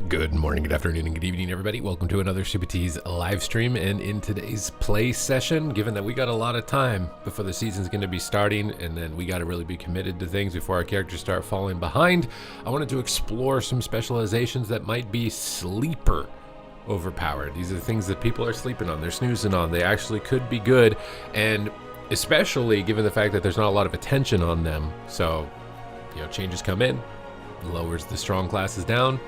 Good morning, good afternoon, and good evening, everybody. Welcome to another Super Tees live stream. And in today's play session, given that we got a lot of time before the season's going to be starting, and then we got to really be committed to things before our characters start falling behind, I wanted to explore some specializations that might be sleeper overpowered. These are the things that people are sleeping on, they're snoozing on. They actually could be good, and especially given the fact that there's not a lot of attention on them. So, changes come in, lowers the strong classes down.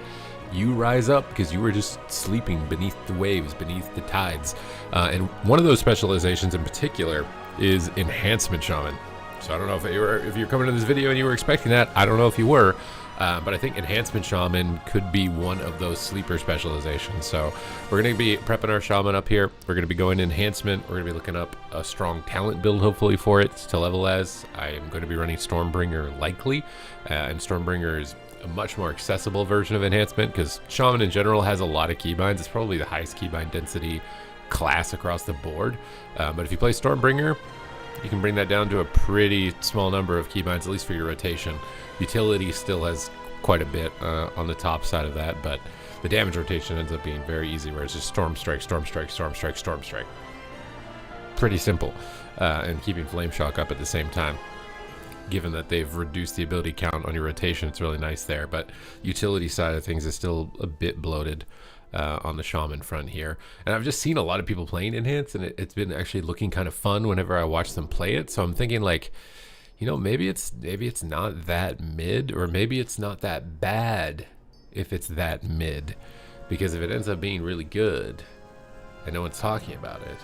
You rise up because you were just sleeping beneath the waves, beneath the tides. And one of those specializations in particular is Enhancement Shaman. So I don't know if you're coming to this video and you were expecting that. I don't know if you were, but I think Enhancement Shaman could be one of those sleeper specializations. So we're going to be prepping our Shaman up here. We're going to be going Enhancement. We're going to be looking up a strong talent build, hopefully, for it to level as. I am going to be running Stormbringer likely, and Stormbringer is a much more accessible version of Enhancement because Shaman in general has a lot of keybinds. It's probably the highest keybind density class across the board. But if you play Stormbringer, you can bring that down to a pretty small number of keybinds, at least for your rotation. Utility still has quite a bit on the top side of that, but the damage rotation ends up being very easy, where it's just Storm Strike, Storm Strike, Storm Strike, Storm Strike. Pretty simple, and keeping Flame Shock up at the same time. Given that they've reduced the ability count on your rotation, it's really nice there, but utility side of things is still a bit bloated on the Shaman front here. And I've just seen a lot of people playing Enhance, and it's been actually looking kind of fun whenever I watch them play it. So I'm thinking, like, maybe it's not that mid, or maybe it's not that bad if it's that mid, because if it ends up being really good and no one's talking about it,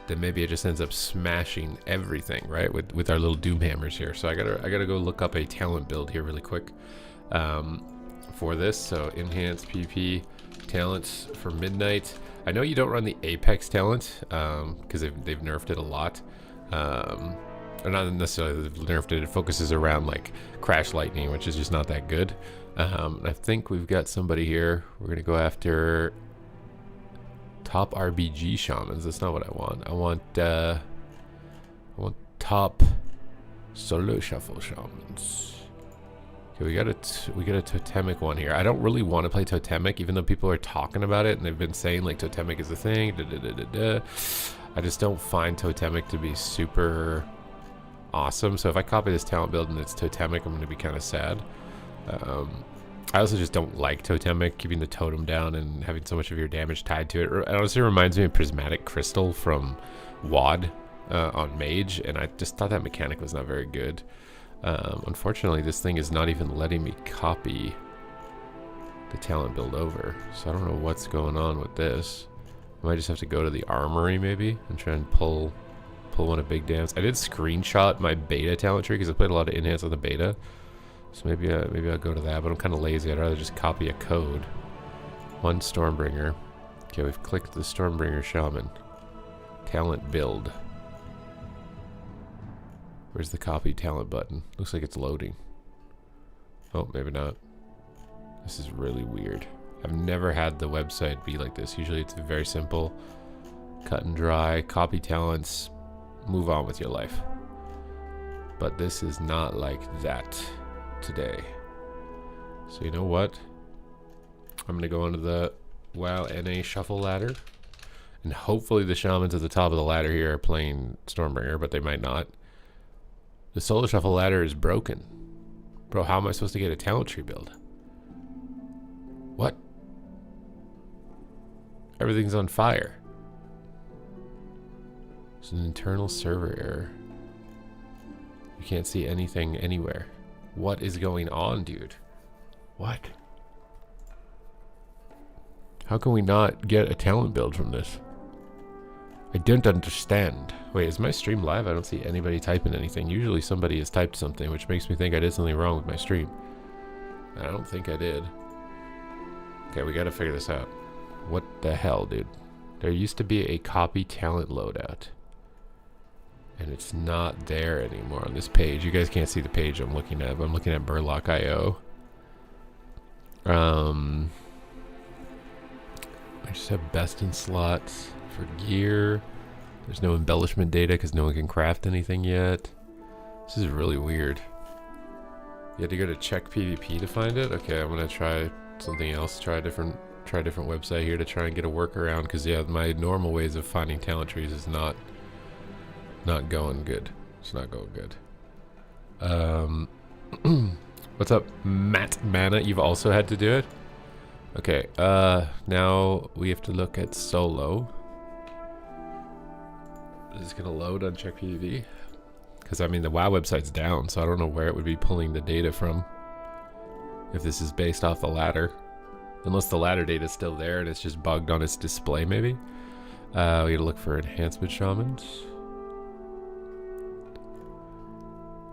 then maybe it just ends up smashing everything, right? With our little doom hammers here. So I gotta go look up a talent build here really quick for this. So Enhance PvP talents for Midnight. I know you don't run the Apex talent because they've nerfed it a lot. Or not necessarily they've nerfed it. It focuses around like Crash Lightning, which is just not that good. I think we've got somebody here. We're gonna go after top RBG Shamans. That's not what I want. I want top solo shuffle Shamans. Okay, we got a totemic one here. I don't really want to play totemic, even though people are talking about it and they've been saying like totemic is a thing. I just don't find totemic to be super awesome. So if I copy this talent build and it's totemic, I'm going to be kind of sad. I also just don't like totemic, keeping the totem down and having so much of your damage tied to it. It honestly reminds me of Prismatic Crystal from WoD on Mage, and I just thought that mechanic was not very good. Unfortunately, this thing is not even letting me copy the talent build over, so I don't know what's going on with this. I might just have to go to the armory maybe and try and pull one of Big Dam's. I did screenshot my beta talent tree because I played a lot of Enhance on the beta. So maybe I'll go to that, but I'm kind of lazy. I'd rather just copy a code. One Stormbringer. Okay, we've clicked the Stormbringer Shaman. Talent build. Where's the copy talent button? Looks like it's loading. Oh, maybe not. This is really weird. I've never had the website be like this. Usually it's very simple. Cut and dry, copy talents, move on with your life. But this is not like that today. So you know what? I'm gonna go onto the WoW NA shuffle ladder, and hopefully the shamans at the top of the ladder here are playing Stormbringer, but they might not. The solo shuffle ladder is broken. Bro, how am I supposed to get a talent tree build? What? Everything's on fire. It's an internal server error. You can't see anything anywhere. What is going on, dude? What? How can we not get a talent build from this? I don't understand. Wait, is my stream live? I don't see anybody typing anything. Usually somebody has typed something, which makes me think I did something wrong with my stream. I don't think I did. Okay, we gotta figure this out. What the hell, dude? There used to be a copy talent loadout, and it's not there anymore on this page. You guys can't see the page I'm looking at, but I'm looking at Burlock.io. I just have best in slots for gear. There's no embellishment data because no one can craft anything yet. This is really weird. You had to go to check PvP to find it? Okay, I'm gonna try something else. Try a different website here to try and get a workaround. Because yeah, my normal ways of finding talent trees is not going good. It's not going good. What's up, Matt Mana? You've also had to do it. Okay. Now we have to look at solo. Is this gonna load on Check PvP? Because I mean the WoW website's down, so I don't know where it would be pulling the data from. If this is based off the ladder, unless the ladder data is still there and it's just bugged on its display, maybe. We gotta look for enhancement shamans.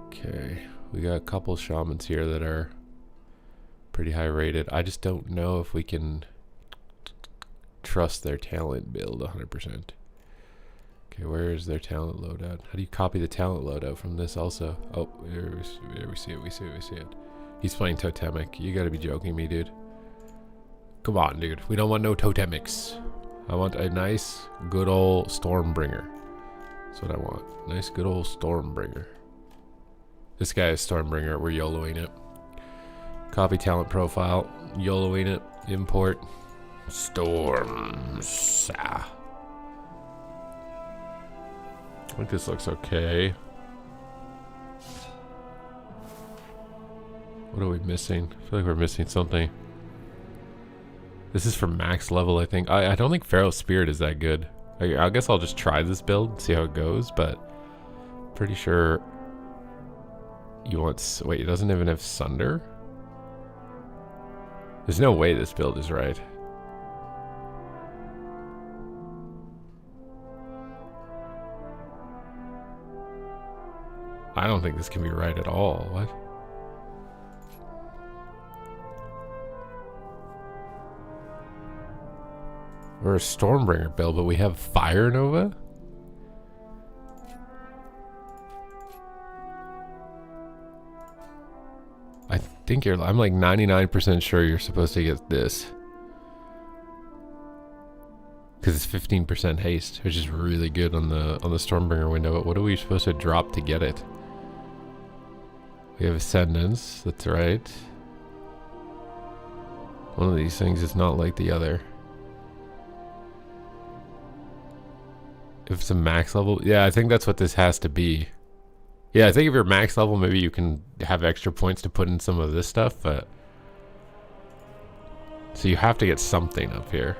Okay, we got a couple shamans here that are pretty high rated. I just don't know if we can trust their talent build 100%. Okay, where is their talent loadout? How do you copy the talent loadout from this also? Oh, here we see it. He's playing Totemic. You gotta be joking me, dude. Come on, dude. We don't want no Totemics. I want a nice, good old Stormbringer. That's what I want. Nice, good old Stormbringer. This guy is Stormbringer. We're YOLOing it. Copy talent profile. YOLOing it. Import. Storms. I think this looks okay. What are we missing? I feel like we're missing something. This is for max level, I think. I don't think Pharaoh Spirit is that good. I guess I'll just try this build, see how it goes, but pretty sure you want... Wait, it doesn't even have Sunder? There's no way this build is right. I don't think this can be right at all. What? We're a Stormbringer build, but we have Fire Nova? I think I'm like 99% sure you're supposed to get this. Because it's 15% haste, which is really good on the Stormbringer window. But what are we supposed to drop to get it? We have Ascendance, that's right. One of these things is not like the other. If it's a max level, yeah, I think that's what this has to be. Yeah, I think if you're max level, maybe you can have extra points to put in some of this stuff, but... So you have to get something up here.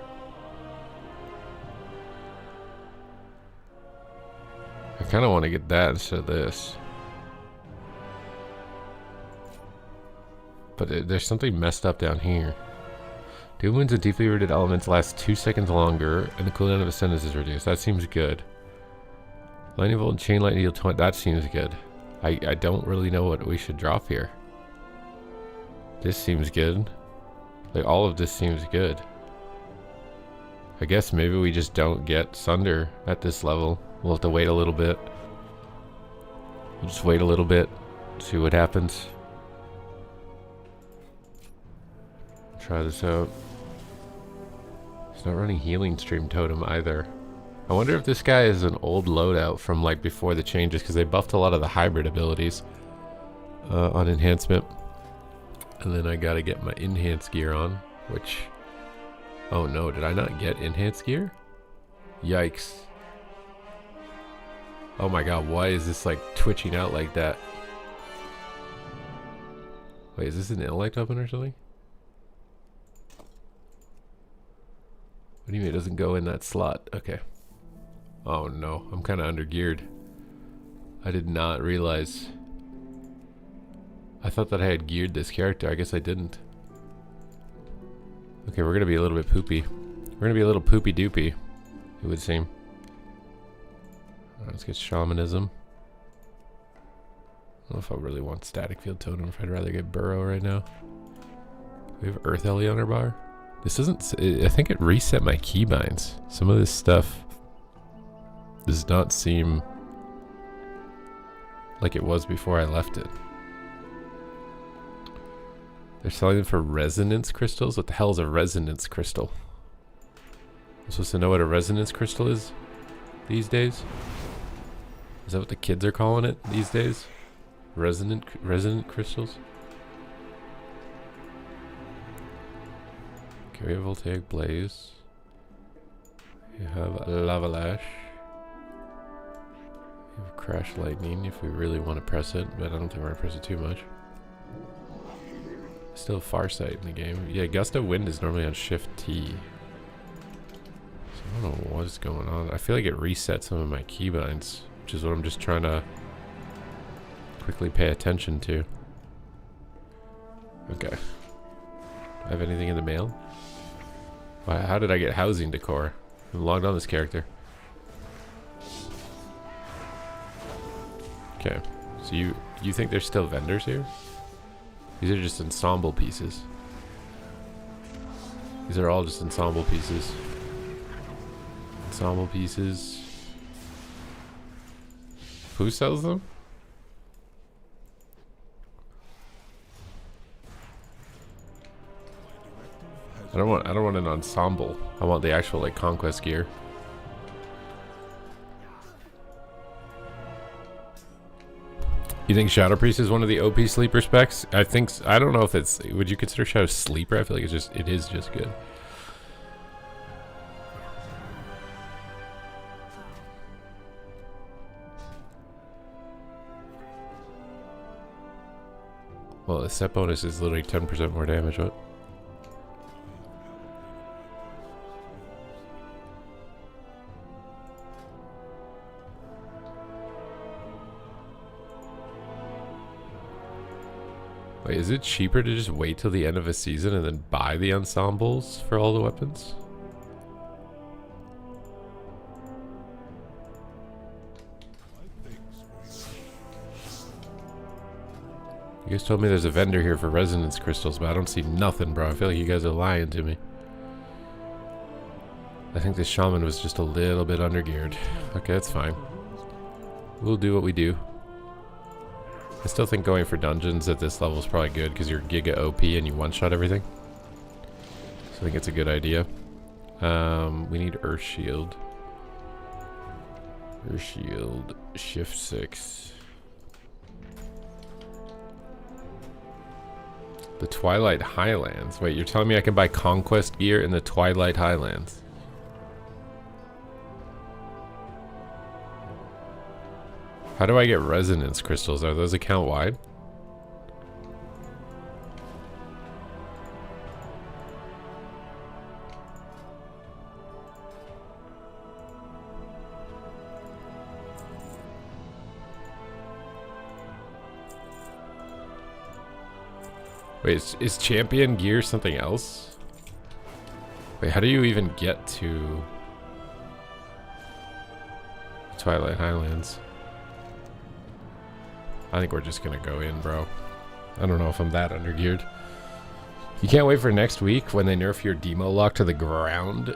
I kind of want to get that instead of this. But there's something messed up down here. Doom winds of deeply rooted elements last 2 seconds longer, and the cooldown of Ascendance is reduced. That seems good. Lightning Bolt and Chain Lightning deal 20. That seems good. I don't really know what we should drop here. This seems good. Like, all of this seems good. I guess maybe we just don't get Sunder at this level. We'll have to wait a little bit. We'll just wait a little bit. See what happens. Try this out. It's not running Healing Stream Totem either. I wonder if this guy is an old loadout from like before the changes, because they buffed a lot of the hybrid abilities on enhancement. And then I gotta get my enhanced gear on, which... Oh no, did I not get enhanced gear? Yikes. Oh my god, why is this like twitching out like that? Wait, is this an intellect open or something? What do you mean it doesn't go in that slot? Okay. Oh no, I'm kind of under geared. I did not realize. I thought that I had geared this character. I guess I didn't. Okay, we're gonna be a little bit poopy. We're gonna be a little poopy doopy, it would seem. Alright, let's get Shamanism. I don't know if I really want Static Field Totem, if I'd rather get Burrow right now. We have Earth Ellie on our bar. This doesn't... I think it reset my keybinds. Some of this stuff does not seem like it was before I left it. They're selling them for resonance crystals? What the hell is a resonance crystal? I'm supposed to know what a resonance crystal is these days? Is that what the kids are calling it these days? Resonant crystals? Okay, we have Voltaic Blaze. We have Lava Lash. We have Crash Lightning if we really want to press it, but I don't think we're going to press it too much. Still Farsight in the game. Yeah, Gust of Wind is normally on Shift T. So I don't know what is going on. I feel like it resets some of my keybinds, which is what I'm just trying to quickly pay attention to. Okay. Have anything in the mail? How did I get housing decor? I logged on this character. Okay. So you think there's still vendors here? These are just ensemble pieces. These are all just ensemble pieces. Ensemble pieces. Who sells them? I don't want an ensemble. I want the actual like conquest gear. You think Shadow Priest is one of the OP sleeper specs? I think I don't know if it's. Would you consider Shadow sleeper? I feel like it is just good. Well, the set bonus is literally 10% more damage. What? Wait, is it cheaper to just wait till the end of a season and then buy the ensembles for all the weapons? You guys told me there's a vendor here for resonance crystals, but I don't see nothing, bro. I feel like you guys are lying to me. I think this shaman was just a little bit undergeared. Okay, that's fine. We'll do what we do. I still think going for dungeons at this level is probably good because you're Giga OP and you one-shot everything. So I think it's a good idea. We need Earth Shield. Earth Shield, Shift 6. The Twilight Highlands. Wait, you're telling me I can buy Conquest gear in the Twilight Highlands? How do I get resonance crystals? Are those account wide? Wait, is champion gear something else? Wait, how do you even get to Twilight Highlands? I think we're just gonna go in, bro. I don't know if I'm that undergeared. You can't wait for next week when they nerf your demo lock to the ground?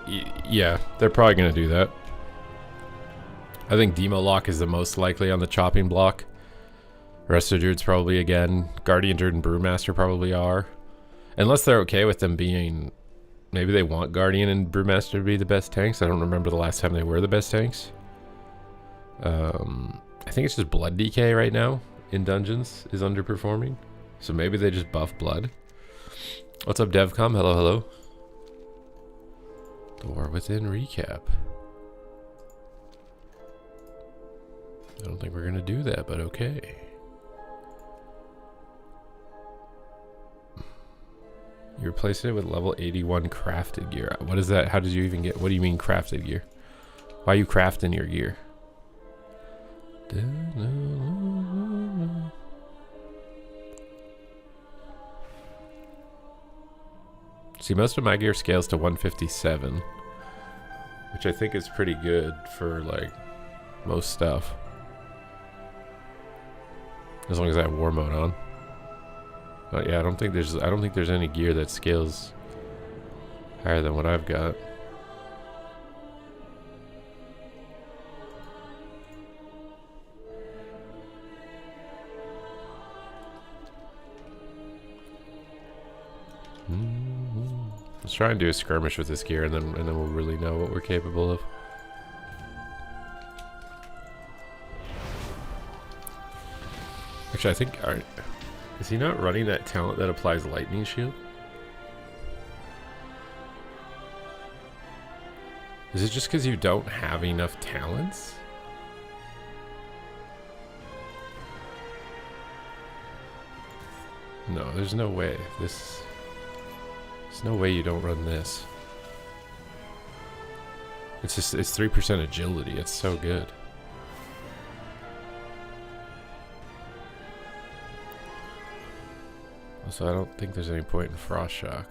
Yeah, they're probably gonna do that. I think demo lock is the most likely on the chopping block. Resto Druids probably again. Guardian Druid and Brewmaster probably are. Unless they're okay with them being... Maybe they want Guardian and Brewmaster to be the best tanks. I don't remember the last time they were the best tanks. I think it's just Blood DK right now in dungeons is underperforming. So maybe they just buff Blood. What's up, Devcom? Hello, hello. The War Within recap. I don't think we're going to do that, but okay. You replaced it with level 81 crafted gear. What is that? How did you even get... What do you mean crafted gear? Why are you crafting your gear? See, most of my gear scales to 157, which I think is pretty good for like most stuff, as long as I have war mode on. But yeah, I don't think there's any gear that scales higher than what I've got. Let's try and do a skirmish with this gear, and then we'll really know what we're capable of. Actually, I think... Alright. Is he not running that talent that applies lightning shield? Is it just because you don't have enough talents? No, there's no way. There's no way you don't run this. It's 3% agility. It's so good. Also, I don't think there's any point in Frost Shock.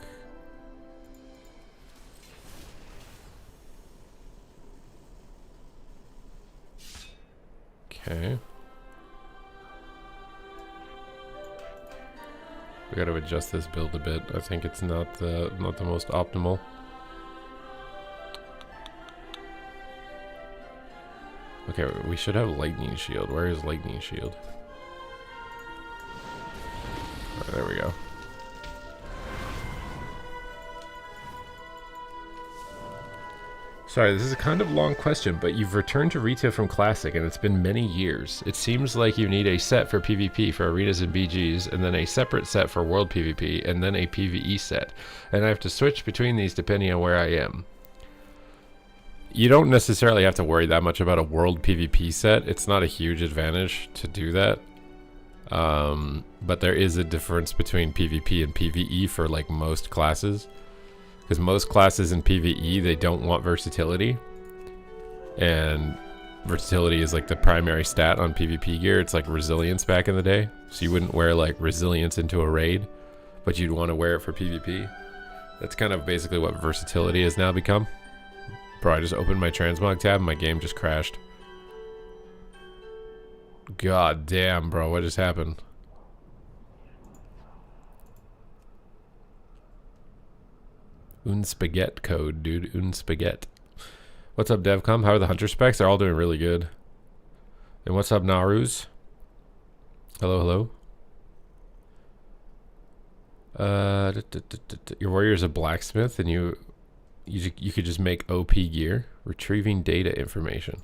Okay. We got to adjust this build a bit. I think it's not the most optimal. Okay, we should have Lightning Shield. Where is Lightning Shield? Right, there we go. Sorry, this is a kind of long question, but you've returned to retail from Classic, and it's been many years. It seems like you need a set for PvP for arenas and BGs, and then a separate set for World PvP, and then a PvE set. And I have to switch between these depending on where I am. You don't necessarily have to worry that much about a World PvP set. It's not a huge advantage to do that. But there is a difference between PvP and PvE for like most classes. Because most classes in PvE, they don't want versatility. And versatility is like the primary stat on PvP gear. It's like resilience back in the day. So you wouldn't wear like resilience into a raid, but you'd want to wear it for PvP. That's kind of basically what versatility has now become. Bro, I just opened my transmog tab and my game just crashed. God damn, bro, what just happened? Un spaghetti code, dude. Un spaghetti. What's up, Devcom? How are the hunter specs? They're all doing really good. And what's up, Narus? Hello, hello. Your warrior's a blacksmith, and you could just make OP gear. Retrieving data information.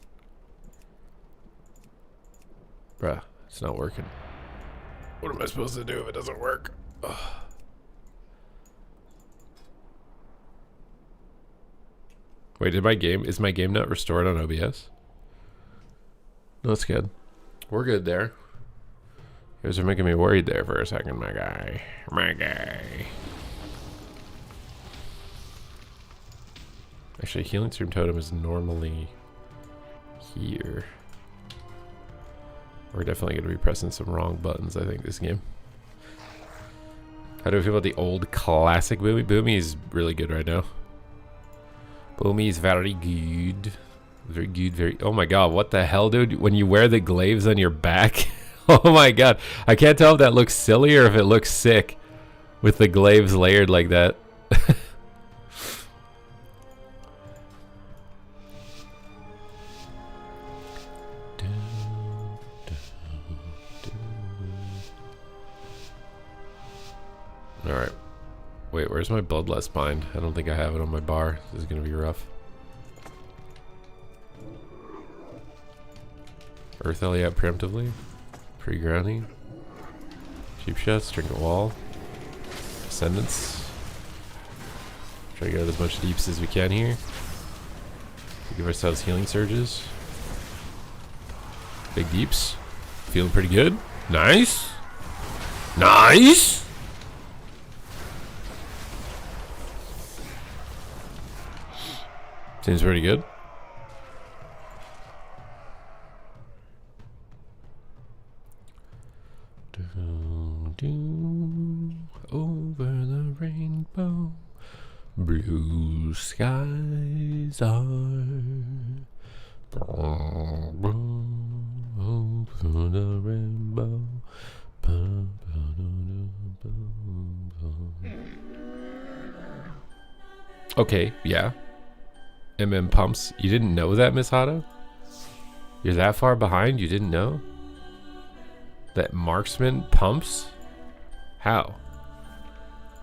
Bruh, it's not working. What am I supposed to do if it doesn't work? Ugh. Wait, is my game not restored on OBS? No, it's good. We're good there. You guys are making me worried there for a second, my guy. My guy. Actually, Healing Stream Totem is normally here. We're definitely going to be pressing some wrong buttons, I think, this game. How do we feel about the old classic Boomy? Boomy is really good right now. Boomy is very good. Very good, very... Oh my god, what the hell, dude? When you wear the glaives on your back... Oh my god. I can't tell if that looks silly or if it looks sick. With the glaives layered like that. Alright. Wait, where's my Bloodlust bind? I don't think I have it on my bar. This is gonna be rough. Earth Elliot preemptively. Pre-grounding. Cheap shots, Trinket Wall. Ascendance. Try to get out as much deeps as we can here. Give ourselves healing surges. Big deeps. Feeling pretty good. Nice. Nice! Seems pretty good. Over the rainbow, blue skies are. Over the rainbow. Okay, yeah. Pumps. You didn't know that, Miss Hado? You're that far behind? You didn't know? That marksman pumps? How?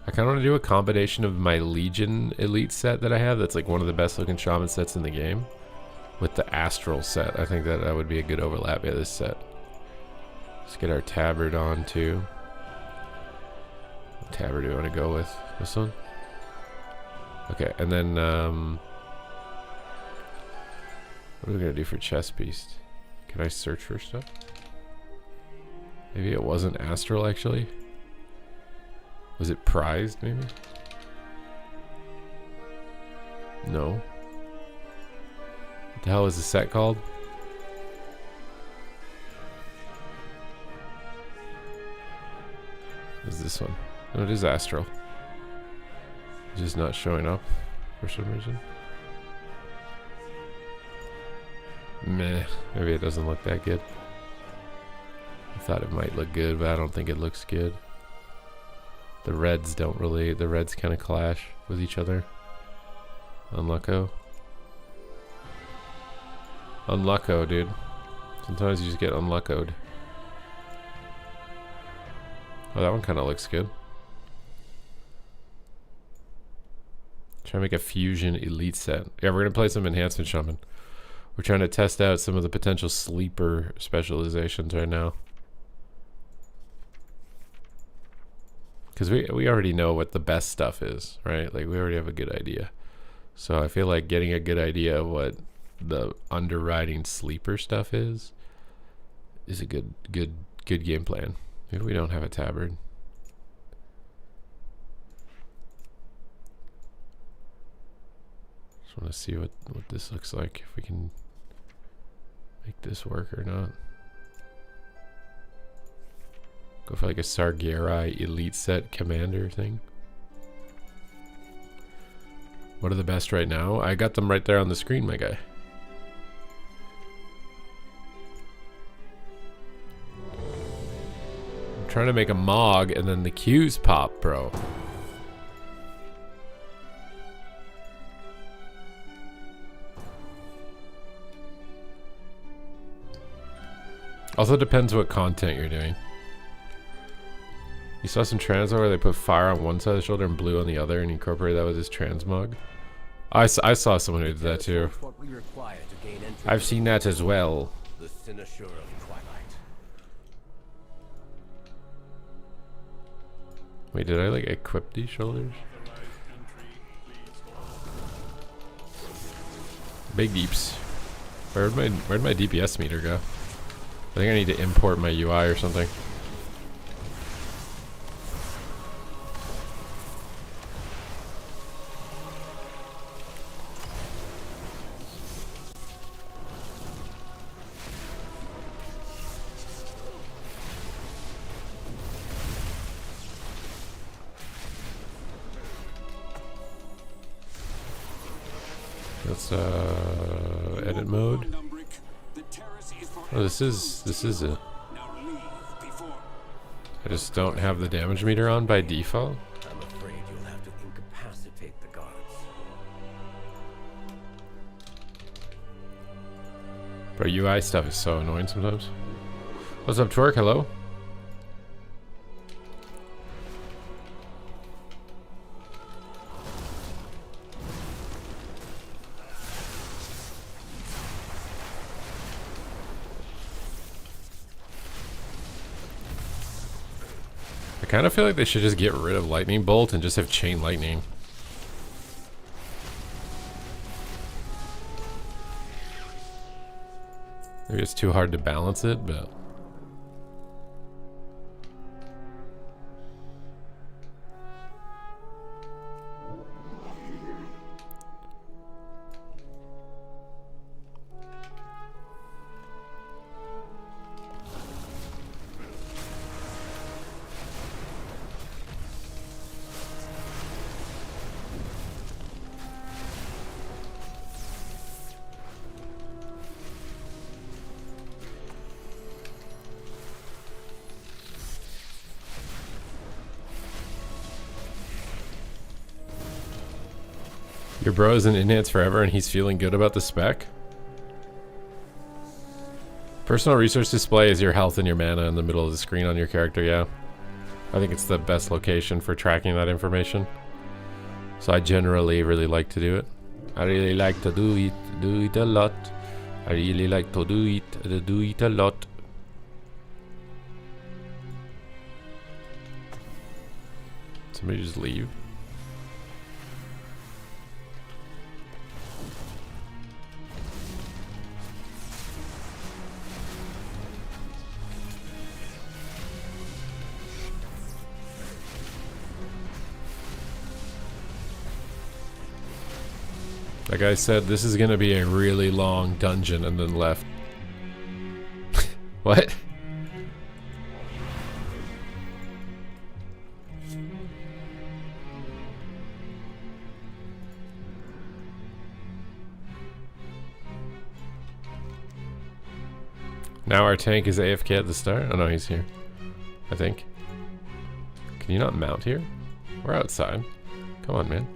I kind of want to do a combination of my Legion Elite set that I have. That's like one of the best looking shaman sets in the game. With the Astral set. I think that would be a good overlap. Yeah, this set. Let's get our tabard on too. What tabard do you want to go with? This one? Okay, and then What are we gonna do for chest beast? Can I search for stuff? Maybe it wasn't astral actually. Was it prized maybe? No. What the hell is the set called? What is this one? No, it is astral. It's just not showing up for some reason. Meh, maybe it doesn't look that good. I thought it might look good, but I don't think it looks good. The reds don't really, the reds kind of clash with each other. Unlucko. Unlucko, dude. Sometimes you just get unluckoed. Oh, that one kind of looks good. Try to make a fusion elite set. Yeah, we're gonna play some enhancement shaman. We're trying to test out some of the potential sleeper specializations right now. Because we already know what the best stuff is, right? Like we already have a good idea. So I feel like getting a good idea of what the underwriting sleeper stuff is a good game plan. Maybe we don't have a tabard. Just want to see what this looks like, if we can make this work or not. Go for like a Sargerai elite set commander thing. What are the best right now? I got them right there on the screen, my guy. I'm trying to make a Mog and then the Qs pop, bro. Also depends what content you're doing. You saw some transmog where they put fire on one side of the shoulder and blue on the other and incorporated that with his transmog? I saw someone who did that too. I've seen that as well. The cynosure of Twilight. Wait, did I like equip these shoulders? Big deeps. Where'd my DPS meter go? I think I need to import my UI or something. Let's edit mode. Oh, this is it. I just don't have the damage meter on by default. I'm afraid you'll have to incapacitate the guards. Bro, UI stuff is so annoying sometimes. What's up, Twerk? Hello? I kind of feel like they should just get rid of Lightning Bolt and just have Chain Lightning. Maybe it's too hard to balance it, but... Your bro is in enhance forever and he's feeling good about the spec? Personal resource display is your health and your mana in the middle of the screen on your character, yeah. I think it's the best location for tracking that information. So I generally really like to do it. I really like to do it a lot. I really like to do it a lot. Somebody just leave. That guy said this is gonna be a really long dungeon and then left. What? Now our tank is AFK at the start? Oh no, he's here. I think. Can you not mount here? We're outside. Come on, man.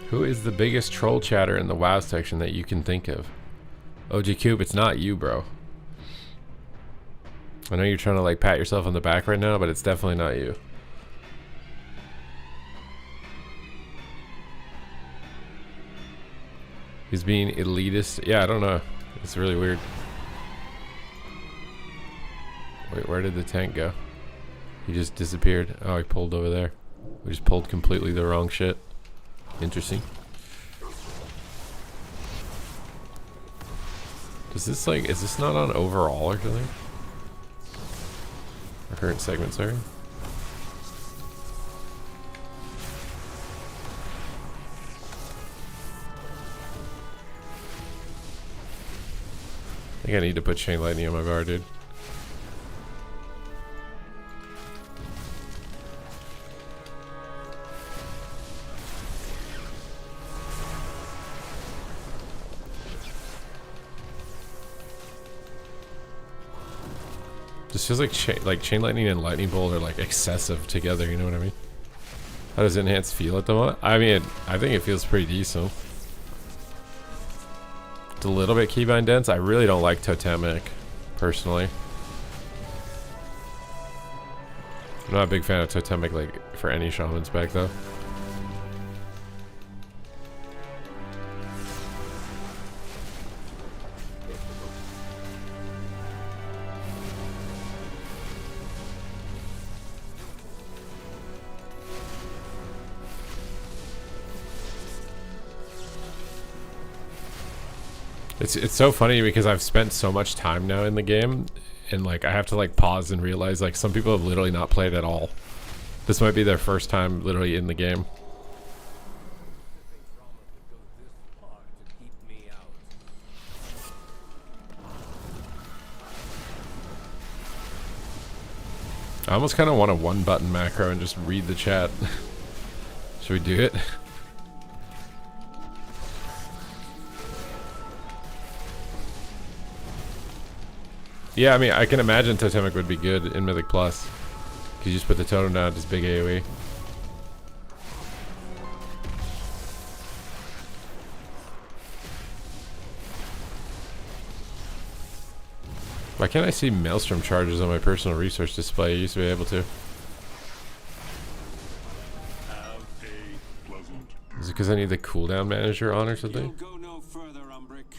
Who is the biggest troll chatter in the WoW section that you can think of? OG Cube, it's not you, bro. I know you're trying to like pat yourself on the back right now, but it's definitely not you. He's being elitist. Yeah, I don't know. It's really weird. Wait, where did the tank go? He just disappeared. Oh, he pulled over there. We just pulled completely the wrong shit. Interesting. Does this like, is this not on overall or something? Or current segment, sorry. I think I need to put Chain Lightning on my bar, dude. This feels like Chain Lightning and Lightning Bolt are like excessive together, you know what I mean? How does Enhance feel at the moment? I mean, I think it feels pretty decent. It's a little bit keybind dense. I really don't like Totemic, personally. I'm not a big fan of Totemic like for any shaman spec though. It's so funny because I've spent so much time now in the game, and like I have to like pause and realize like some people have literally not played at all. This might be their first time literally in the game. I almost kind of want a one button macro and just read the chat. Should we do it? Yeah, I mean, I can imagine Totemic would be good in Mythic Plus. Because you just put the totem down, just big AoE. Why can't I see Maelstrom charges on my personal resource display? I used to be able to. Is it because I need the cooldown manager on or something? Go no further, Umbric.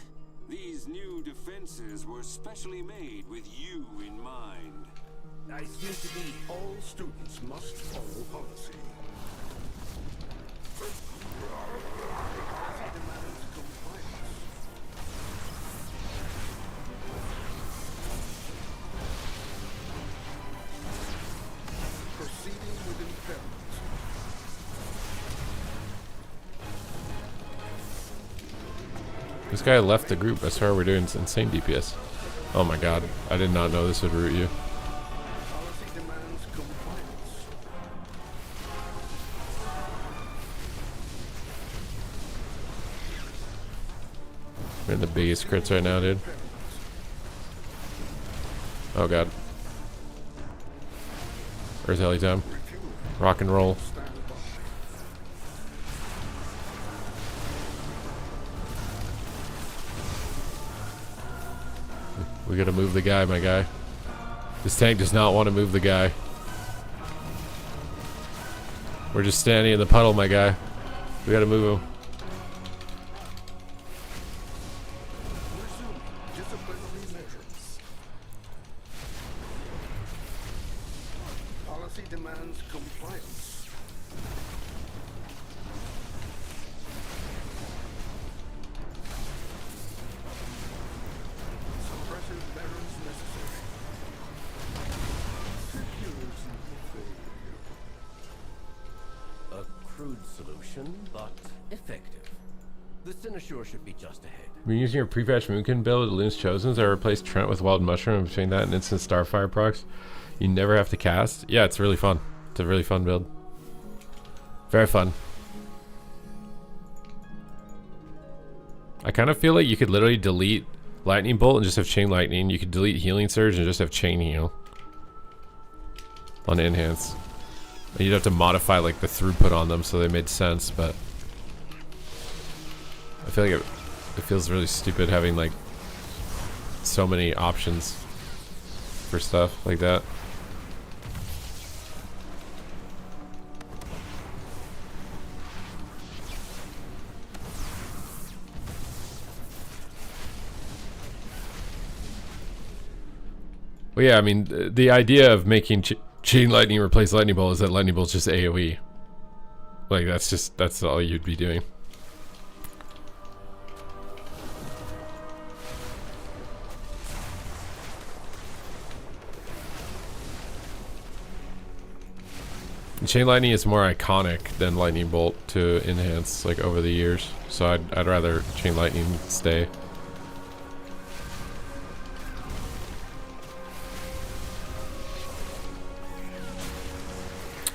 These new defenses were specially made with you in mind. I seem to be All students must follow policy. Demands compliance. Proceeding with impairment. This guy left the group. I swear we're doing insane DPS. Oh my god. I did not know this would root you. Policy demands compliance. We're in the biggest crits right now, dude. Oh god. Earth Heli time. Rock and roll. Stand by. We gotta move the guy, my guy. This tank does not want to move the guy. We're just standing in the puddle, my guy. We gotta move him. Resuming disciplinary measures. Policy demands compliance. Suppressive measures necessary. Secures the phase. solution, but effective. The Cynosure should be just ahead. When using your pre-patch Moonkin build, Lune's Chosens, I replaced Trent with Wild Mushroom. Between that and instant Starfire procs, you never have to cast. Yeah, it's really fun. It's a really fun build. Very fun. I kind of feel like you could literally delete Lightning Bolt and just have Chain Lightning. You could delete Healing Surge and just have Chain Heal on Enhance. And you'd have to modify like the throughput on them so they made sense, but I feel like it feels really stupid having like so many options for stuff like that. Well, yeah, I mean, the idea of making Chain Lightning replace Lightning Bolt is that Lightning Bolt's just AoE. Like, that's all you'd be doing. Chain Lightning is more iconic than Lightning Bolt to enhance, like, over the years. So I'd rather Chain Lightning stay.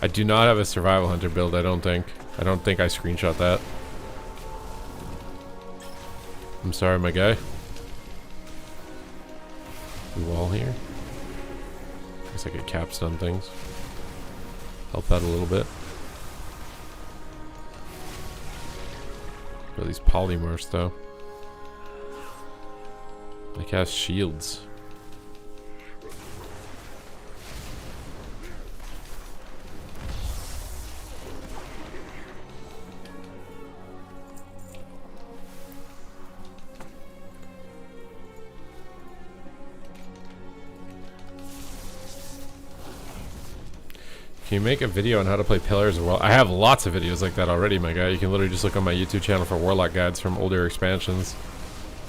I do not have a Survival Hunter build, I don't think. I don't think I screenshot that. I'm sorry, my guy. Wall here. Looks like it capstone things. Help that a little bit. Got these polymorphs though. They cast shields. Can you make a video on how to play Pillars of Warlock? I have lots of videos like that already, my guy. You can literally just look on my YouTube channel for Warlock guides from older expansions.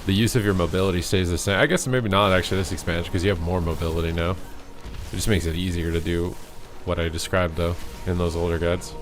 The use of your mobility stays the same. I guess maybe not actually this expansion because you have more mobility now. It just makes it easier to do what I described though in those older guides.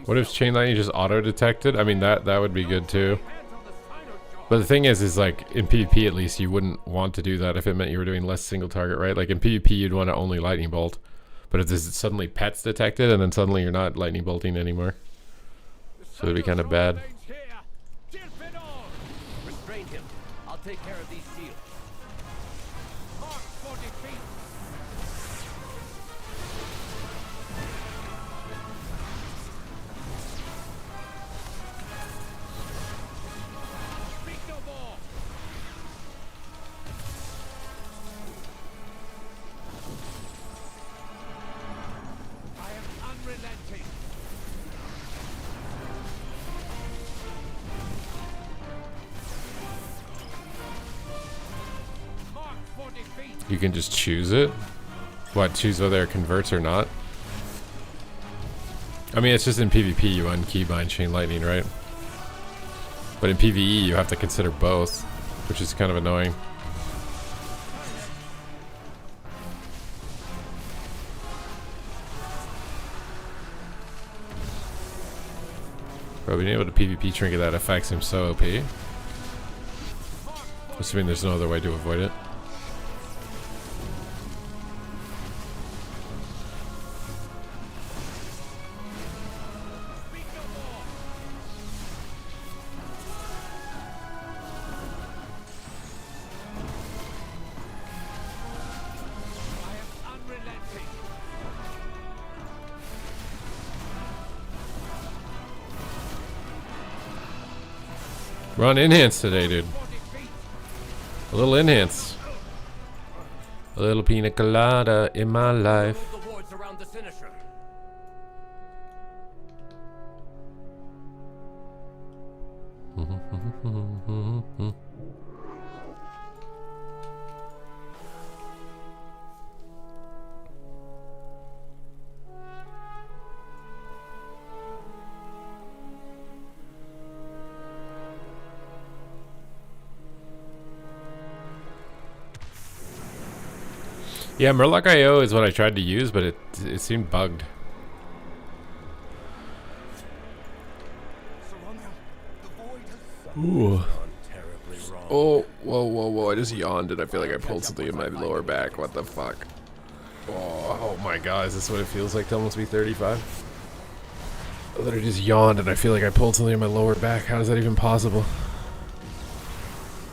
What if Chain Lightning just auto-detected? I mean, that would be good too. But the thing is like, in PvP at least, you wouldn't want to do that if it meant you were doing less single target, right? Like in PvP, you'd want to only Lightning Bolt. But if there's suddenly pets detected, and then suddenly you're not Lightning Bolting anymore. So it'd be kind of bad. Restrain him. I'll take care of these shields. You can just choose it? What, choose whether it converts or not? I mean, it's just in PvP you unkeybind Chain Lightning, right? But in PvE you have to consider both, which is kind of annoying. Bro, being able to PvP trinket that affects him so OP. Assuming there's no other way to avoid it. We're on enhance today, dude. A little enhance. A little pina colada in my life. Move the wards around the Sinisher. Yeah, Murloc IO is what I tried to use, but it seemed bugged. Ooh. Terribly wrong. Oh, whoa. I just yawned and I feel like I pulled something in my lower back. What the fuck? Oh my god, is this what it feels like to almost be 35? I literally just yawned and I feel like I pulled something in my lower back. How is that even possible?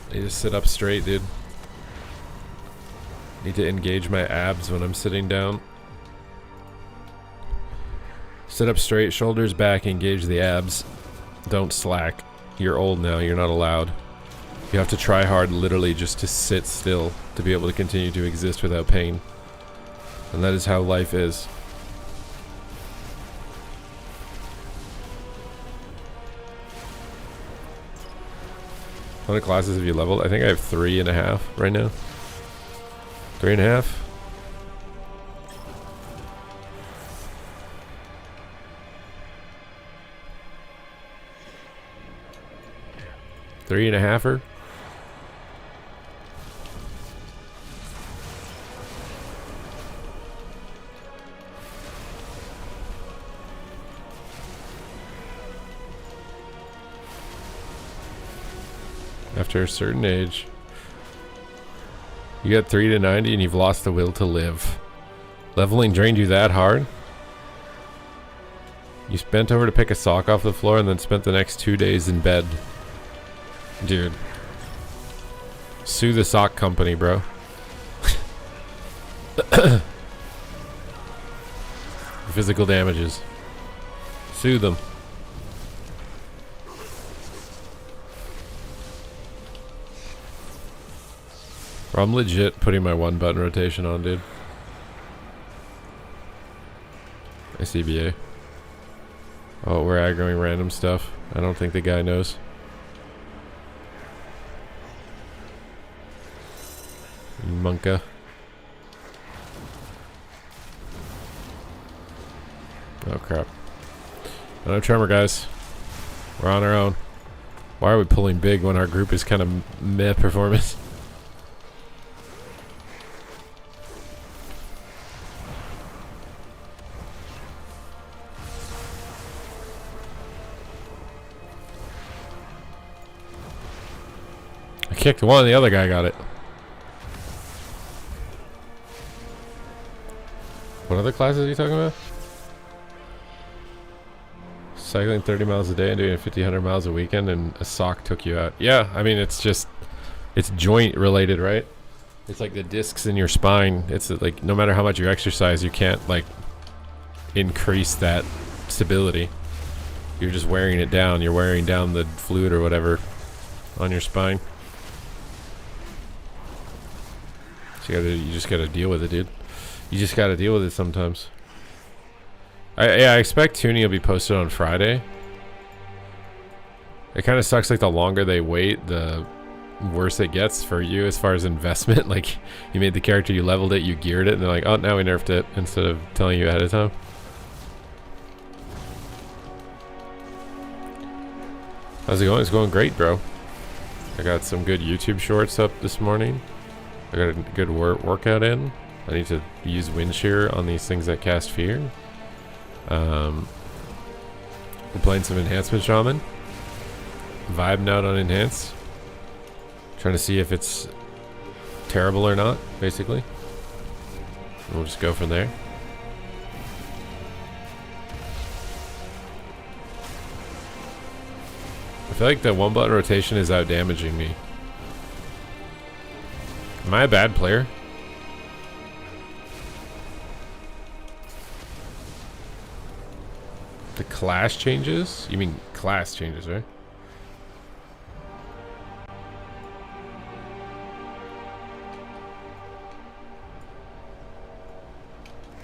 I need to sit up straight, dude. Need to engage my abs when I'm sitting down. Sit up straight, shoulders back, engage the abs. Don't slack. You're old now, you're not allowed. You have to try hard literally just to sit still to be able to continue to exist without pain. And that is how life is. How many classes have you leveled? I think I have 3.5 right now. 3.5. Three and a halfer. After a certain age, you got 3 to 90 and you've lost the will to live. Leveling drained you that hard? You bent over to pick a sock off the floor and then spent the next 2 days in bed. Dude. Sue the sock company, bro. Physical damages. Sue them. I'm legit putting my 1-button rotation on, dude. SCBA. Oh, we're aggroing random stuff. I don't think the guy knows. Monka. Oh crap. No tremor, guys. We're on our own. Why are we pulling big when our group is kind of meh performance? I kicked one, the other guy got it. What other classes are you talking about? Cycling 30 miles a day and doing 1,500 miles a weekend and a sock took you out. Yeah, I mean, it's just, it's joint related, right? It's like the discs in your spine. It's like, no matter how much you exercise, you can't like increase that stability. You're just wearing it down. You're wearing down the fluid or whatever on your spine. So you just gotta deal with it, dude. You just gotta deal with it sometimes. I expect tuning will be posted on Friday. It kind of sucks, like the longer they wait, the worse it gets for you as far as investment. Like, you made the character, you leveled it, you geared it, and they're like, oh, now we nerfed it, instead of telling you ahead of time. How's it going? It's going great, bro. I got some good YouTube shorts up this morning. I got a good workout in. I need to use wind shear on these things that cast fear. We're playing some enhancement shaman. Vibing out on enhance. Trying to see if it's terrible or not, basically. We'll just go from there. I feel like the 1-button rotation is out damaging me. Am I a bad player? The class changes? You mean class changes, right?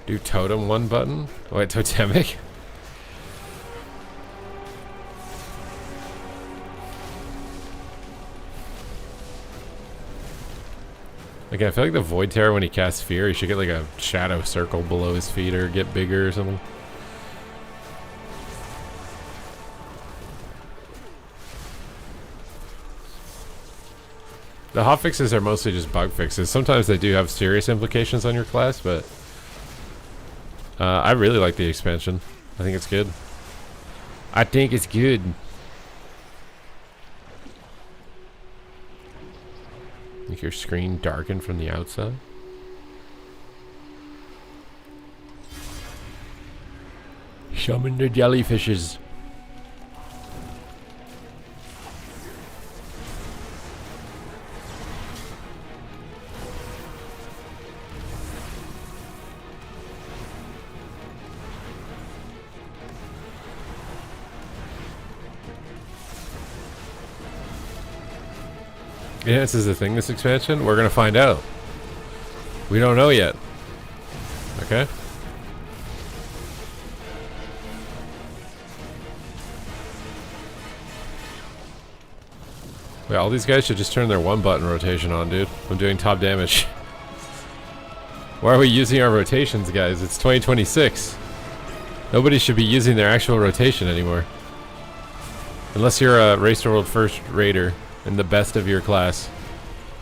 Do totem one button? Oh, wait, totemic? Again, I feel like the Void Terror, when he casts Fear, he should get like a shadow circle below his feet or get bigger or something. The hotfixes are mostly just bug fixes. Sometimes they do have serious implications on your class, but I really like the expansion. I think it's good. I think it's good. Make your screen darken from the outside. Summon the jellyfishes. Yeah, this is the thing, this expansion. We're gonna find out. We don't know yet. Okay? Yeah, all these guys should just turn their one button rotation on, dude. I'm doing top damage. Why are we using our rotations, guys? It's 2026. Nobody should be using their actual rotation anymore. Unless you're a Race to World First Raider. In the best of your class.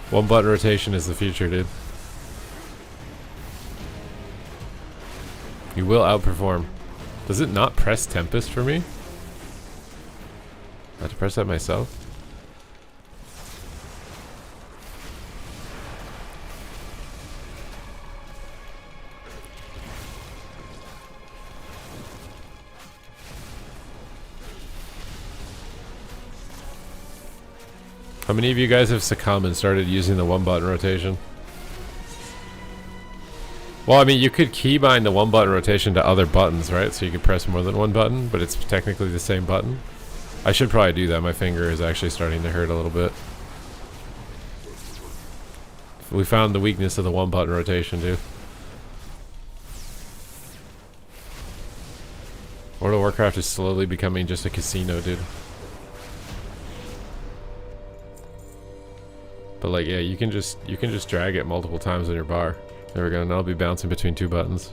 One button rotation is the future, dude. You will outperform. Does it not press Tempest for me? I have to press that myself? How many of you guys have succumbed and started using the one button rotation? Well, I mean, you could keybind the one button rotation to other buttons, right? So you could press more than one button, but it's technically the same button. I should probably do that. My finger is actually starting to hurt a little bit. We found the weakness of the one button rotation, dude. World of Warcraft is slowly becoming just a casino, dude. But like, yeah, you can just drag it multiple times on your bar. There we go. Now I'll be bouncing between two buttons.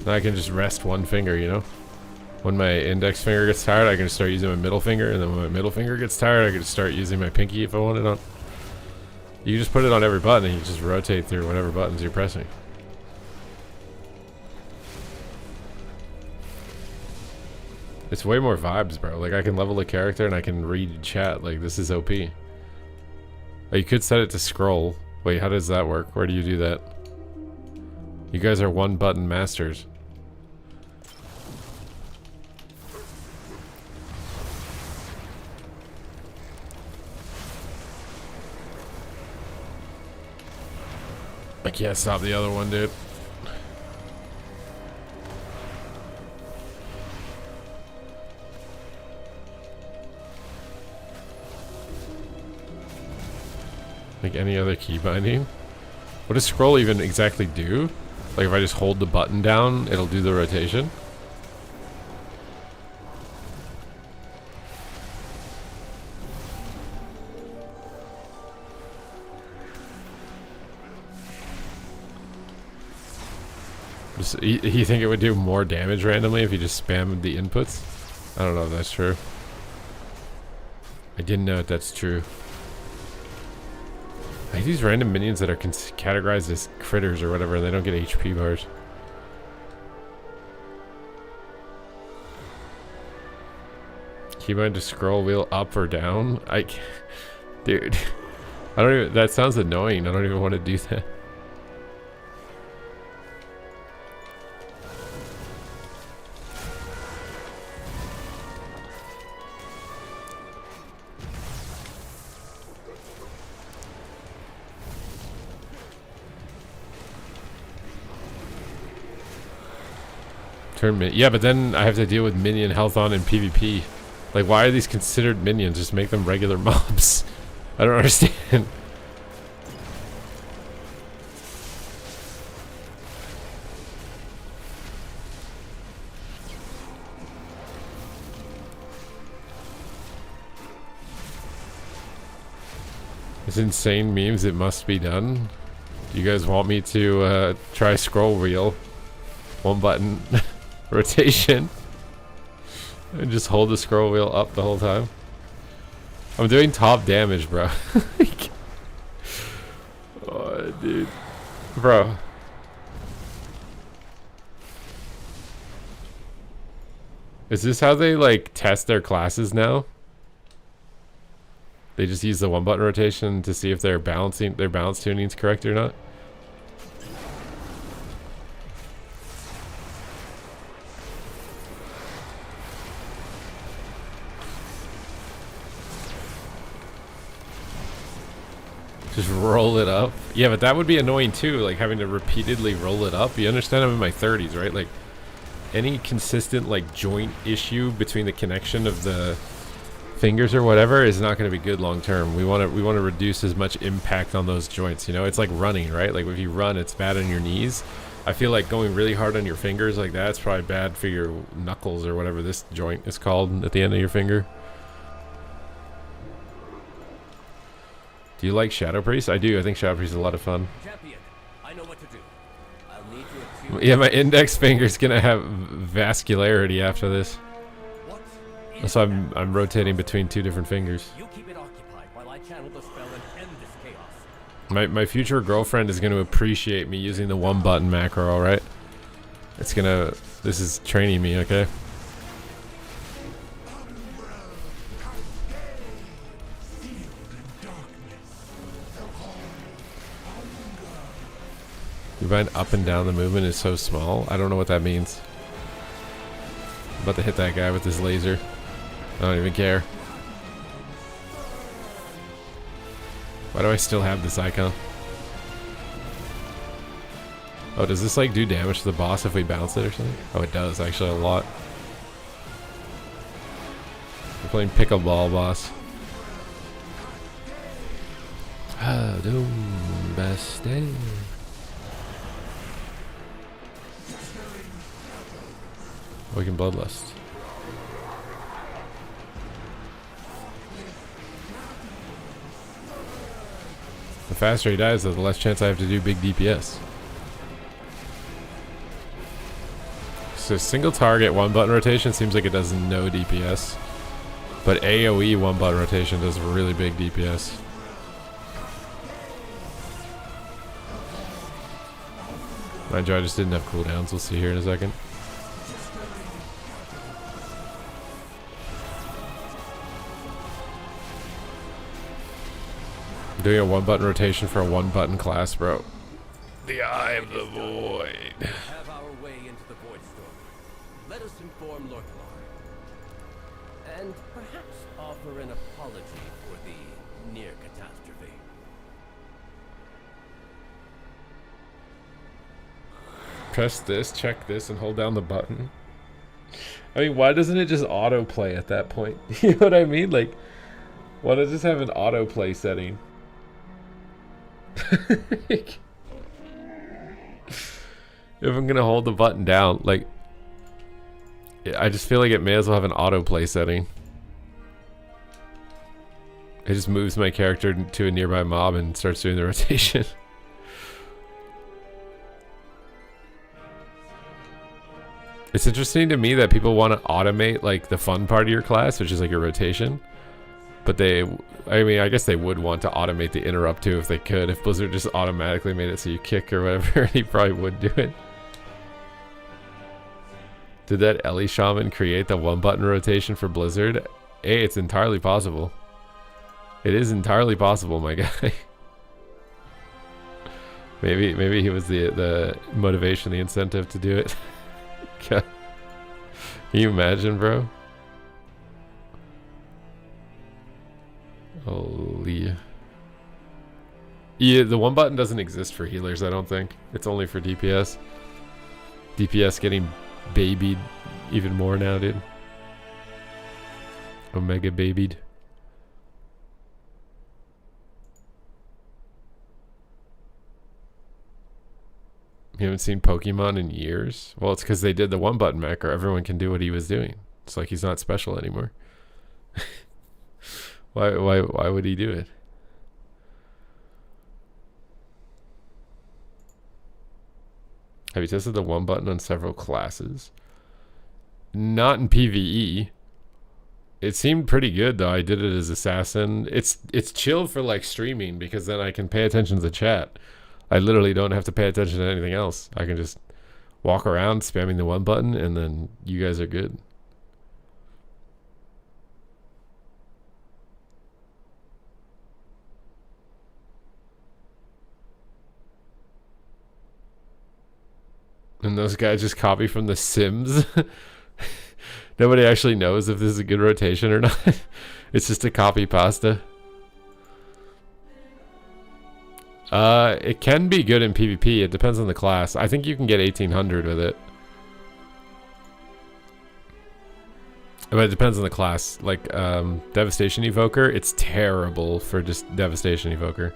Now I can just rest one finger, you know? When my index finger gets tired, I can just start using my middle finger, and then when my middle finger gets tired, I can just start using my pinky if I want it on. You just put it on every button and you just rotate through whatever buttons you're pressing. It's way more vibes, bro. Like, I can level a character and I can read chat. Like, this is OP. Oh, you could set it to scroll. Wait, how does that work? Where do you do that? You guys are one button masters. I can't stop the other one, dude. Like any other key binding? What does scroll even exactly do? Like if I just hold the button down, it'll do the rotation? You think it would do more damage randomly if you just spammed the inputs? I don't know if that's true. I didn't know if that's true. I hate these random minions that are categorized as critters or whatever, and they don't get HP bars. Keybind to scroll wheel up or down? Dude. I don't even, that sounds annoying. I don't even want to do that. Yeah, but then I have to deal with minion health on in PvP. Like, why are these considered minions? Just make them regular mobs. I don't understand. It's insane memes. It must be done. Do you guys want me to try scroll wheel? One button rotation. And just hold the scroll wheel up the whole time. I'm doing top damage, bro. Oh, dude. Bro. Is this how they, like, test their classes now? They just use the one button rotation to see if their balance tuning is correct or not? Just roll it up. Yeah, but that would be annoying too, like having to repeatedly roll it up. You understand I'm in my 30s, right? Like any consistent like joint issue between the connection of the fingers or whatever is not going to be good long term. We want to reduce as much impact on those joints, you know? It's like running, right? Like if you run, it's bad on your knees. I feel like going really hard on your fingers like that's probably bad for your knuckles or whatever this joint is called at the end of your finger. Do you like Shadow Priest? I do. I think Shadow Priest is a lot of fun. Champion, I know what to do. I'll need to attune. Yeah, my index finger's gonna have vascularity after this. What is So I'm rotating between two different fingers. You keep it occupied while I channel the spell and end this chaos. My future girlfriend is gonna appreciate me using the one button macro, alright? It's gonna... This is training me, okay? You find up and down the movement is so small? I don't know what that means. I'm about to hit that guy with this laser. I don't even care. Why do I still have this icon? Oh, does this like do damage to the boss if we bounce it or something? Oh, it does actually a lot. We're playing pickleball, boss. Ah, doom, best day. Awaken Bloodlust. The faster he dies, though, the less chance I have to do big DPS. So single target one button rotation seems like it does no DPS. But AoE one button rotation does really big DPS. Mind you, I just didn't have cooldowns. We'll see here in a second. I'm doing a one button rotation for a one button class, bro. The Eye of the Void. Have our way into the Void Storm. Let us inform Lorklar. And perhaps offer an apology for the near catastrophe. Press this, check this, and hold down the button. I mean, why doesn't it just autoplay at that point? You know what I mean? Like, why does this have an autoplay setting? If I'm gonna hold the button down, like, I just feel like it may as well have an autoplay setting. It just moves my character to a nearby mob and starts doing the rotation. It's interesting to me that people want to automate like the fun part of your class, which is like your rotation. But they, I mean, I guess they would want to automate the interrupt too if they could. If Blizzard just automatically made it so you kick or whatever, he probably would do it. Did that Ellie Shaman create the one button rotation for Blizzard? Hey, it's entirely possible. It is entirely possible, my guy. Maybe he was the motivation, the incentive to do it. Can you imagine, bro? Holy. Yeah, the one button doesn't exist for healers, I don't think. It's only for DPS. DPS getting babied even more now, dude. Omega babied. You haven't seen Pokemon in years? Well, it's because they did the one button macro. Everyone can do what he was doing. It's like he's not special anymore. Why would he do it? Have you tested the one button on several classes? Not in PvE. It seemed pretty good though. I did it as assassin. It's chill for like streaming because then I can pay attention to the chat. I literally don't have to pay attention to anything else. I can just walk around spamming the one button and then you guys are good. And those guys just copy from The Sims. Nobody actually knows if this is a good rotation or not. It's just a copy pasta. It can be good in PvP. It depends on the class. I think you can get 1800 with it. But it depends on the class. Like, Devastation Evoker, it's terrible for just Devastation Evoker.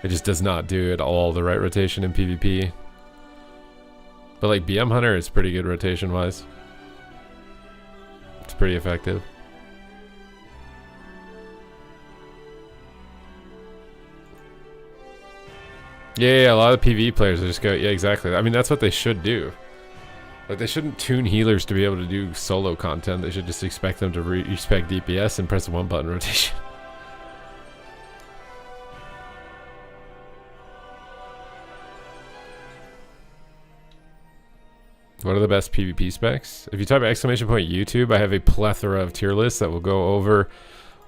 It just does not do at all the right rotation in PvP. But like BM Hunter is pretty good rotation-wise. It's pretty effective. Yeah, a lot of PvE players just go, yeah, exactly. I mean, that's what they should do. Like, they shouldn't tune healers to be able to do solo content. They should just expect them to respect DPS and press the one button rotation. What are the best PvP specs? If you type exclamation point YouTube, I have a plethora of tier lists that will go over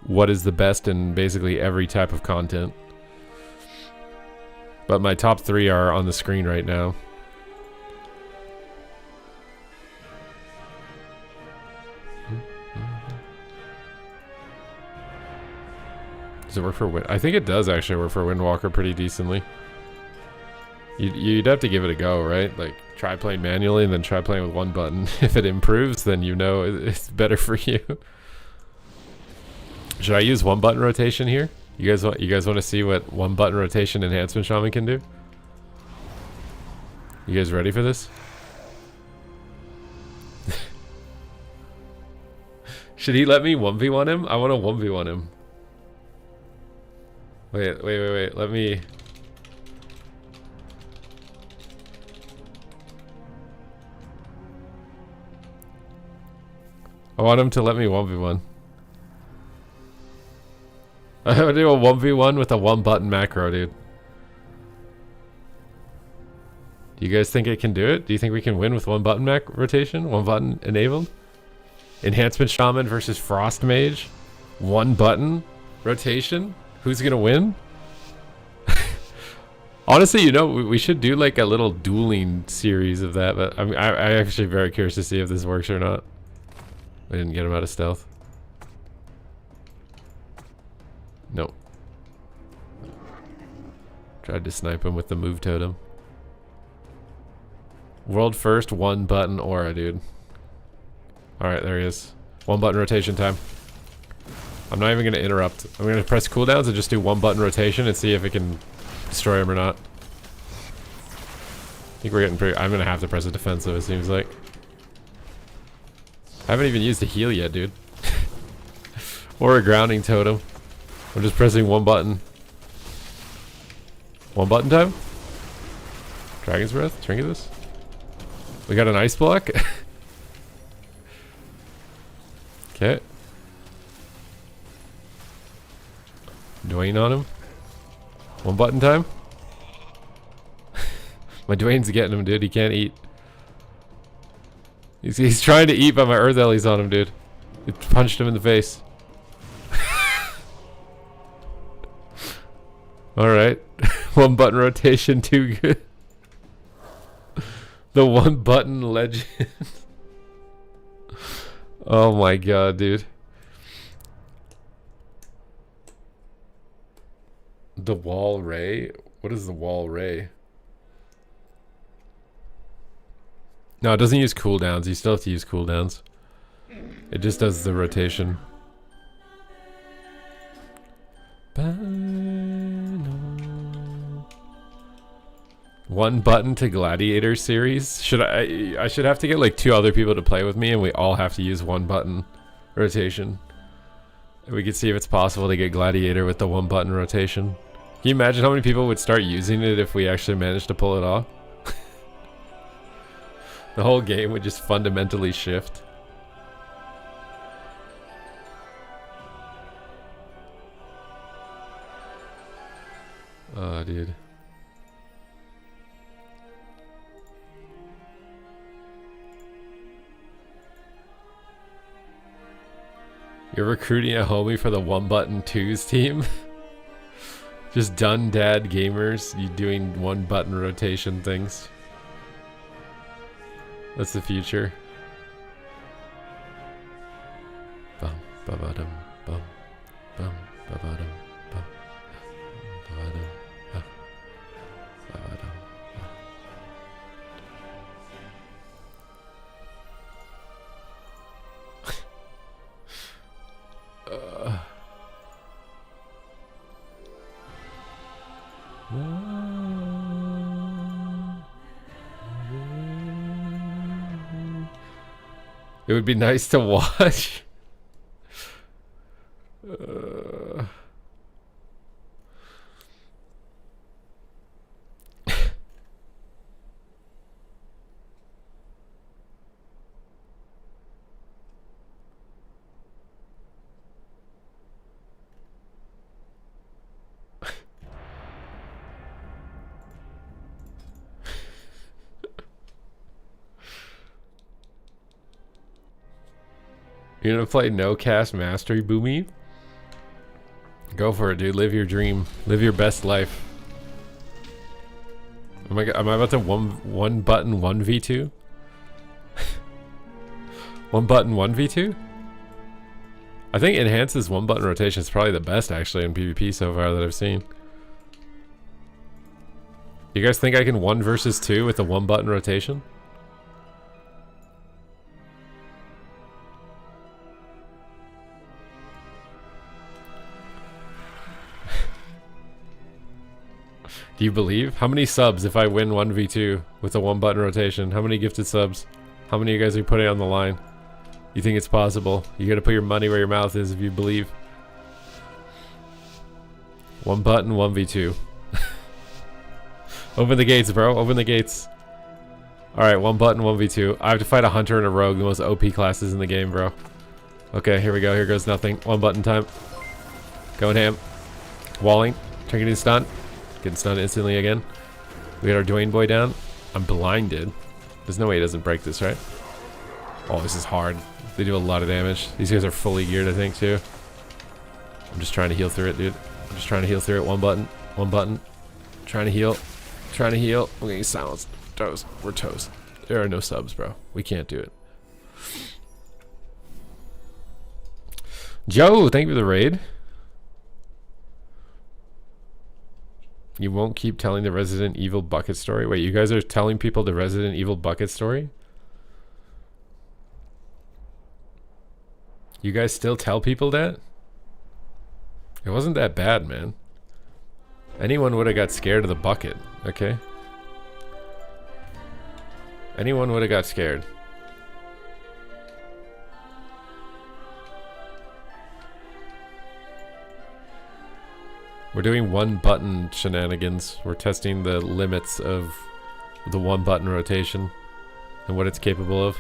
what is the best in basically every type of content. But my top 3 are on the screen right now. Does it work for Wind? I think it does actually work for Windwalker pretty decently. You'd have to give it a go, right? Like, try playing manually and then try playing with one button. If it improves, then you know it's better for you. Should I use one button rotation here? You guys want to see what one button rotation enhancement shaman can do? You guys ready for this? Should he let me 1v1 him? I want to 1v1 him. Wait. Let me... I want him to let me 1v1. I want to do a 1v1 with a one button macro, dude. Do you guys think it can do it? Do you think we can win with one button rotation? One button enabled? Enhancement Shaman versus Frost Mage? One button rotation? Who's gonna win? Honestly, you know, we should do like a little dueling series of that, but I'm actually very curious to see if this works or not. I didn't get him out of stealth. Nope. Tried to snipe him with the move totem. World first one button aura, dude. Alright, there he is. One button rotation time. I'm not even going to interrupt. I'm going to press cooldowns and just do one button rotation and see if it can destroy him or not. I think we're getting pretty... I'm going to have to press a defensive, it seems like. I haven't even used a heal yet, dude. Or a grounding totem. I'm just pressing one button. One button time? Dragon's Breath? Trinketus? We got an ice block? Okay. Dwayne on him. One button time? My Dwayne's getting him, dude. He can't eat. He's trying to eat, but my Earth Ellie's on him, dude. It punched him in the face. Alright. One button rotation, too good. The one button legend. Oh my god, dude. The wall ray? What is the wall ray? No, it doesn't use cooldowns. You still have to use cooldowns. It just does the rotation. One button to Gladiator series. Should I should have to get like 2 other people to play with me, and we all have to use 1 button rotation. And we could see if it's possible to get Gladiator with the 1 button rotation. Can you imagine how many people would start using it if we actually managed to pull it off? The whole game would just fundamentally shift. Oh, dude. You're recruiting a homie for the 1 button 2s team? Just done dad gamers, you doing 1 button rotation things. That's the future. Bum ba ba dum bum bum ba ba dum bum ba ba dum ba ba dum. It would be nice to watch. You're gonna play no cast mastery, Boomy? Go for it, dude. Live your dream. Live your best life. Am I about to one button 1v2? 1 button 1v2? I think enhances 1 button rotation is probably the best actually in PvP so far that I've seen. You guys think I can 1 versus 2 with a 1 button rotation? Do you believe? How many subs if I win 1v2 with a 1 button rotation? How many gifted subs? How many of you guys are putting on the line? You think it's possible? You gotta put your money where your mouth is if you believe. 1 button 1v2. Open the gates, bro. Open the gates. Alright, 1 button 1v2. I have to fight a hunter and a rogue, the most OP classes in the game, bro. Okay, here we go. Here goes nothing. 1 button time. Going ham. Walling. Getting stunned. Getting stunned instantly again. We got our Dwayne boy down. I'm blinded. There's no way he doesn't break this, right? Oh, this is hard. They do a lot of damage. These guys are fully geared, I think, too. I'm just trying to heal through it, dude. I'm just trying to heal through it. 1 button. 1 button. Trying to heal. Trying to heal. We're getting silenced. Toast. We're toast. There are no subs, bro. We can't do it. Joe, thank you for the raid. You won't keep telling the Resident Evil bucket story? Wait, you guys are telling people the Resident Evil bucket story? You guys still tell people that? It wasn't that bad, man. Anyone would have got scared of the bucket, okay? Anyone would have got scared. We're doing 1 button shenanigans. We're testing the limits of the 1 button rotation and what it's capable of.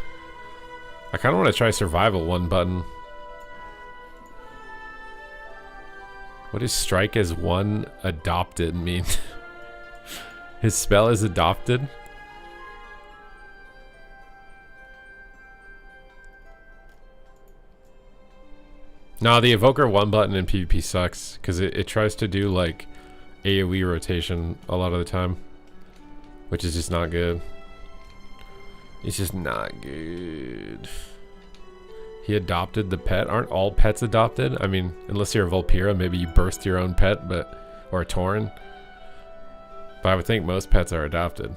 I kind of want to try survival 1 button. What does strike as 1 adopted mean? His spell is adopted? No, the Evoker 1 button in PvP sucks because it tries to do like AoE rotation a lot of the time, which is just not good. It's just not good. He adopted the pet. Aren't all pets adopted? I mean, unless you're a Vulpera, maybe you birthed your own pet, or a Tauren. But I would think most pets are adopted.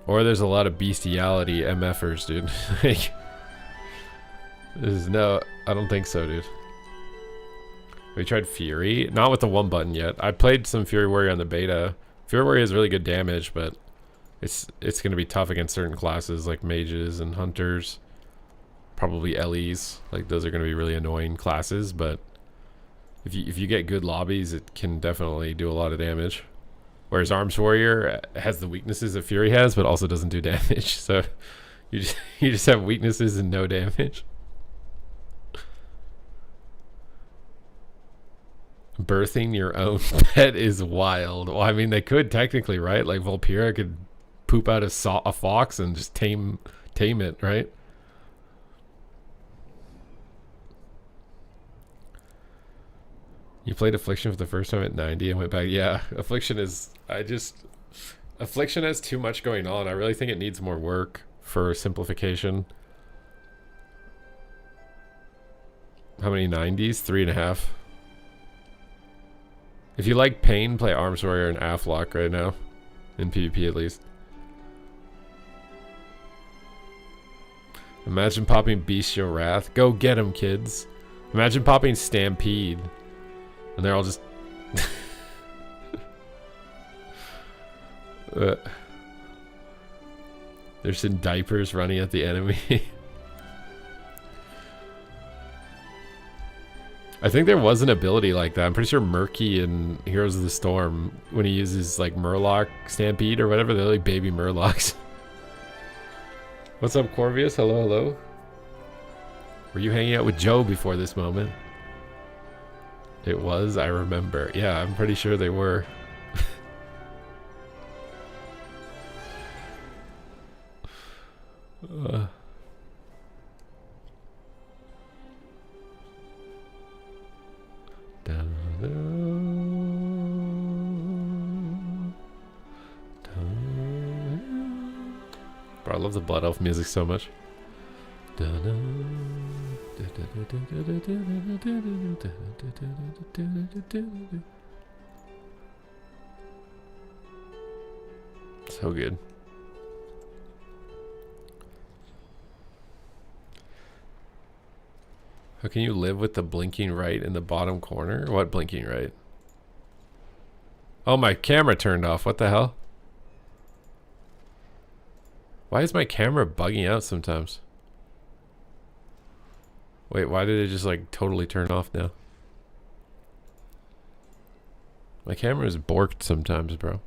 Or there's a lot of bestiality MFers, dude. Like, I don't think so, dude. We tried Fury, not with the one button yet. I played some Fury Warrior on the beta. Fury Warrior has really good damage, but it's gonna be tough against certain classes like mages and hunters. Probably LEs, like those are gonna be really annoying classes, but if you get good lobbies, it can definitely do a lot of damage. Whereas Arms Warrior has the weaknesses that Fury has, but also doesn't do damage. So you just have weaknesses and no damage. Birthing your own pet is wild. Well, I mean, they could technically, right? Like Volpira could poop out a fox and just tame it, right? You played Affliction for the first time at 90 and went back. Yeah, Affliction has too much going on. I really think it needs more work for simplification. How many 90s? 3.5. If you like Pain, play Arms Warrior and Aflock right now. In PvP at least. Imagine popping Bestial Wrath. Go get him, kids. Imagine popping Stampede. And they're all just... they're just in diapers running at the enemy. I think there was an ability like that. I'm pretty sure Murky in Heroes of the Storm, when he uses like Murloc Stampede or whatever, they're like baby Murlocs. What's up, Corvius? Hello, hello. Were you hanging out with Joe before this moment? It was, I remember. Yeah, I'm pretty sure they were. Bro, I love the Blood Elf music so much. So good. How can you live with the blinking right in the bottom corner? What blinking right? Oh, my camera turned off. What the hell? Why is my camera bugging out sometimes? Wait, why did it just like totally turn off now? My camera is borked sometimes, bro.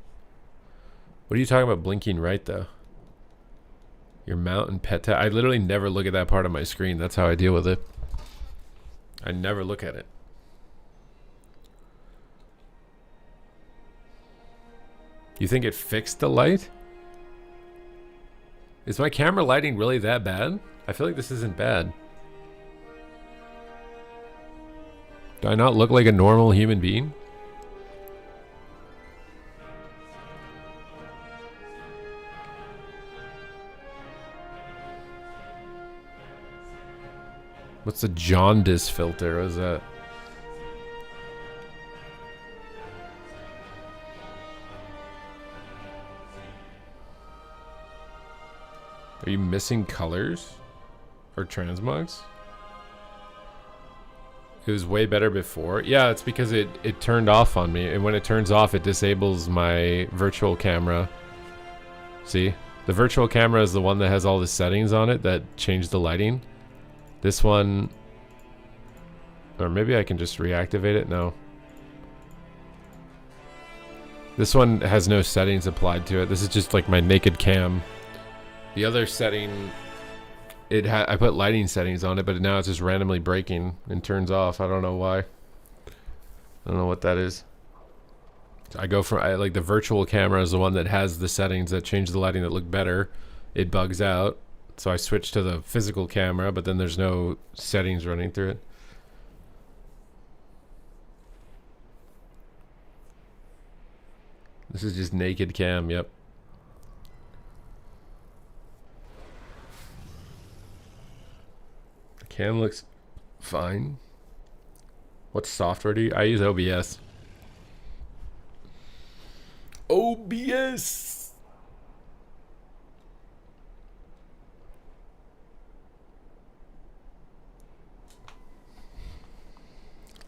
What are you talking about blinking right though? Your mount and pet tab. I literally never look at that part of my screen. That's how I deal with it. I never look at it. You think it fixed the light? Is my camera lighting really that bad? I feel like this isn't bad. Do I not look like a normal human being? What's the jaundice filter? What is that? Are you missing colors? Or transmogs? It was way better before. Yeah, it's because it turned off on me. And when it turns off, it disables my virtual camera. See? The virtual camera is the one that has all the settings on it that change the lighting. This one... Or maybe I can just reactivate it? No. This one has no settings applied to it. This is just like my naked cam. The other setting... I put lighting settings on it, but now it's just randomly breaking and turns off. I don't know why. I don't know what that is. So I go from like the virtual camera is the one that has the settings that change the lighting that look better. It bugs out, so I switch to the physical camera, but then there's no settings running through it. This is just naked cam. Yep. Cam looks fine. What software do you... I use OBS. OBS!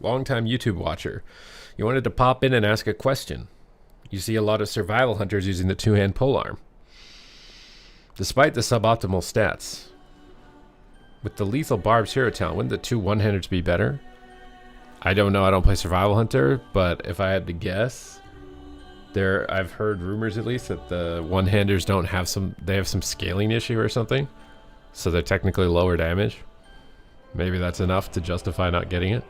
Longtime YouTube watcher. You wanted to pop in and ask a question. You see a lot of survival hunters using the two-hand polearm. Despite the suboptimal stats, with the lethal barbs hero talent, wouldn't the two one-handers be better? I don't know. I don't play survival hunter, but if I had to guess, I've heard rumors at least that the one-handers they have some scaling issue or something, so they're technically lower damage. Maybe that's enough to justify not getting it.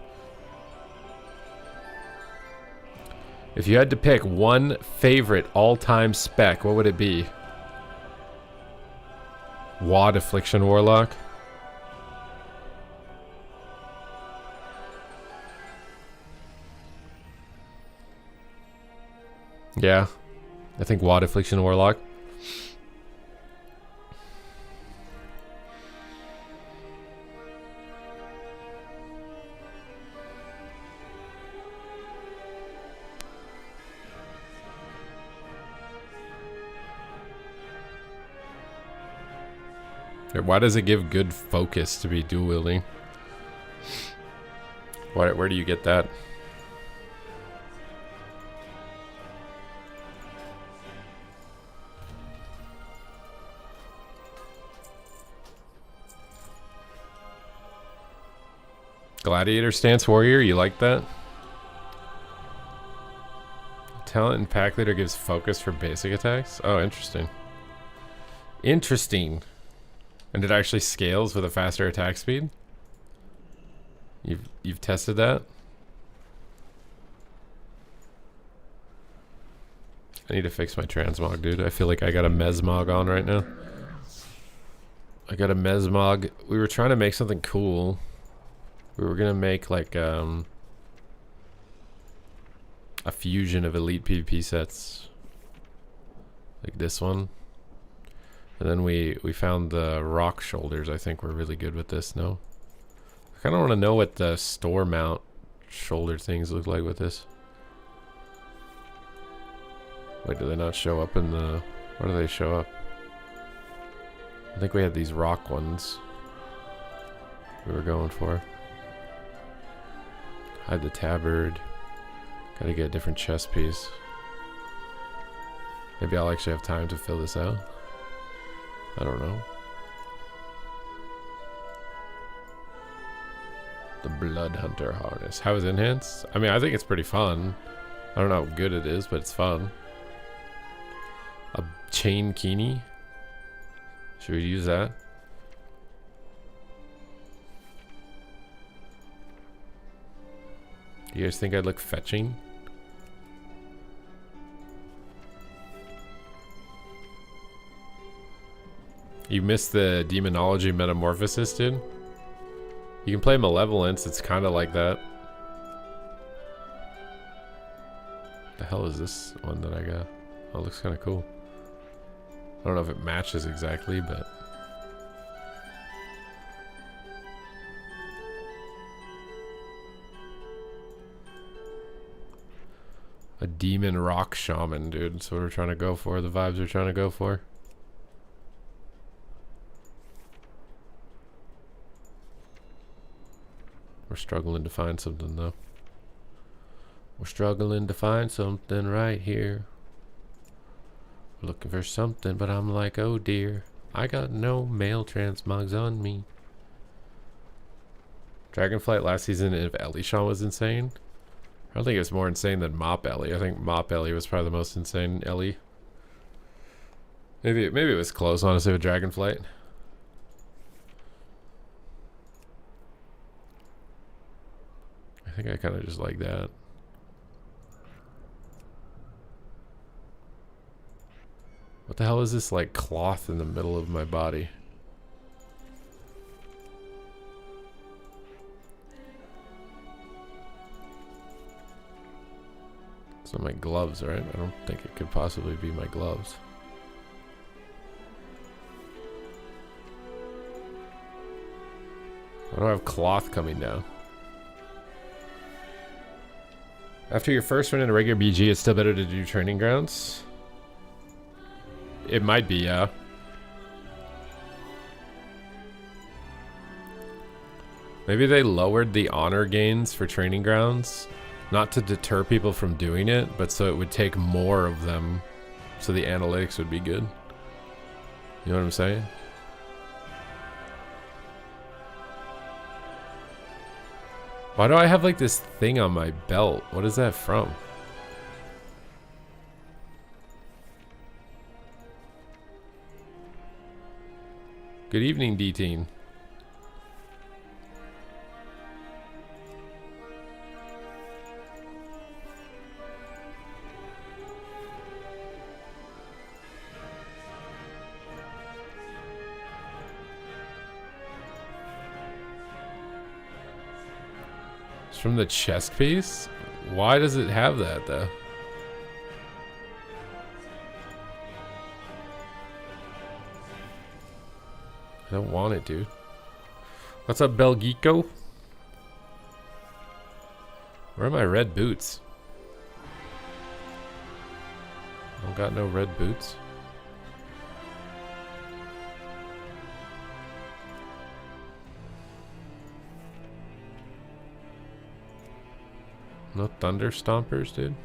If you had to pick one favorite all-time spec, what would it be? Wad Affliction Warlock. Yeah, I think Wad Affliction Warlock. Why does it give good focus to be dual wielding? Where do you get that? Gladiator Stance Warrior, you like that? Talent and Pack Leader gives focus for basic attacks? Oh, interesting. Interesting. And it actually scales with a faster attack speed? You've tested that? I need to fix my transmog, dude. I feel like I got a mesmog on right now. I got a mesmog. We were trying to make something cool. We were gonna make like a fusion of elite PvP sets, like this one. And then we found the rock shoulders. I think we're really good with this. No, I kind of want to know what the store mount shoulder things look like with this. Wait, do they not show up in the... Where do they show up? I think we had these rock ones we were going for. Hide the tabard. Gotta get a different chest piece. Maybe I'll actually have time to fill this out. I don't know. The Blood Hunter harness. How is it enhanced? I mean, I think it's pretty fun. I don't know how good it is, but it's fun. A chain kini. Should we use that? Do you guys think I'd look fetching? You missed the Demonology Metamorphosis, dude? You can play Malevolence, it's kind of like that. The hell is this one that I got? Oh, it looks kind of cool. I don't know if it matches exactly, but... A demon rock shaman, dude. That's what we're trying to go for. The vibes we're trying to go for. We're struggling to find something, though. We're struggling to find something right here. We're looking for something, but I'm like, oh dear. I got no male transmogs on me. Dragonflight last season, if Elishan was insane. I don't think it was more insane than Mop Ellie. I think Mop Ellie was probably the most insane Ellie. Maybe it was close, honestly, with Dragonflight. I think I kind of just like that. What the hell is this, like, cloth in the middle of my body? It's not my gloves, right? I don't think it could possibly be my gloves. I don't have cloth coming down. After your first run in a regular BG, it's still better to do training grounds? It might be, yeah. Maybe they lowered the honor gains for training grounds, not to deter people from doing it, but so it would take more of them, so the analytics would be good. You know what I'm saying? Why do I have like this thing on my belt? What is that from? Good evening, D-Teen. It's from the chest piece? Why does it have that though? I don't want it, dude. What's up, Belgico? Where are my red boots? I don't got no red boots. No thunder stompers, dude.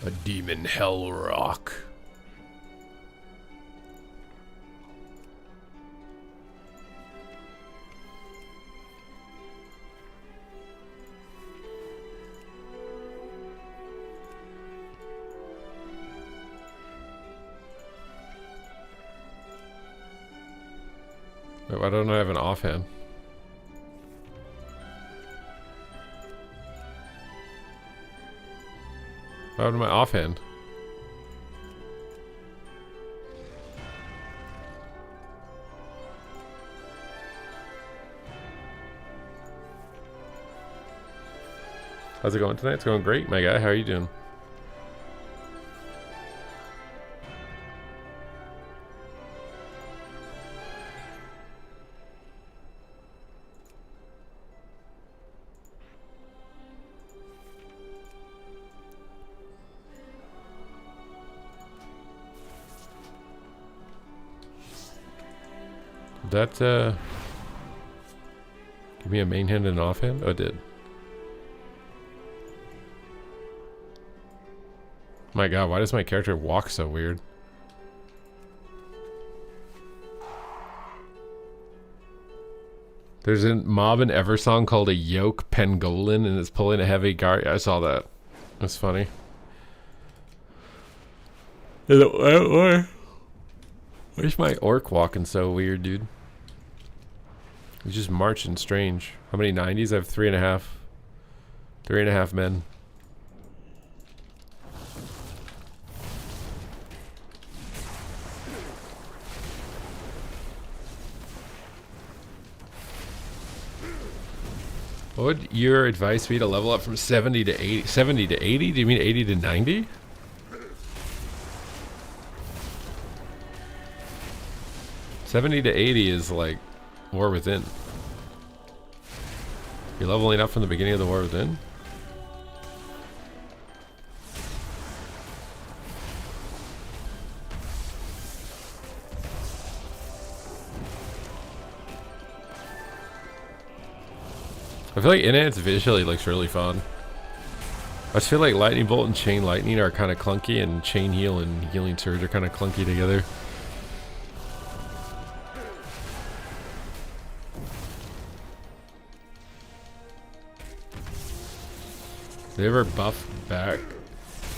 A demon hell rock. Wait, why don't I have an offhand? What happened to my offhand? How's it going tonight? It's going great, my guy. How are you doing? That give me a main hand and an offhand? Oh, it did. My god, why does my character walk so weird? There's a mob in Eversong called a Yoke Pangolin and it's pulling a heavy guard. I saw that. That's funny. Where's my orc walking so weird, dude? He's just marching strange. How many 90s? I have 3.5. 3.5 men. What would your advice be to level up from 70 to 80? 70 to 80? Do you mean 80 to 90? $70 to $80 is like War Within. You're leveling up from the beginning of the War Within? I feel like Enhance visually looks really fun. I just feel like Lightning Bolt and Chain Lightning are kind of clunky, and Chain Heal and Healing Surge are kind of clunky together. Did they ever buff back?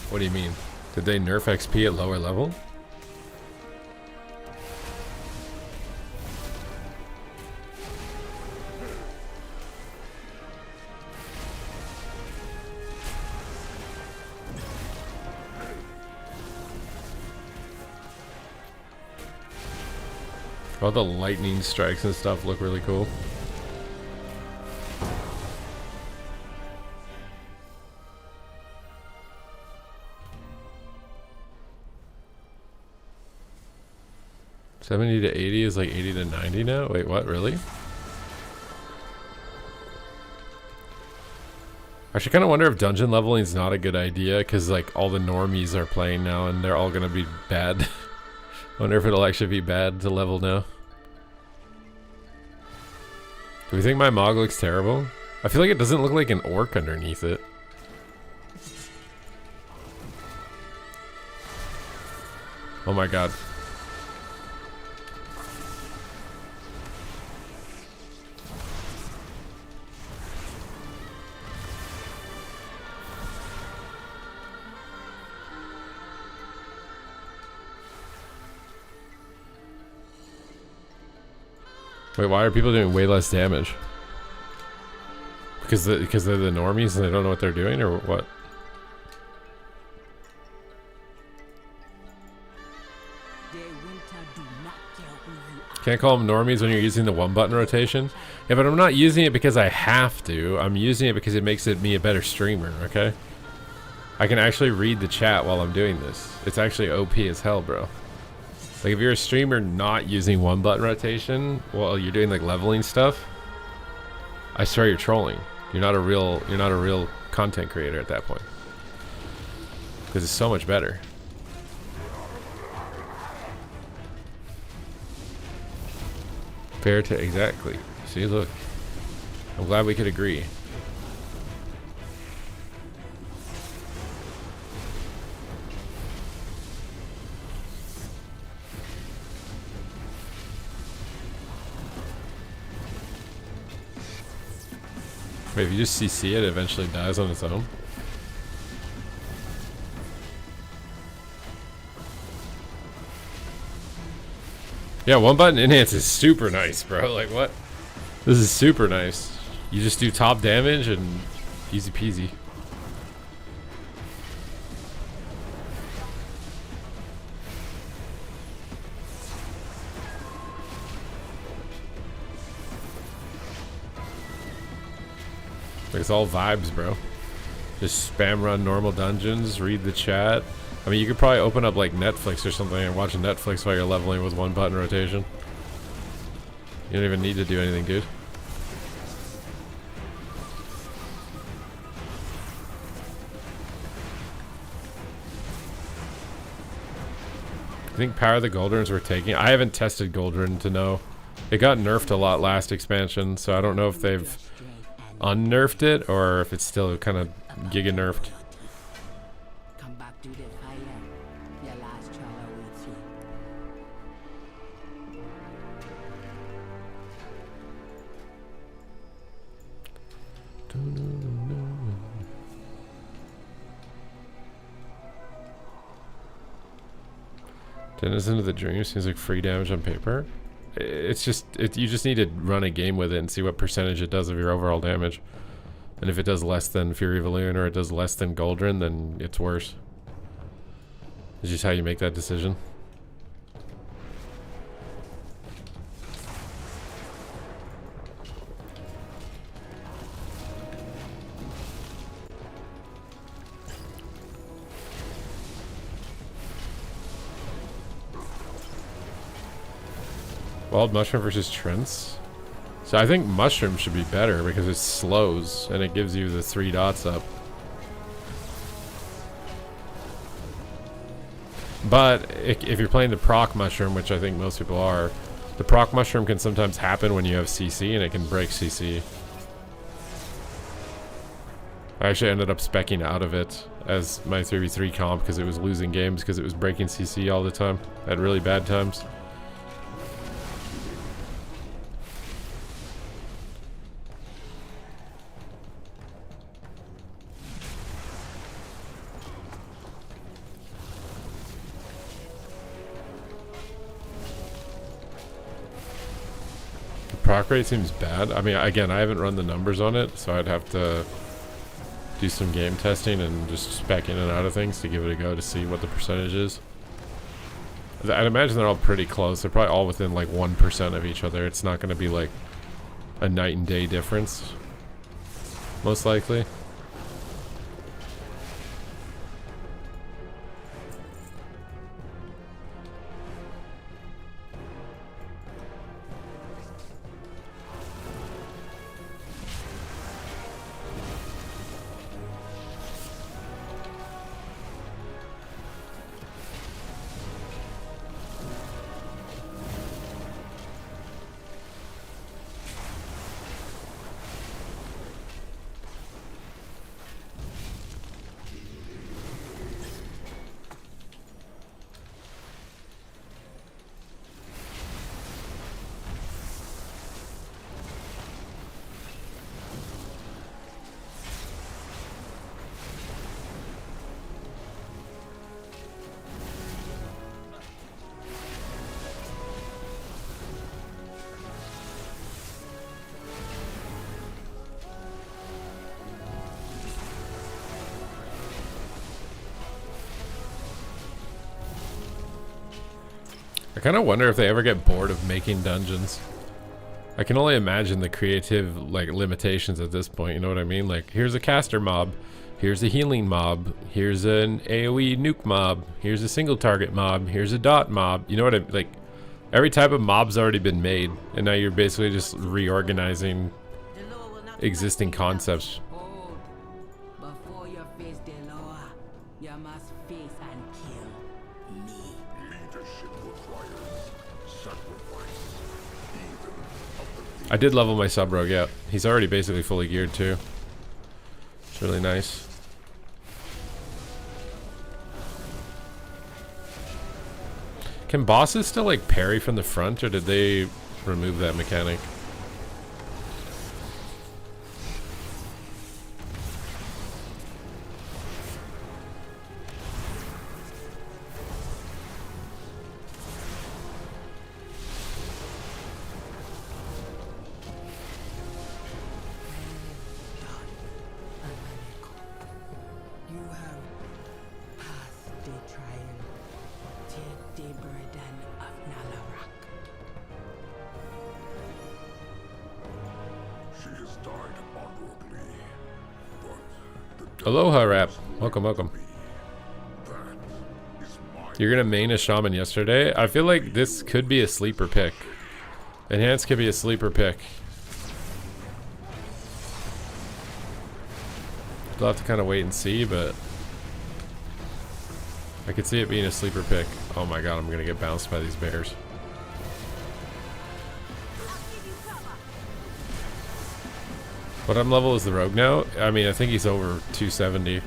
What do you mean? Did they nerf XP at lower level? All the lightning strikes and stuff look really cool. 70 to 80 is like 80 to 90 now? Wait, what? Really? Actually, kind of wonder if dungeon leveling is not a good idea because like all the normies are playing now and they're all gonna be bad. Wonder if it'll actually be bad to level now. Do we think my Mog looks terrible? I feel like it doesn't look like an orc underneath it. Oh my god. Wait, why are people doing way less damage? Because they're the normies and they don't know what they're doing, or what? Can't call them normies when you're using the one button rotation. Yeah, but I'm not using it because I have to. I'm using it because it makes me a better streamer, okay? I can actually read the chat while I'm doing this. It's actually OP as hell, bro. Like if you're a streamer not using one button rotation while you're doing like leveling stuff, I swear you're trolling. You're not a real content creator at that point. Because it's so much better. Fair to exactly. See, look. I'm glad we could agree. Wait, if you just CC it, it eventually dies on its own? Yeah, one button enhance is super nice, bro. Like, what? This is super nice. You just do top damage and easy peasy. Like, it's all vibes, bro. Just spam run normal dungeons, read the chat. I mean, you could probably open up like Netflix or something and watch Netflix while you're leveling with one button rotation. You don't even need to do anything, dude. I think Power of the Goldrins we're taking. I haven't tested Goldrin to know. It got nerfed a lot last expansion, so I don't know if they've unnerfed it or if it's still kind of giga nerfed. Come back to the fire. Your last trial awaits you. Denizen of the Dream seems like free damage on paper. It's just, you just need to run a game with it and see what percentage it does of your overall damage. And if it does less than Fury Valoon or it does less than Goldrin, then it's worse. It's just how you make that decision. Wild Mushroom versus Trents. So I think Mushroom should be better because it slows and it gives you the 3 dots up. But if you're playing the proc Mushroom, which I think most people are, the proc Mushroom can sometimes happen when you have CC and it can break CC. I actually ended up speccing out of it as my 3v3 comp because it was losing games because it was breaking CC all the time at really bad times. Proc rate seems bad. I mean, again, I haven't run the numbers on it, so I'd have to do some game testing and just spec in and out of things to give it a go to see what the percentage is. I'd imagine they're all pretty close. They're probably all within like 1% of each other. It's not going to be like a night and day difference, most likely. kind of wonder if they ever get bored of making dungeons. I can only imagine the creative like limitations at this point, you know what I mean? Like, here's a caster mob, here's a healing mob, here's an AoE nuke mob, here's a single target mob, here's a dot mob. You know what I like? Every type of mob's already been made, and now you're basically just reorganizing The law will not existing fight without concepts. hold. Before you face the law, you must face and kill me. Leadership requires sacrifice, even of the I did level my sub rogue, yeah. He's already basically fully geared too. It's really nice. Can bosses still like parry from the front, or did they remove that mechanic? You have passed the trial. Take the burden of Nalarak. She has died honorably, but the Aloha rap. Welcome, welcome. that is my You're gonna main a shaman yesterday? I feel like this could be a sleeper pick. Enhance could be a sleeper pick. We'll have to kind of wait and see, but I could see it being a sleeper pick. Oh my god, I'm gonna get bounced by these bears. What level is the rogue now? I mean, I think he's over 270.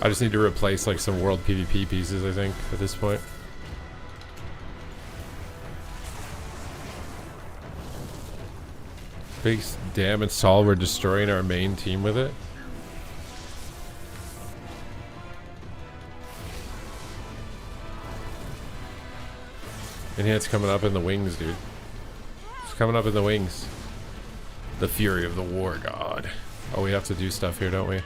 I just need to replace like some world PvP pieces, I think, at this point. Big damn and Saul, we're destroying our main team with it. And yeah, it's coming up in the wings, dude. It's coming up in the wings. The fury of the war god. Oh, we have to do stuff here, don't we?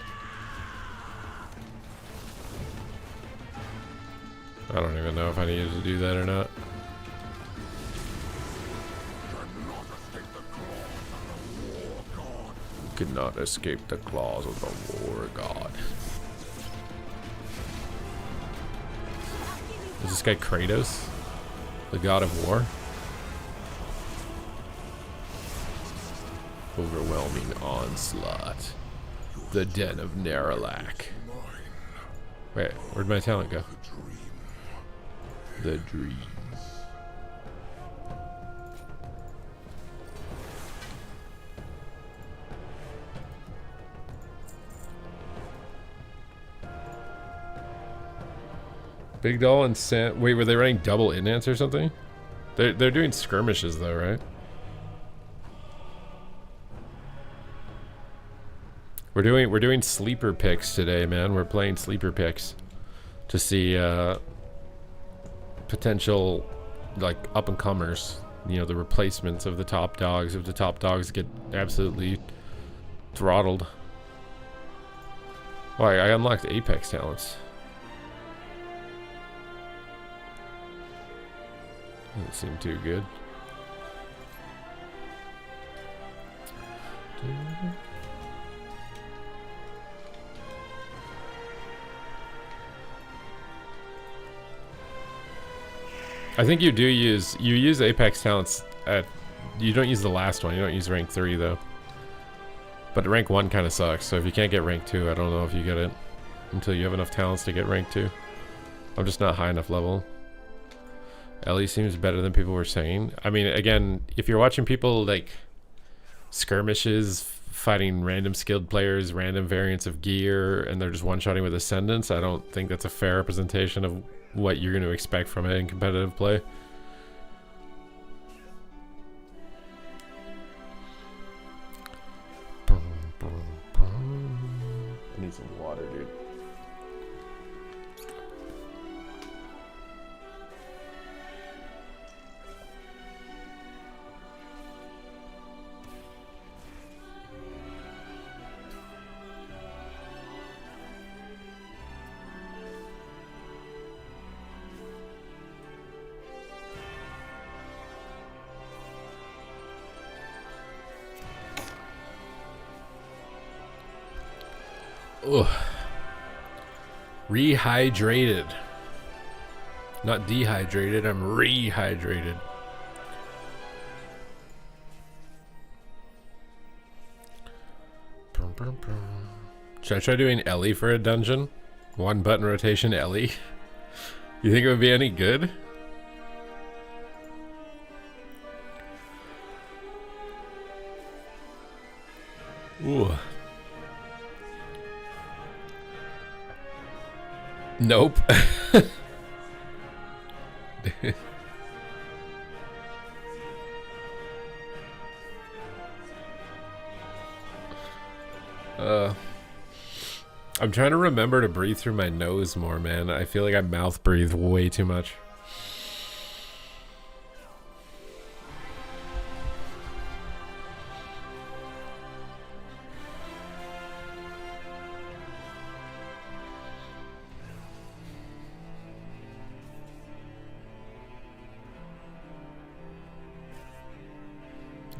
I don't even know if I needed to do that or not. Could not escape the claws of the war god. Is this guy Kratos? The god of war? Overwhelming onslaught. The den of Naralak. Wait, where'd my talent go? The dream. Big Doll and Sam. Wait, were they running double in-ants or something? They're doing skirmishes though, right? We're doing sleeper picks today, man. We're playing sleeper picks to see potential like up and comers. You know, the replacements of the top dogs. If the top dogs get absolutely throttled. Oh, I unlocked Apex talents. Doesn't seem too good. I think you use Apex talents at, you don't use the last one. You don't use rank 3 though. But rank 1 kind of sucks. So if you can't get rank 2, I don't know if you get it until you have enough talents to get rank 2. I'm just not high enough level. Ellie seems better than people were saying. I mean, again, if you're watching people like skirmishes, fighting random skilled players, random variants of gear, and they're just one-shotting with Ascendants, I don't think that's a fair representation of what you're going to expect from it in competitive play. I need some water, dude. Ugh. Rehydrated. Not dehydrated, I'm rehydrated. Should I try doing Ellie for a dungeon? One button rotation Ellie. You think it would be any good? Ooh. Nope. I'm trying to remember to breathe through my nose more, man. I feel like I mouth breathe way too much.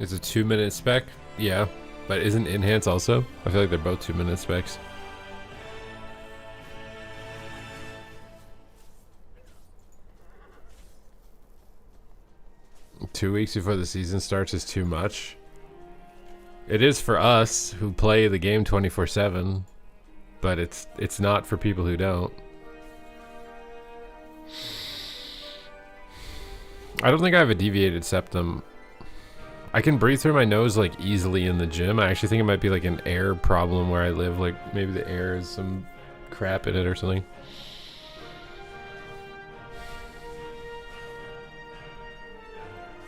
It's a 2-minute spec? Yeah. But isn't Enhance also? I feel like they're both 2-minute specs. Two weeks before the season starts is too much. It is for us who play the game 24/7, but it's not for people who don't. I don't think I have a deviated septum. I can breathe through my nose like easily in the gym. I actually think it might be like an air problem where I live. Like maybe the air is some crap in it or something.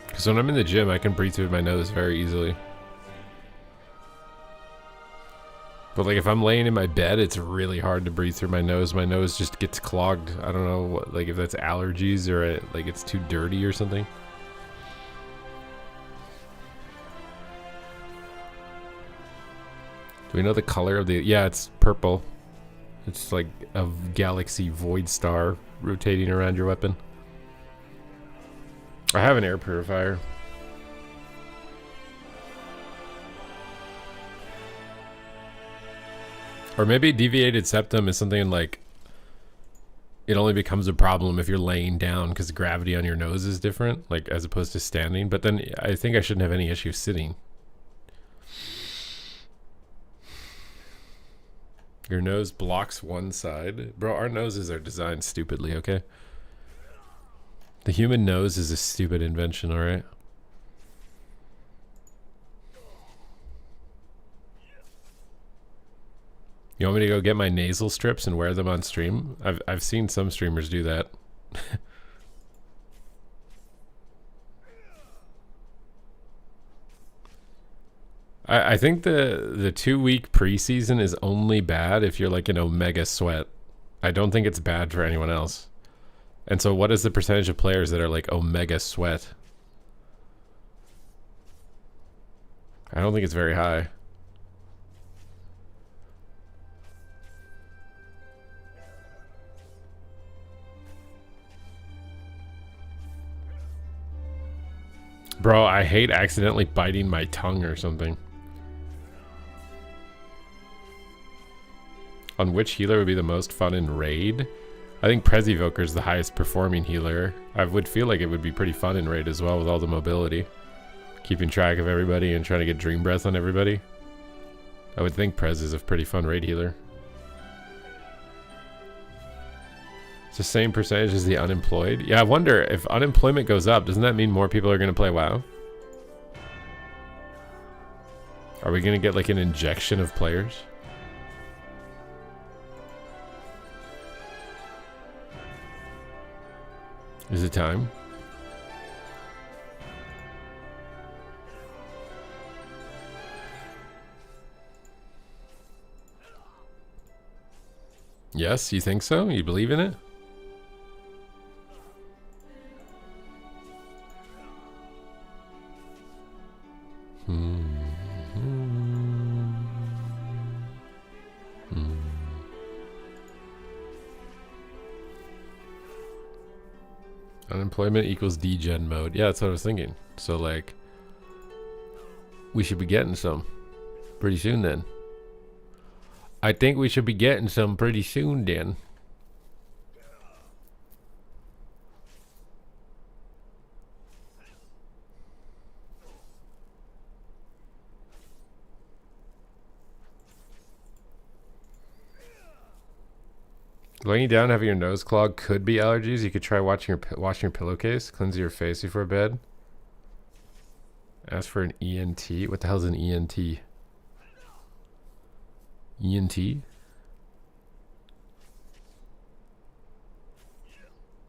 Because when I'm in the gym, I can breathe through my nose very easily. But like if I'm laying in my bed, it's really hard to breathe through my nose. My nose just gets clogged. I don't know what, like if that's allergies or like it's too dirty or something. Do we know the color of the... Yeah, it's purple. It's like a galaxy void star rotating around your weapon. I have an air purifier. Or maybe deviated septum is something like... It only becomes a problem if you're laying down because gravity on your nose is different, like as opposed to standing. But then I think I shouldn't have any issue sitting. Your nose blocks one side. Bro, our noses are designed stupidly, okay? The human nose is a stupid invention, alright? You want me to go get my nasal strips and wear them on stream? I've seen some streamers do that. I think the 2-week preseason is only bad if you're like an Omega Sweat. I don't think it's bad for anyone else. And so what is the percentage of players that are like Omega Sweat? I don't think it's very high. Bro, I hate accidentally biting my tongue or something. On which healer would be the most fun in Raid? I think Prez Evoker is the highest performing healer. I would feel like it would be pretty fun in Raid as well with all the mobility. Keeping track of everybody and trying to get Dream Breath on everybody. I would think Prez is a pretty fun Raid healer. It's the same percentage as the unemployed. Yeah, I wonder if unemployment goes up, doesn't that mean more people are going to play WoW? Are we going to get like an injection of players? Is it time? Yes, you think so? You believe in it? Unemployment equals degen mode. Yeah, that's what I was thinking. So like, we should be getting some pretty soon then. I think we should be getting some pretty soon then. Laying down, having your nose clogged could be allergies. You could try washing your pillowcase, cleanse your face before bed. Ask for an ENT. What the hell is an ENT? ENT?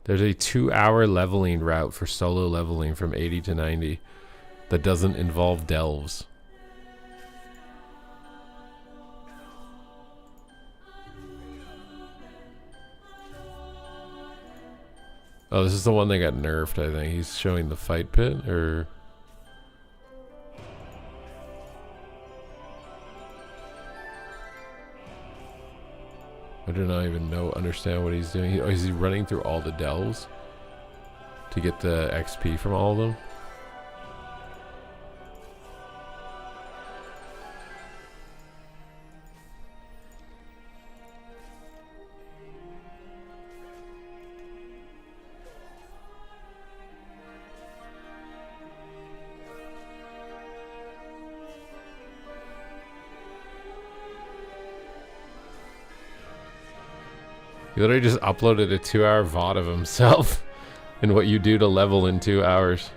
There's a 2-hour leveling route for solo leveling from 80 to 90 that doesn't involve delves. Oh, this is the one that got nerfed, I think. He's showing the fight pit, or... I do not even understand what he's doing. Is he running through all the delves to get the XP from all of them? He literally just uploaded a 2-hour VOD of himself and what you do to level in 2 hours.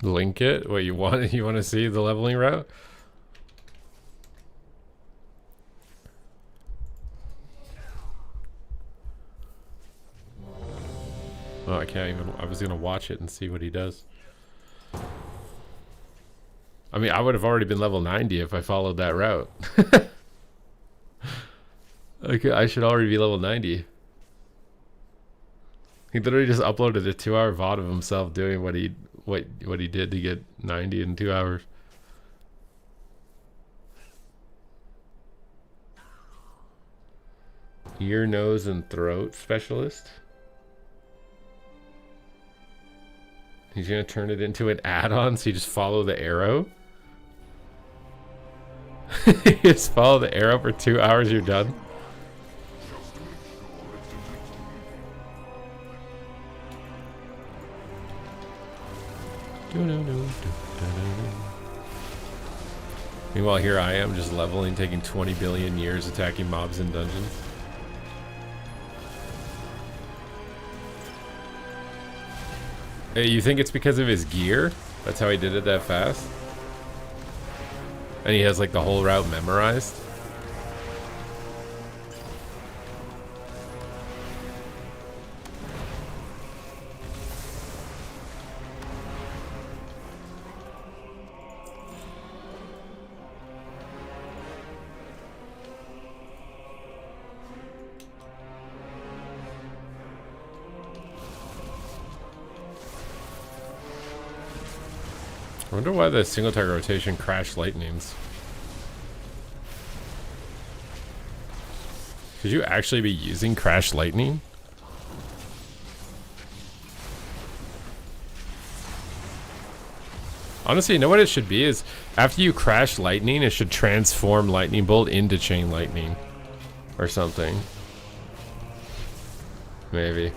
Link it? What you want? You want to see the leveling route? Oh, I can't even. I was gonna watch it and see what he does. I mean, I would have already been level 90 if I followed that route. Okay, I should already be level 90. He literally just uploaded a 2-hour VOD of himself doing what he did to get 90 in 2 hours. Ear, nose, and throat specialist. He's gonna turn it into an add-on, so you just follow the arrow. You just follow the arrow for 2 hours, you're done. Meanwhile, here I am just leveling, taking 20 billion years attacking mobs in dungeons. Hey, you think it's because of his gear? That's how he did it that fast? And he has like the whole route memorized? I wonder why the single target rotation crashed lightnings. Could you actually be using crash lightning? Honestly, you know what it should be is after you crash lightning, it should transform lightning bolt into chain lightning or something. Maybe.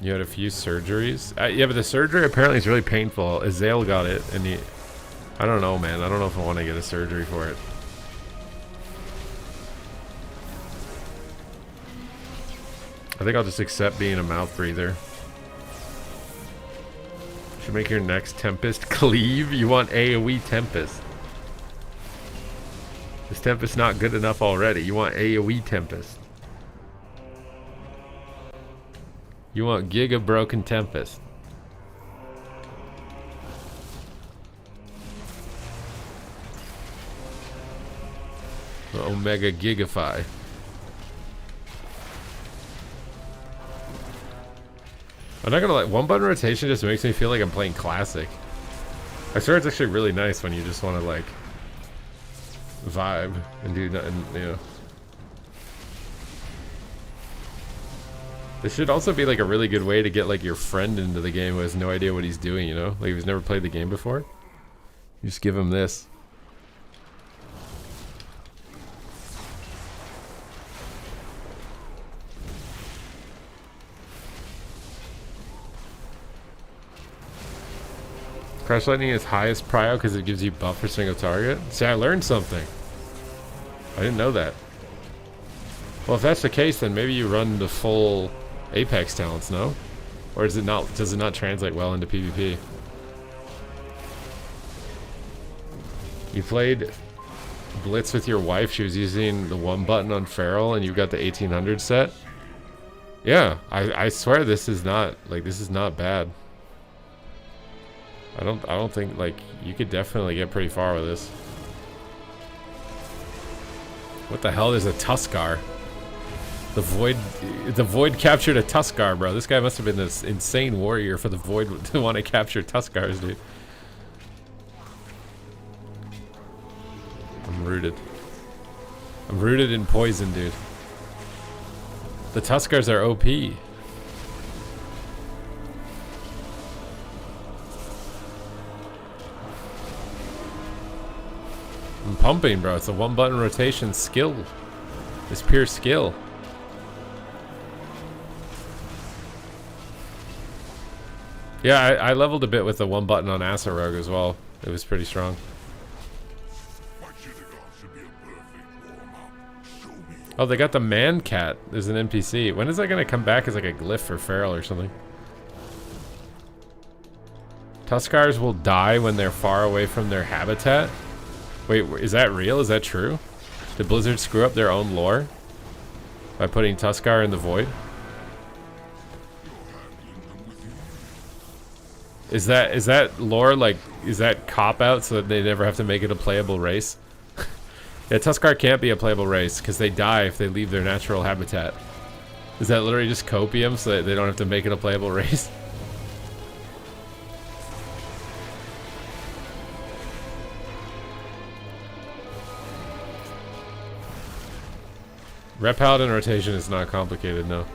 You had a few surgeries? Yeah, but the surgery apparently is really painful. Azael got it, and he... I don't know, man. I don't know if I want to get a surgery for it. I think I'll just accept being a mouth breather. Should make your next Tempest cleave? You want AoE Tempest. This Tempest not good enough already. You want AoE Tempest. You want Giga Broken Tempest. The Omega Gigafy. I'm not gonna lie, one button rotation just makes me feel like I'm playing classic. I swear it's actually really nice when you just want to like vibe and do nothing, you know. This should also be like a really good way to get like your friend into the game who has no idea what he's doing, you know? Like he's never played the game before. You just give him this. Crash Lightning is highest prio because it gives you buff for single target. See, I learned something. I didn't know that. Well, if that's the case, then maybe you run the full Apex talents, no? Or is it not? Does it not translate well into PvP? You played Blitz with your wife. She was using the one button on Feral, and you got the 1800 set. Yeah, I swear this is not bad. I don't think, like, you could definitely get pretty far with this. What the hell is a Tuskar? The Void captured a Tuskar, bro. This guy must have been this insane warrior for the Void to want to capture Tuskars, dude. I'm rooted. I'm rooted in poison, dude. The Tuskars are OP. I'm pumping, bro. It's a one button rotation skill. It's pure skill. Yeah, I leveled a bit with the one button on Acid Rogue as well. It was pretty strong. Oh, they got the Man Cat. There's an NPC. When is that gonna come back as like a glyph for Feral or something? Tuskars will die when they're far away from their habitat. Wait, is that real? Is that true? Did Blizzard screw up their own lore by putting Tuskar in the Void? Is that lore, like, is that cop out so that they never have to make it a playable race? Yeah, Tuskar can't be a playable race because they die if they leave their natural habitat. Is that literally just copium so that they don't have to make it a playable race? Rep Paladin rotation is not complicated, no.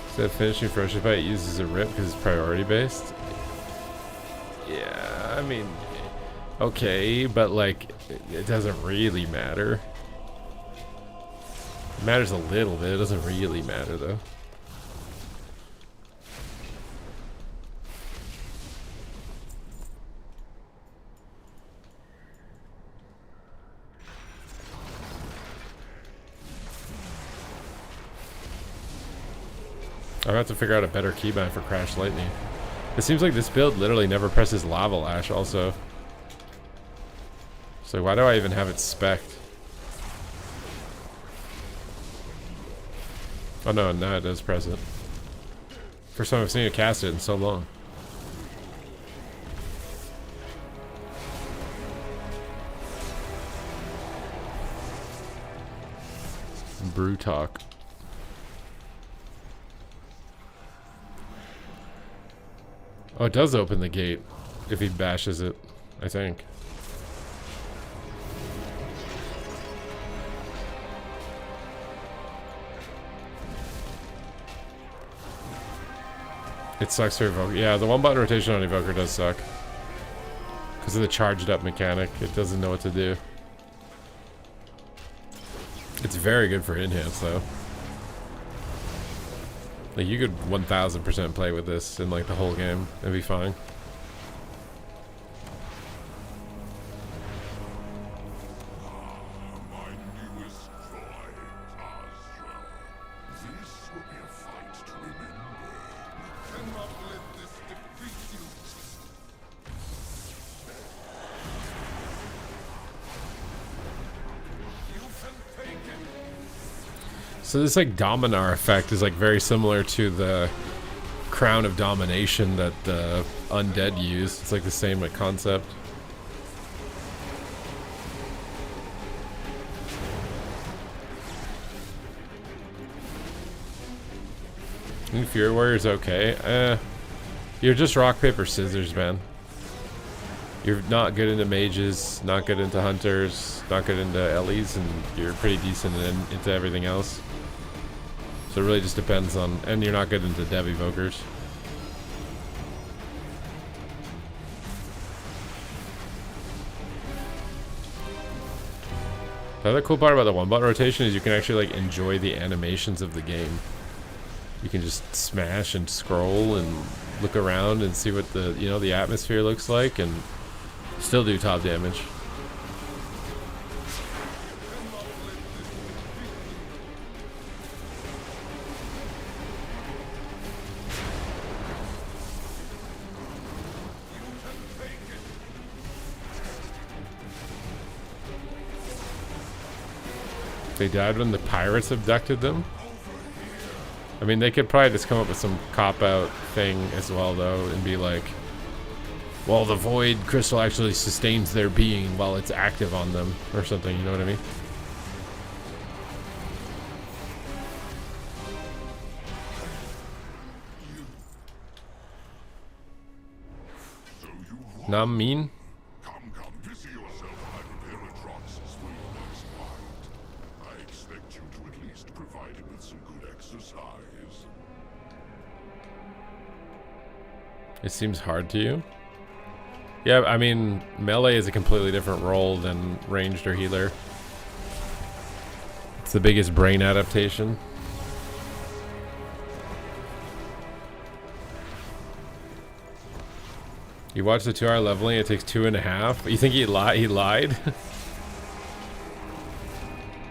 Instead of finishing Ferocious Bite, it uses a rip because it's priority based. Yeah, I mean, okay, but like, it doesn't really matter. It matters a little bit, it doesn't really matter though. I have to figure out a better keybind for Crash Lightning. It seems like this build literally never presses Lava Lash also. So why do I even have it spec'd? Oh no, now it does press it. First time I've seen it cast it in so long. Brew Talk. Oh, it does open the gate if he bashes it, I think. It sucks for Evoker. Yeah, the one button rotation on Evoker does suck. Because of the charged up mechanic, it doesn't know what to do. It's very good for enhance though. Like, you could 1000% play with this in like the whole game. It'd be fine. So this like Dominar effect is like very similar to the Crown of Domination that the undead use. It's like the same like concept. Fury Warrior's okay. You're just rock, paper, scissors, man. You're not good into mages, not good into hunters, not good into Ellies, and you're pretty decent into everything else. So it really just depends on, and you're not good into dev evokers. The other cool part about the one button rotation is you can actually like enjoy the animations of the game. You can just smash and scroll and look around and see what the, you know, the atmosphere looks like and still do top damage. They died when the pirates abducted them. I mean, they could probably just come up with some cop-out thing as well, though, and be like, well, the void crystal actually sustains their being while it's active on them, or something, you know what I mean? Not mean? Come, busy yourself at Hyperitrox's for your next fight. I expect you to at least provide him with some good exercise. It seems hard to you? Yeah, I mean, melee is a completely different role than ranged or healer. It's the biggest brain adaptation. You watch the 2-hour leveling, it takes 2.5. You think he lied?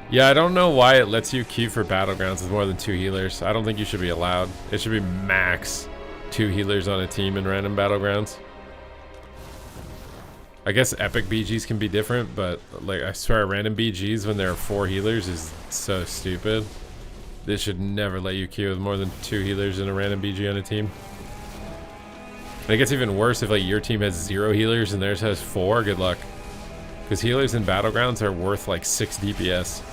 Yeah, I don't know why it lets you queue for Battlegrounds with more than 2 healers. I don't think you should be allowed. It should be max 2 healers on a team in random Battlegrounds. I guess epic BGs can be different, but like I swear random BGs when there are 4 healers is so stupid. This should never let you queue with more than 2 healers in a random BG on a team. And it gets even worse if like your team has 0 healers and theirs has 4. Good luck. Because healers in Battlegrounds are worth like 6 DPS.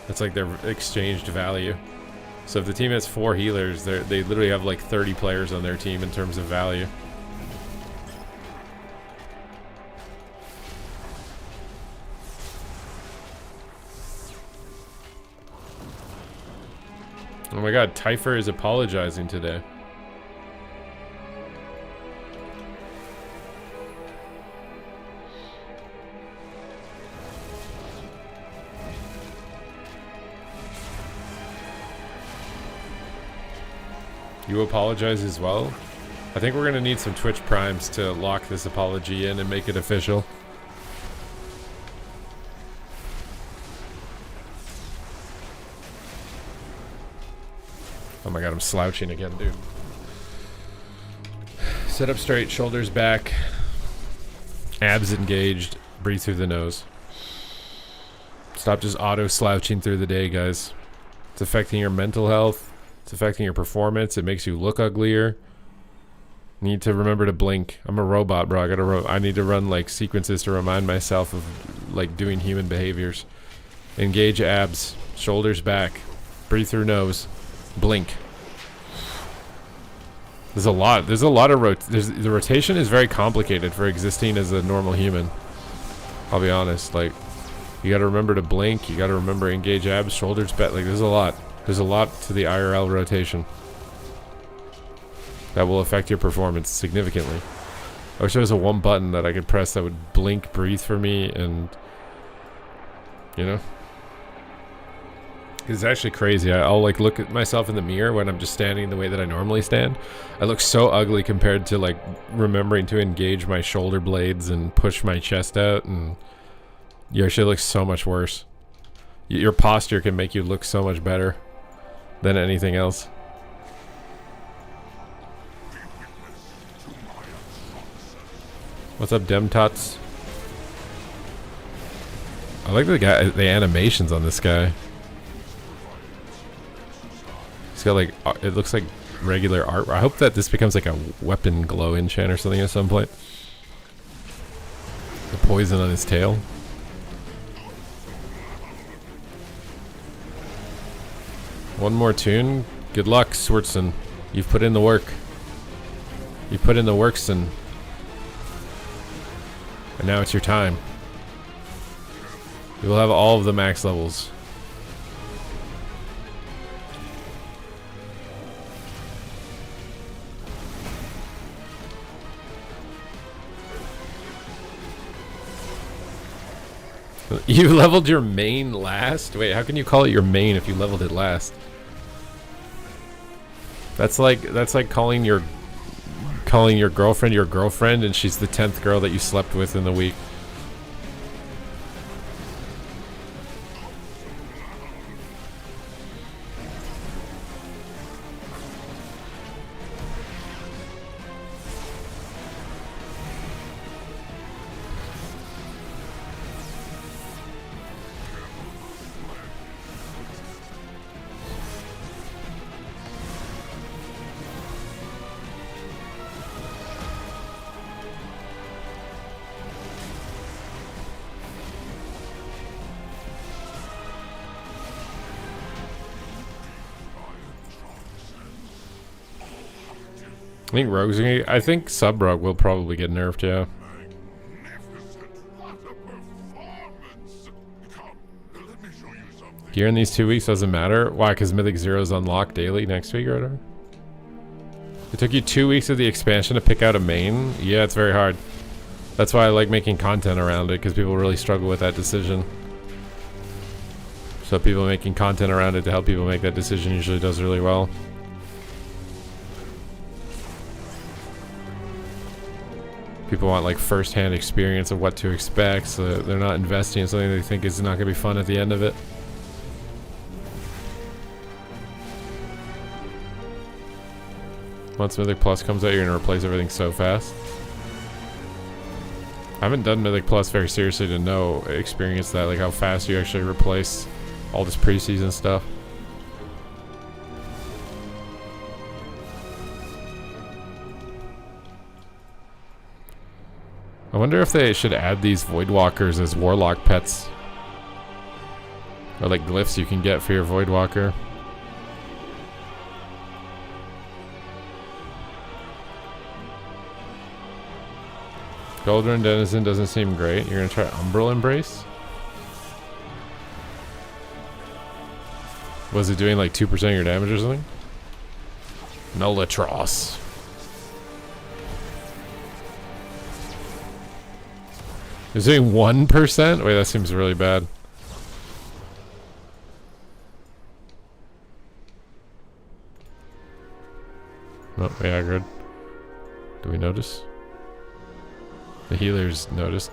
That's like their exchanged value. So if the team has 4 healers, they literally have like 30 players on their team in terms of value. Oh my god, Typher is apologizing today. You apologize as well? I think we're gonna need some Twitch primes to lock this apology in and make it official. Oh my god, I'm slouching again, dude. Sit up straight, shoulders back, abs engaged, breathe through the nose. Stop just auto slouching through the day, guys. It's affecting your mental health. It's affecting your performance. It makes you look uglier. Need to remember to blink. I'm a robot, bro. I need to run like sequences to remind myself of like doing human behaviors. Engage abs, shoulders back, breathe through nose, blink. There's a lot of the rotation is very complicated for existing as a normal human. I'll be honest, like you got to remember to blink, you got to remember engage abs, shoulders back. Like there's a lot to the IRL rotation that will affect your performance significantly. I wish there was a one button that I could press that would blink, breathe for me, and you know, it's actually crazy. I'll like look at myself in the mirror when I'm just standing the way that I normally stand. I look so ugly compared to like remembering to engage my shoulder blades and push my chest out, and your shit looks so much worse. Your posture can make you look so much better than anything else. What's up, Demtots? I like the animations on this guy. It's got like, it looks like regular art. I hope that this becomes like a weapon glow enchant or something at some point. The poison on his tail. One more tune. Good luck, Swartzen. You've put in the work. You put in the works, and now it's your time. You will have all of the max levels. You leveled your main last? Wait, how can you call it your main if you leveled it last? That's like calling your girlfriend your girlfriend and she's the 10th girl that you slept with in the week. I think Rogue's gonna, I think Sub Rogue will probably get nerfed, yeah. Gear in these 2 weeks doesn't matter. Why? Because Mythic Zero's unlocked daily next week or whatever? It took you 2 weeks of the expansion to pick out a main? Yeah, it's very hard. That's why I like making content around it, because people really struggle with that decision. So people making content around it to help people make that decision usually does really well. People want like first-hand experience of what to expect, so they're not investing in something they think is not going to be fun at the end of it. Once Mythic Plus comes out, you're going to replace everything so fast. I haven't done Mythic Plus very seriously to experience that, like how fast you actually replace all this preseason stuff. I wonder if they should add these Voidwalkers as Warlock pets. Or like glyphs you can get for your Voidwalker. Goldrun Denizen doesn't seem great. You're gonna try Umbral Embrace? Was it doing like 2% of your damage or something? Nullatros. It's doing 1%? Wait, that seems really bad. Oh, yeah, good. Do we notice? The healers noticed.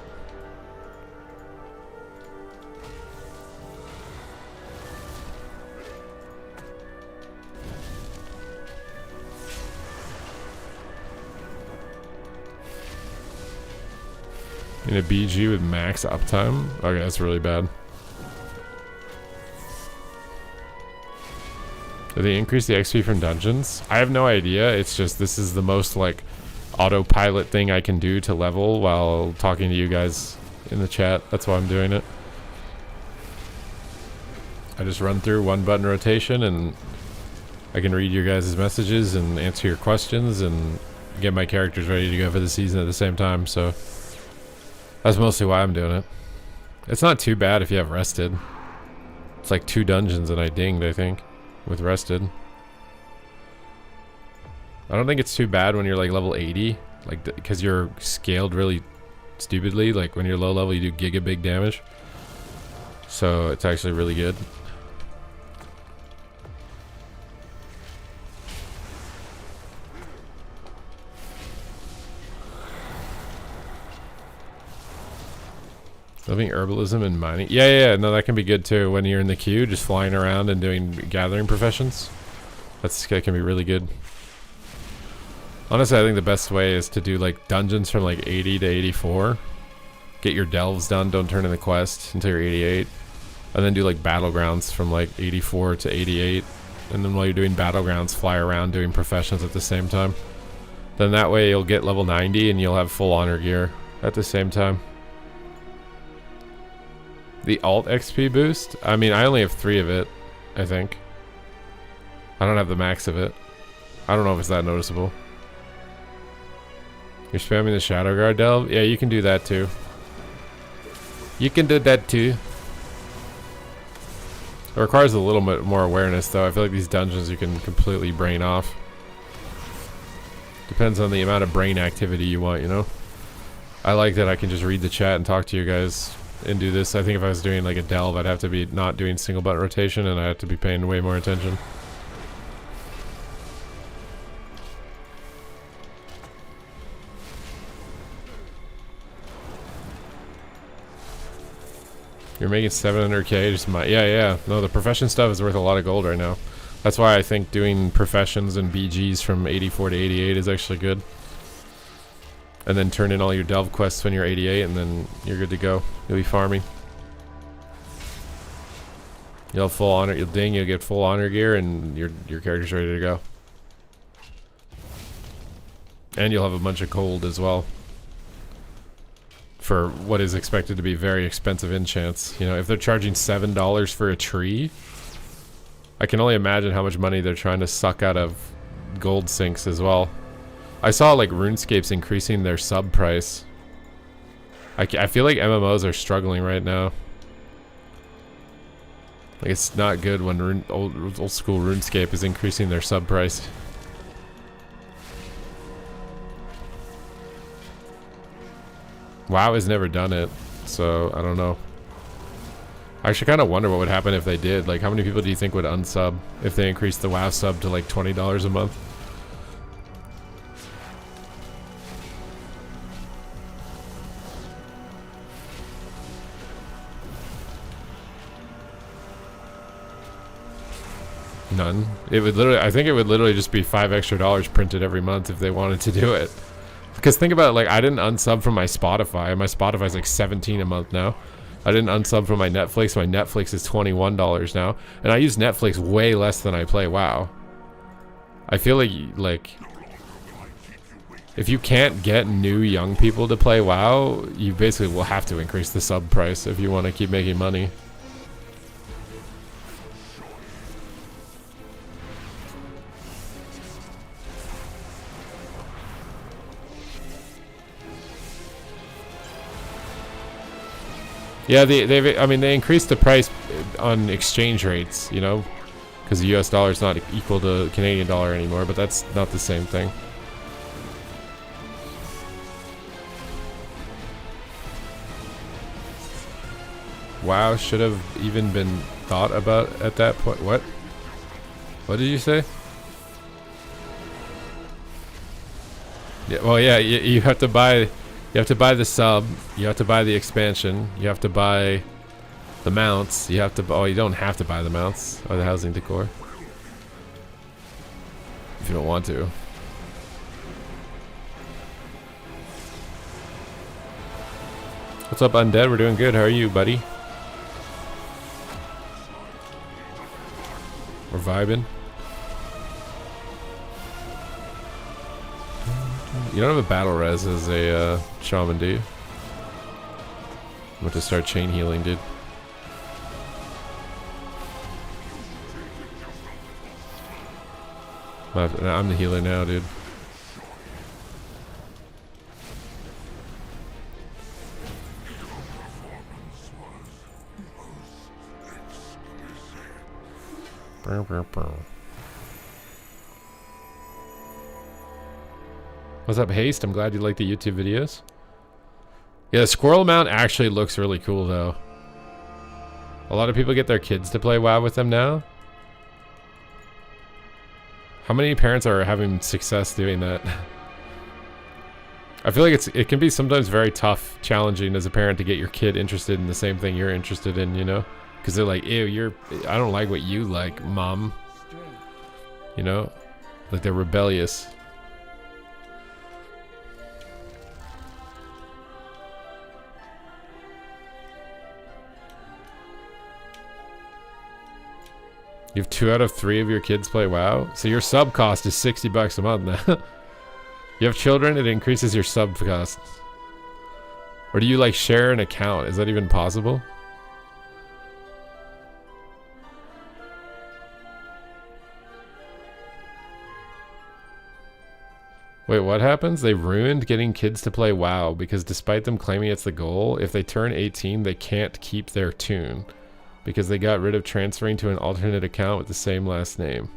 In a BG with max uptime? Okay, that's really bad. Do they increase the XP from dungeons? I have no idea. It's just this is the most like autopilot thing I can do to level while talking to you guys in the chat. That's why I'm doing it. I just run through one button rotation and I can read your guys' messages and answer your questions and get my characters ready to go for the season at the same time, so that's mostly why I'm doing it. It's not too bad if you have rested. It's like 2 dungeons and I dinged, I think, with rested. I don't think it's too bad when you're like level 80, like because you're scaled really stupidly. Like when you're low level, you do giga big damage. So it's actually really good. Living herbalism and mining. Yeah, no, that can be good too. When you're in the queue, just flying around and doing gathering professions. That can be really good. Honestly, I think the best way is to do like dungeons from like 80 to 84. Get your delves done, don't turn in the quest until you're 88. And then do like battlegrounds from like 84 to 88. and then while you're doing battlegrounds, fly around doing professions at the same time. Then that way you'll get level 90 and you'll have full honor gear at the same time. The alt XP boost? I mean, I only have 3 of it, I think. I don't have the max of it. I don't know if it's that noticeable. You're spamming the Shadow Guard delve? Yeah, you can do that too. You can do that too. It requires a little bit more awareness though. I feel like these dungeons you can completely brain off. Depends on the amount of brain activity you want, you know? I like that I can just read the chat and talk to you guys and do this. I think if I was doing like a delve, I'd have to be not doing single button rotation and I'd have to be paying way more attention. You're making 700k just yeah. No, the profession stuff is worth a lot of gold right now. That's why I think doing professions and BGs from 84 to 88 is actually good. And then turn in all your delve quests when you're 88 and then you're good to go. You'll be farming. You'll have full honor, you'll get full honor gear and your character's ready to go. And you'll have a bunch of gold as well. For what is expected to be very expensive enchants. You know, if they're charging $7 for a tree, I can only imagine how much money they're trying to suck out of gold sinks as well. I saw like RuneScape's increasing their sub price. I feel like MMOs are struggling right now. Like it's not good when old school RuneScape is increasing their sub price. WoW has never done it, so I don't know. I actually kind of wonder what would happen if they did. Like, how many people do you think would unsub if they increased the WoW sub to like $20 a month? None. It would literally, I think it would literally just be $5 extra printed every month if they wanted to do it. Because think about it, like I didn't unsub from my Spotify. My Spotify's like $17 a month now. I didn't unsub from my Netflix. My Netflix is $21 now. And I use Netflix way less than I play WoW. I feel like if you can't get new young people to play WoW, you basically will have to increase the sub price if you want to keep making money. Yeah, they increased the price on exchange rates, you know, because the US dollar is not equal to Canadian dollar anymore, but that's not the same thing. WoW should have even been thought about at that point. What? What did you say? Yeah, well, yeah, you have to buy. You have to buy the sub, you have to buy the expansion, you have to buy the mounts, you have to, oh, you don't have to buy the mounts or the housing decor. If you don't want to. What's up, Undead? We're doing good. How are you, buddy? We're vibing. You don't have a battle res as a shaman, do you? I'm about to start chain healing, dude. I'm the healer now, dude. What's up, Haste? I'm glad you like the YouTube videos. Yeah, the squirrel mount actually looks really cool, though. A lot of people get their kids to play WoW with them now. How many parents are having success doing that? I feel like it can be sometimes very tough, challenging as a parent to get your kid interested in the same thing you're interested in, you know? Because they're like, ew, I don't like what you like, mom. You know? Like they're rebellious. You have 2 out of 3 of your kids play WoW? So your sub cost is $60 a month now. You have children, it increases your sub costs. Or do you like share an account? Is that even possible? Wait, what happens? They ruined getting kids to play WoW because despite them claiming it's the goal, if they turn 18, they can't keep their tune because they got rid of transferring to an alternate account with the same last name.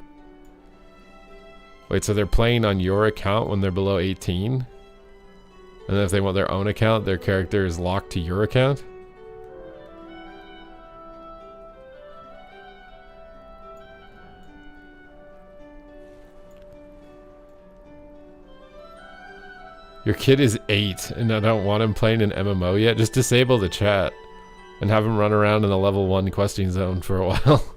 Wait, so they're playing on your account when they're below 18? And then if they want their own account, their character is locked to your account? Your kid is 8 and I don't want him playing an MMO yet? Just disable the chat and have him run around in the level 1 questing zone for a while.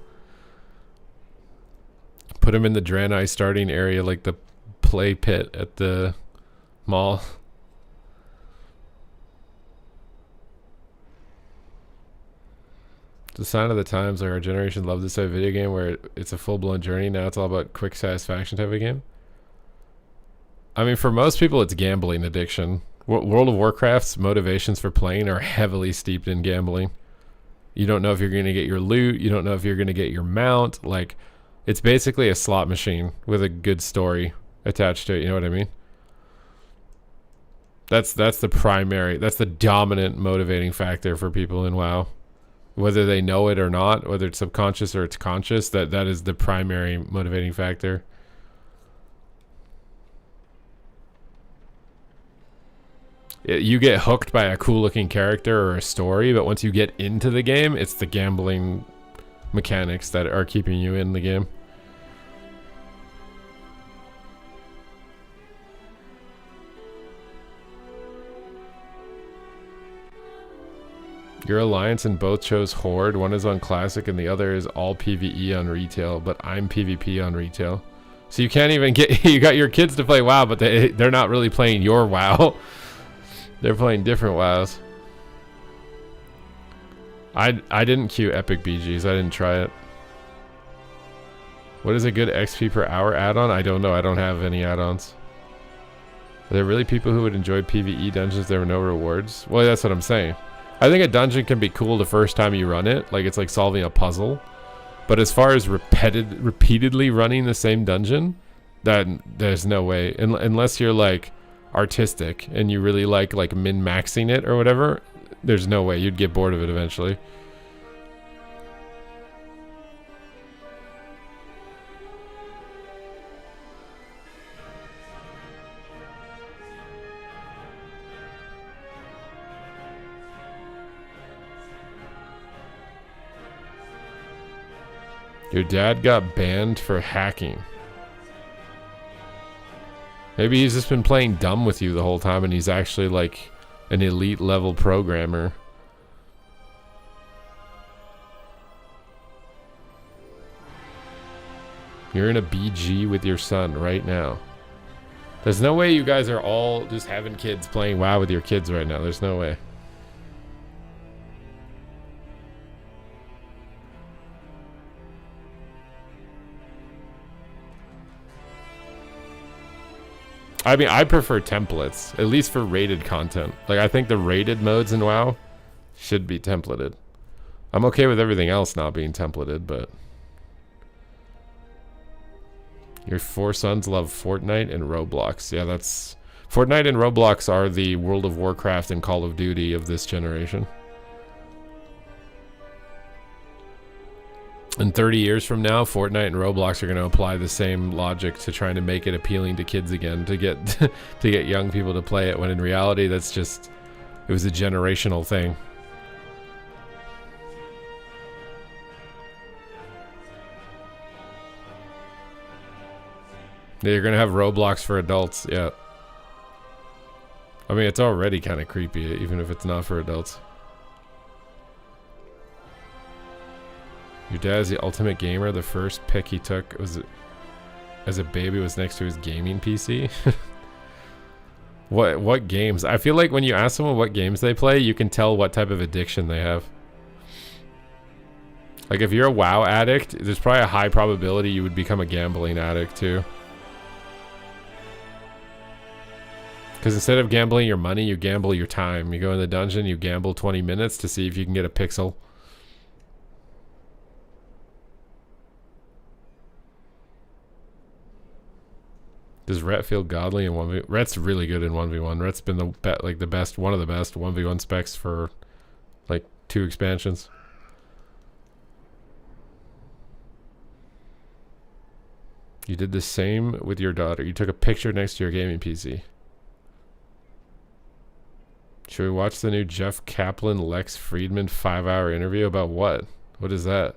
Put him in the Draenei starting area like the play pit at the mall. It's a sign of the times, like our generation loved this type of video game where it's a full-blown journey. Now it's all about quick satisfaction type of game. I mean, for most people, it's gambling addiction. World of Warcraft's motivations for playing are heavily steeped in gambling. You don't know if you're going to get your loot. You don't know if you're going to get your mount. Like, it's basically a slot machine with a good story attached to it. You know what I mean? That's the primary, that's the dominant motivating factor for people in WoW. Whether they know it or not, whether it's subconscious or it's conscious, that is the primary motivating factor. You get hooked by a cool looking character or a story, but once you get into the game, it's the gambling mechanics that are keeping you in the game. Your alliance and both chose Horde. One is on Classic and the other is all PvE on retail, but I'm PvP on retail. So you can't even get, you got your kids to play WoW, but they're not really playing your WoW. They're playing different WoWs. I didn't queue Epic BGs. I didn't try it. What is a good XP per hour add-on? I don't know. I don't have any add-ons. Are there really people who would enjoy PvE dungeons if there were no rewards? Well, that's what I'm saying. I think a dungeon can be cool the first time you run it. Like, it's like solving a puzzle. But as far as repeatedly running the same dungeon, there's no way. Unless you're, like, artistic and you really like min-maxing it or whatever, there's no way. You'd get bored of it eventually. Your dad got banned for hacking. Maybe he's just been playing dumb with you the whole time and he's actually like an elite level programmer. You're in a BG with your son right now. There's no way you guys are all just having kids playing WoW with your kids right now. There's no way. I mean, I prefer templates, at least for rated content. Like, I think the rated modes in WoW should be templated. I'm okay with everything else not being templated, but... Your 4 sons love Fortnite and Roblox. Yeah, that's... Fortnite and Roblox are the World of Warcraft and Call of Duty of this generation. In 30 years from now, Fortnite and Roblox are going to apply the same logic to trying to make it appealing to kids again, to get to get young people to play it, when in reality that's just, it was a generational thing. Yeah, you're going to have Roblox for adults, yeah. I mean, it's already kind of creepy, even if it's not for adults. Your dad's the ultimate gamer. The first pick he took was as a baby was next to his gaming PC. What games? I feel like when you ask someone what games they play, you can tell what type of addiction they have. Like if you're a WoW addict, there's probably a high probability you would become a gambling addict too. Because instead of gambling your money, you gamble your time. You go in the dungeon, you gamble 20 minutes to see if you can get a pixel. Does Rhett feel godly in 1v1? Rhett's really good in 1v1. Rhett's been the best, one of the best 1v1 specs for like 2 expansions. You did the same with your daughter. You took a picture next to your gaming PC. Should we watch the new Jeff Kaplan, Lex Friedman 5-hour interview about what? What is that?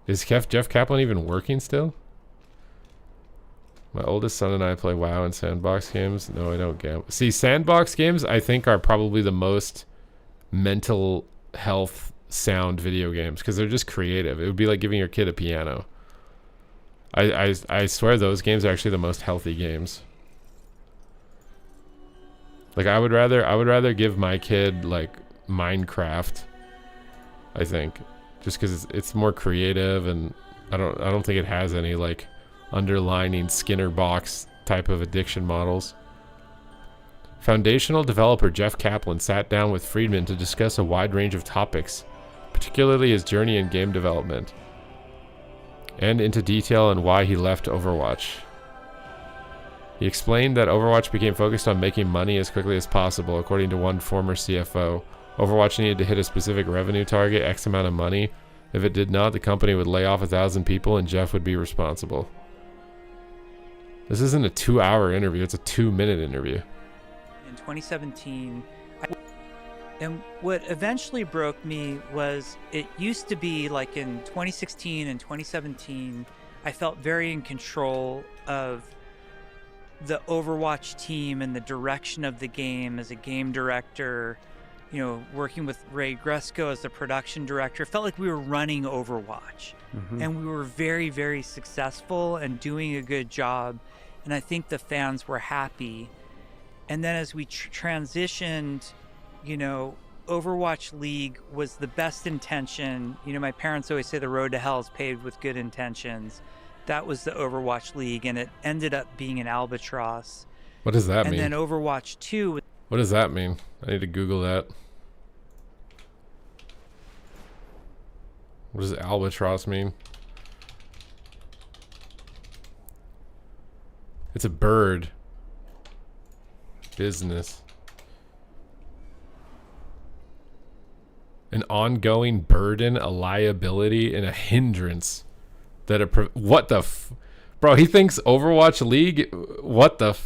Is Jeff Kaplan even working still? My oldest son and I play WoW and sandbox games. No, I don't gamble. See, sandbox games I think are probably the most mental health sound video games because they're just creative. It would be like giving your kid a piano. I swear those games are actually the most healthy games. Like I would rather give my kid like Minecraft, I think, just because it's more creative and I don't think it has any like underlining Skinner box type of addiction models. Foundational developer Jeff Kaplan sat down with Friedman to discuss a wide range of topics, particularly his journey in game development, and into detail on why he left Overwatch. He explained that Overwatch became focused on making money as quickly as possible. According to one former CFO, Overwatch needed to hit a specific revenue target, X amount of money. If it did not, the company would lay off 1,000 people and Jeff would be responsible. This isn't a 2-hour interview, it's a 2-minute interview. In 2017, and what eventually broke me was it used to be like in 2016 and 2017, I felt very in control of the Overwatch team and the direction of the game as a game director, you know, working with Ray Gresko as the production director. It felt like we were running Overwatch. And we were very, very successful and doing a good job. And I think the fans were happy. And then as we transitioned, you know, Overwatch League was the best intention. You know, my parents always say the road to hell is paved with good intentions. That was the Overwatch League, and it ended up being an albatross. What does that mean? And then Overwatch 2. What does that mean? I need to Google that. What does albatross mean? It's a bird. Business. An ongoing burden, a liability, and a hindrance. That what the bro, he thinks Overwatch League, what the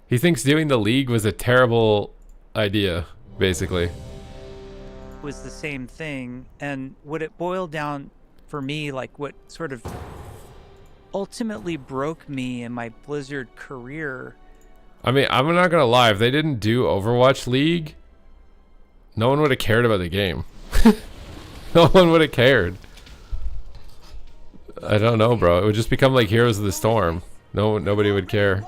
he thinks doing the league was a terrible idea, basically. Was the same thing. And what it boiled down for me, like what sort of ultimately broke me in my Blizzard career. I mean, I'm not gonna lie, if they didn't do Overwatch League, no one would have cared about the game. No one would have cared. I don't know, bro. It would just become like Heroes of the Storm. Nobody would care.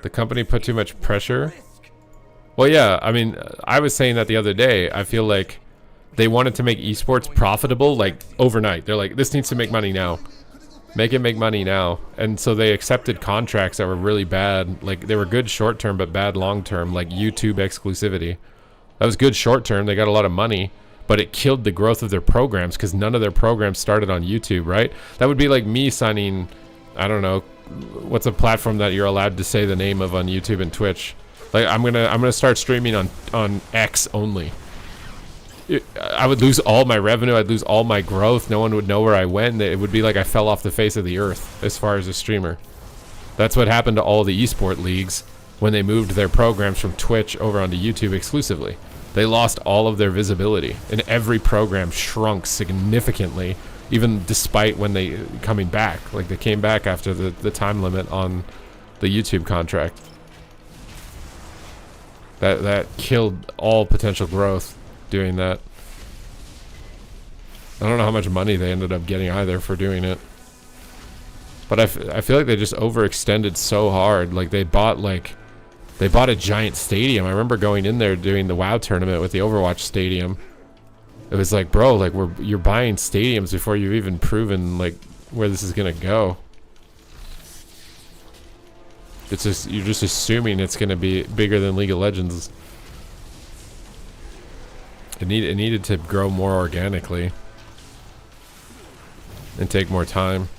The company put too much pressure. Well, yeah. I mean, I was saying that the other day. I feel like they wanted to make esports profitable like overnight. They're like, this needs to make money now. Make it make money now. And so they accepted contracts that were really bad. Like they were good short term, but bad long term. Like YouTube exclusivity. That was good short term. They got a lot of money. But it killed the growth of their programs because none of their programs started on YouTube, right? That would be like me signing, I don't know, what's a platform that you're allowed to say the name of on YouTube and Twitch? Like I'm gonna start streaming on X only. I would lose all my revenue. I'd lose all my growth. No one would know where I went. It would be like I fell off the face of the earth as far as a streamer. That's what happened to all the esport leagues when they moved their programs from Twitch over onto YouTube exclusively. They lost all of their visibility, and every program shrunk significantly, even despite when they coming back. Like they came back after the time limit on the YouTube contract. That killed all potential growth doing that. I don't know how much money they ended up getting either for doing it. But I feel like they just overextended so hard. Like they bought like They bought a giant stadium. I remember going in there doing the WoW tournament with the Overwatch stadium. It was like, bro, like you're buying stadiums before you've even proven like where this is gonna go. It's just, you're just assuming it's gonna be bigger than League of Legends. It needed to grow more organically and take more time.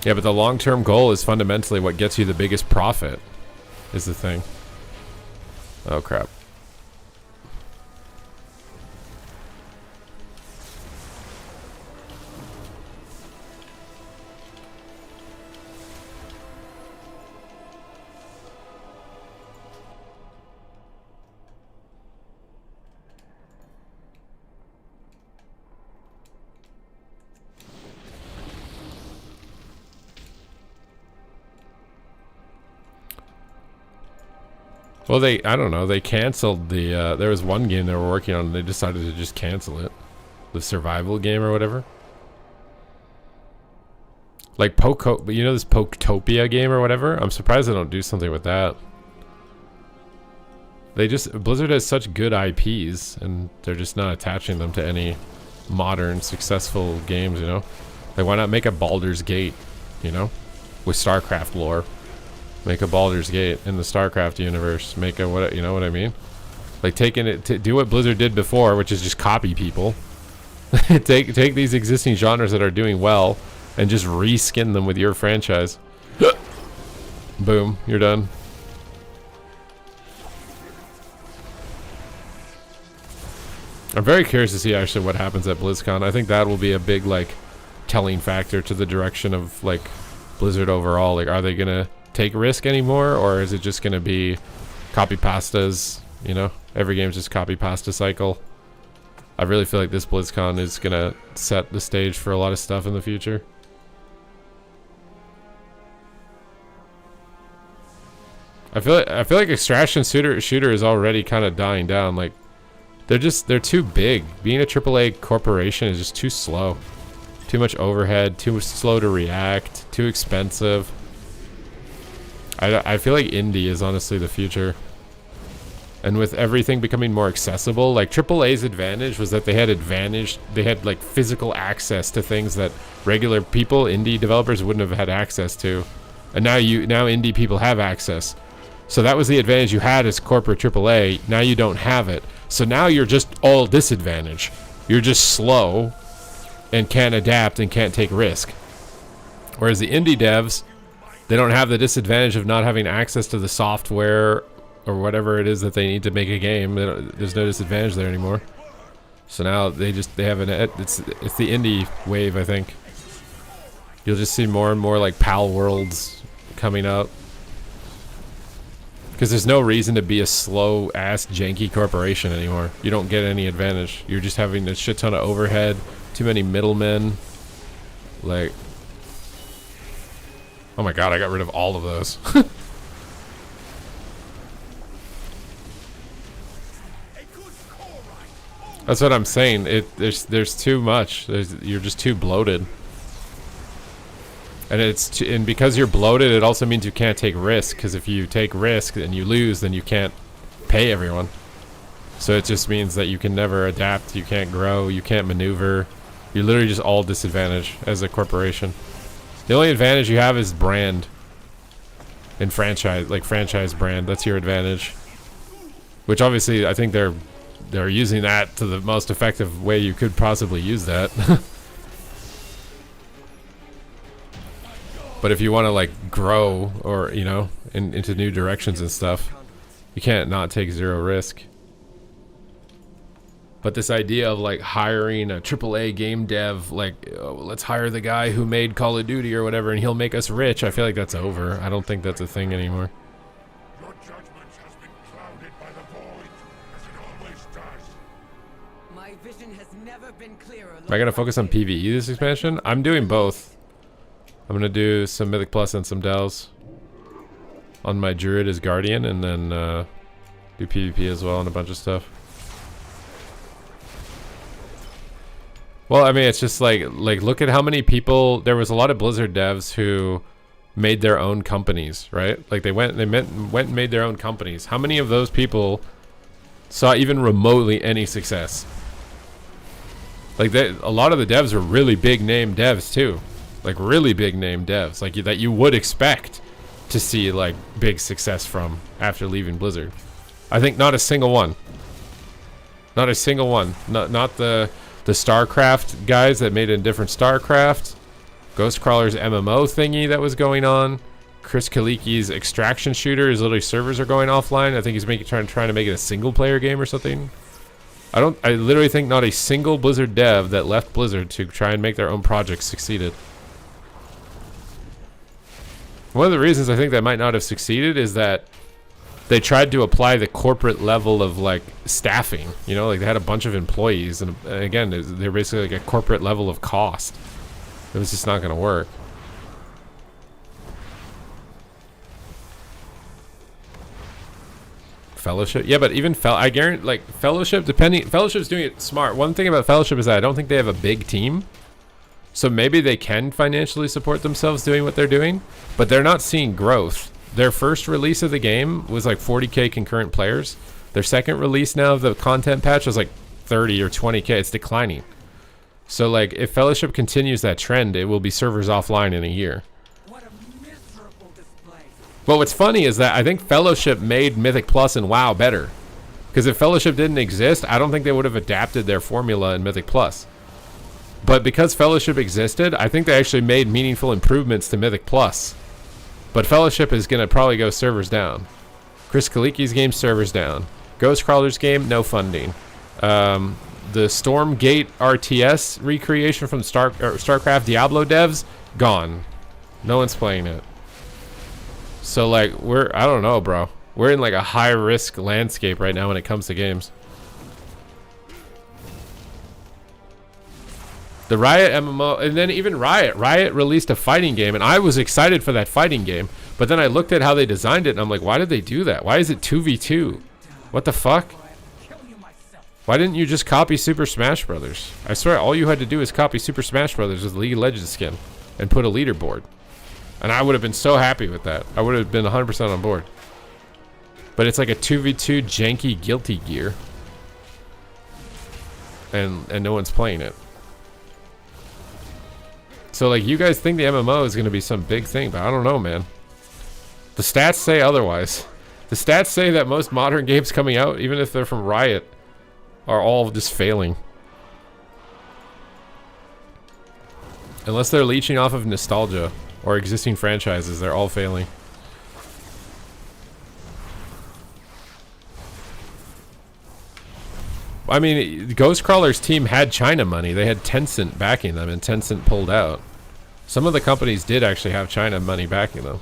Yeah, but the long-term goal is fundamentally what gets you the biggest profit, is the thing. Oh, crap. Well, I don't know, they canceled the, there was one game they were working on and they decided to just cancel it. The survival game or whatever. Like but you know this Poketopia game or whatever? I'm surprised they don't do something with that. Blizzard has such good IPs and they're just not attaching them to any modern successful games, you know? Like, why not make a Baldur's Gate, you know? With StarCraft lore. Make a Baldur's Gate in the StarCraft universe. Make a, what, you know what I mean? Like, taking it to do what Blizzard did before, which is just copy people. take these existing genres that are doing well and just reskin them with your franchise. Boom, you're done. I'm very curious to see actually what happens at BlizzCon. I think that will be a big like telling factor to the direction of like Blizzard overall. Like, are they gonna take risk anymore, or is it just gonna be copy pastas? You know, every game's just copy pasta cycle. I really feel like this BlizzCon is gonna set the stage for a lot of stuff in the future. I feel like extraction shooter is already kind of dying down. Like, they're too big. Being a AAA corporation is just too slow. Too much overhead, too slow to react, too expensive. I feel like indie is honestly the future. And with everything becoming more accessible, like AAA's advantage was that they had like physical access to things that regular people, indie developers wouldn't have had access to. And now indie people have access. So that was the advantage you had as corporate AAA. Now you don't have it. So now you're just all disadvantage. You're just slow and can't adapt and can't take risk. Whereas the indie devs, they don't have the disadvantage of not having access to the software or whatever it is that they need to make a game. There's no disadvantage there anymore. So now they have it's the indie wave, I think. You'll just see more and more like PAL Worlds coming out. Because there's no reason to be a slow ass janky corporation anymore. You don't get any advantage. You're just having a shit ton of overhead, too many middlemen. Like, oh my god, I got rid of all of those. That's what I'm saying. There's too much. You're just too bloated. And because you're bloated, it also means you can't take risk. Because if you take risk and you lose, then you can't pay everyone. So it just means that you can never adapt. You can't grow. You can't maneuver. You're literally just all disadvantaged as a corporation. The only advantage you have is brand and franchise, like franchise brand. That's your advantage. Which obviously, I think they're using that to the most effective way you could possibly use that. But if you want to like grow or, you know, into new directions and stuff, you can't not take zero risk. But this idea of like hiring a AAA game dev, like, oh, let's hire the guy who made Call of Duty or whatever and he'll make us rich, I feel like that's over. I don't think that's a thing anymore. Your judgment has been clouded by the void, as it always does. My vision has never been clearer. Am I going to focus on PvE this expansion? I'm doing both. I'm going to do some Mythic Plus and some Dells on my Druid as Guardian, and then do PvP as well and a bunch of stuff. Well, I mean, it's just like look at how many people. There was a lot of Blizzard devs who made their own companies, right? Like they went and made their own companies. How many of those people saw even remotely any success? Like a lot of the devs are really big name devs too, like really big name devs, like that you would expect to see like big success from after leaving Blizzard. I think not a single one. Not a single one. Not the StarCraft guys that made a different StarCraft. Ghostcrawler's MMO thingy that was going on. Chris Kaliki's extraction shooter, his literally servers are going offline. I think he's trying to make it a single player game or something. I literally think not a single Blizzard dev that left Blizzard to try and make their own projects succeeded. One of the reasons I think that might not have succeeded is that they tried to apply the corporate level of like staffing, you know, like they had a bunch of employees, and again, they're basically like a corporate level of cost. It was just not going to work. Fellowship, yeah, but even I guarantee, like Fellowship, Fellowship's doing it smart. One thing about Fellowship is that I don't think they have a big team, so maybe they can financially support themselves doing what they're doing, but they're not seeing growth. Their first release of the game was like 40k concurrent players. Their second release now of the content patch was like 30 or 20k. It's declining. So like if Fellowship continues that trend, it will be servers offline in a year. What a miserable display. But what's funny is that I think Fellowship made Mythic Plus and WoW better. Because if Fellowship didn't exist, I don't think they would have adapted their formula in Mythic Plus. But because Fellowship existed, I think they actually made meaningful improvements to Mythic Plus. But Fellowship is going to probably go servers down. Chris Kaliki's game, servers down. Ghostcrawler's game, no funding. The Stormgate RTS recreation from StarCraft Diablo devs, gone. No one's playing it. So like, I don't know, bro. We're in like a high risk landscape right now when it comes to games. The Riot MMO, and then even Riot released a fighting game, and I was excited for that fighting game, but then I looked at how they designed it, and I'm like, why did they do that? Why is it 2v2? What the fuck? Why didn't you just copy Super Smash Brothers? I swear, all you had to do is copy Super Smash Brothers with League of Legends skin, and put a leaderboard. And I would have been so happy with that. I would have been 100% on board. But it's like a 2v2 janky Guilty Gear. And no one's playing it. So like, you guys think the MMO is going to be some big thing, but I don't know, man. The stats say otherwise. The stats say that most modern games coming out, even if they're from Riot, are all just failing. Unless they're leeching off of nostalgia or existing franchises, they're all failing. I mean, Ghostcrawler's team had China money. They had Tencent backing them, and Tencent pulled out. Some of the companies did actually have China money backing them.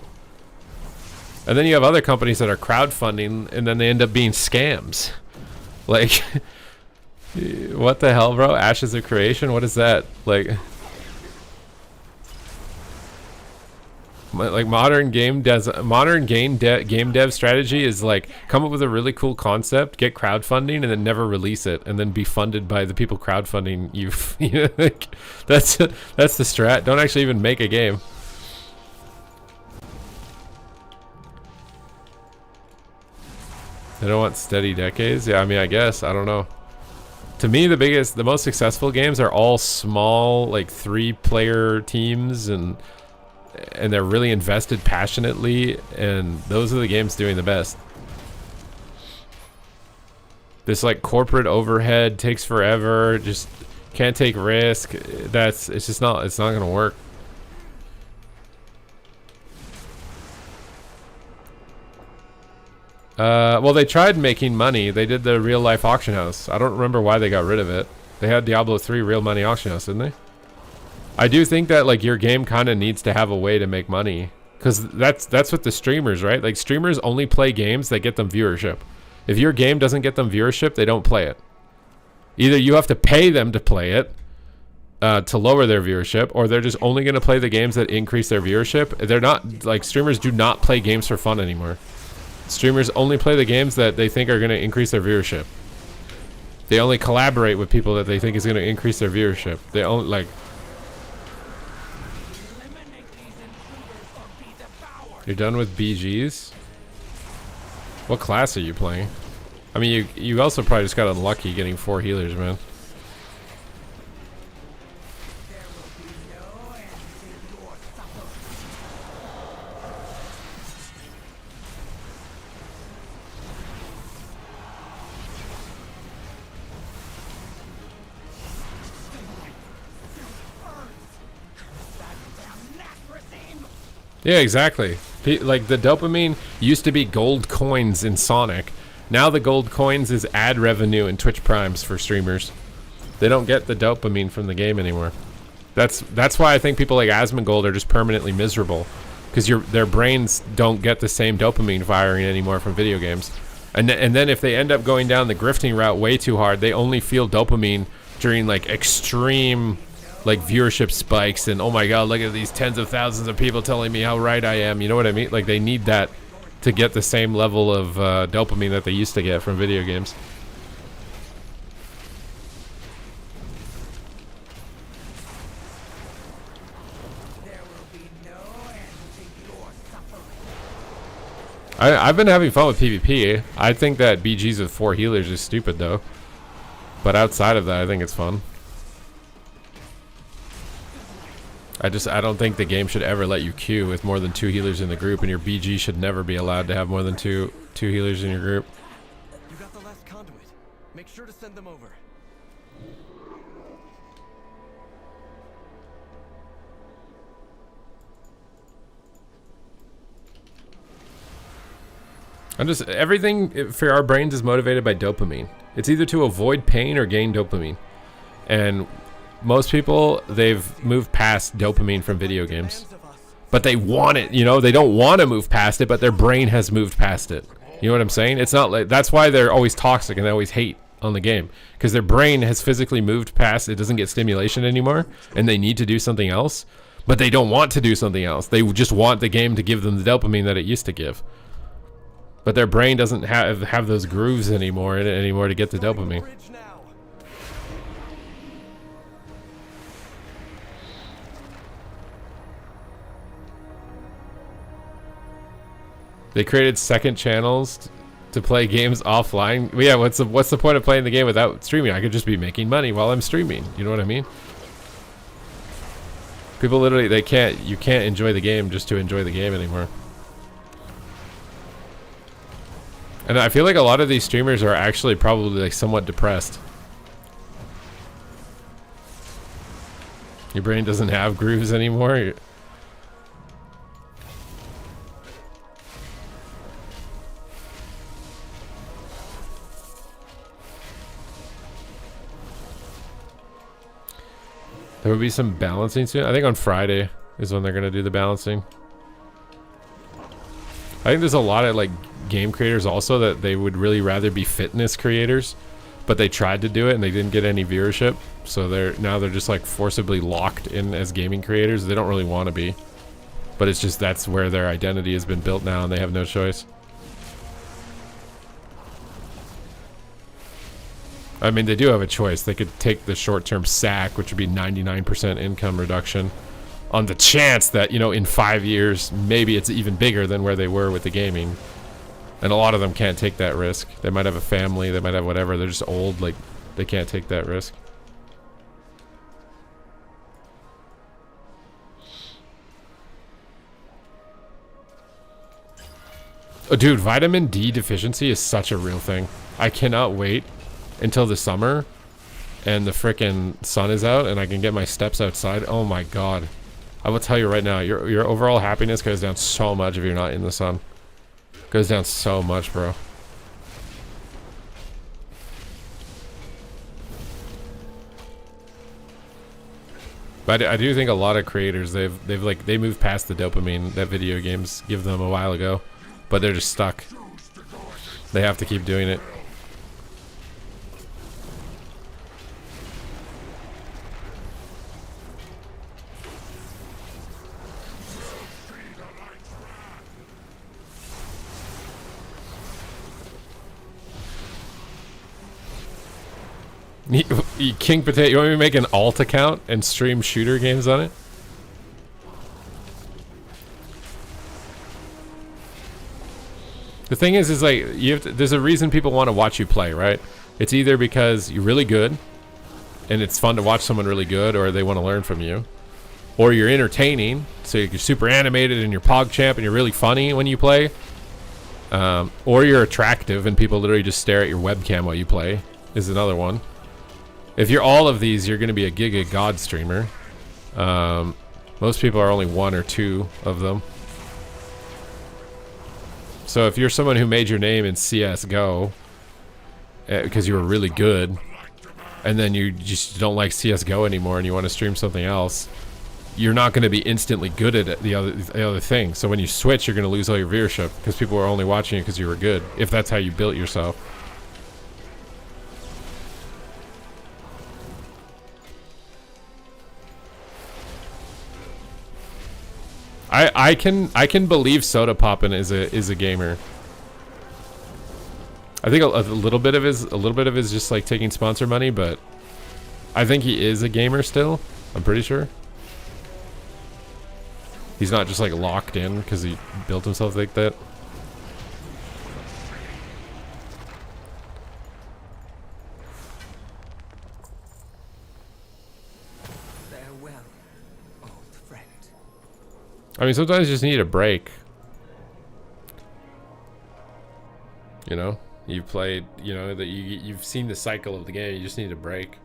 And then you have other companies that are crowdfunding, and then they end up being scams. Like, what the hell, bro? Ashes of Creation? What is that? Like modern game dev strategy is like come up with a really cool concept, get crowdfunding, and then never release it, and then be funded by the people crowdfunding you. You know, like, that's the strat. Don't actually even make a game. They don't want steady decades. Yeah, I mean, I guess, I don't know. To me, the most successful games are all small, like 3-player teams, and they're really invested passionately, and those are the games doing the best. This like corporate overhead takes forever, just can't take risk. It's not gonna work. Well, they tried making money. They did the real life auction house. I don't remember why they got rid of it. They had Diablo 3 real money auction house, didn't they? I do think that like your game kind of needs to have a way to make money, because that's what the streamers, right? Like streamers only play games that get them viewership. If your game doesn't get them viewership, they don't play it. Either you have to pay them to play it to lower their viewership, or they're just only going to play the games that increase their viewership. They're not like, streamers do not play games for fun anymore. Streamers only play the games that they think are going to increase their viewership. They only collaborate with people that they think is going to increase their viewership. They only like. You're done with BGs? What class are you playing? I mean, you also probably just got unlucky getting 4 healers, man. Yeah, exactly. Like the dopamine used to be gold coins in Sonic. Now the gold coins is ad revenue in Twitch Primes for streamers. They don't get the dopamine from the game anymore. That's why I think people like Asmongold are just permanently miserable, because their brains don't get the same dopamine firing anymore from video games. And then if they end up going down the grifting route way too hard, they only feel dopamine during like extreme like viewership spikes and oh my god, look at these tens of thousands of people telling me how right I am. You know what I mean? Like they need that to get the same level of dopamine that they used to get from video games. I've been having fun with PvP. I think that BGs with 4 healers is stupid though. But outside of that, I think it's fun. I don't think the game should ever let you queue with more than 2 healers in the group, and your BG should never be allowed to have more than two healers in your group. You got the last conduit. Make sure to send them over. Everything for our brains is motivated by dopamine. It's either to avoid pain or gain dopamine. And most people, they've moved past dopamine from video games. But they want it, you know? They don't want to move past it, but their brain has moved past it. You know what I'm saying? It's not like, that's why they're always toxic and they always hate on the game. Because their brain has physically moved past, it doesn't get stimulation anymore, and they need to do something else. But they don't want to do something else. They just want the game to give them the dopamine that it used to give. But their brain doesn't have those grooves anymore to get the dopamine. They created second channels to play games offline. Yeah, what's the point of playing the game without streaming? I could just be making money while I'm streaming. You know what I mean? People literally, you can't enjoy the game just to enjoy the game anymore. And I feel like a lot of these streamers are actually probably like somewhat depressed. Your brain doesn't have grooves anymore. There will be some balancing soon. I think on Friday is when they're going to do the balancing. I think there's a lot of like game creators also that they would really rather be fitness creators, but they tried to do it and they didn't get any viewership. So they're just like forcibly locked in as gaming creators. They don't really want to be, but it's just that's where their identity has been built now and they have no choice. I mean, they do have a choice. They could take the short-term sack, which would be 99% income reduction, on the chance that, you know, in 5 years, maybe it's even bigger than where they were with the gaming. And a lot of them can't take that risk. They might have a family, they might have whatever. They're just old, like, they can't take that risk. Oh, dude, vitamin D deficiency is such a real thing. I cannot wait until the summer and the frickin' sun is out and I can get my steps outside. Oh my god. I will tell you right now, your overall happiness goes down so much if you're not in the sun. Goes down so much, bro. But I do think a lot of creators, they moved past the dopamine that video games give them a while ago, but they're just stuck. They have to keep doing it. King Potato, you want me to make an alt account and stream shooter games on it? The thing is like there's a reason people want to watch you play, right? It's either because you're really good and it's fun to watch someone really good, or they want to learn from you, or you're entertaining, so you're super animated and you're PogChamp and you're really funny when you play, or you're attractive and people literally just stare at your webcam while you play is another one. If you're all of these, you're going to be a Giga God streamer. Most people are only one or two of them. So if you're someone who made your name in CSGO because you were really good, and then you just don't like CSGO anymore and you want to stream something else, you're not going to be instantly good at the other thing. So when you switch, you're going to lose all your viewership because people are only watching you because you were good, if that's how you built yourself. I can believe Soda Poppin is a gamer. I think a little bit of his just like taking sponsor money, but I think he is a gamer still. I'm pretty sure. He's not just like locked in because he built himself like that. Farewell, old friend. I mean, sometimes you just need a break. You know, you've played, you know, that you've seen the cycle of the game. You just need a break.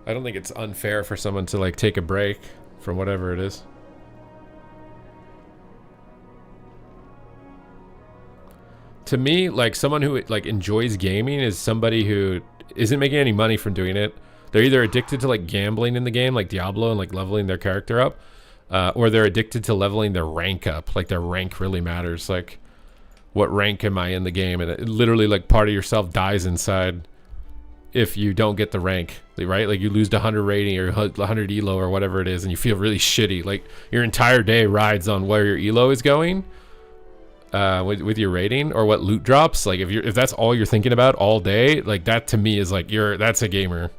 I don't think it's unfair for someone to like take a break from whatever it is. To me, like someone who like enjoys gaming is somebody who isn't making any money from doing it. They're either addicted to like gambling in the game, like Diablo, and like leveling their character up, or they're addicted to leveling their rank up. Like their rank really matters. Like, what rank am I in the game? And it literally, like, part of yourself dies inside if you don't get the rank, right? Like you lose to 100 rating or 100 elo or whatever it is, and you feel really shitty. Like your entire day rides on where your elo is going, with your rating, or what loot drops. Like if that's all you're thinking about all day, like that to me is like that's a gamer.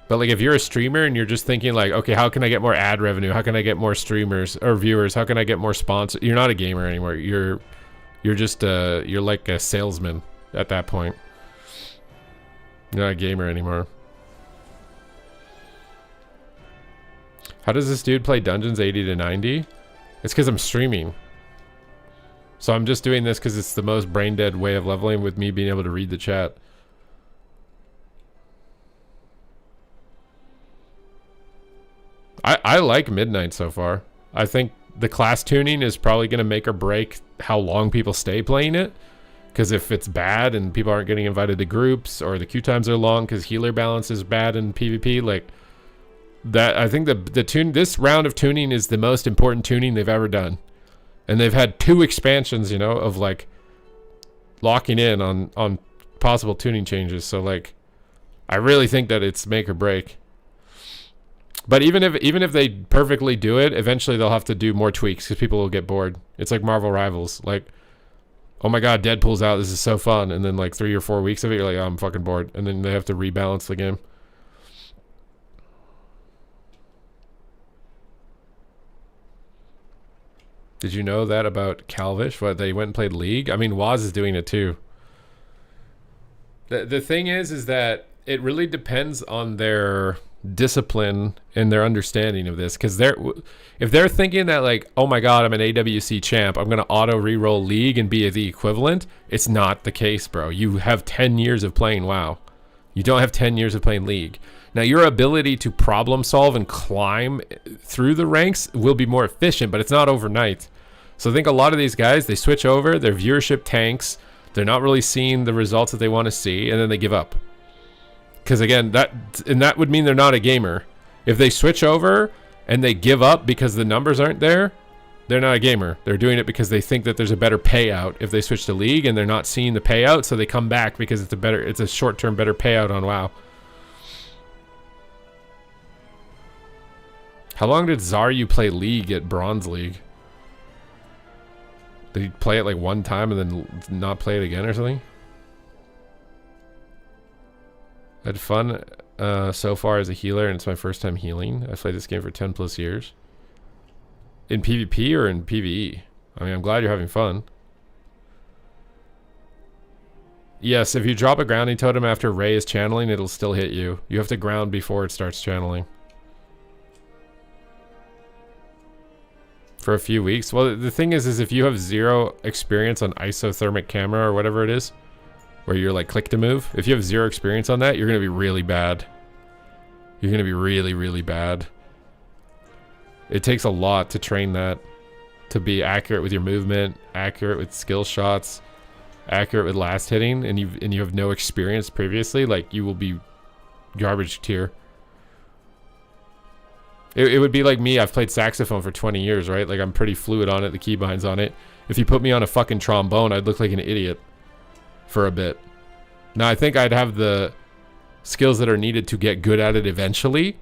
But like if you're a streamer and you're just thinking like, okay, how can I get more ad revenue? How can I get more streamers or viewers? How can I get more sponsors? You're not a gamer anymore. You're just you're like a salesman at that point. You're not a gamer anymore. How does this dude play dungeons 80 to 90? It's because I'm streaming. So I'm just doing this because it's the most brain dead way of leveling, with me being able to read the chat. I like Midnight so far. I think the class tuning is probably going to make or break how long people stay playing it. Because if it's bad and people aren't getting invited to groups, or the queue times are long because healer balance is bad in PvP, like that, I think this round of tuning is the most important tuning they've ever done. And they've had 2 expansions, you know, of like locking in on possible tuning changes. So like, I really think that it's make or break. But even if they perfectly do it, eventually they'll have to do more tweaks because people will get bored. It's like Marvel Rivals. Like, oh my god, Deadpool's out, this is so fun. And then like 3 or 4 weeks of it, you're like, oh, I'm fucking bored. And then they have to rebalance the game. Did you know that about Calvish? What, they went and played League? I mean, Waz is doing it too. The thing is that it really depends on their discipline and their understanding of this, because if they're thinking that like, oh my god, I'm an AWC champ, I'm gonna auto reroll League and be the equivalent, it's not the case, bro. You have 10 years of playing WoW. You don't have 10 years of playing League. Now your ability to problem solve and climb through the ranks will be more efficient, but it's not overnight. So I think a lot of these guys, they switch over, their viewership tanks, they're not really seeing the results that they want to see, and then they give up. Because again, that would mean they're not a gamer. If they switch over and they give up because the numbers aren't there, they're not a gamer. They're doing it because they think that there's a better payout if they switch to League, and they're not seeing the payout, so they come back because it's a short-term better payout on WoW. How long did Zaryu play League at Bronze League? Did he play it like one time and then not play it again or something? Had fun so far as a healer, and it's my first time healing. I've played this game for 10 plus years. In PvP or in PvE? I mean, I'm glad you're having fun. Yes, if you drop a grounding totem after Ray is channeling, it'll still hit you. You have to ground before it starts channeling. For a few weeks. Well, the thing is if you have 0 experience on isothermic camera or whatever it is, where you're like click to move, if you have 0 experience on that, you're going to be really bad. You're going to be really, really bad. It takes a lot to train that, to be accurate with your movement, accurate with skill shots, accurate with last hitting, and you have no experience previously. Like, you will be garbage tier. It would be like me. I've played saxophone for 20 years, right? Like, I'm pretty fluid on it. The keybinds on it. If you put me on a fucking trombone, I'd look like an idiot for a bit. Now, I think I'd have the skills that are needed to get good at it eventually.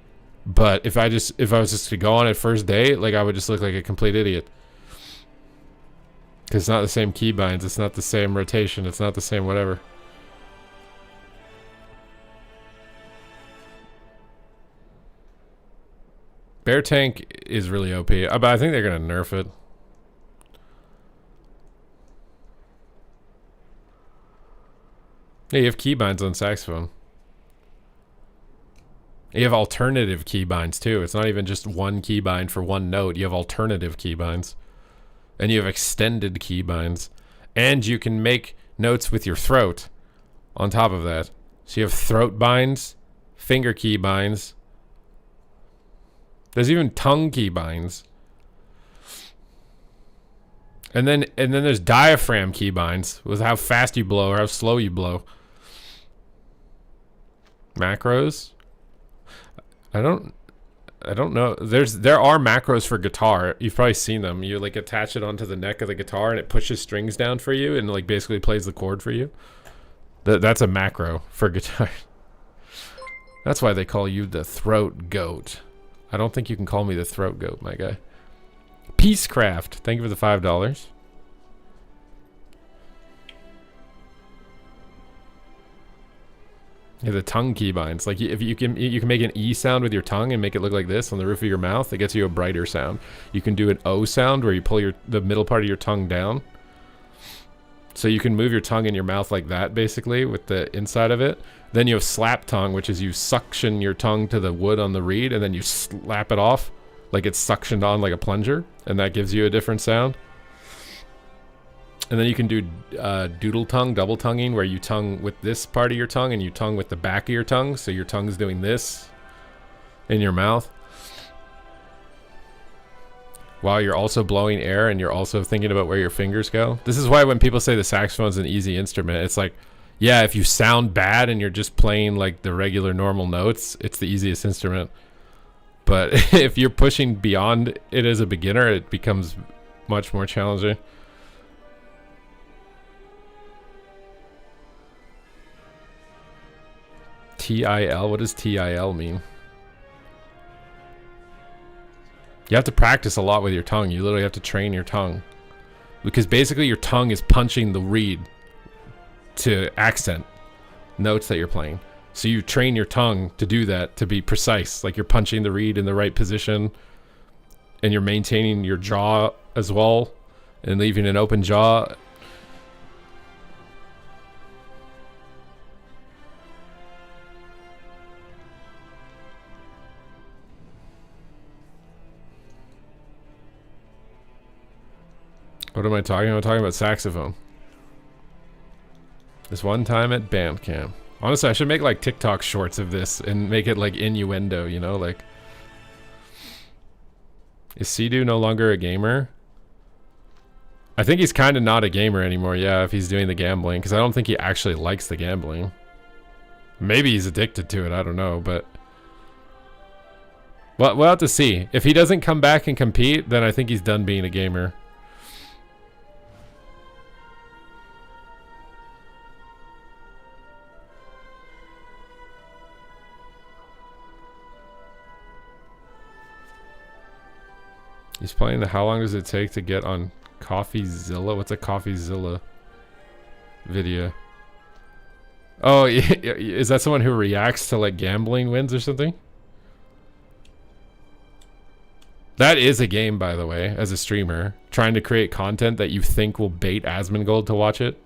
But if I was just to go on it first day, like, I would just look like a complete idiot. Because it's not the same keybinds. It's not the same rotation. It's not the same whatever. Bear Tank is really OP, but I think they're going to nerf it. Yeah, you have keybinds on saxophone. You have alternative keybinds too. It's not even just one keybind for one note. You have alternative keybinds. And you have extended keybinds. And you can make notes with your throat on top of that. So you have throat binds, finger keybinds. There's even tongue keybinds. And then there's diaphragm keybinds with how fast you blow or how slow you blow. Macros? I don't know. There are macros for guitar. You've probably seen them. You like attach it onto the neck of the guitar and it pushes strings down for you and like basically plays the chord for you. That's a macro for guitar. That's why they call you the throat goat. I don't think you can call me the throat goat, my guy. Peacecraft, thank you for the $5. Yeah, the tongue keybinds. Like, if you can make an E sound with your tongue and make it look like this on the roof of your mouth. It gets you a brighter sound. You can do an O sound where you pull the middle part of your tongue down. So you can move your tongue in your mouth like that, basically, with the inside of it. Then you have slap tongue, which is you suction your tongue to the wood on the reed, and then you slap it off like it's suctioned on like a plunger, and that gives you a different sound. And then you can do doodle tongue, double tonguing, where you tongue with this part of your tongue and you tongue with the back of your tongue, so your tongue's doing this in your mouth while you're also blowing air and you're also thinking about where your fingers go. This is why when people say the saxophone's an easy instrument, it's like, yeah, if you sound bad and you're just playing like the regular normal notes, it's the easiest instrument. But if you're pushing beyond it as a beginner, it becomes much more challenging. TIL? What does TIL mean? You have to practice a lot with your tongue. You literally have to train your tongue. Because basically your tongue is punching the reed to accent notes that you're playing. So you train your tongue to do that, to be precise. Like you're punching the reed in the right position. And you're maintaining your jaw as well. And leaving an open jaw. What am I talking about? I'm talking about saxophone. This one time at band camp. Honestly, I should make like TikTok shorts of this and make it like innuendo, you know, like. Is Sea-Doo no longer a gamer? I think he's kind of not a gamer anymore, yeah, if he's doing the gambling, because I don't think he actually likes the gambling. Maybe he's addicted to it, I don't know, but. Well, we'll have to see. If he doesn't come back and compete, then I think he's done being a gamer. He's playing the how long does it take to get on CoffeeZilla? What's a CoffeeZilla video? Oh, is that someone who reacts to like gambling wins or something? That is a game, by the way, as a streamer, trying to create content that you think will bait Asmongold to watch it.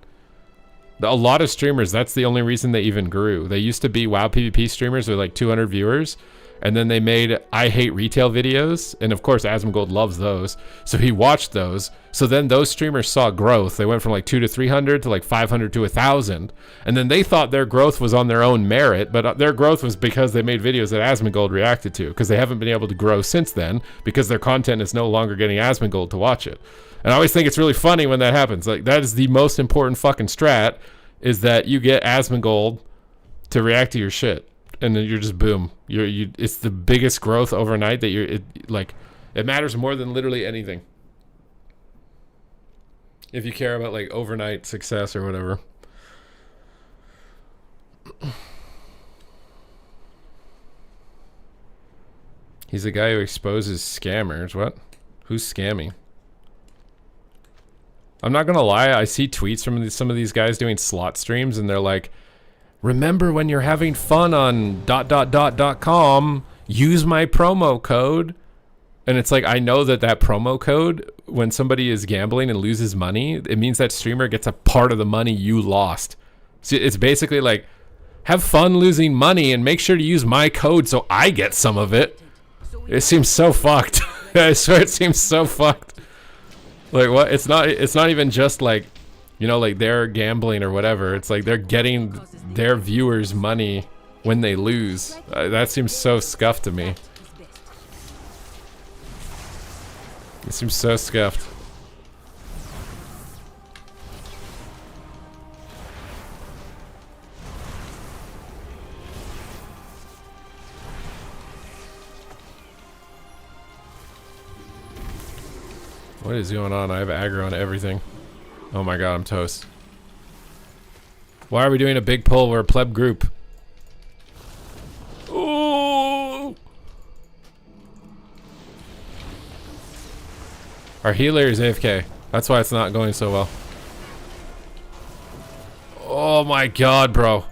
A lot of streamers, that's the only reason they even grew. They used to be WoW PvP streamers with like 200 viewers, and then they made I Hate Retail videos, and of course Asmongold loves those, so he watched those. So then those streamers saw growth. They went from like 200 to 300 to like 500 to 1,000, and then they thought their growth was on their own merit, but their growth was because they made videos that Asmongold reacted to, because they haven't been able to grow since then, because their content is no longer getting Asmongold to watch it. And I always think it's really funny when that happens. Like, that is the most important fucking strat, is that you get Asmongold to react to your shit. And then you're just boom. It's the biggest growth overnight that it matters more than literally anything. If you care about like overnight success or whatever. He's the guy who exposes scammers. What? Who's scamming? I'm not gonna lie, I see tweets from some of these guys doing slot streams, and they're like, remember when you're having fun on ... .com, use my promo code. And it's like, I know that promo code, when somebody is gambling and loses money, it means that streamer gets a part of the money you lost. So it's basically like, have fun losing money and make sure to use my code so I get some of it. It seems so fucked. I swear it seems so fucked. Like, what? It's not even just like, you know, like they're gambling or whatever. It's like they're getting their viewers money when they lose. That seems so scuffed to me. It seems so scuffed. What is going on? I have aggro on everything. Oh my god, I'm toast. Why are we doing a big pull? We're a pleb group. Ooh! Our healer is AFK. That's why it's not going so well. Oh my god, bro.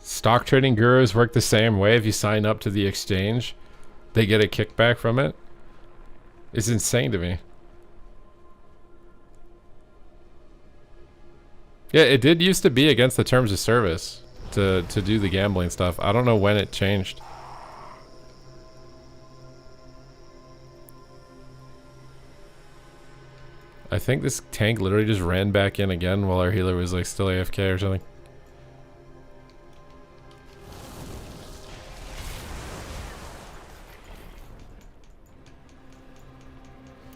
Stock trading gurus work the same way. If you sign up to the exchange, they get a kickback from it. It's insane to me. Yeah, it did used to be against the terms of service to do the gambling stuff. I don't know when it changed. I think this tank literally just ran back in again while our healer was like still AFK or something.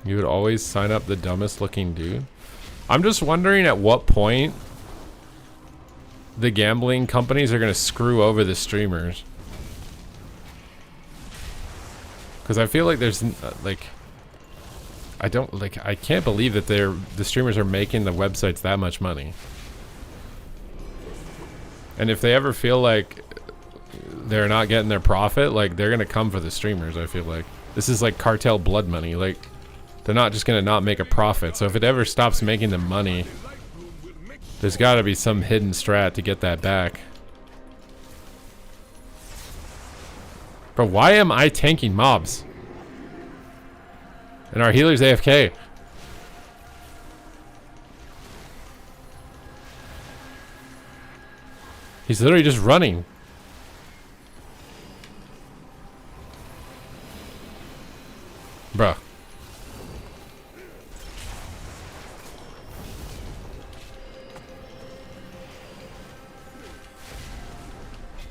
You would always sign up the dumbest looking dude. I'm just wondering at what point the gambling companies are going to screw over the streamers. Because I feel like there's like, I can't believe that the streamers are making the websites that much money. And if they ever feel like they're not getting their profit, like they're going to come for the streamers, I feel like. This is like cartel blood money. Like, they're not just going to not make a profit. So if it ever stops making them money, there's got to be some hidden strat to get that back. But why am I tanking mobs? And our healer's AFK. He's literally just running. Bruh.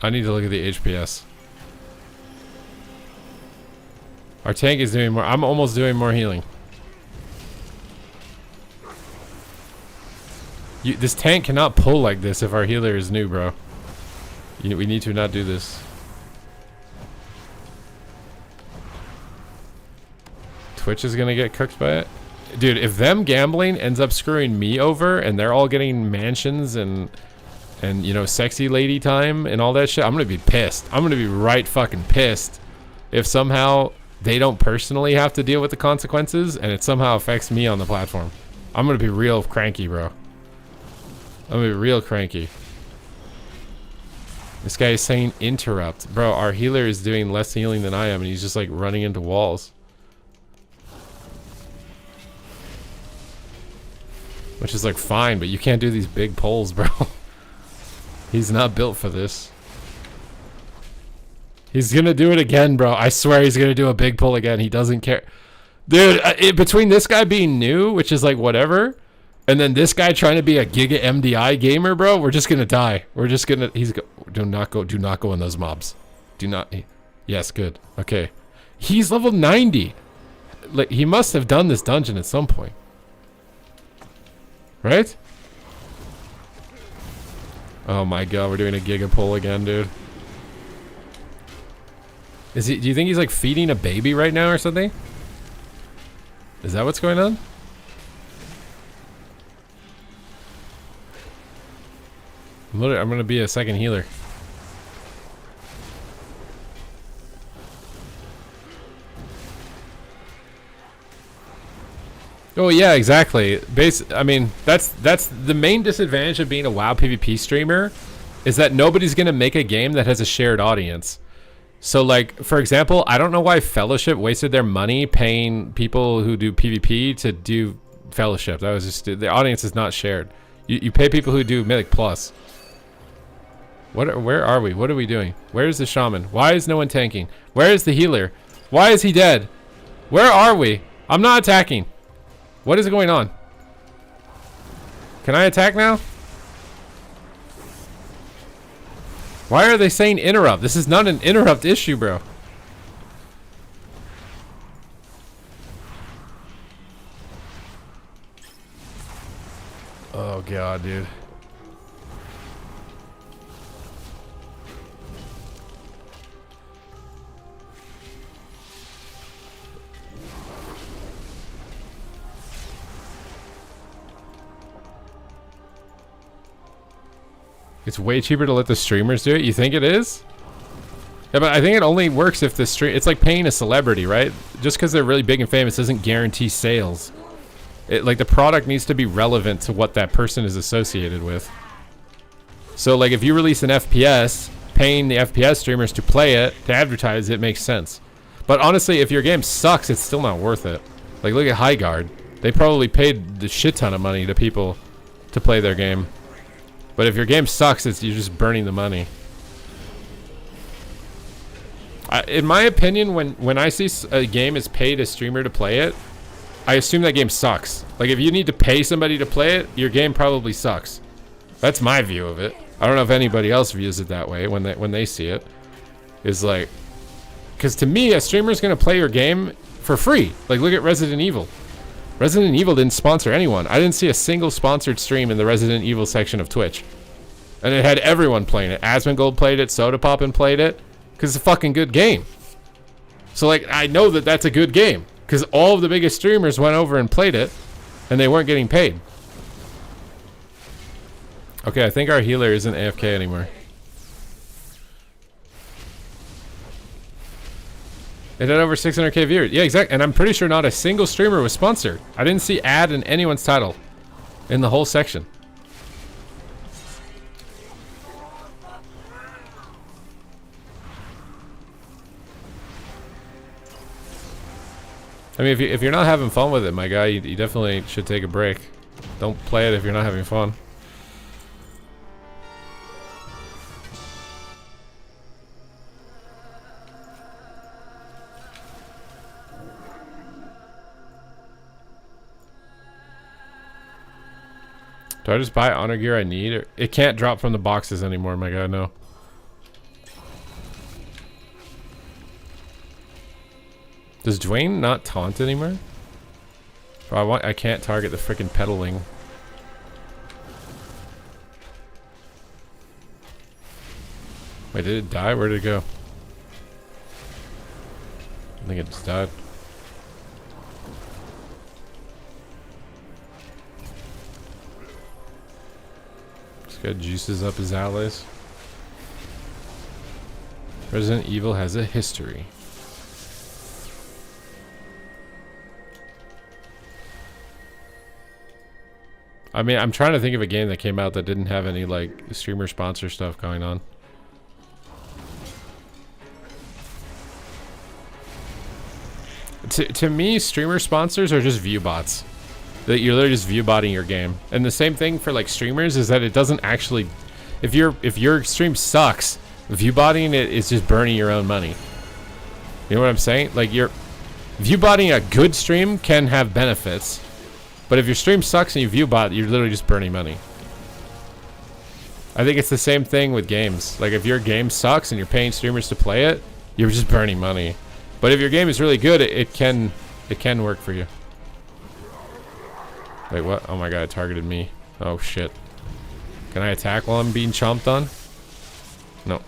I need to look at the HPS. Our tank is doing more. I'm almost doing more healing. This tank cannot pull like this if our healer is new, bro. We need to not do this. Twitch is gonna get cooked by it. Dude, if them gambling ends up screwing me over and they're all getting mansions and you know, sexy lady time and all that shit, I'm gonna be pissed. I'm gonna be right fucking pissed if somehow they don't personally have to deal with the consequences, and it somehow affects me on the platform. I'm gonna be real cranky, bro. I'm gonna be real cranky. This guy is saying interrupt. Bro, our healer is doing less healing than I am, and he's just like running into walls. Which is like fine, but you can't do these big pulls, bro. He's not built for this. He's gonna do it again, bro. I swear he's gonna do a big pull again. He doesn't care. Dude, between this guy being new, which is like whatever, and then this guy trying to be a Giga MDI gamer, bro, we're just gonna die. We're just gonna, do not go in those mobs. Do not, yes, good. Okay. He's level 90. Like, he must have done this dungeon at some point. Right? Oh my god, we're doing a Giga pull again, dude. Is he, do you think he's like feeding a baby right now or something? Is that what's going on? I'm gonna be a second healer. Oh yeah, exactly. I mean, that's the main disadvantage of being a WoW PvP streamer, is that nobody's gonna make a game that has a shared audience. So like, for example, I don't know why Fellowship wasted their money paying people who do PvP to do Fellowship. That was just, the audience is not shared. You pay people who do Mythic Plus. Where are we? What are we doing? Where's the shaman? Why is no one tanking? Where is the healer? Why is he dead? Where are we? I'm not attacking. What is going on? Can I attack now? Why are they saying interrupt? This is not an interrupt issue, bro. Oh god, dude. It's way cheaper to let the streamers do it. You think it is? Yeah, but I think it only works if the stream... It's like paying a celebrity, right? Just because they're really big and famous doesn't guarantee sales. Like, the product needs to be relevant to what that person is associated with. So, like, if you release an FPS, paying the FPS streamers to play it, to advertise it, makes sense. But honestly, if your game sucks, it's still not worth it. Like, look at Highguard. They probably paid the shit ton of money to people to play their game. But if your game sucks, you're just burning the money. In my opinion, when I see a game is paid a streamer to play it, I assume that game sucks. Like, if you need to pay somebody to play it, your game probably sucks. That's my view of it. I don't know if anybody else views it that way when they see it. Is like, because to me, a streamer's gonna play your game for free. Like, look at Resident Evil. Resident Evil didn't sponsor anyone. I didn't see a single sponsored stream in the Resident Evil section of Twitch. And it had everyone playing it. Asmongold played it, Sodapoppin played it, because it's a fucking good game. So, like, I know that that's a good game, because all of the biggest streamers went over and played it, and they weren't getting paid. Okay, I think our healer isn't AFK anymore. It had over 600k viewers. Yeah, exactly. And I'm pretty sure not a single streamer was sponsored. I didn't see ad in anyone's title in the whole section. I mean, if you're not having fun with it, my guy, you definitely should take a break. Don't play it if you're not having fun. Do I just buy honor gear I need? Or it can't drop from the boxes anymore, my guy, no. Does Dwayne not taunt anymore? Bro, I can't target the freaking pedaling. Wait, did it die? Where did it go? I think it just died. This guy juices up his allies. Resident Evil has a history. I mean, I'm trying to think of a game that came out that didn't have any like streamer sponsor stuff going on. To me, streamer sponsors are just view bots. That you're literally just view botting your game. And the same thing for like streamers is that it doesn't actually, if your stream sucks, view botting it is just burning your own money. You know what I'm saying? Like you're view botting a good stream can have benefits, but if your stream sucks and you view bot, you're literally just burning money. I think it's the same thing with games. Like if your game sucks and you're paying streamers to play it, you're just burning money. But if your game is really good, it can work for you. Wait, what? Oh my god, it targeted me. Oh shit. Can I attack while I'm being chomped on? No.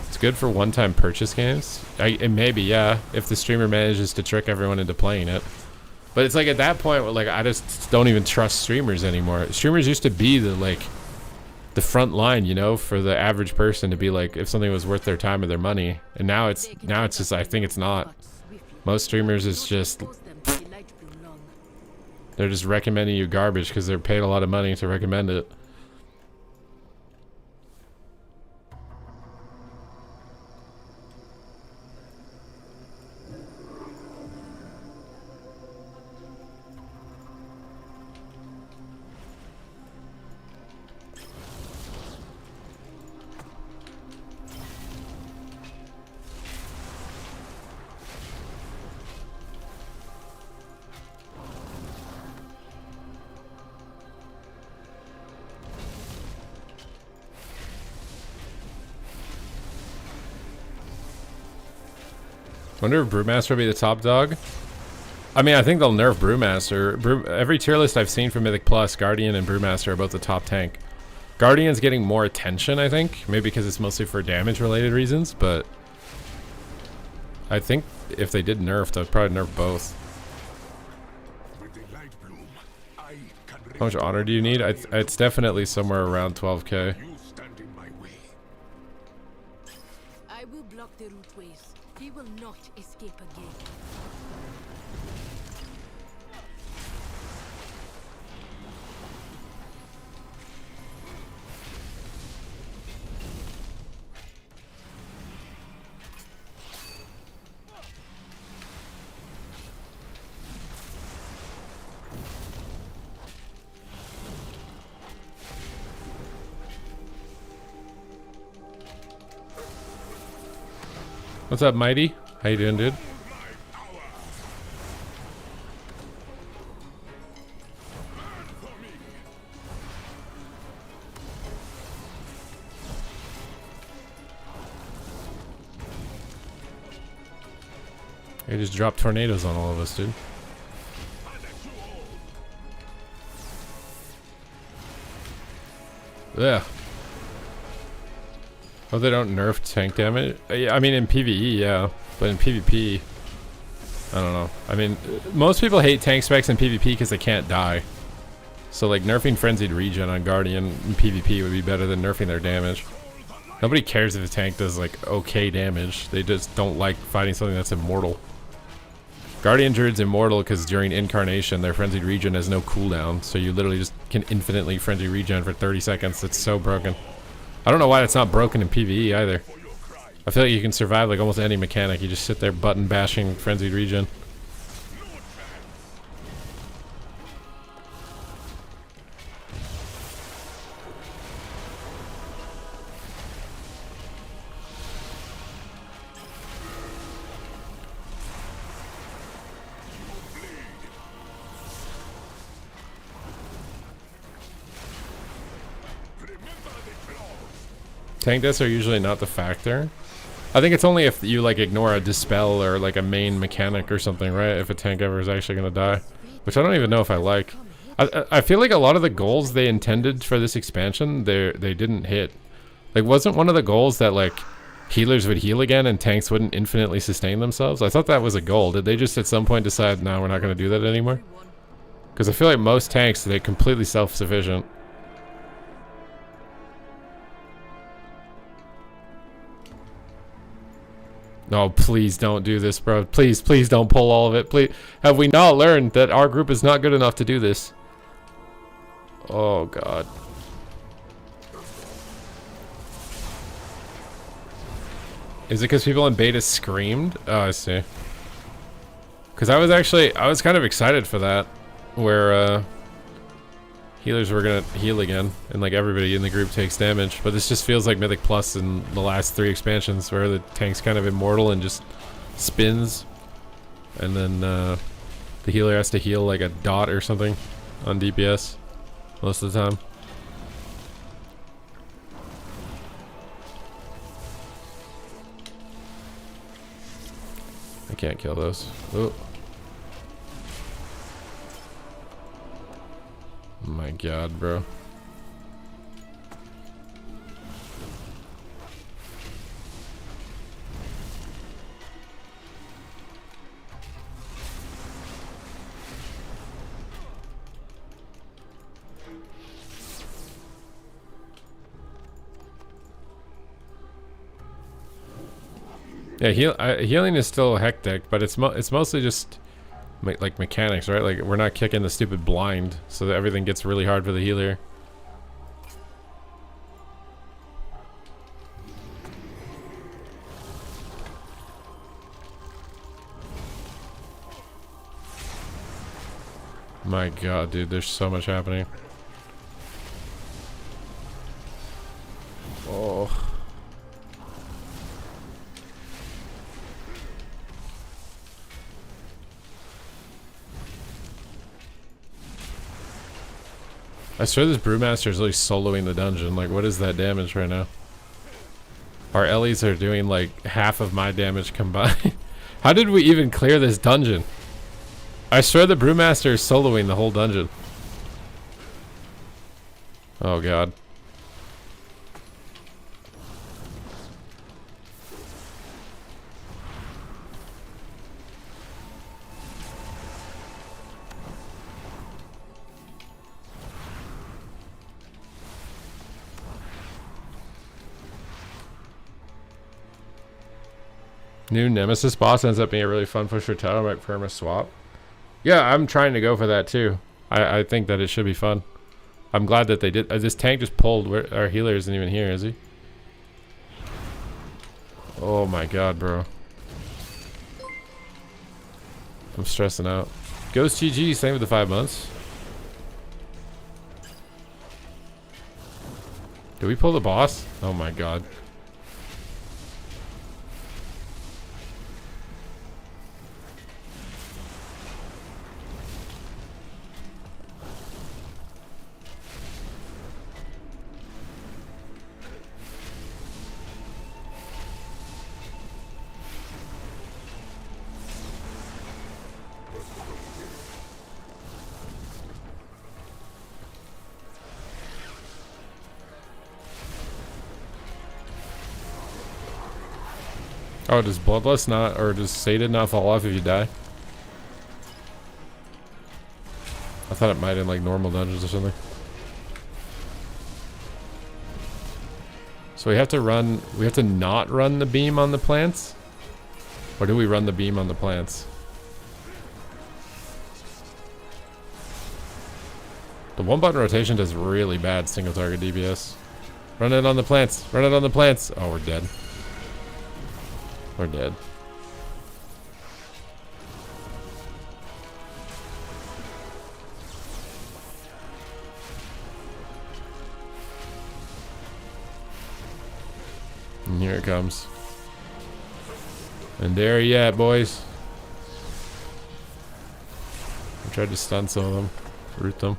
It's good for one-time purchase games. Maybe, yeah, if the streamer manages to trick everyone into playing it. But it's like at that point, like I just don't even trust streamers anymore. Streamers used to be the front line, you know, for the average person to be like if something was worth their time or their money. And now it's just I think it's not. Most streamers is just they're just recommending you garbage because they're paid a lot of money to recommend it. Wonder if Brewmaster will be the top dog. I mean, I think they'll nerf Brewmaster. Every tier list I've seen for Mythic Plus, Guardian and Brewmaster are both the top tank. Guardian's getting more attention, I think. Maybe because it's mostly for damage-related reasons, but I think if they did nerf, they'd probably nerf both. How much honor do you need? It's definitely somewhere around 12k. I will block the rootways. He will not escape again. What's up, Mighty? How you doing, dude? They just dropped tornadoes on all of us, dude. Yeah. Oh, they don't nerf tank damage? I mean, in PvE, yeah. But in PvP, I don't know. I mean, most people hate tank specs in PvP because they can't die. So, like, nerfing Frenzied Regen on Guardian in PvP would be better than nerfing their damage. Nobody cares if a tank does, like, okay damage. They just don't like fighting something that's immortal. Guardian Druid's immortal because during Incarnation, their Frenzied Regen has no cooldown. So you literally just can infinitely Frenzy Regen for 30 seconds. It's so broken. I don't know why it's not broken in PvE either. I feel like you can survive like almost any mechanic. You just sit there button bashing Frenzied Regen. Tank deaths are usually not the factor. I think it's only if you like ignore a dispel or like a main mechanic or something, right? If a tank ever is actually gonna die, which I don't even know if I like. I feel like a lot of the goals they intended for this expansion, they didn't hit. Like, wasn't one of the goals that like healers would heal again and tanks wouldn't infinitely sustain themselves? I thought that was a goal. Did they just at some point decide, no, we're not gonna do that anymore? Because I feel like most tanks, they're completely self-sufficient. No, please don't do this, bro. Please, please don't pull all of it. Please. Have we not learned that our group is not good enough to do this? Oh, God. Is it because people in beta screamed? Oh, I see. Because I was kind of excited for that. Where, healers were gonna heal again. And, like, everybody in the group takes damage. But this just feels like Mythic Plus in the last 3 expansions. Where the tank's kind of immortal and just spins. And then, the healer has to heal, like, a dot or something on DPS. Most of the time. I can't kill those. Oh. My God, bro. Yeah, healing is still hectic, but it's mostly just like mechanics, right? Like we're not kicking the stupid blind, so that everything gets really hard for the healer. My God, dude, there's so much happening. Oh. I swear this Brewmaster is really soloing the dungeon. Like, what is that damage right now? Our Ellies are doing like half of my damage combined. How did we even clear this dungeon? I swear the Brewmaster is soloing the whole dungeon. Oh God. New Nemesis boss ends up being a really fun push for Tau. I might perma swap. Yeah, I'm trying to go for that too. I think that it should be fun. I'm glad that they did. This tank just pulled. Our healer isn't even here, is he? Oh my God, bro. I'm stressing out. Ghost GG, same with the 5 months. Did we pull the boss? Oh my God. Oh, does Bloodlust not, or does Sated not fall off if you die? I thought it might in like normal dungeons or something. So we have to not run the beam on the plants? Or do we run the beam on the plants? The 1-button rotation does really bad single target DPS. Run it on the plants, run it on the plants. Oh, we're dead. We're dead. And here it comes. And there you at, boys. I tried to stun some of them, root them.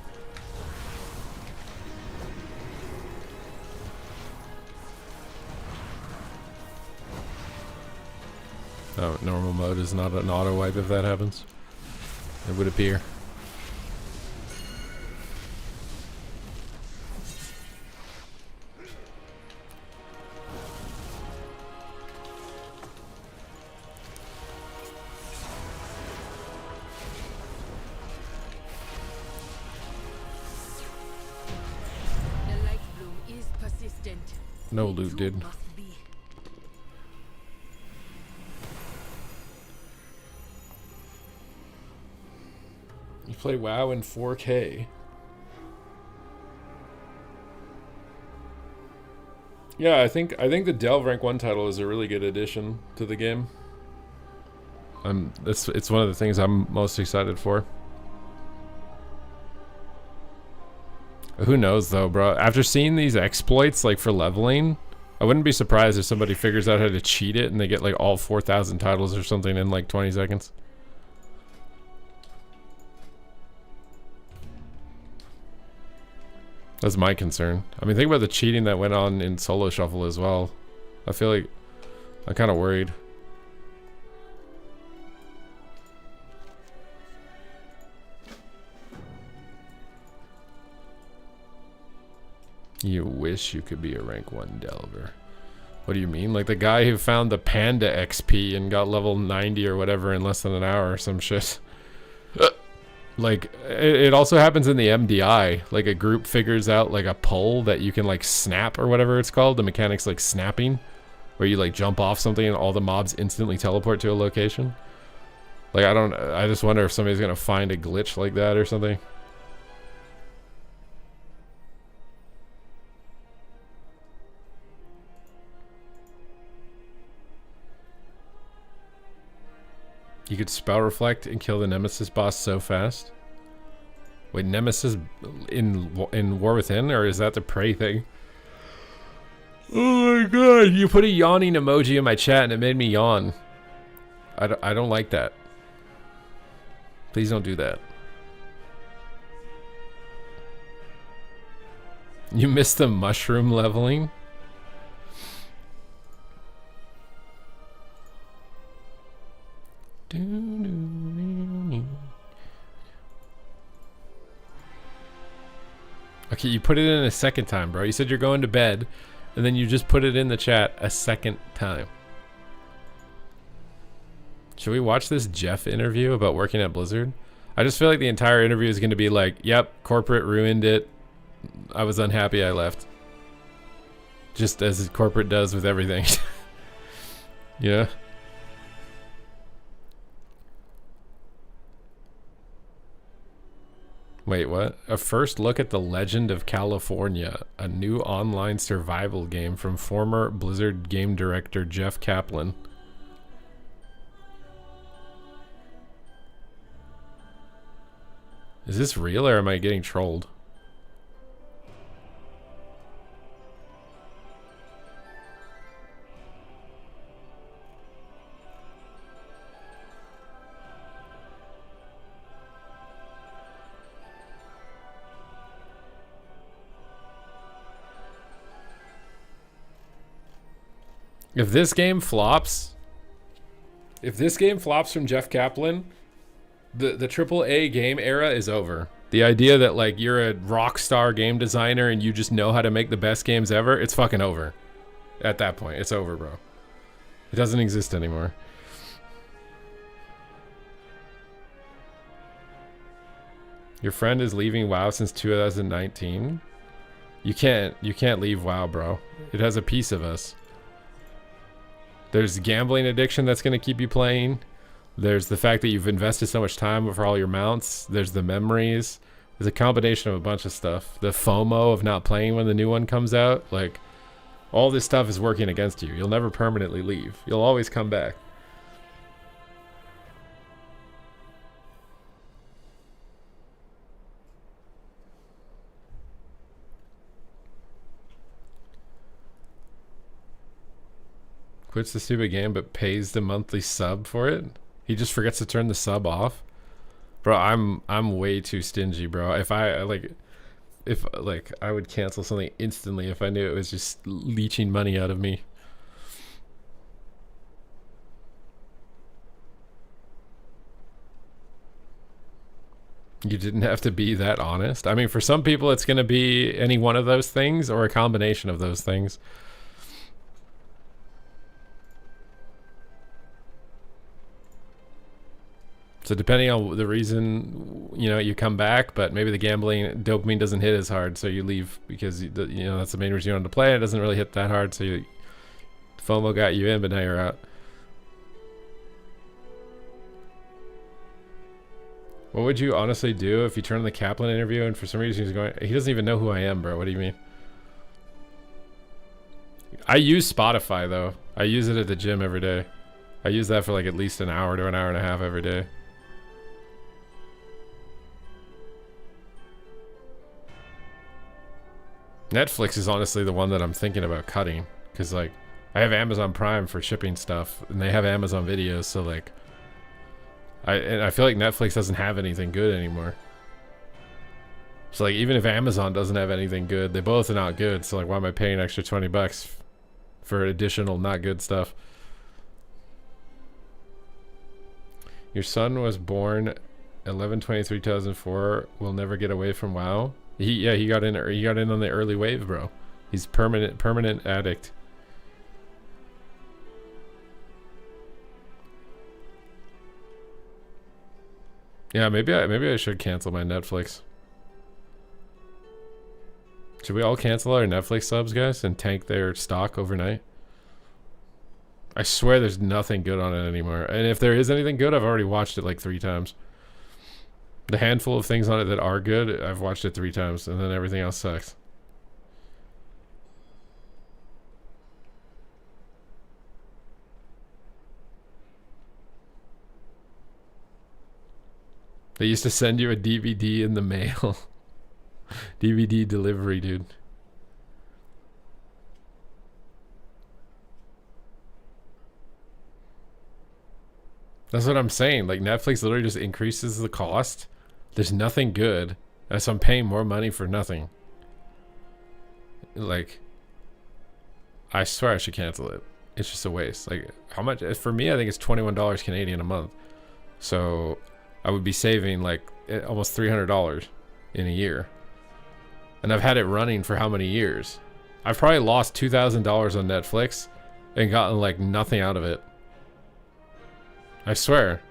Oh, normal mode is not an auto wipe if that happens. It would appear. The light bloom is persistent. No The loot, truth dude. must be. You play WoW in 4K. Yeah, I think the Delve Rank 1 title is a really good addition to the game. It's one of the things I'm most excited for. Who knows though, bro? After seeing these exploits like for leveling, I wouldn't be surprised if somebody figures out how to cheat it and they get like all 4,000 titles or something in like 20 seconds. That's my concern. I mean, think about the cheating that went on in Solo Shuffle as well. I feel like I'm kind of worried. You wish you could be a rank 1 Delver. What do you mean? Like the guy who found the Panda XP and got level 90 or whatever in less than an hour or some shit. Like, it also happens in the MDI. Like, a group figures out, like, a pole that you can, like, snap or whatever it's called. The mechanic's, like, snapping. Where you, like, jump off something and all the mobs instantly teleport to a location. Like, I just wonder if somebody's gonna find a glitch like that or something. You could spell reflect and kill the Nemesis boss so fast. Wait, Nemesis in War Within, or is that the Prey thing? Oh my god! You put a yawning emoji in my chat and it made me yawn. I don't like that. Please don't do that. You missed the mushroom leveling. Okay, you put it in a second time, bro. You said you're going to bed, and then you just put it in the chat a second time. Should we watch this Jeff interview about working at Blizzard? I just feel like the entire interview is going to be like, yep, corporate ruined it. I was unhappy I left. Just as corporate does with everything. Yeah. Wait, what? A first look at The Legend of California, a new online survival game from former Blizzard game director Jeff Kaplan. Is this real or am I getting trolled? If this game flops from Jeff Kaplan, the AAA game era is over. The idea that like you're a rock star game designer and you just know how to make the best games ever, it's fucking over. At that point, it's over, bro. It doesn't exist anymore. Your friend is leaving WoW since 2019. You can't leave WoW, bro. It has a piece of us. There's gambling addiction that's going to keep you playing. There's the fact that you've invested so much time for all your mounts. There's the memories. There's a combination of a bunch of stuff. The FOMO of not playing when the new one comes out. Like, all this stuff is working against you. You'll never permanently leave. You'll always come back. Quits the stupid game but pays the monthly sub for it. He just forgets to turn the sub off. Bro, I'm way too stingy, bro. If I would cancel something instantly if I knew it was just leeching money out of me. You didn't have to be that honest. I mean, for some people it's going to be any one of those things or a combination of those things. So depending on the reason, you know, you come back, but maybe the gambling dopamine doesn't hit as hard, so you leave because, you know, that's the main reason you wanted to play. It doesn't really hit that hard, so FOMO got you in, but now you're out. What would you honestly do if you turn on the Kaplan interview and for some reason he's going, he doesn't even know who I am, bro. What do you mean? I use Spotify though. I use it at the gym every day. I use that for like at least an hour to an hour and a half every day. Netflix is honestly the one that I'm thinking about cutting, because like I have Amazon Prime for shipping stuff and they have Amazon videos, so like I feel like Netflix doesn't have anything good anymore. So like even if Amazon doesn't have anything good, they both are not good, so like why am I paying an extra 20 bucks for additional not good stuff? Your son was born 11/23/2004. Will never get away from WoW. He got in on the early wave, bro. He's permanent addict. Yeah, maybe I should cancel my Netflix. Should we all cancel our Netflix subs, guys, and tank their stock overnight? I swear there's nothing good on it anymore. And if there is anything good, I've already watched it like 3 times. The handful of things on it that are good, I've watched it 3 times, and then everything else sucks. They used to send you a DVD in the mail. DVD delivery, dude. That's what I'm saying. Like, Netflix literally just increases the cost. There's nothing good. And so I'm paying more money for nothing. Like, I swear I should cancel it. It's just a waste. Like, how much? For me, I think it's $21 Canadian a month. So I would be saving like almost $300 in a year. And I've had it running for how many years? I've probably lost $2,000 on Netflix and gotten like nothing out of it. I swear.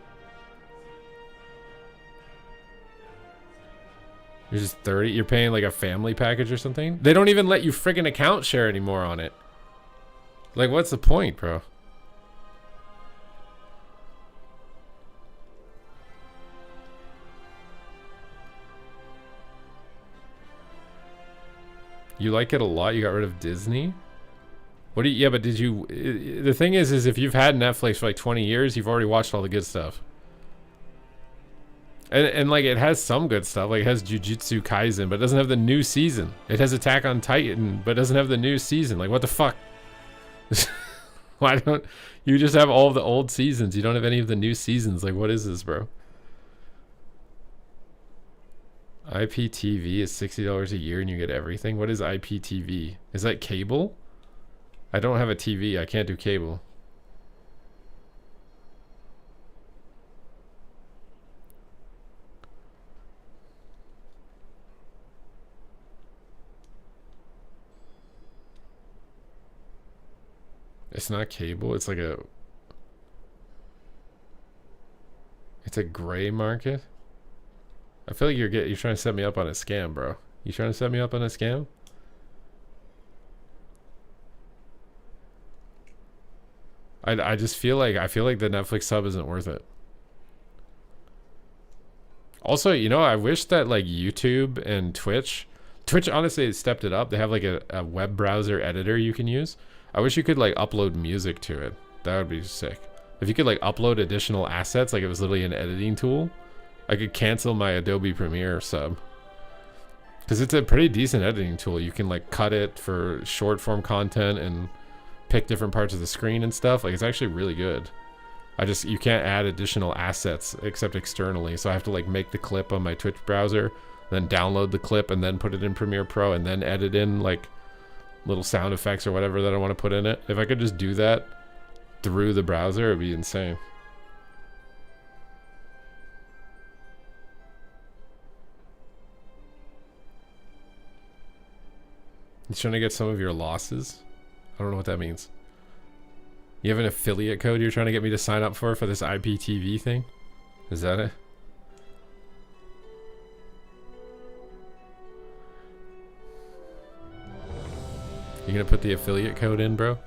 You're just 30. You're paying like a family package or something. They don't even let you friggin' account share anymore on it. Like, what's the point, bro? You like it a lot? You got rid of Disney? What do you, yeah, but did you, the thing is if you've had Netflix for like 20 years, you've already watched all the good stuff. And like, it has some good stuff. Like, it has Jujutsu Kaisen, but it doesn't have the new season. It has Attack on Titan, but it doesn't have the new season. Like, what the fuck? Why don't you just have all of the old seasons? You don't have any of the new seasons. Like, what is this, bro? IPTV is $60 a year and you get everything. What is IPTV? Is that cable? I don't have a TV. I can't do cable. It's not cable. It's like a... It's a gray market. I feel like you're trying to set me up on a scam, bro. You trying to set me up on a scam? I just feel like the Netflix sub isn't worth it. Also, you know, I wish that like YouTube and Twitch honestly has stepped it up. They have like a web browser editor you can use. I wish you could like upload music to it. That would be sick. If you could like upload additional assets, like it was literally an editing tool, I could cancel my Adobe Premiere sub. Because it's a pretty decent editing tool. You can like cut it for short form content and pick different parts of the screen and stuff. Like, it's actually really good. You can't add additional assets except externally. So I have to like make the clip on my Twitch browser, then download the clip and then put it in Premiere Pro and then edit in like little sound effects or whatever that I want to put in it. If I could just do that through the browser, it'd be insane. You trying to get some of your losses? I don't know what that means. You have an affiliate code you're trying to get me to sign up for this IPTV thing? Is that it? You gonna put the affiliate code in, bro?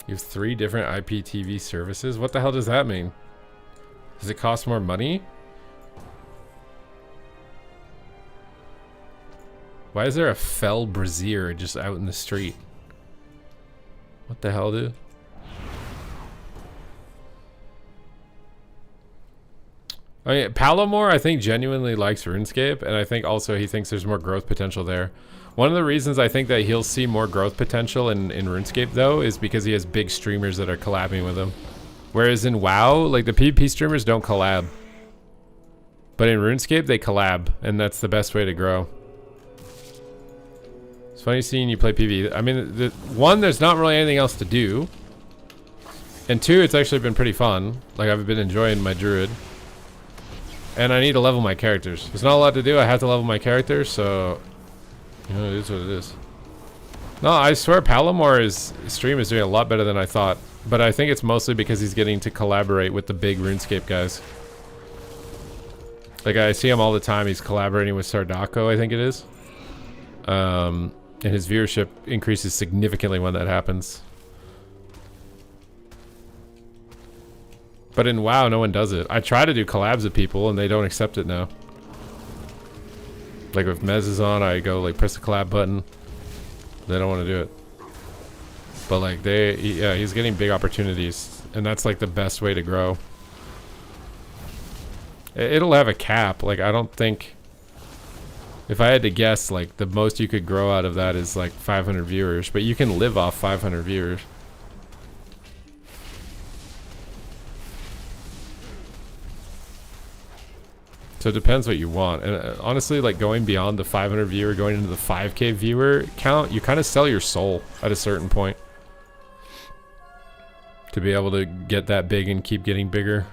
You have 3 different IPTV services? What the hell does that mean? Does it cost more money? Why is there a Fel Brazier just out in the street? What the hell, dude? I mean, Palomore, I think, genuinely likes RuneScape, and I think also he thinks there's more growth potential there. One of the reasons I think that he'll see more growth potential in RuneScape, though, is because he has big streamers that are collabing with him. Whereas in WoW, like, the PvP streamers don't collab. But in RuneScape, they collab, and that's the best way to grow. It's funny seeing you play PvE. I mean, one, there's not really anything else to do. And 2, it's actually been pretty fun. Like, I've been enjoying my druid. And I need to level my characters. There's not a lot to do. I have to level my characters, so... You know, it is what it is. No, I swear Palomore's stream is doing a lot better than I thought. But I think it's mostly because he's getting to collaborate with the big RuneScape guys. Like, I see him all the time. He's collaborating with Sardako, I think it is. And his viewership increases significantly when that happens. But in WoW, no one does it. I try to do collabs with people, and they don't accept it now. Like, if Mez is on, I go, like, press the collab button. They don't want to do it. But, like, yeah, he's getting big opportunities. And that's, like, the best way to grow. It'll have a cap. Like, I don't think... If I had to guess, like, the most you could grow out of that is, like, 500 viewers. But you can live off 500 viewers. So it depends what you want. And honestly, like, going beyond the 500 viewer, going into the 5K viewer count, you kind of sell your soul at a certain point. To be able to get that big and keep getting bigger.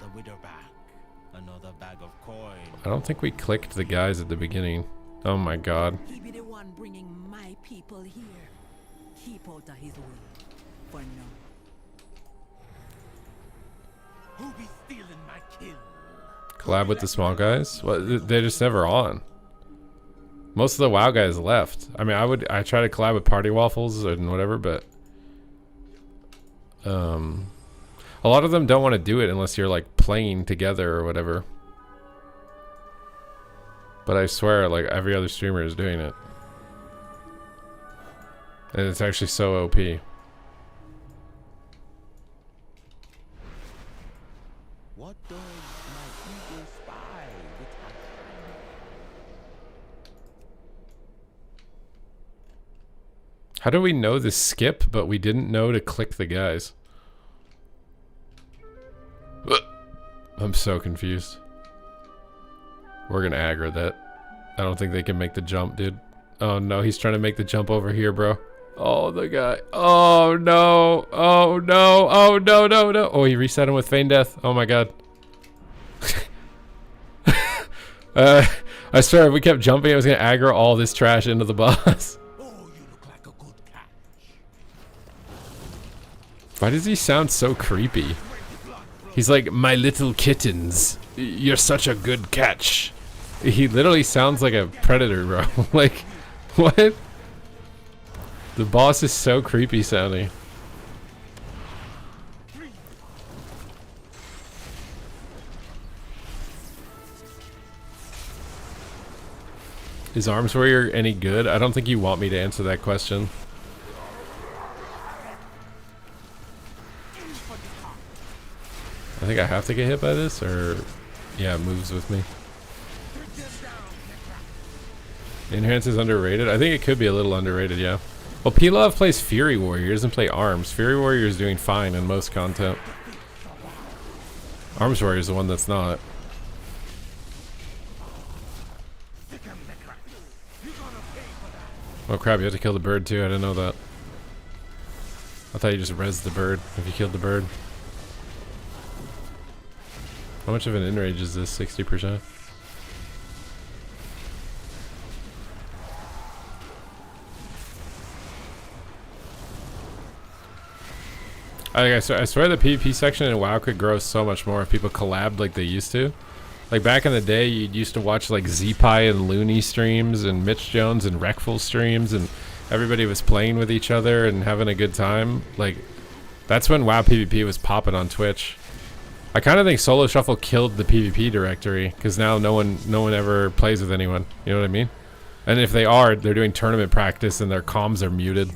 Another bag of coin. I don't think we clicked the guys at the beginning. Oh my god. He be the one bringing my people here. Keep out of his way. For now. Who be stealing my kill? Collab with the small guys? Well, they're just never on. Most of the WoW guys left. I mean, I try to collab with Party Waffles and whatever, but a lot of them don't want to do it unless you're like playing together or whatever. But I swear, like, every other streamer is doing it. And it's actually so OP. What does my people spy with How do we know to skip, but we didn't know to click the guys? I'm so confused. We're gonna aggro that. I don't think they can make the jump, dude. Oh no, he's trying to make the jump over here, bro. Oh, the guy. Oh no. Oh no. Oh no, no, no. Oh, he reset him with Feign Death. Oh my god. I swear if we kept jumping, I was gonna aggro all this trash into the boss. Why does he sound so creepy? He's like, my little kittens. You're such a good catch. He literally sounds like a predator, bro. Like, what? The boss is so creepy sounding. Is Arms Warrior any good? I don't think you want me to answer that question. I think I have to get hit by this, or... Yeah, it moves with me. Enhance is underrated? I think it could be a little underrated, yeah. Well, Pilaf plays Fury Warrior, he doesn't play Arms. Fury Warrior is doing fine in most content. Arms Warrior is the one that's not. Oh crap, you have to kill the bird too, I didn't know that. I thought you just rezzed the bird if you killed the bird. How much of an enrage is this? 60%? I swear the PvP section in WoW could grow so much more if people collabed like they used to. Like back in the day, you used to watch like ZPie and Looney streams and Mitch Jones and Wreckful streams, and everybody was playing with each other and having a good time. Like, That's when WoW PvP was popping on Twitch. I kind of think Solo Shuffle killed the PvP directory because now no one ever plays with anyone. You know what I mean? And if they are, they're doing tournament practice and their comms are muted.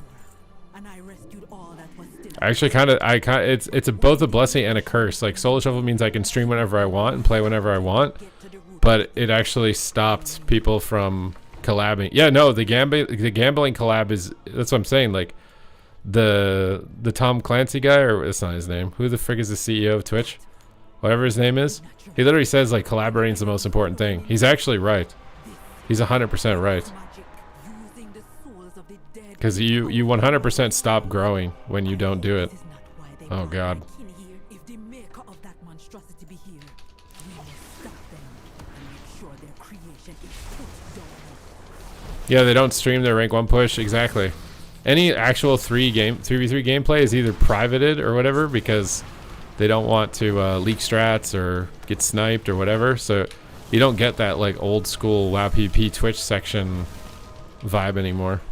And I rescued all that was still Actually, it's both a blessing and a curse. Like Solo Shuffle means I can stream whenever I want and play whenever I want, but it actually stopped people from collabing. Yeah, no, the gambling collab is, that's what I'm saying. Like the Tom Clancy guy, or it's not his name. Who the frick is the CEO of Twitch? Whatever his name is, he literally says like collaborating is the most important thing. He's actually right. He's 100% right. Because you 100% stop growing when you don't do it. Oh god. If the maker of that monstrosity be here, we must stop them and make sure their creation is put down. Yeah, they don't stream their rank 1 push. Exactly. Any actual 3v3 gameplay is either privated or whatever because they don't want to leak strats or get sniped or whatever. So you don't get that like old school WoW PvP Twitch section vibe anymore.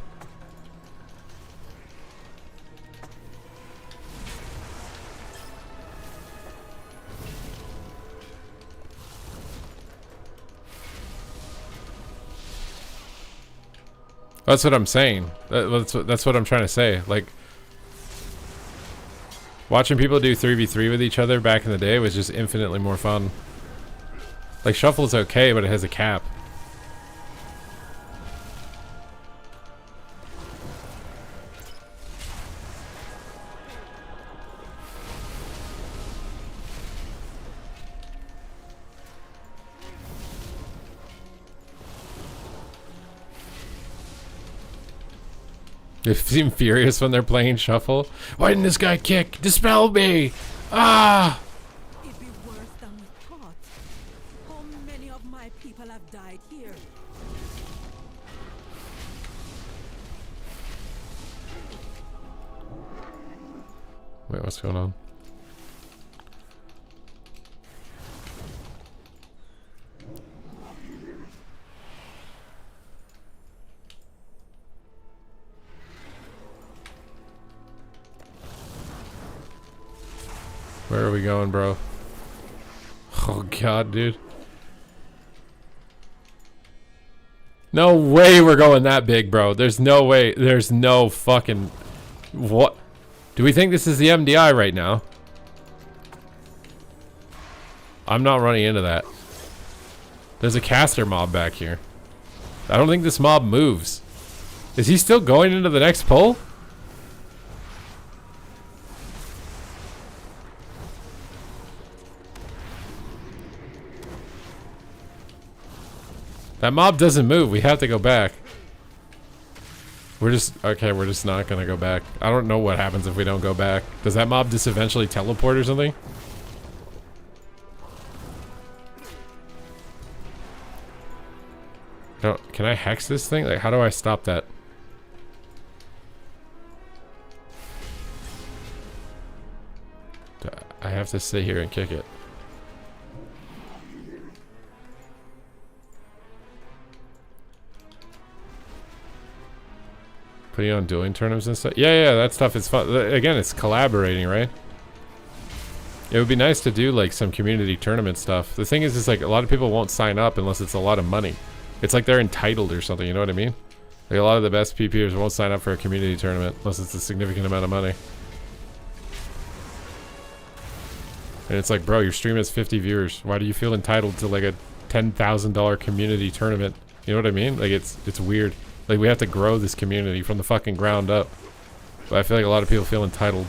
That's what I'm saying. That's what I'm trying to say. Like, watching people do 3v3 with each other back in the day was just infinitely more fun. Like, Shuffle's okay, but it has a cap. They seem furious when they're playing Shuffle. Why didn't this guy kick? Dispel me! Ah! It'd be worse than we thought. How many of my people have died here? Wait, what's going on? Where are we going, bro? Oh god, dude. No way we're going that big, bro. There's no way. There's no fucking... What? Do we think this is the MDI right now? I'm not running into that. There's a caster mob back here. I don't think this mob moves. Is he still going into the next pull? That mob doesn't move. We have to go back. We're just... Okay, we're just not gonna go back. I don't know what happens if we don't go back. Does that mob just eventually teleport or something? Can I hex this thing? Like, how do I stop that? I have to sit here and kick it. Putting on dueling tournaments and stuff. Yeah, that stuff is fun. Again, it's collaborating, right? It would be nice to do like some community tournament stuff. The thing is like a lot of people won't sign up unless it's a lot of money. It's like they're entitled or something, you know what I mean? Like a lot of the best PPers won't sign up for a community tournament unless it's a significant amount of money. And it's like, bro, your stream has 50 viewers. Why do you feel entitled to like a $10,000 community tournament? You know what I mean? Like it's weird. Like, we have to grow this community from the fucking ground up. But I feel like a lot of people feel entitled.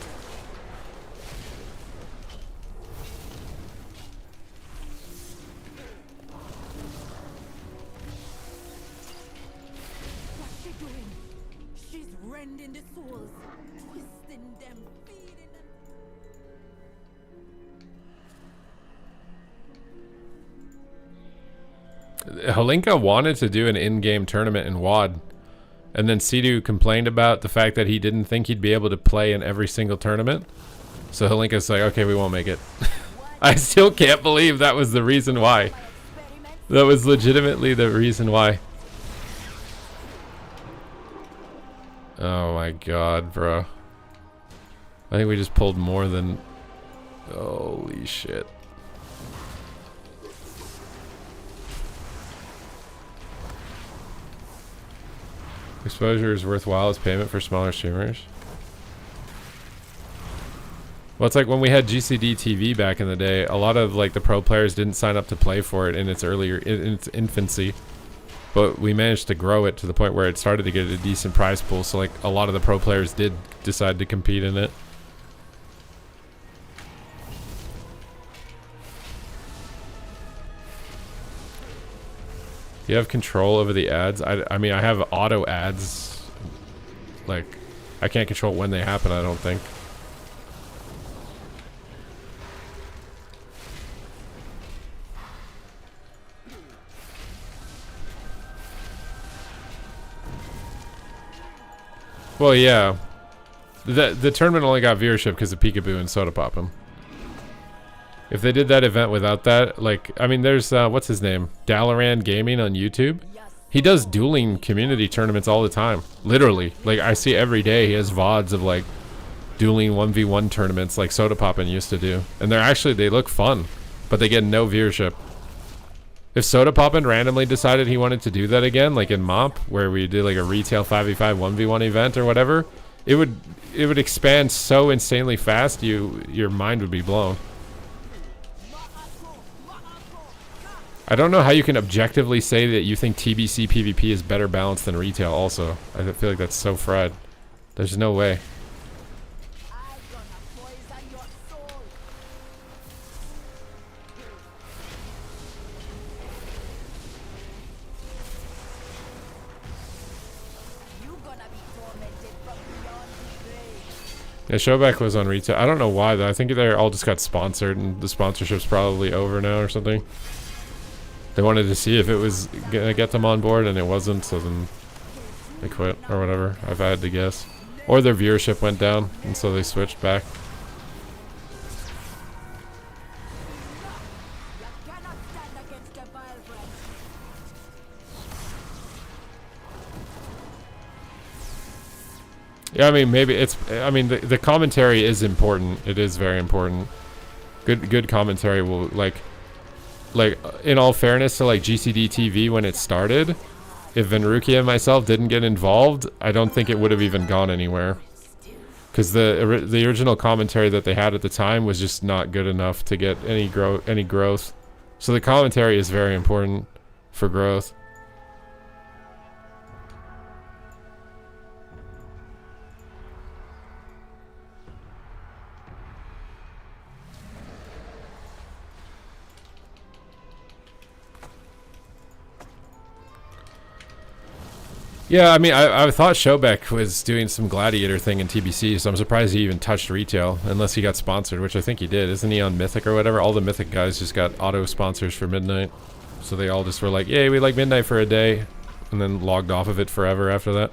What's she doing? She's rending the souls, twisting them, feeding them. Holinka wanted to do an in-game tournament in WoD. And then Sidu complained about the fact that he didn't think he'd be able to play in every single tournament. So Holinka's like, okay, we won't make it. I still can't believe that was the reason why. That was legitimately the reason why. Oh my god, bro. I think we just pulled more than... Holy shit. Exposure is worthwhile as payment for smaller streamers. Well, it's like when we had GCD TV back in the day, a lot of like the pro players didn't sign up to play for it in its in its infancy, but we managed to grow it to the point where it started to get a decent prize pool. So like a lot of the pro players did decide to compete in it. You have control over the ads. I mean, I have auto ads. Like, I can't control when they happen, I don't think. Well, yeah. The tournament only got viewership because of Peekaboo and Soda Poppin'. If they did that event without that, like, I mean, there's, what's his name? Dalaran Gaming on YouTube. He does dueling community tournaments all the time. Literally. Like, I see every day he has VODs of, like, dueling 1v1 tournaments like Soda Poppin' used to do. And they look fun, but they get no viewership. If Soda Poppin' randomly decided he wanted to do that again, like in MOP, where we did like a retail 5v5 1v1 event or whatever, it would expand so insanely fast, your mind would be blown. I don't know how you can objectively say that you think TBC PvP is better balanced than retail also. I feel like that's so fried. There's no way. Yeah, Showback was on retail. I don't know why though. I think they all just got sponsored and the sponsorship's probably over now or something. They wanted to see if it was gonna get them on board and it wasn't, so then they quit or whatever. I've had to guess. Or their viewership went down and so they switched back. Yeah, I mean, maybe it's... I mean, the commentary is important. It is very important. Good commentary will, like, in all fairness to, like, GCD TV when it started, if Venrukia and myself didn't get involved, I don't think it would have even gone anywhere. Because the original commentary that they had at the time was just not good enough to get any growth. So the commentary is very important for growth. Yeah, I mean, I thought Showbeck was doing some Gladiator thing in TBC, so I'm surprised he even touched retail, unless he got sponsored, which I think he did. Isn't he on Mythic or whatever? All the Mythic guys just got auto sponsors for Midnight. So they all just were like, yay, we like Midnight for a day, and then logged off of it forever after that.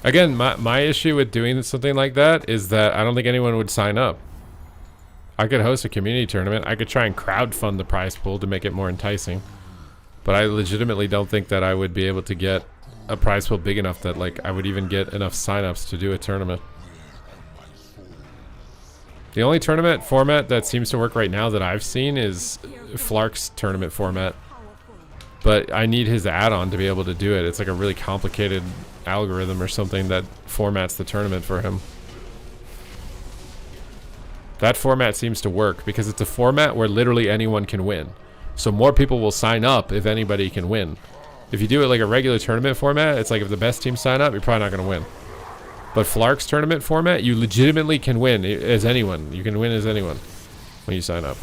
Again, my issue with doing something like that is that I don't think anyone would sign up. I could host a community tournament. I could try and crowdfund the prize pool to make it more enticing. But I legitimately don't think that I would be able to get a prize pool big enough that, like, I would even get enough signups to do a tournament. The only tournament format that seems to work right now that I've seen is Flark's tournament format. But I need his add-on to be able to do it. It's like a really complicated algorithm or something that formats the tournament for him. That format seems to work because it's a format where literally anyone can win. So more people will sign up if anybody can win. If you do it like a regular tournament format, it's like if the best team sign up, you're probably not going to win. But Flark's tournament format, you legitimately can win as anyone. You can win as anyone when you sign up.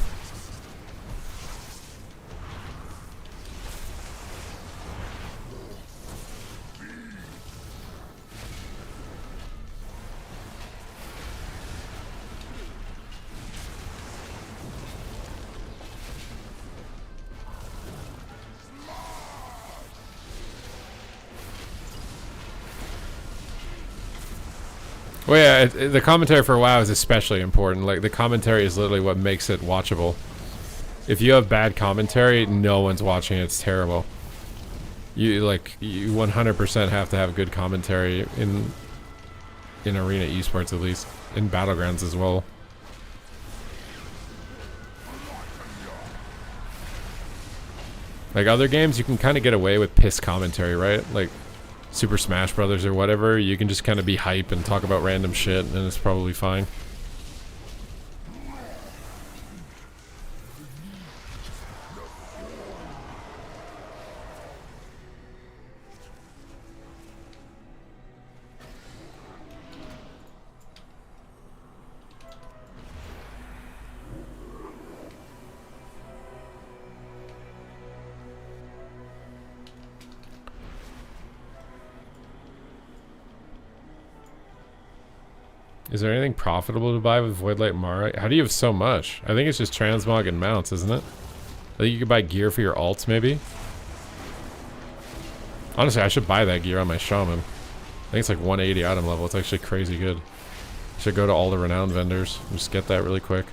Well, yeah, the commentary for WoW is especially important. Like, the commentary is literally what makes it watchable. If you have bad commentary, no one's watching it. It's terrible. You 100% have to have good commentary in arena esports, at least in battlegrounds as well. Like other games, you can kind of get away with piss commentary, right? Like Super Smash Brothers or whatever, you can just kind of be hype and talk about random shit, and it's probably fine. Is there anything profitable to buy with Voidlight Mara? How do you have so much? I think it's just transmog and mounts, isn't it? I think you could buy gear for your alts, maybe? Honestly, I should buy that gear on my Shaman. I think it's like 180 item level. It's actually crazy good. Should go to all the renowned vendors and just get that really quick.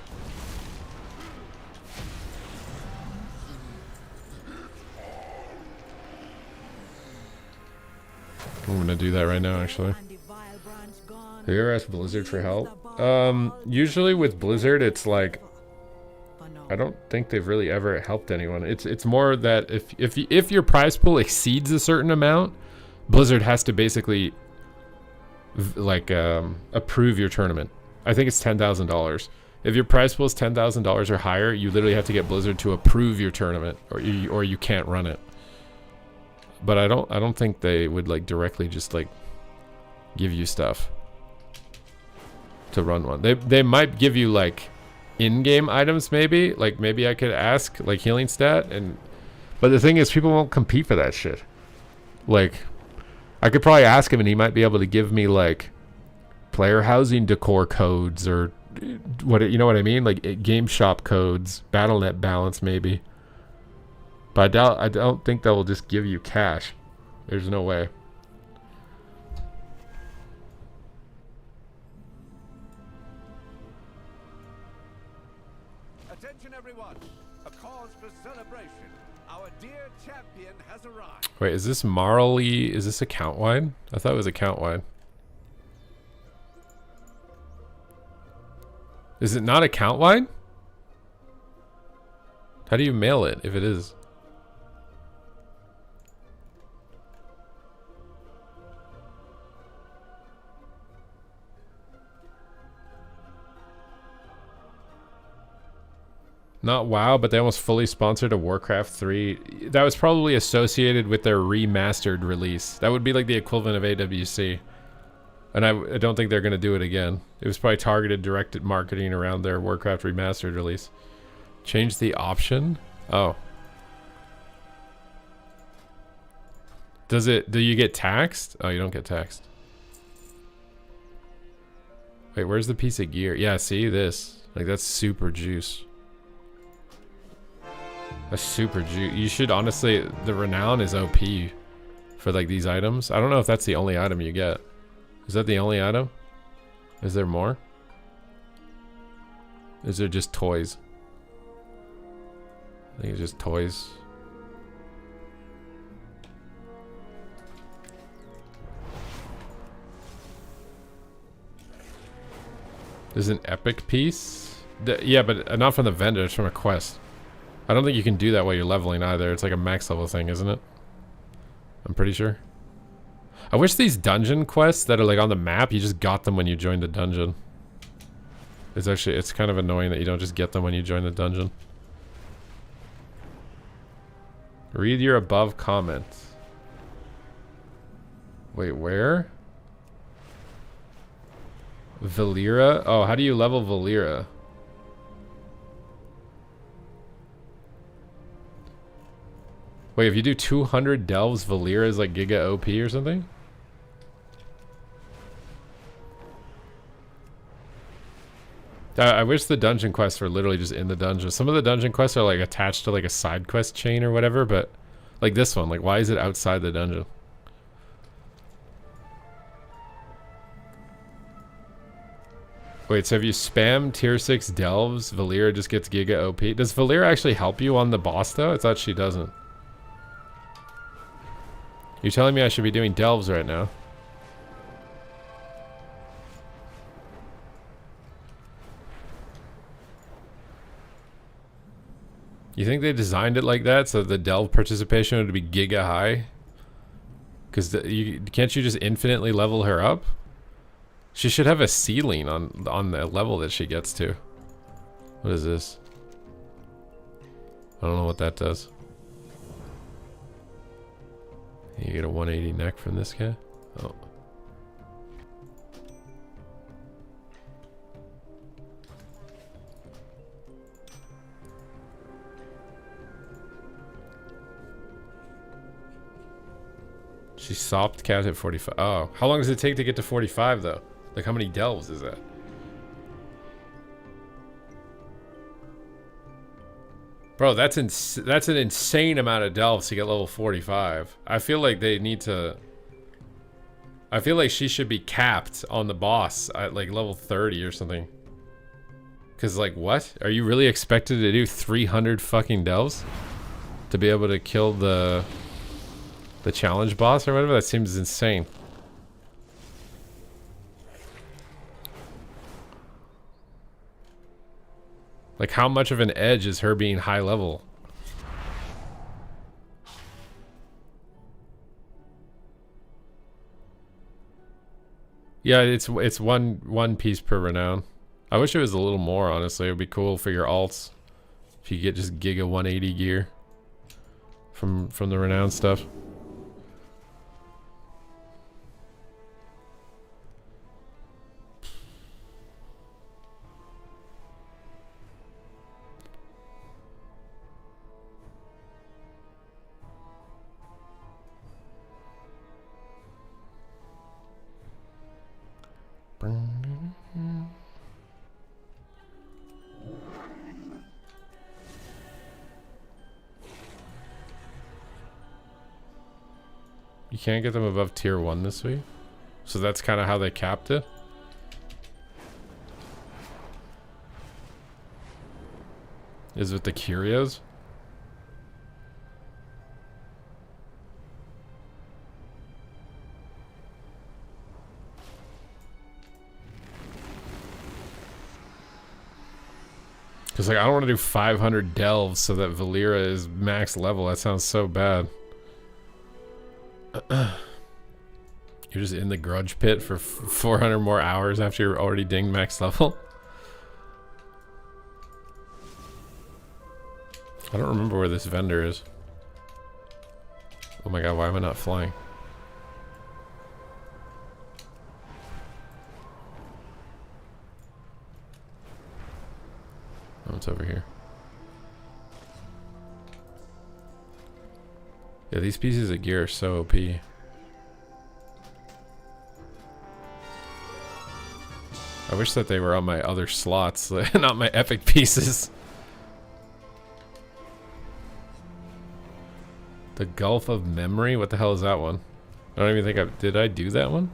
I'm gonna do that right now, actually. Have you ever asked Blizzard for help? Usually with Blizzard, it's like, I don't think they've really ever helped anyone. It's more that if your prize pool exceeds a certain amount, Blizzard has to basically like approve your tournament. I think it's $10,000. If your prize pool is $10,000 or higher, you literally have to get Blizzard to approve your tournament, or you can't run it. But I don't think they would like directly just like give you stuff to run one. They might give you like in-game items, maybe. Like maybe I could ask like healing stat, but the thing is people won't compete for that shit. Like I could probably ask him and he might be able to give me like player housing decor codes or what, you know what I mean? Like game shop codes, BattleNet balance maybe. But I don't think they will just give you cash. There's no way. Attention everyone. A cause for celebration. Our dear champion has arrived. Wait, is this Marley? Is this account wide? I thought it was account wide. Is it not account wide? How do you mail it if it is? Not WoW, but they almost fully sponsored a Warcraft 3. That was probably associated with their remastered release. That would be like the equivalent of AWC. And I don't think they're going to do it again. It was probably targeted, directed marketing around their Warcraft remastered release. Change the option? Oh. Do you get taxed? Oh, you don't get taxed. Wait, where's the piece of gear? Yeah, see this? Like that's super juice. That's super juice. You should honestly, the renown is OP for like these items. I don't know if that's the only item you get. Is that the only item? Is there more? Is there just toys? I think it's just toys. There's an epic piece? Yeah, but not from the vendor, it's from a quest. I don't think you can do that while you're leveling either. It's like a max level thing, isn't it? I'm pretty sure. I wish these dungeon quests that are like on the map, you just got them when you joined the dungeon. It's kind of annoying that you don't just get them when you join the dungeon. Read your above comments. Wait, where? Valera? Oh, how do you level Valera? Wait, if you do 200 delves, Valera is like Giga OP or something? I wish the dungeon quests were literally just in the dungeon. Some of the dungeon quests are like attached to like a side quest chain or whatever, but like this one, like why is it outside the dungeon? Wait, so if you spam tier 6 delves, Valeera just gets Giga OP. Does Valeera actually help you on the boss though? I thought she doesn't. You're telling me I should be doing delves right now? You think they designed it like that so the delve participation would be giga high? Because can't you just infinitely level her up? She should have a ceiling on the level that she gets to. What is this? I don't know what that does. You get a 180 neck from this guy? Oh. She stopped capped at 45. Oh, how long does it take to get to 45 though? Like how many delves is that? Bro, that's an insane amount of delves to get level 45. I feel like they need to... I feel like she should be capped on the boss at like level 30 or something. Cause like what? Are you really expected to do 300 fucking delves? To be able to kill the challenge boss or whatever? That seems insane. Like how much of an edge is her being high level? Yeah, it's one piece per renown. I wish it was a little more, honestly. It would be cool for your alts if you get just Giga 180 gear from the renown stuff. You can't get them above tier 1 this week? So that's kind of how they capped it? Is it the curios? Because like I don't want to do 500 delves so that Valeera is max level. That sounds so bad. You're just in the grudge pit for 400 more hours after you're already dinged max level. I don't remember where this vendor is. Oh my god, why am I not flying? Oh, it's over here. Yeah, these pieces of gear are so OP. I wish that they were on my other slots, not my epic pieces. The Gulf of Memory? What the hell is that one? I don't even think did I do that one?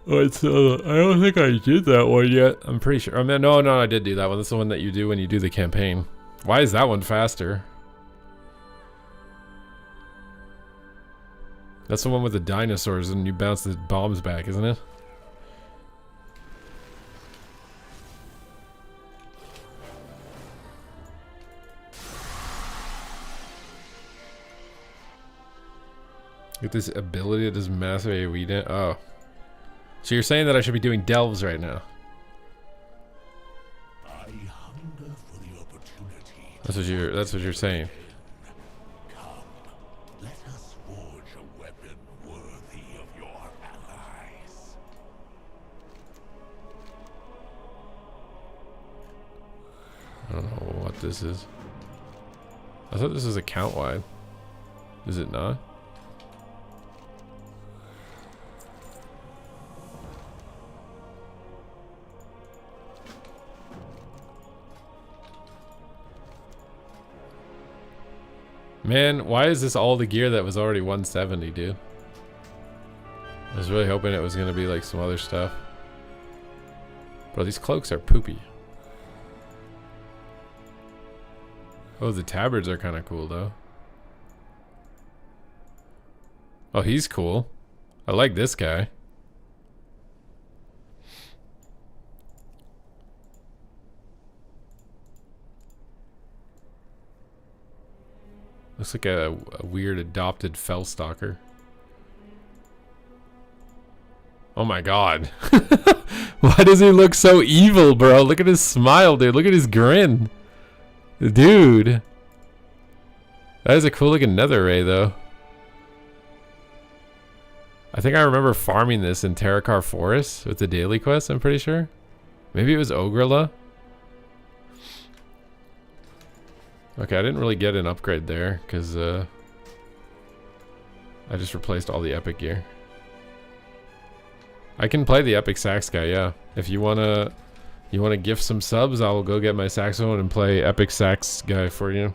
Oh, it's I don't think I did that one yet. I'm pretty sure. I mean, no, I did do that one. That's the one that you do when you do the campaign. Why is that one faster? That's the one with the dinosaurs and you bounce the bombs back, isn't it? Get this ability that does massive AoE damage. Oh. So you're saying that I should be doing delves right now? I hunger for the opportunity. That's what you're saying. Come, let us forge a weapon worthy of your allies. I don't know what this is. I thought this was account wide. Is it not? Man, why is this all the gear that was already 170, dude? I was really hoping it was gonna be like some other stuff. Bro, these cloaks are poopy. Oh, the tabards are kind of cool though. Oh, he's cool. I like this guy. Looks like a weird adopted Fellstalker. Oh my god. Why does he look so evil, bro? Look at his smile, dude. Look at his grin. Dude. That is a cool looking nether ray, though. I think I remember farming this in Terakar Forest with the daily quest, I'm pretty sure. Maybe it was Ogrilla. Okay, I didn't really get an upgrade there because I just replaced all the epic gear. I can play the epic sax guy, yeah. If you wanna gift some subs, I will go get my saxophone and play epic sax guy for you.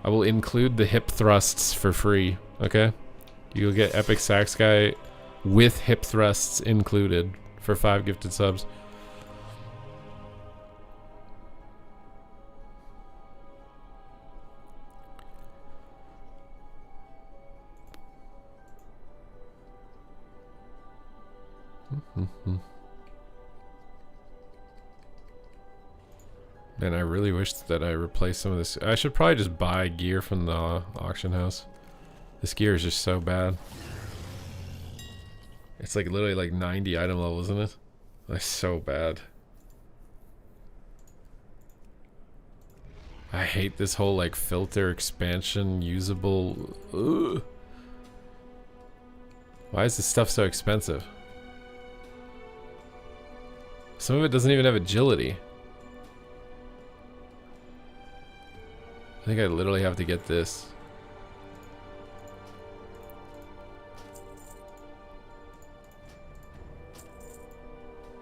I will include the hip thrusts for free, okay? You'll get epic sax guy with hip thrusts included for 5 gifted subs. Man, I really wish that I replaced some of this. I should probably just buy gear from the auction house. This gear is just so bad. It's like literally like 90 item level, isn't it? That's so bad. I hate this whole like filter expansion usable. Ugh. Why is this stuff so expensive? Some of it doesn't even have agility. I think I literally have to get this.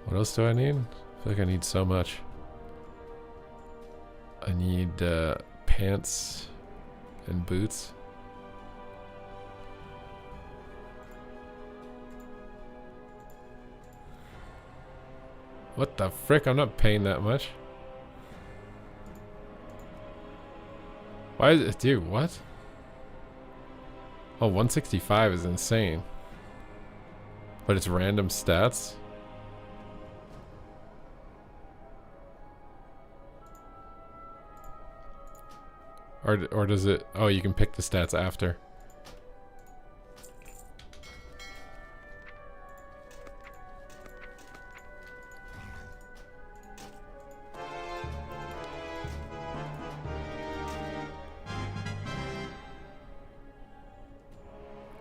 What else do I need? I feel like I need so much. I need pants and boots. What the frick? I'm not paying that much. Why is it? Dude, what? Oh, 165 is insane. But it's random stats? Or does it... Oh, you can pick the stats after.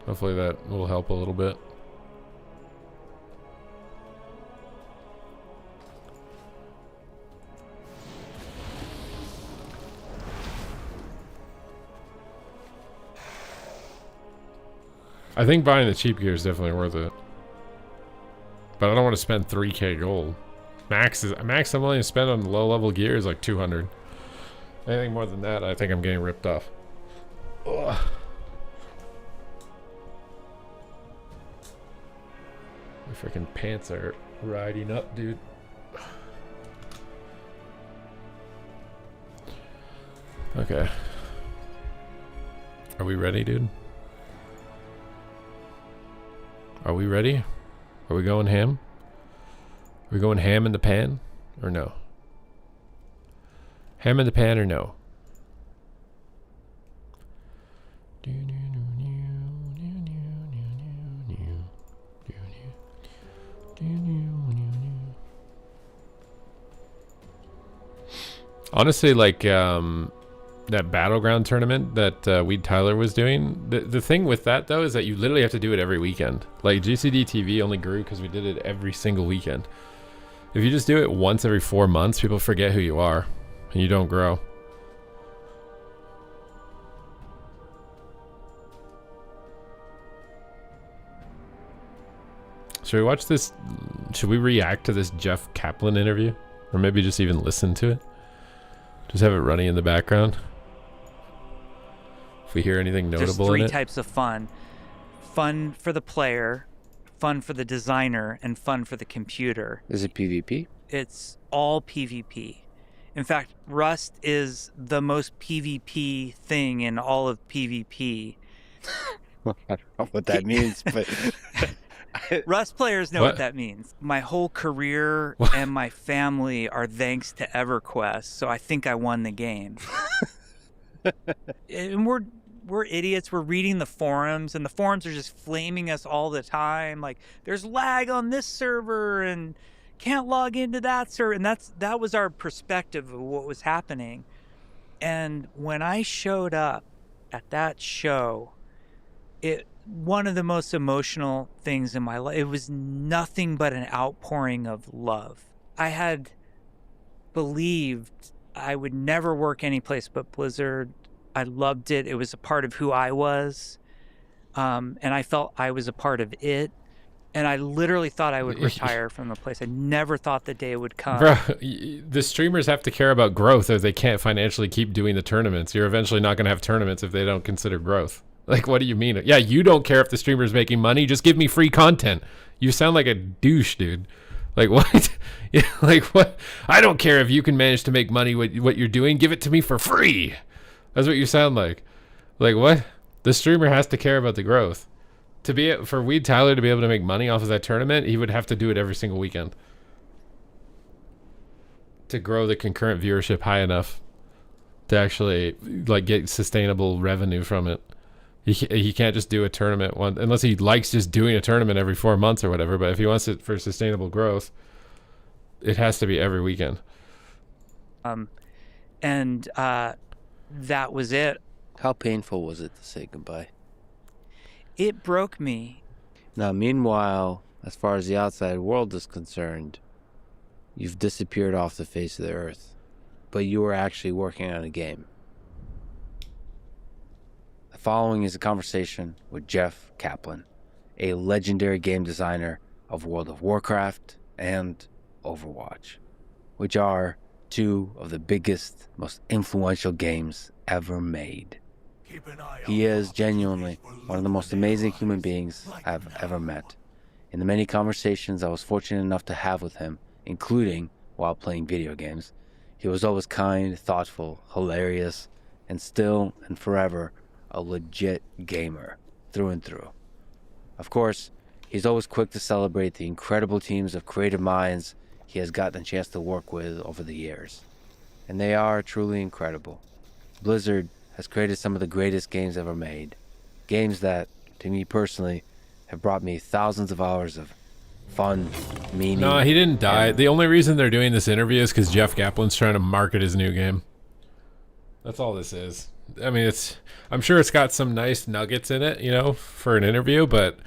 Hopefully that will help a little bit. I think buying the cheap gear is definitely worth it. But I don't want to spend 3k gold. Max I'm willing to spend on the low level gear is like 200. Anything more than that, I think I'm getting ripped off. Ugh. My freaking pants are riding up, dude. Okay. Are we ready, dude? Are we ready? Are we going ham? Are we going ham in the pan? Or no? Ham in the pan or no? Honestly, like that battleground tournament that Weed Tyler was doing, the thing with that though is that you literally have to do it every weekend. Like GCD TV only grew because we did it every single weekend. If you just do it once every 4 months, people forget who you are and you don't grow. Should we watch this? Should we react to this Jeff Kaplan interview? Or maybe just even listen to it? Just have it running in the background. If we hear anything There's notable three in it. types of fun. Fun for the player, fun for the designer, and fun for the computer. Is it PvP? It's all PvP. In fact, Rust is the most PvP thing in all of PvP. I don't know what that means, but Rust players know What? what that means. My whole career What? and my family are thanks to EverQuest, so I think I won the game. And we're idiots. We're reading the forums, and the forums are just flaming us all the time. Like, there's lag on this server, and can't log into that server. And that was our perspective of what was happening. And when I showed up at that show, one of the most emotional things in my life, it was nothing but an outpouring of love. I had believed I would never work any place but Blizzard. I loved it. It was a part of who I was. And I felt I was a part of it. And I literally thought I would retire from the place. I never thought the day would come. Bro, the streamers have to care about growth or they can't financially keep doing the tournaments. You're eventually not going to have tournaments if they don't consider growth. Like, what do you mean? Yeah, you don't care if the streamer's making money. Just give me free content. You sound like a douche, dude. Like, what? Yeah, like, what? I don't care if you can manage to make money with what you're doing. Give it to me for free. That's what you sound like. Like, what? The streamer has to care about the growth. For Weed Tyler to be able to make money off of that tournament, he would have to do it every single weekend to grow the concurrent viewership high enough to actually like get sustainable revenue from it. He can't just do a tournament one unless he likes just doing a tournament every 4 months or whatever. But if he wants it for sustainable growth, it has to be every weekend. And that was it. how painful was it to say goodbye? It broke me. Now, meanwhile, as far as the outside world is concerned, you've disappeared off the face of the earth, but you were actually working on a game. The following is a conversation with Jeff Kaplan, a legendary game designer of World of Warcraft and Overwatch, which are two of the biggest, most influential games ever made. He is genuinely one of the most amazing human beings I've ever met. In the many conversations I was fortunate enough to have with him, including while playing video games, he was always kind, thoughtful, hilarious, and still and forever a legit gamer through and through. Of course, he's always quick to celebrate the incredible teams of creative minds he has gotten a chance to work with over the years. And they are truly incredible. Blizzard has created some of the greatest games ever made. Games that, to me personally, have brought me thousands of hours of fun, meaning... No, he didn't die. The only reason they're doing this interview is because Jeff Kaplan's trying to market his new game. That's all this is. I mean, I'm sure it's got some nice nuggets in it, you know, for an interview, but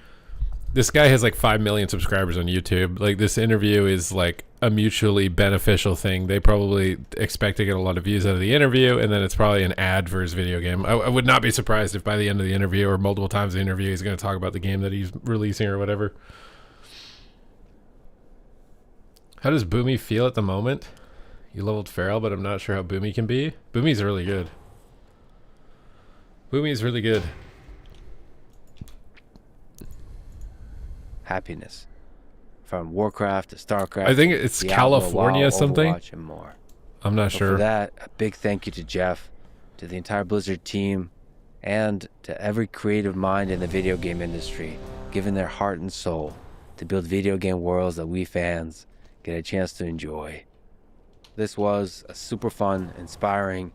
this guy has like 5 million subscribers on YouTube. Like, this interview is like a mutually beneficial thing. They probably expect to get a lot of views out of the interview, and then it's probably an ad for his video game. I would not be surprised if by the end of the interview or multiple times in the interview he's going to talk about the game that he's releasing or whatever. How does Boomy feel at the moment? You leveled Feral, but I'm not sure how Boomy can be. Boomy's really good. Boomy's really good. Happiness. From Warcraft to Starcraft. I think it's to Diablo, California WoW, something. Overwatch, and more. I'm not So sure. for that, a big thank you to Jeff, to the entire Blizzard team, and to every creative mind in the video game industry, giving their heart and soul to build video game worlds that we fans get a chance to enjoy. This was a super fun, inspiring,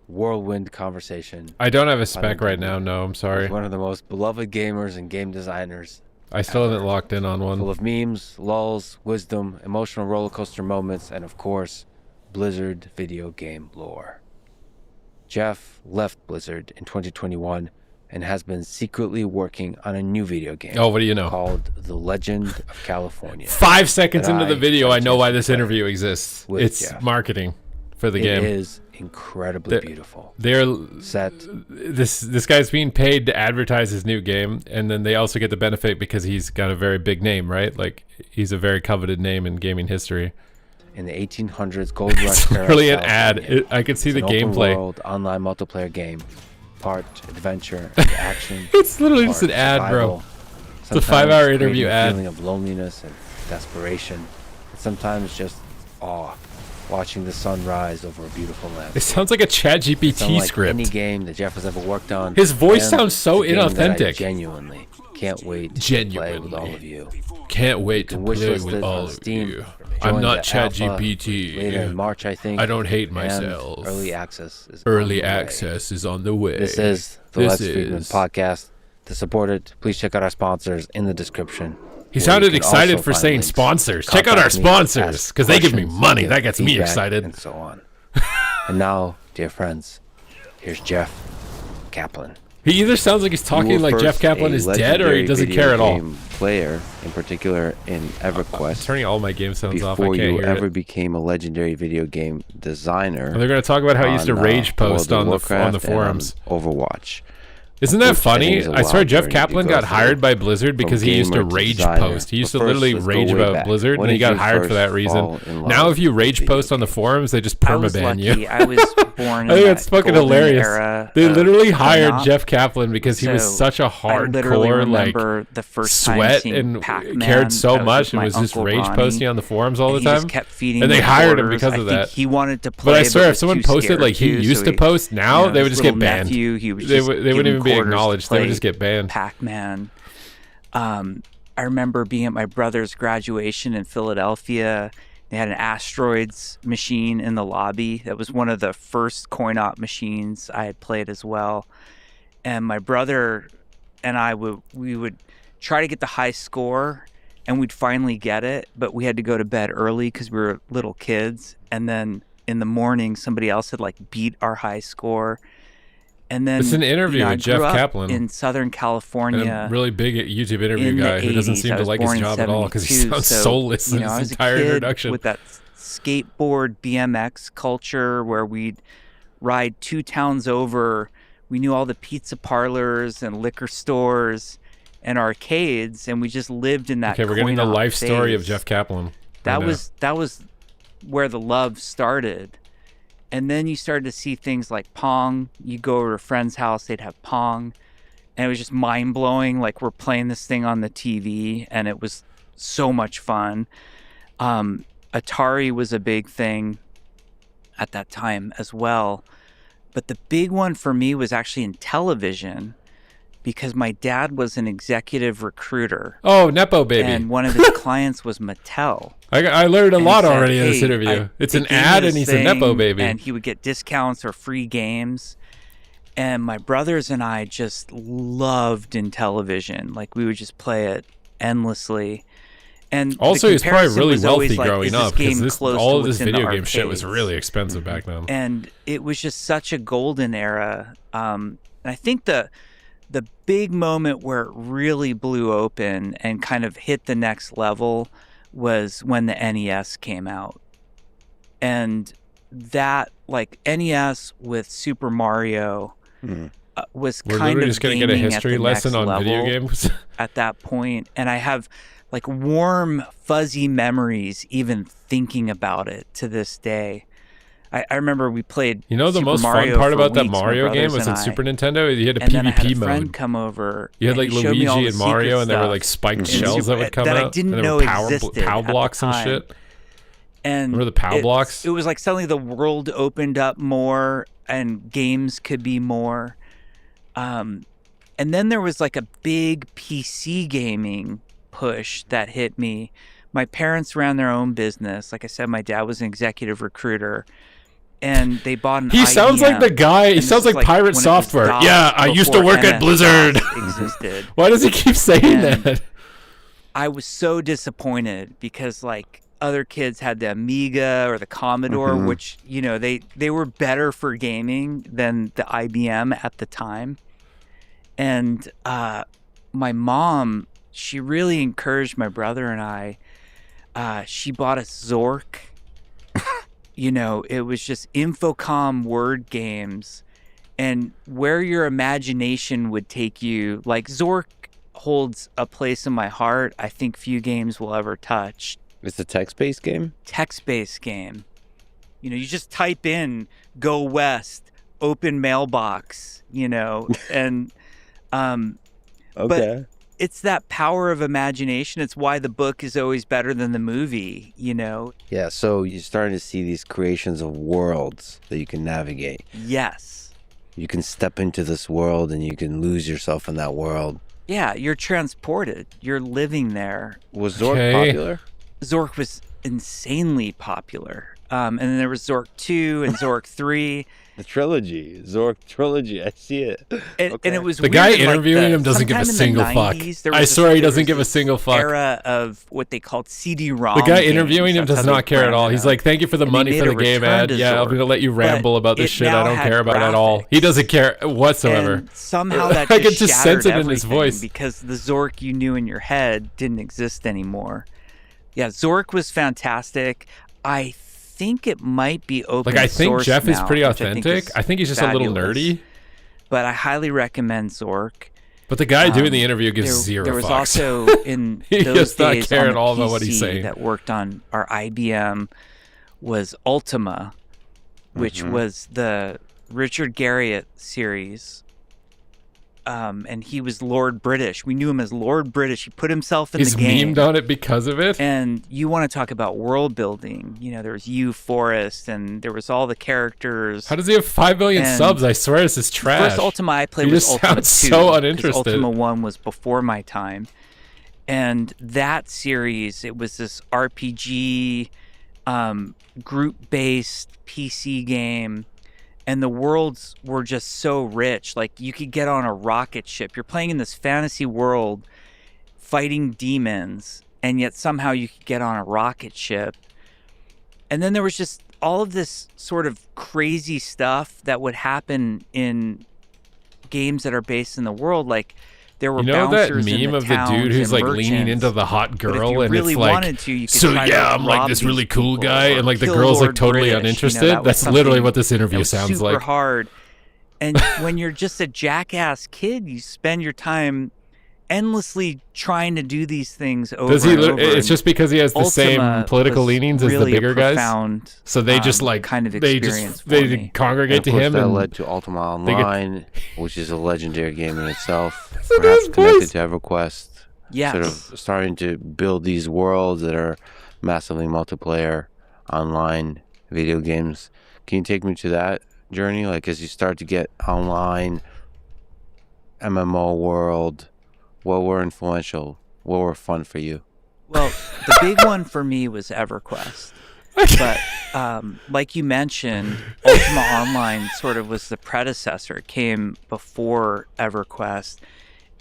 whirlwind conversation. I don't have a spec right now. No, I'm sorry. With one of the most beloved gamers and game designers. I still haven't locked in on one. Full of memes, lulls, wisdom, emotional roller coaster moments, and of course, Blizzard video game lore. Jeff left Blizzard in 2021 and has been secretly working on a new video game. Oh, what do you know? Called The Legend of California. 5 seconds that into the I video, got I a know chance why to this play interview exists. with It's Jeff. marketing for the game. It is incredibly beautiful. They're Set. this guy's being paid to advertise his new game, and then they also get the benefit because he's got a very big name, right? Like, he's a very coveted name in gaming history. In the 1800s Gold Rush It's era of literally an ad. California. I could see It's the an open gameplay. world online multiplayer game part adventure and action. It's literally just part an ad, bro. survival. It's a Sometimes 5-hour creating interview a ad. feeling of loneliness and desperation. And sometimes just awe, watching the sun rise over a beautiful It landscape. sounds like a ChatGPT It's unlike script. any game that Jeff has ever worked on. His voice and sounds so it's a game that I inauthentic. genuinely can't wait to play with all of you. Can't wait to You can play wishlist with it all on of Steam. you. Join I'm not the alpha later in ChatGPT. March, I think. I don't hate and myself. Early access is on Early the way. access is on the way. This is the This Let's Friedman is- podcast. To support it, please check out our sponsors in the description. He where sounded you can excited also for find saying links. sponsors. Check out our Contact me, sponsors ask because they give me questions, money. give That gets me feedback, excited. and so on. And now, dear friends, here's Jeff Kaplan. He either sounds like he's You talking were like Jeff first Kaplan a is dead or he legendary doesn't video care at all. game Player, in particular in EverQuest, Turning all my game sounds off. I before can't you hear ever it. became a legendary video game designer. They're going to talk about how he used to on, rage World post of on the Warcraft and on forums. Overwatch. Isn't that which I think funny? is a I swear wild Jeff journey to Kaplan go got through. hired by Blizzard because he used to gamer to rage designer. post. He used But to literally first, let's go rage way about back. Blizzard When and he did got you hired for that first reason. fall in Now love if you with rage video post on the games? forums, they just I was permaban lucky. you. I was born in I think that it's fucking golden hilarious. era They of literally hired co-op. Jeff Kaplan because he was So, such a I literally hardcore like remember the first time sweat seeing and Pac-Man. cared so I was much with and my was just Uncle rage Ronnie, posting on the forums all the and time. He just kept feeding And they me hired him quarters. because I of think that. He wanted to play, But I swear, if was someone too posted scared like he to, used so to post, now they would his just get little banned. nephew, he was They just wouldn't giving even be quarters to acknowledged. They would play just get banned. Pac-Man. I remember being at my brother's graduation in Philadelphia. They had an Asteroids machine in the lobby. That was one of the first coin-op machines I had played as well. And my brother and I we would try to get the high score, and we'd finally get it, but we had to go to bed early because we were little kids. And then in the morning, somebody else had like beat our high score. And then It's an interview I with Jeff grew up Kaplan. in Southern And California. a really big YouTube interview in the guy who doesn't 80s. seem I to was like his born in job at all because he 72, sounds so, soulless in I his was a entire kid introduction. with that skateboard BMX culture where we'd ride 2 towns over. We knew all the pizza parlors and liquor stores and arcades, and we just lived in that. Okay, we're getting the coin-op life story of phase. Jeff Kaplan. That right was where the love started. And then you started to see things like Pong. You go over to a friend's house, they'd have Pong. And it was just mind-blowing. Like, we're playing this thing on the TV, and it was so much fun. Atari was a big thing at that time as well. But the big one for me was actually in television, because my dad was an executive recruiter. Oh, Nepo baby. And one of his clients was Mattel. I learned a And lot he said, already in this "Hey, interview. It's they an gave me ad this and he's a Nepo thing," baby. And he would get discounts or free games. And my brothers and I just loved in television. Like, we would just play it endlessly. And Also, the he's probably comparison really was always wealthy like, growing is this up because game close to all of what's this in the video game shit was arcades? really expensive back then. And it was just such a golden era. And I think the big moment where it really blew open and kind of hit the next level was when the NES came out. And that, like, NES with Super Mario was We're kind literally of just going to get a gaming at history the lesson next on video level games. at that point. And I have like warm, fuzzy memories even thinking about it to this day. I remember we played You know, the Super most Mario fun part for about that weeks, my Mario game brothers was and on I. Super Nintendo. You had a And then I had PvP a friend mode. come over. You had and like he showed me all Luigi the and Mario, secret and there were stuff like spiked in shells that would come that out. I didn't and there know were power existed POW at the blocks and time. shit. And Remember the POW blocks? It was like suddenly the world opened up more and games could be more. And then there was like a big PC gaming push that hit me. My parents ran their own business. Like I said, my dad was an executive recruiter. And they bought an He sounds like IBM. the guy. He And sounds this like is Pirate when it was Software. DOS Yeah, I used to before work at MS-DOS Blizzard. existed. Why does he keep saying And that? I was so disappointed because, like, other kids had the Amiga or the Commodore, which, you know, they were better for gaming than the IBM at the time. And my mom, she really encouraged my brother and I. She bought us Zork. You know, it was just Infocom word games, and where your imagination would take you. Like, Zork holds a place in my heart I think few games will ever touch. It's a text-based game? Text-based game. You know, you just type in "Go West," open mailbox, and Okay. but it's that power of imagination. It's why the book is always better than the movie, Yeah, so you're starting to see these creations of worlds that you can navigate. Yes. You can step into this world and you can lose yourself in that world. Yeah, you're transported. You're living there. Was Zork Okay. popular? Zork was insanely popular. And then there was Zork 2 and Zork 3. The trilogy, Zork trilogy. I see it. And it was The weird, guy like, interviewing him doesn't give a sometime in the single fuck. 90s, there I was swear he there doesn't was give a this single fuck. Era of what they called CD-ROM. The guy games. interviewing him That's does how they not care at all. branded He's them. like, "Thank you for the And they money made for a the game return ad. to Yeah, I'm Zork, gonna let you but ramble about this it shit. I now don't had care about it at all." He graphics. doesn't care whatsoever. And somehow that I just could just sense shattered it in his everything voice. because the Zork you knew in your head didn't exist anymore. Yeah, Zork was fantastic. I think it might be open Like, I think source Jeff is now, pretty which I think authentic. is I think he's just a little fabulous. nerdy. But I highly recommend Zork. But the guy doing the interview gives zero There was fucks. also in He those does not days care on at the all about what PC he's saying. that worked on our IBM was Ultima, which was the Richard Garriott series. And he was Lord British. We knew him as Lord British. He put himself in He's the game. memed on it because of it. And you want to talk about world building. There was Hugh Forrest, and there was all the characters. How does he have 5 million And subs? I swear this is The trash. first Ultima I played He was just Ultima sounds 2. so 'cause uninterested. Ultima 1 was before my time. And that series, it was this RPG group-based PC game. And the worlds were just so rich. Like, you could get on a rocket ship. You're playing in this fantasy world fighting demons, and yet somehow you could get on a rocket ship. And then there was just all of this sort of crazy stuff that would happen in games that are based in the world. Like, there were You know that bouncers in meme the of the towns dude who's and like leaning merchants. into the hot But if girl you and really it's like, wanted to, you could so try to yeah, I'm like rob this these really cool people guy, or and like the kill girl's like Lord totally British. uninterested. That was That's literally something what this interview that was sounds super like. hard. And when you're just a jackass kid, you spend your time endlessly trying to do these things over Does he? and over. It's and just because he has the same Ultima political was leanings as the really a bigger guys. profound, So they just like kind of they experience just for they me. congregate And to of course, him that and led to Ultima they get- Online, which is a legendary game in itself. his Perhaps connected voice. to EverQuest. Yes. Sort of starting to build these worlds that are massively multiplayer online video games. Can you take me to that journey? Like, as you start to get online MMO world, what were influential? What were fun for you? Well, the big one for me was EverQuest. But like you mentioned, Ultima Online sort of was the predecessor. It came before EverQuest.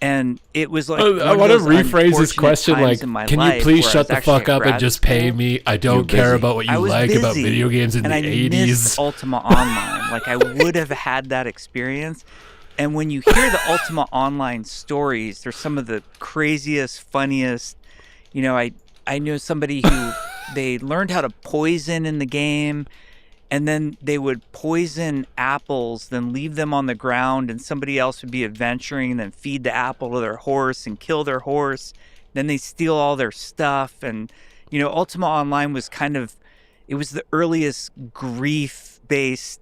And it was like I want to rephrase his question like, can you please shut the fuck up and just pay me? I don't care about what you like about video games in the I 80s. missed Ultima Online. Like, I would have had that experience. And when you hear the Ultima Online stories, they're some of the craziest, funniest. I know somebody who they learned how to poison in the game, and then they would poison apples, then leave them on the ground, and somebody else would be adventuring, and then feed the apple to their horse and kill their horse. Then they steal all their stuff. And, Ultima Online was it was the earliest grief-based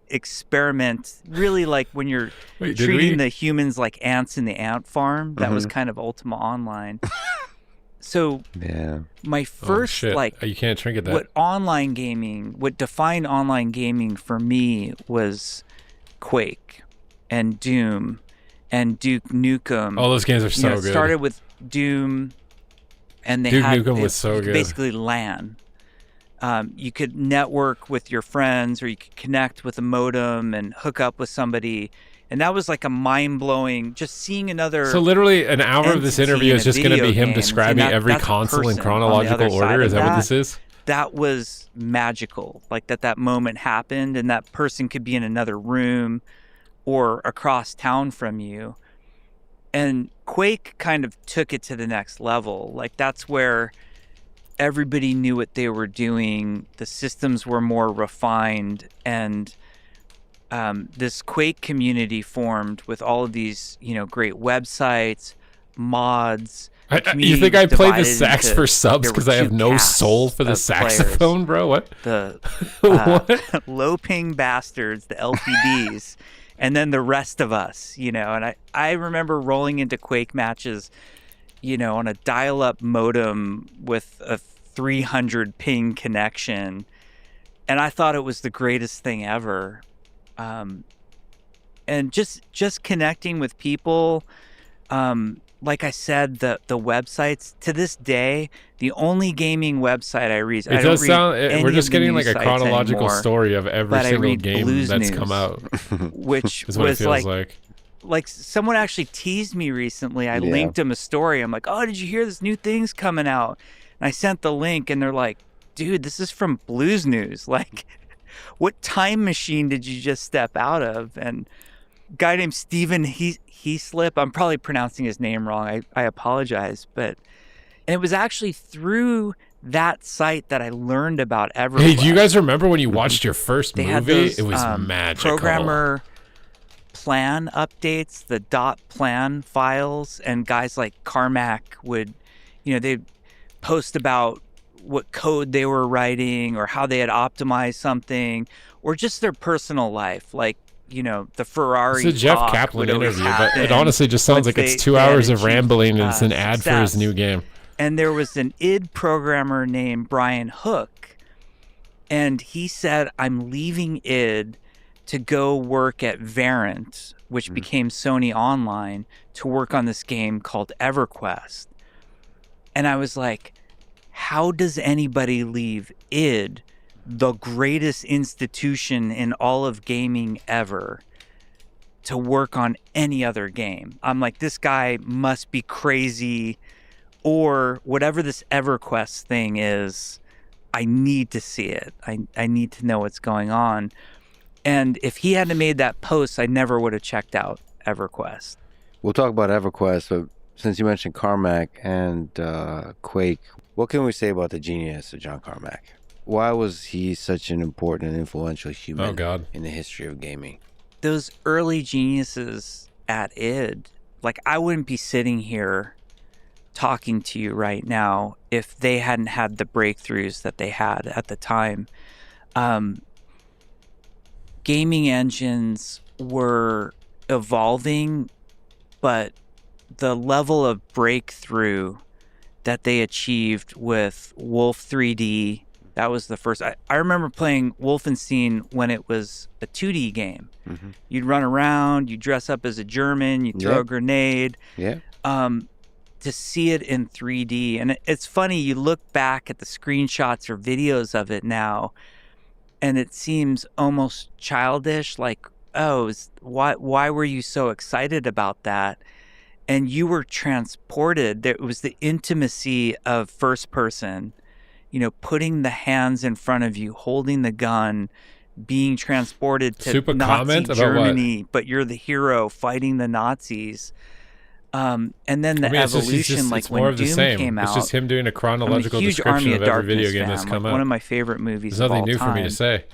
experiment, really, like when you're treating the humans like ants in the ant farm. That was kind of Ultima Online. So Yeah. my first you can't trinket that. what defined online gaming for me was Quake and Doom and Duke Nukem. All those games are so It good. started with Doom, and they Duke had Nukem was so good. basically LAN. You could network with your friends, or you could connect with a modem and hook up with somebody. And that was like a mind-blowing, just seeing another. So literally an hour of this entity interview in is a just going to video be him game. describing And every that's a console in person on the chronological other side order. of Is that what this is? That was magical. Like that moment happened, and that person could be in another room or across town from you. And Quake kind of took it to the next level. Like, that's where everybody knew what they were doing. The systems were more refined, and this Quake community formed with all of these, great websites, mods. You think I play the divided sax into- for subs there because were I have two no castes soul for the of players. saxophone, bro? What? The What? low ping bastards, the LPDs, and then the rest of us, you know. And I remember rolling into Quake matches, you know, on a dial-up modem with a 300 ping connection, and I thought it was the greatest thing ever. And just connecting with people. Like I said, the websites, to this day, the only gaming website I read. It does sound. We're just getting like a chronological story of every single game Blues that's News, come out. which Is what it was feels like someone actually teased me recently. I linked them a story. I'm like, oh, did you hear this new thing's coming out? And I sent the link, and they're like, dude, this is from Blues News. Like, what time machine did you just step out of? And a guy named Steven Heaslip, I'm probably pronouncing his name wrong. I apologize. And it was actually through that site that I learned about EverQuest. Hey, do you guys remember when you watched your first They movie? had those, It was magical. Programmer plan updates, the .plan files, and guys like Carmack would, you know, they'd post about what code they were writing or how they had optimized something or just their personal life. Like, you know, the Ferrari It's a Jeff talk Kaplan would always interview, but it happen honestly just sounds once like it's they 2 had hours of achieved, rambling and it's an ad for his success. new game. And there was an id programmer named Brian Hook, and he said, I'm leaving id to go work at Verint, which became Sony Online, to work on this game called EverQuest. And I was like, how does anybody leave id, the greatest institution in all of gaming ever, to work on any other game? I'm like, this guy must be crazy, or whatever this EverQuest thing is, I need to see it. I need to know what's going on. And if he hadn't made that post, I never would have checked out EverQuest. We'll talk about EverQuest, but since you mentioned Carmack and Quake, what can we say about the genius of John Carmack? Why was he such an important and influential human in the history of gaming? Those early geniuses at id, like, I wouldn't be sitting here talking to you right now if they hadn't had the breakthroughs that they had at the time. Gaming engines were evolving, but the level of breakthrough that they achieved with Wolf 3D, that was the first. I remember playing Wolfenstein when it was a 2D game. Mm-hmm. You'd run around, you'd dress up as a German, you'd throw a grenade. Yeah. To see it in 3D. And it's funny, you look back at the screenshots or videos of it now, and it seems almost childish, like, oh, why were you so excited about that? And you were transported. There was the intimacy of first person, you know, putting the hands in front of you, holding the gun, being transported to Super Nazi comment about Germany, but you're the hero fighting the Nazis. And then the evolution, like when Doom came out. It's just him doing a chronological I'm a huge description Army of of every video Darkness game fan, that's come like out. one of my favorite movies There's of all nothing new for me to time. say.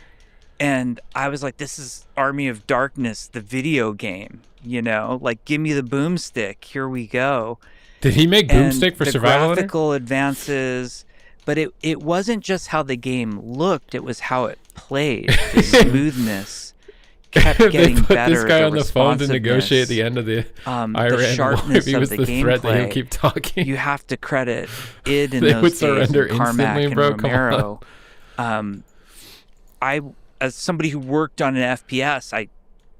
And I was like, this is Army of Darkness, the video game, you know, like, give me the boomstick. Here we go. Did he make Boomstick for the Survival Hunter? graphical advances, but it wasn't just how the game looked, it was how it played. The smoothness kept They getting put better. this guy on the phone to negotiate the end of the Iran war sharpness if he of was the the threat that he'll gameplay. keep talking. You have to credit id in They those would days, surrender and Carmack instantly, and bro. Come Romero. I, as somebody who worked on an FPS,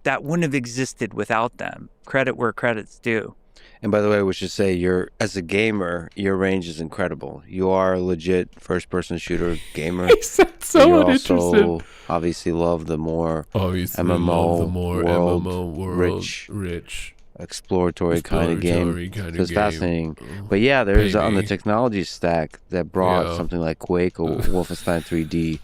that wouldn't have existed without them. Credit where credit's due. And by the way, we should say, as a gamer, your range is incredible. You are a legit first-person shooter gamer. He said so you uninterested. also obviously love the more Obviously MMO, love the more world, MMO world rich exploratory kind of game. kind So it's fascinating. But yeah, there's on the Baby. technology stack that brought Yeah. something like Quake or Wolfenstein 3D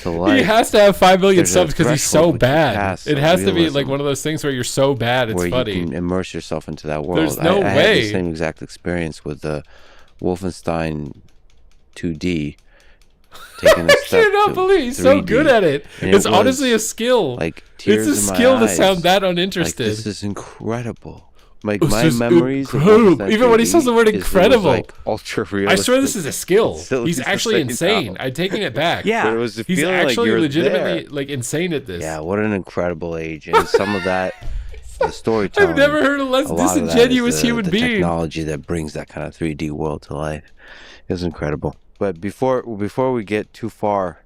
to life. He has to have 5 million There's a subs because he's so threshold that you bad. pass It of has to be like realism one of those things where you're so bad it's where funny. you can immerse yourself into that world. There's no I had way. the same exact experience with the Wolfenstein 2D. Taking a I step cannot to believe he's so 3D. good at it. And it It's honestly a was skill. Like It's tears a in my skill to eyes. sound that Like, uninterested. this is incredible. Like It's my just memories, of incredible. Wolfenstein Even when he 3D says the word is it was, incredible. like ultra realistic. I swear this is a skill. Still He's is the actually same insane. now. I'm taking it back. Yeah. But it was the He's feeling like actually you're legitimately there. like insane at this. Yeah, what an incredible age, and some of that, the storytelling. I've never heard a less lot of that is disingenuous the, human the being. technology that brings that kind of 3D world to life. It was incredible. But before we get too far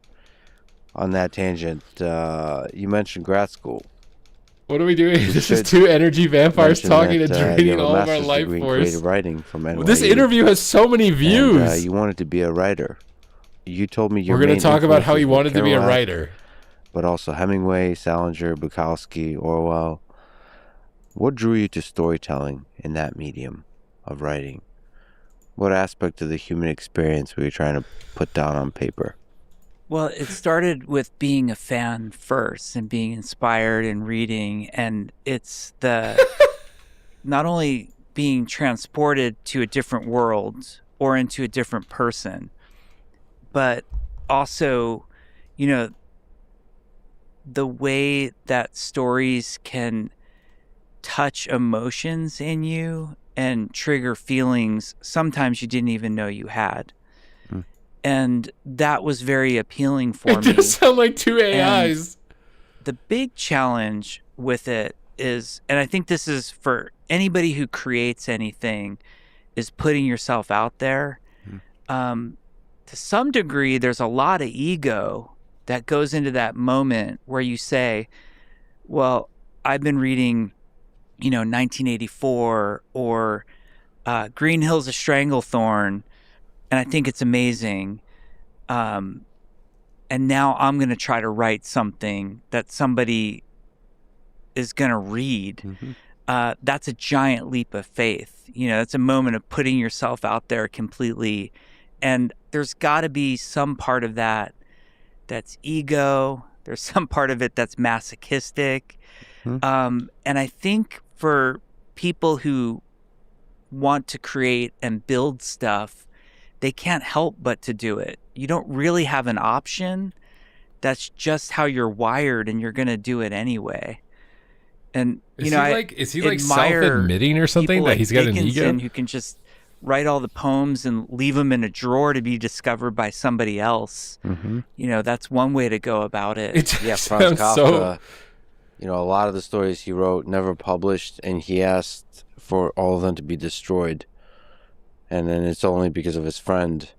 on that tangent, you mentioned grad school. What are we doing? This is should two energy vampires Mention talking that, and you draining have a all of our master's life degree in force. creative writing from NYU. This interview has so many views. And, you wanted to be a writer. You told me your We're going main to talk about how he influences were wanted to be a Kerouac, writer. but also Hemingway, Salinger, Bukowski, Orwell. What drew you to storytelling in that medium of writing? What aspect of the human experience were you trying to put down on paper? Well, it started with being a fan first and being inspired and reading. And it's the not only being transported to a different world or into a different person, but also, you know, the way that stories can touch emotions in you and trigger feelings sometimes you didn't even know you had. And that was very appealing for me. It does sound like two AIs. And the big challenge with it is, and I think this is for anybody who creates anything, is putting yourself out there. To some degree, there's a lot of ego that goes into that moment where you say, well, I've been reading, 1984 or Green Hills of Stranglethorn, and I think it's amazing. And now I'm going to try to write something that somebody is going to read. That's a giant leap of faith. It's a moment of putting yourself out there completely. And there's got to be some part of that that's ego. There's some part of it that's masochistic. And I think for people who want to create and build stuff, they can't help but to do it. You don't really have an option. That's just how you're wired, and you're going to do it anyway. And Is he I like self-admitting or something people that like he's got an Dickinson ego? who can just write all the poems and leave them in a drawer to be discovered by somebody else. That's one way to go about it. It just Yeah, Franz sounds Kafka, so. a lot of the stories he wrote never published, and he asked for all of them to be destroyed. And then it's only because of his friend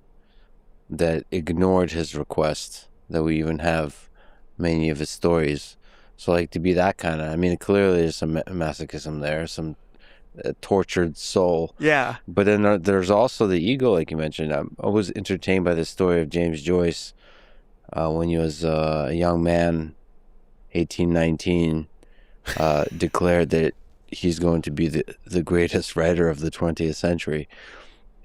that ignored his request that we even have many of his stories. So, like, to be that kind of, clearly there's some masochism there, some tortured soul. Yeah. But then there's also the ego, like you mentioned. I was entertained by the story of James Joyce when he was a young man, 18, 19, declared that he's going to be the greatest writer of the 20th century.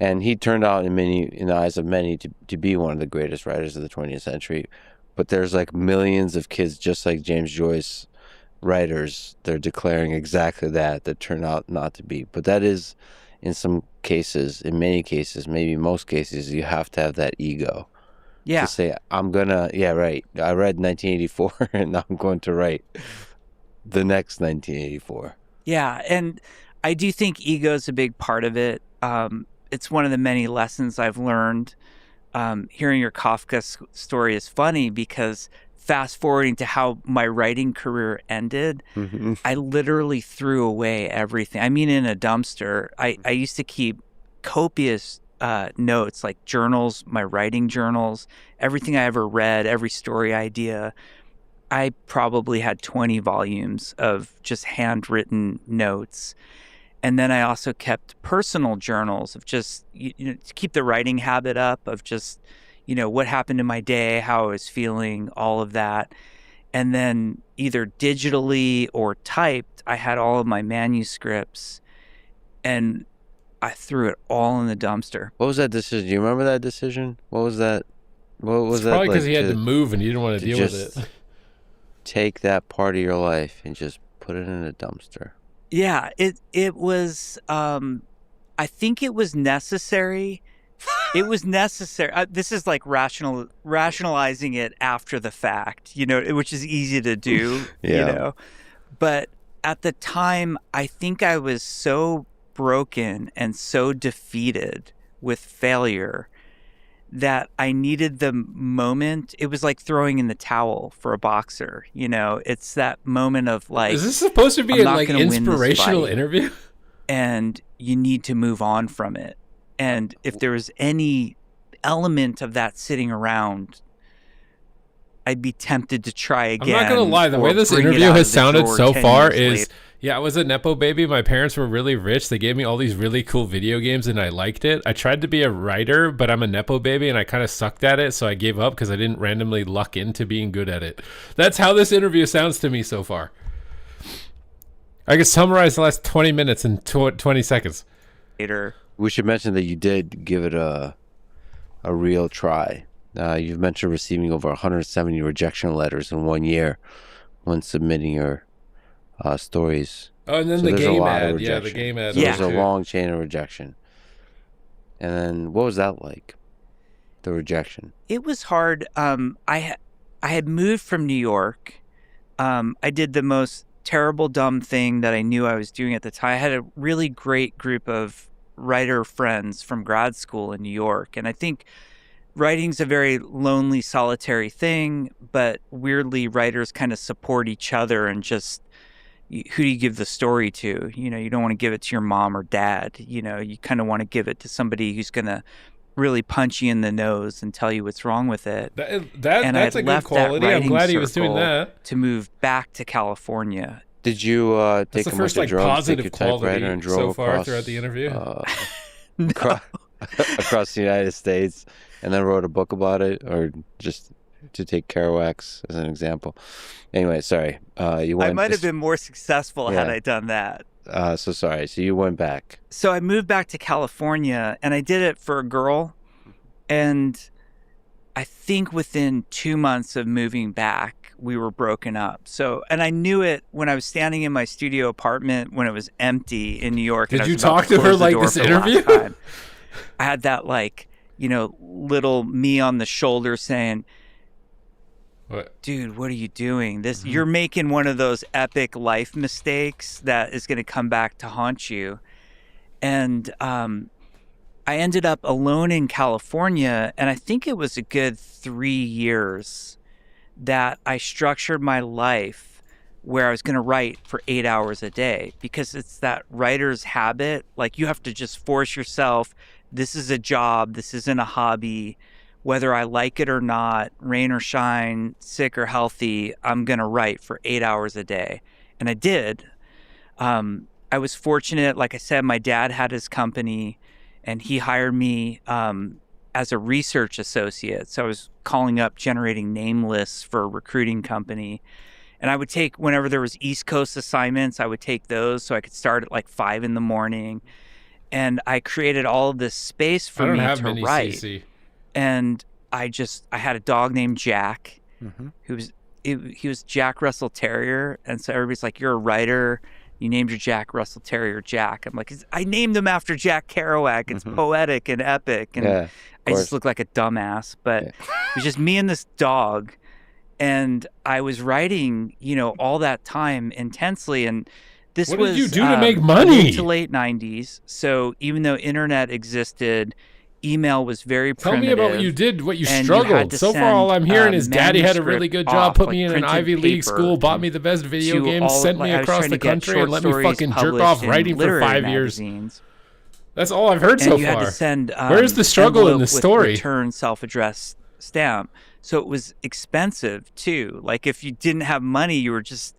And he turned out in the eyes of many to be one of the greatest writers of the 20th century. But there's like millions of kids just like James Joyce, writers, they're declaring exactly that turn out not to be. But that is, in some cases, in many cases, maybe most cases, you have to have that ego. Yeah. To say, I'm gonna, yeah, right. I read 1984 and now I'm going to write the next 1984. Yeah, and I do think ego is a big part of it. It's one of the many lessons I've learned. Hearing your Kafka story is funny because fast forwarding to how my writing career ended, I literally threw away everything. In a dumpster. I used to keep copious notes, like journals, my writing journals, everything I ever read, every story idea. I probably had 20 volumes of just handwritten notes. And then I also kept personal journals of just, to keep the writing habit up of just, what happened in my day, how I was feeling, all of that. And then either digitally or typed, I had all of my manuscripts and I threw it all in the dumpster. What was that decision? Do you remember that decision? What was that? What was It's that? probably because like he had to move and he didn't want to deal with just it. Take that part of your life and just put it in a dumpster. Yeah, it was, I think it was necessary. It was necessary. This is like rationalizing it after the fact, which is easy to do, Yeah. But at the time, I think I was so broken and so defeated with failure that I needed the moment. It was like throwing in the towel for a boxer. You know, it's that moment of like, is this supposed to be I'm a not like gonna win this inspirational fight. interview? And you need to move on from it. And if there was any element of that sitting around, I'd be tempted to try I'm again. not gonna lie, the or way this bring it interview out has of the sounded drawer so 10 far years is, later. yeah, I was a Nepo baby. My parents were really rich. They gave me all these really cool video games and I liked it. I tried to be a writer, but I'm a Nepo baby and I kind of sucked at it, so I gave up because I didn't randomly luck into being good at it. That's how this interview sounds to me so far. I could summarize the last 20 minutes in 20 seconds. Later. We should mention that you did give it a real try. You've mentioned receiving over 170 rejection letters in 1 year when submitting your stories. Oh, and then So the there's a game lot of ad. Yeah, the rejection. game ad. So there's a too. long chain of rejection. And then what was that like? The rejection. It was hard. I had moved from New York. I did the most terrible, dumb thing that I knew I was doing at the time. I had a really great group of writer friends from grad school in New York. And I think writing's a very lonely, solitary thing, but weirdly, writers kind of support each other and just, who do you give the story to? You know, you don't want to give it to your mom or dad. You know, you kind of want to give it to somebody who's going to really punch you in the nose and tell you what's wrong with it. And I that's a had good left that quality. I'm writing glad he was doing circle that. to move back to California. Did you take That's the a bunch first of like drums, take positive your typewriter, and quality drove so far across, throughout the interview. across the United States, and then wrote a book about it, or just to take Kerouac's as an example? Anyway, sorry. You went. I might have been more successful had Yeah. I done that. So sorry. So you went back. So I moved back to California, and I did it for a girl. And I think within 2 months of moving back, we were broken up. So, and I knew it when I was standing in my studio apartment when it was empty in New York. Did and I you was about talk to her close the like door this for the last interview? time. I had that like, you know, little me on the shoulder saying, What? dude, what are you doing? You're making one of those epic life mistakes that is going to come back to haunt you. And I ended up alone in California, and I think it was a good 3 years that I structured my life where I was going to write for 8 hours a day, because it's that writer's habit. Like, you have to just force yourself. This is a job. This isn't a hobby. Whether I like it or not, rain or shine, sick or healthy, I'm going to write for 8 hours a day. And I did. I was fortunate. Like I said, my dad had his company, and he hired me as a research associate. So I was calling up, generating name lists for a recruiting company. And I would take, whenever there was East Coast assignments, I would take those so I could start at like 5 a.m. And I created all of this space for me to write. CC. And I had a dog named Jack, who was, he was Jack Russell Terrier. And so everybody's like, you're a writer. You named your Jack Russell Terrier Jack. I'm like, I named him after Jack Kerouac. It's poetic and epic. And Yeah, I just look like a dumbass. But it was just me and this dog. And I was writing, you know, all that time intensely. And this What was did you do to make money? mid to late 90s. So even though internet existed, email was very Tell primitive. me about what you did, what you and struggled. had to So far, send, all I'm hearing is daddy had a really manuscript good job, off, put like me in an printed Ivy League paper school, bought me the best video to games, all- sent me I was across trying the to get country, and short let me stories fucking jerk published off in writing for literary 5 years. magazines. That's all I've heard And so you far. had to send Where's the struggle in envelope the with story? return self-addressed stamp. So it was expensive too. Like, if you didn't have money, you were just,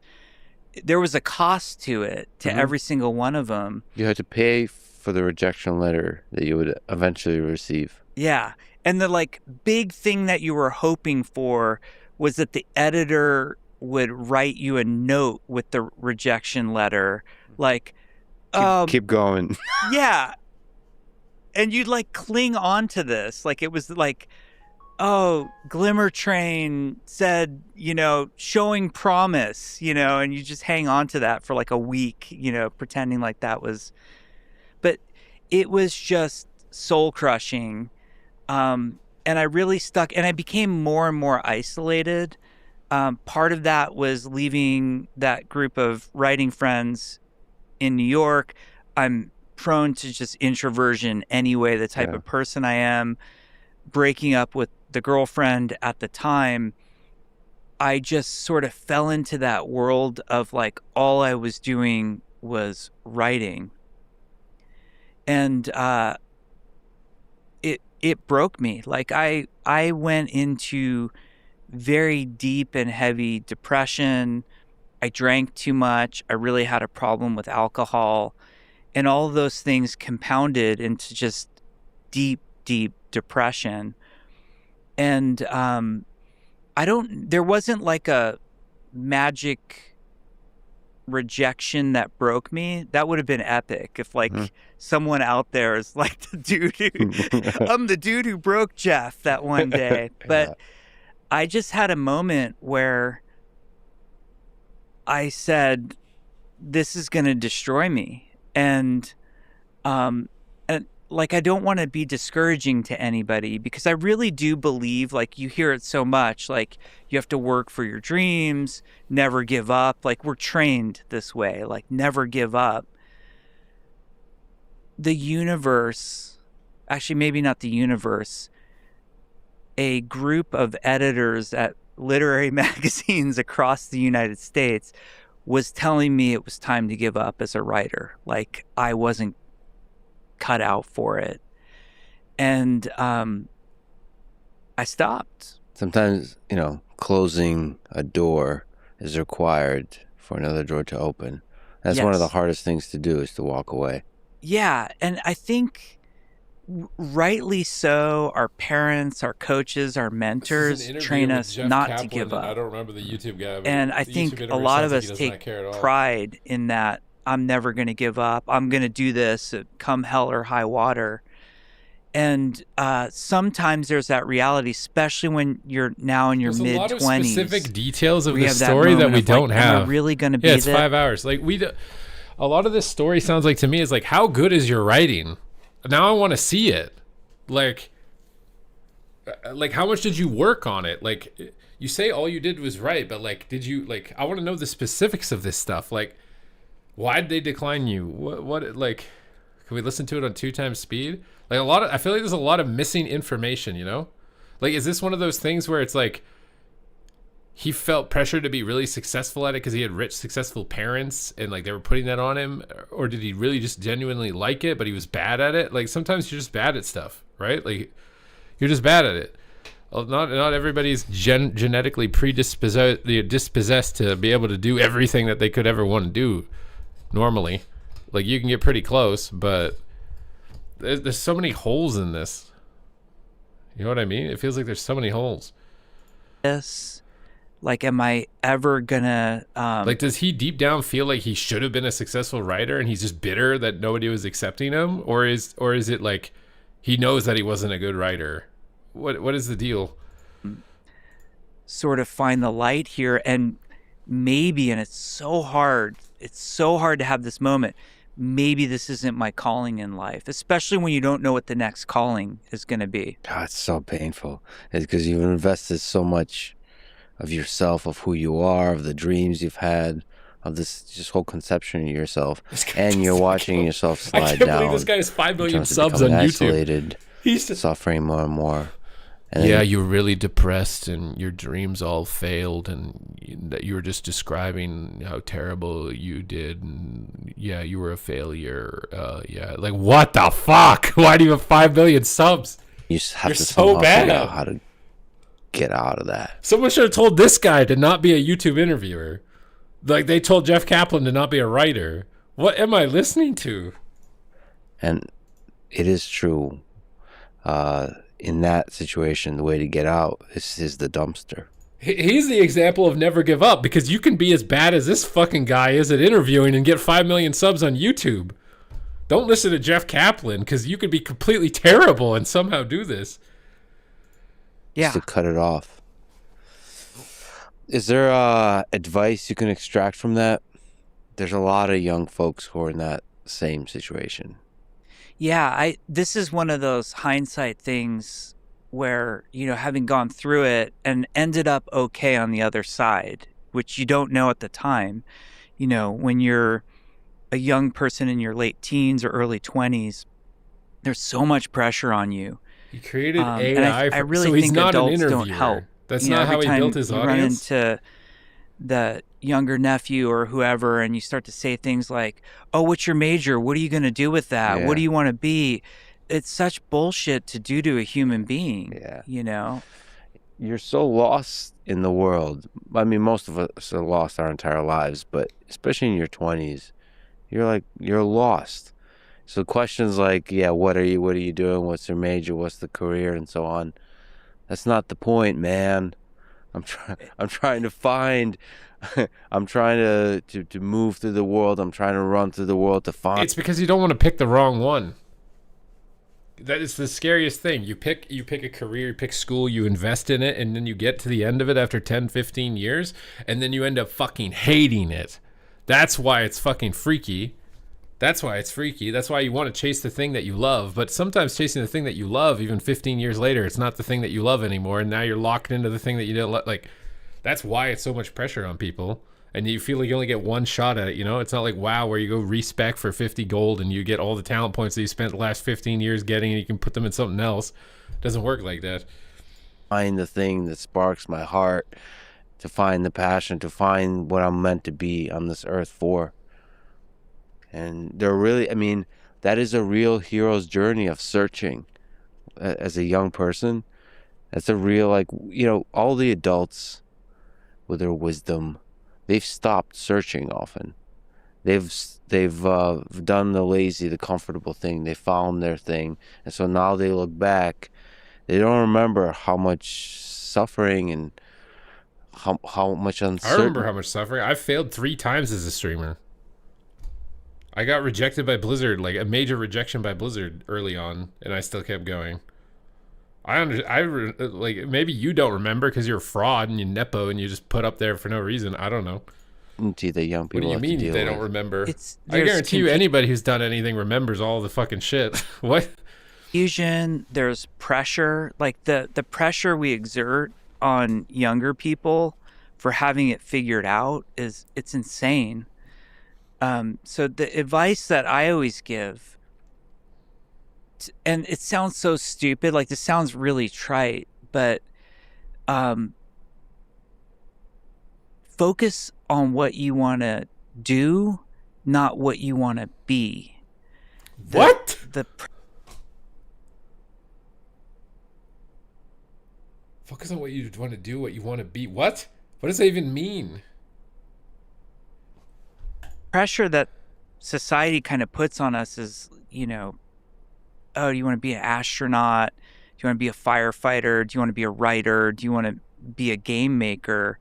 there was a cost to it, to every single one of them. You had to pay for the rejection letter that you would eventually receive. Yeah. And the like big thing that you were hoping for was that the editor would write you a note with the rejection letter. Like, Keep going. yeah. And you'd like cling on to this. Like, it was like, oh, Glimmer Train said, you know, showing promise, you know, and you just hang on to that for like a week, you know, pretending like that was, but it was just soul crushing. And I really stuck, and I became more and more isolated. Part of that was leaving that group of writing friends in New York. I'm prone to just introversion anyway, the type of person I am. Breaking up with the girlfriend at the time, I just sort of fell into that world of like all I was doing was writing. And it broke me. Like I went into very deep and heavy depression. I drank too much. I really had a problem with alcohol. And all of those things compounded into just deep, deep depression. And there wasn't like a magic rejection that broke me. That would have been epic if like someone out there is like the dude who I'm the dude who broke Jeff that one day. But I just had a moment where I said, this is going to destroy me. And like, I don't want to be discouraging to anybody, because I really do believe, like, you hear it so much, like, you have to work for your dreams, never give up. Like, we're trained this way, like, never give up. The universe, actually, maybe not the universe, a group of editors at literary magazines across the United States was telling me it was time to give up as a writer. Like, I wasn't cut out for it. And I stopped. Sometimes, closing a door is required for another door to open. That's one of the hardest things to do, is to walk away. Yeah, and I think rightly so, our parents, our coaches, our mentors train us not to give up. I don't remember the YouTube guy. And I think a lot of us take pride in that. I'm never going to give up. I'm going to do this come hell or high water. And sometimes there's that reality, especially when you're now in your mid-20s. There's a lot of specific details of the story that we don't have. Am I really going to be it's 5 hours. Like a lot of this story sounds like to me is like, how good is your writing? Now I want to see it. Like how much did you work on it? Like, you say all you did was write, but like, did you, like, I want to know the specifics of this stuff. Like, why'd they decline you? What like, can we listen to it on 2 times speed? Like, I feel like there's a lot of missing information, Like, is this one of those things where it's like, he felt pressure to be really successful at it because he had rich, successful parents and like they were putting that on him? Or did he really just genuinely like it, but he was bad at it? Like, sometimes you're just bad at stuff, right? Like, you're just bad at it. Well, not everybody's genetically dispossessed to be able to do everything that they could ever want to do. Normally, like, you can get pretty close, but there's so many holes in this. You know what I mean? It feels like there's so many holes. Yes. Like, am I ever gonna like, does he deep down feel like he should have been a successful writer and he's just bitter that nobody was accepting him? Or is it like he knows that he wasn't a good writer? What is the deal? Sort of find the light here, and maybe, and it's so hard to have this moment, maybe this isn't my calling in life, especially when you don't know what the next calling is going to be. God, it's so painful. It's because you've invested so much of yourself, of who you are, of the dreams you've had, of this just whole conception of yourself, and you're watching yourself slide down. I can't believe this guy has 5 million subs on YouTube. Isolated, suffering more and more. And yeah, you were really depressed and your dreams all failed, and that you were just describing how terrible you did, and yeah, you were a failure. Yeah, like, what the fuck? Why do you have 5 million subs? You just have You're to so bad. figure out how to get out of that. Someone should have told this guy to not be a YouTube interviewer. Like, they told Jeff Kaplan to not be a writer. What am I listening to? And it is true. In that situation, the way to get out is the dumpster. He's the example of never give up, because you can be as bad as this fucking guy is at interviewing and get 5 million subs on YouTube. Don't listen to Jeff Kaplan, because you could be completely terrible and somehow do this. Yeah. Just to cut it off. Is there advice you can extract from that? There's a lot of young folks who are in that same situation. Yeah, this is one of those hindsight things where, having gone through it and ended up okay on the other side, which you don't know at the time, when you're a young person in your late teens or early 20s, there's so much pressure on you. He created AI. And I really so he's think not adults an don't interviewer. help. That's not how he built his you audience. Run into the younger nephew or whoever, and you start to say things like, "Oh, what's your major? What are you going to do with that? Yeah. What do you want to be?" It's such bullshit to do to a human being. Yeah. You're so lost in the world. I mean, most of us are lost our entire lives, but especially in your 20s, you're lost. So questions like, what are you doing? What's your major? What's the career? And so on. That's not the point, man. I'm trying to find, I'm trying to move through the world. I'm trying to run through the world to find. It's because you don't want to pick the wrong one. That is the scariest thing. You pick a career, you pick school, you invest in it, and then you get to the end of it after 10, 15 years, and then you end up fucking hating it. That's why it's fucking freaky. That's why it's freaky. That's why you want to chase the thing that you love. But sometimes chasing the thing that you love, even 15 years later, it's not the thing that you love anymore, and now you're locked into the thing that you didn't love. Like, that's why it's so much pressure on people. And you feel like you only get one shot at it, It's not like WoW where you go respec for 50 gold and you get all the talent points that you spent the last 15 years getting and you can put them in something else. It doesn't work like that. Find the thing that sparks my heart, to find the passion, to find what I'm meant to be on this earth for. And that is a real hero's journey of searching as a young person. That's a real, all the adults with their wisdom, they've stopped searching often. They've done the lazy, the comfortable thing. They found their thing. And so now they look back. They don't remember how much suffering and how much uncertainty. I remember how much suffering. I failed 3 times as a streamer. I got rejected by Blizzard, like a major rejection by Blizzard early on, and I still kept going. Maybe you don't remember because you're a fraud and you nepo and you just put up there for no reason. I don't know. The young people. What do you mean they don't remember? I There's guarantee you anybody who's done anything remembers all the fucking shit. What? Confusion, there's pressure, like the pressure we exert on younger people for having it figured out it's insane. So the advice that I always give, and it sounds so stupid, like this sounds really trite, but focus on what you want to do, not what you want to be. What? Focus on what you want to do, what you want to be. What? What does that even mean? Pressure that society kind of puts on us is, oh, do you want to be an astronaut? Do you want to be a firefighter? Do you want to be a writer? Do you want to be a game maker?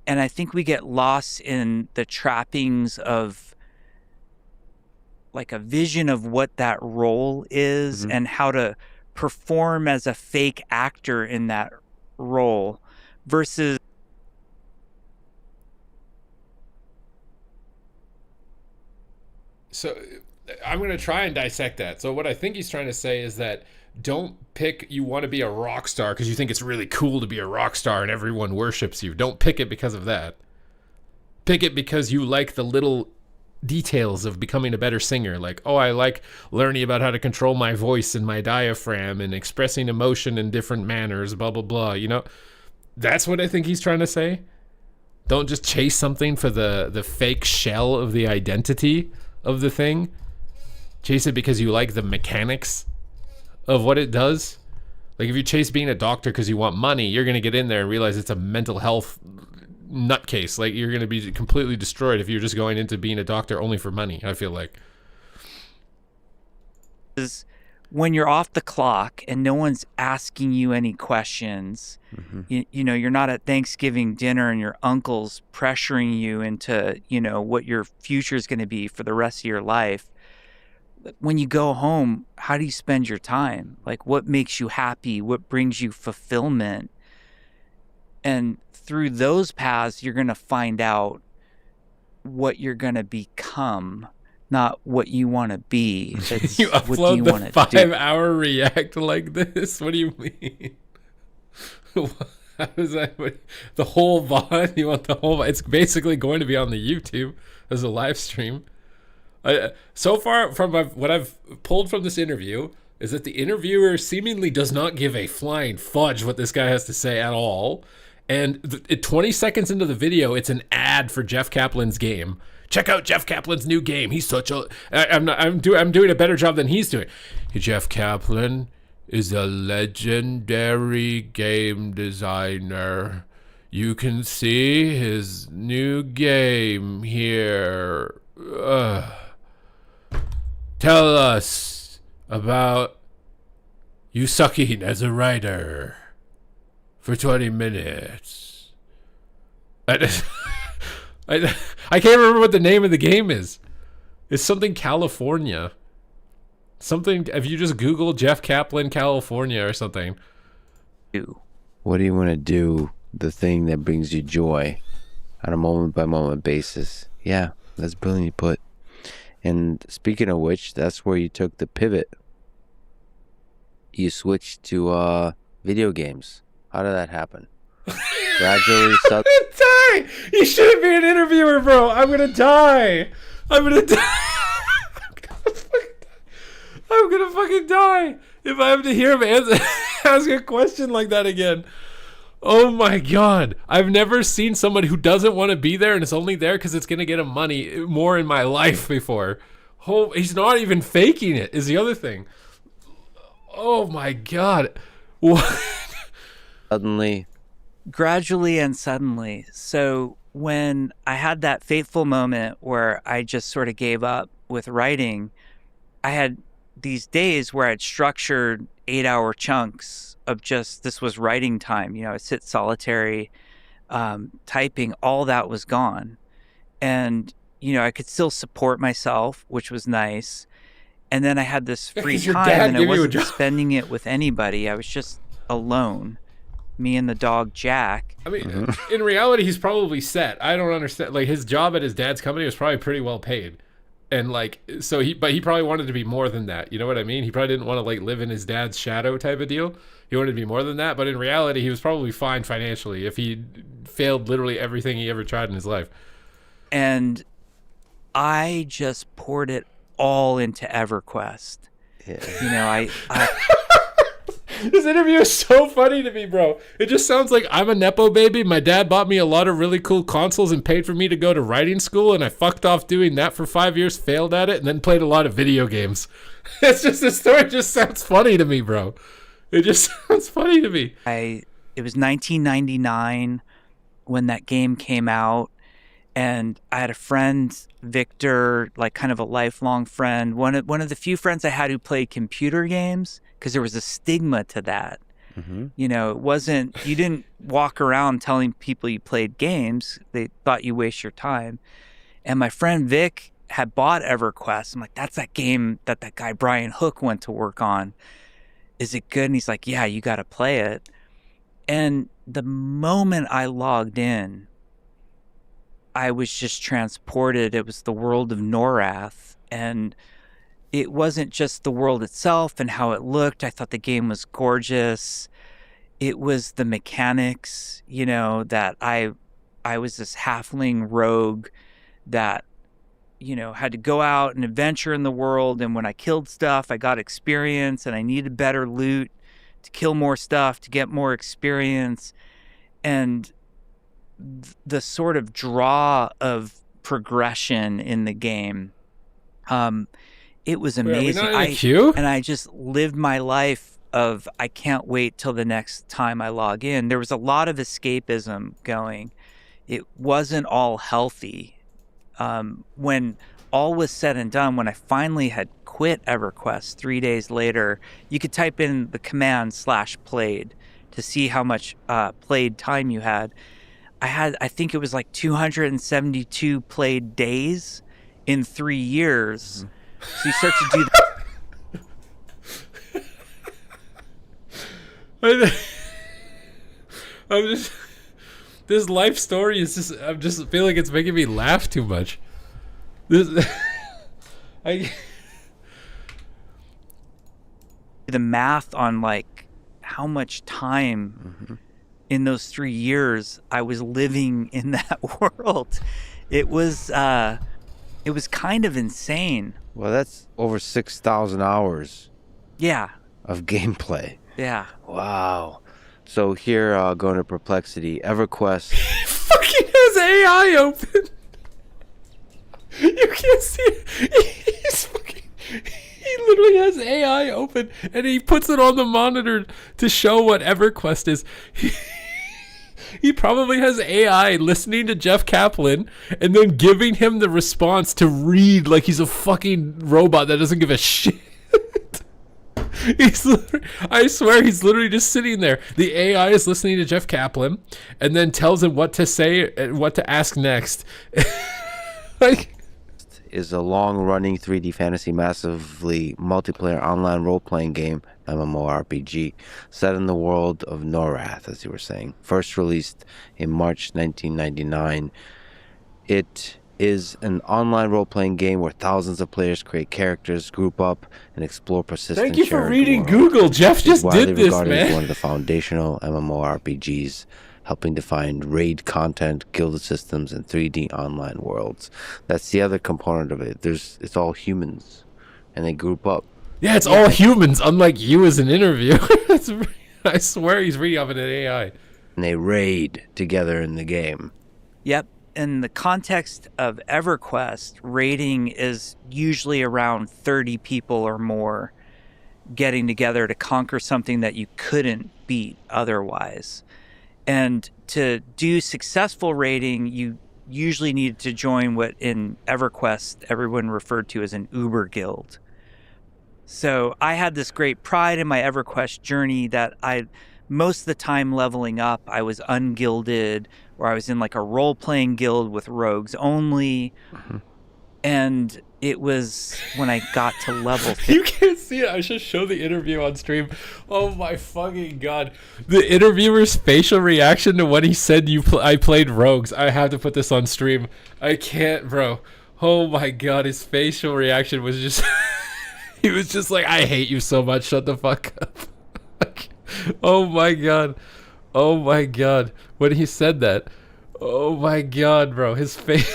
And I think we get lost in the trappings of like a vision of what that role is and how to perform as a fake actor in that role versus So I'm going to try and dissect that. So what I think he's trying to say is that don't pick you want to be a rock star because you think it's really cool to be a rock star and everyone worships you. Don't pick it because of that. Pick it because you like the little details of becoming a better singer. Like, oh, I like learning about how to control my voice and my diaphragm and expressing emotion in different manners, blah, blah, blah. That's what I think he's trying to say. Don't just chase something for the fake shell of the identity of the thing. Chase it because you like the mechanics of what it does. Like if you chase being a doctor because you want money, you're going to get in there and realize it's a mental health nutcase. Like you're going to be completely destroyed if you're just going into being a doctor only for money, I feel like. Is when you're off the clock and no one's asking you any questions, you're not at Thanksgiving dinner and your uncle's pressuring you into, what your future is going to be for the rest of your life. When you go home, how do you spend your time? Like what makes you happy? What brings you fulfillment? And through those paths, you're going to find out what you're going to become, not what you want to be. It's you upload what do you the want to 5-hour react like this? What do you mean? How does that? The whole VOD? You want the whole? It's basically going to be on the YouTube as a live stream. So far, from what I've pulled from this interview, is that the interviewer seemingly does not give a flying fudge what this guy has to say at all. And 20 seconds into the video, it's an ad for Jeff Kaplan's game. Check out Jeff Kaplan's new game. He's such a... I'm doing a better job than he's doing. Jeff Kaplan is a legendary game designer. You can see his new game here. Tell us about you sucking as a writer for 20 minutes. I can't remember what the name of the game is. It's something California. Something, if you just Google Jeff Kaplan California or something. What do you want to do? The thing that brings you joy on a moment by moment basis. Yeah, that's brilliantly put. And speaking of which, that's where you took the pivot. You switched to video games. How did that happen? Gradually, I'm gonna die. You shouldn't be an interviewer, bro. I'm gonna die. I'm gonna fucking die if I have to hear him ask a question like that again. Oh my god. I've never seen somebody who doesn't want to be there and is only there because it's gonna get him money more in my life before. Oh, he's not even faking it, is the other thing. Oh my god. What? Gradually and suddenly. So when I had that fateful moment where I just sort of gave up with writing, I had these days where I'd structured 8-hour chunks of just, this was writing time. You know, I sit solitary, typing, all that was gone. And, you know, I could still support myself, which was nice. And then I had this free time and I wasn't spending it with anybody. I was just alone. Me and the dog Jack. I mean, in reality, he's probably set. I don't understand. Like, his job at his dad's company was probably pretty well paid. And like, so he probably wanted to be more than that. You know what I mean? He probably didn't want to like live in his dad's shadow type of deal. He wanted to be more than that. But in reality, he was probably fine financially if he failed literally everything he ever tried in his life. And I just poured it all into EverQuest. Yeah. You know, I This interview is so funny to me, bro. It just sounds like I'm a Nepo baby. My dad bought me a lot of really cool consoles and paid for me to go to writing school, and I fucked off doing that for 5 years, failed at it, and then played a lot of video games. It's just, the story just sounds funny to me, bro. It just sounds funny to me. It was 1999 when that game came out, and I had a friend, Victor, like kind of a lifelong friend, one of the few friends I had who played computer games, because there was a stigma to that. Mm-hmm. You know, it wasn't, you didn't walk around telling people you played games. They thought you waste your time. And my friend Vic had bought EverQuest. I'm like, that's that game that guy Brian Hook went to work on. Is it good? And he's like, yeah, you got to play it. And the moment I logged in, I was just transported. It was the world of Norath. And it wasn't just the world itself and how it looked. I thought the game was gorgeous. It was the mechanics, you know, that I was this halfling rogue that, you know, had to go out and adventure in the world. And when I killed stuff, I got experience, and I needed better loot to kill more stuff, to get more experience. And the sort of draw of progression in the game, it was amazing. And I just lived my life of, I can't wait till the next time I log in. There was a lot of escapism going. It wasn't all healthy. When all was said and done, when I finally had quit EverQuest 3 days later, you could type in the command /played to see how much played time you had. I think it was like 272 played days in 3 years. Mm-hmm. So you start to do that. I'm just, this life story is just, I'm just feel like it's making me laugh too much. The math on like how much time in those 3 years I was living in that world. It was kind of insane. Well, that's over 6,000 hours Yeah. of gameplay. Yeah. Wow. So here, going to Perplexity, EverQuest. He fucking has AI open. You can't see it. He's fucking. He literally has AI open, and he puts it on the monitor to show what EverQuest is. He probably has AI listening to Jeff Kaplan and then giving him the response to read like he's a fucking robot that doesn't give a shit. I swear he's literally just sitting there. The AI is listening to Jeff Kaplan and then tells him what to say and what to ask next. Like, is a long-running 3D fantasy, massively multiplayer online role-playing game, MMORPG, set in the world of Norath, as you were saying. First released in March 1999. It is an online role-playing game where thousands of players create characters, group up, and explore persistent. Thank you for shared reading world. Google. Jeff just Widely did this, regarded as man. one of the foundational MMORPGs, helping define raid content, guild systems, and 3D online worlds. That's the other component of it. It's all humans, and they group up. Yeah, it's all humans, unlike you as an interview. I swear he's reading off an AI. And they raid together in the game. Yep. In the context of EverQuest, raiding is usually around 30 people or more getting together to conquer something that you couldn't beat otherwise. And to do successful raiding, you usually need to join what in EverQuest everyone referred to as an Uber guild. So I had this great pride in my EverQuest journey that most of the time leveling up, I was ungilded, or I was in like a role-playing guild with rogues only. Mm-hmm. And it was when I got to level 50. You can't see it. I should show the interview on stream. Oh my fucking god. The interviewer's facial reaction to when he said I played rogues. I have to put this on stream. I can't, bro. Oh my god, his facial reaction was just... He was just like, I hate you so much. Shut the fuck up. Oh my god. Oh my god. When he said that. Oh my god, bro. His face...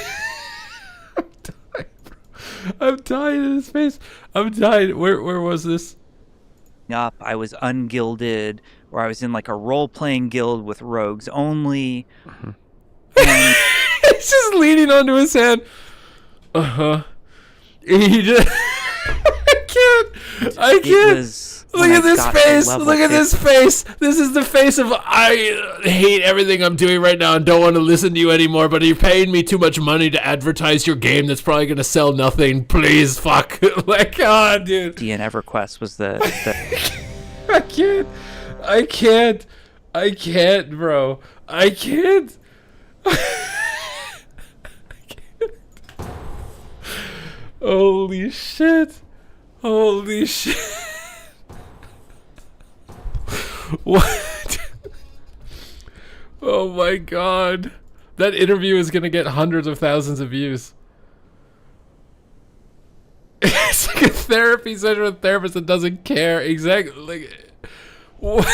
I'm dying in his face. I'm dying. Where was this? Up, I was ungilded, or I was in like a role-playing guild with rogues only. Mm-hmm. And He's just leaning onto his hand. He just... I can't. it was Look when at I this got to face. level Look at this 50. face. This is the face of I hate everything I'm doing right now and don't want to listen to you anymore, but you're paying me too much money to advertise your game that's probably going to sell nothing. Please, fuck. Like, God, dude. And EverQuest was the I can't, bro. I can't. Holy shit. Holy shit. What? Oh my god. That interview is going to get hundreds of thousands of views. It's like a therapy session with a therapist that doesn't care. Exactly. Like, what?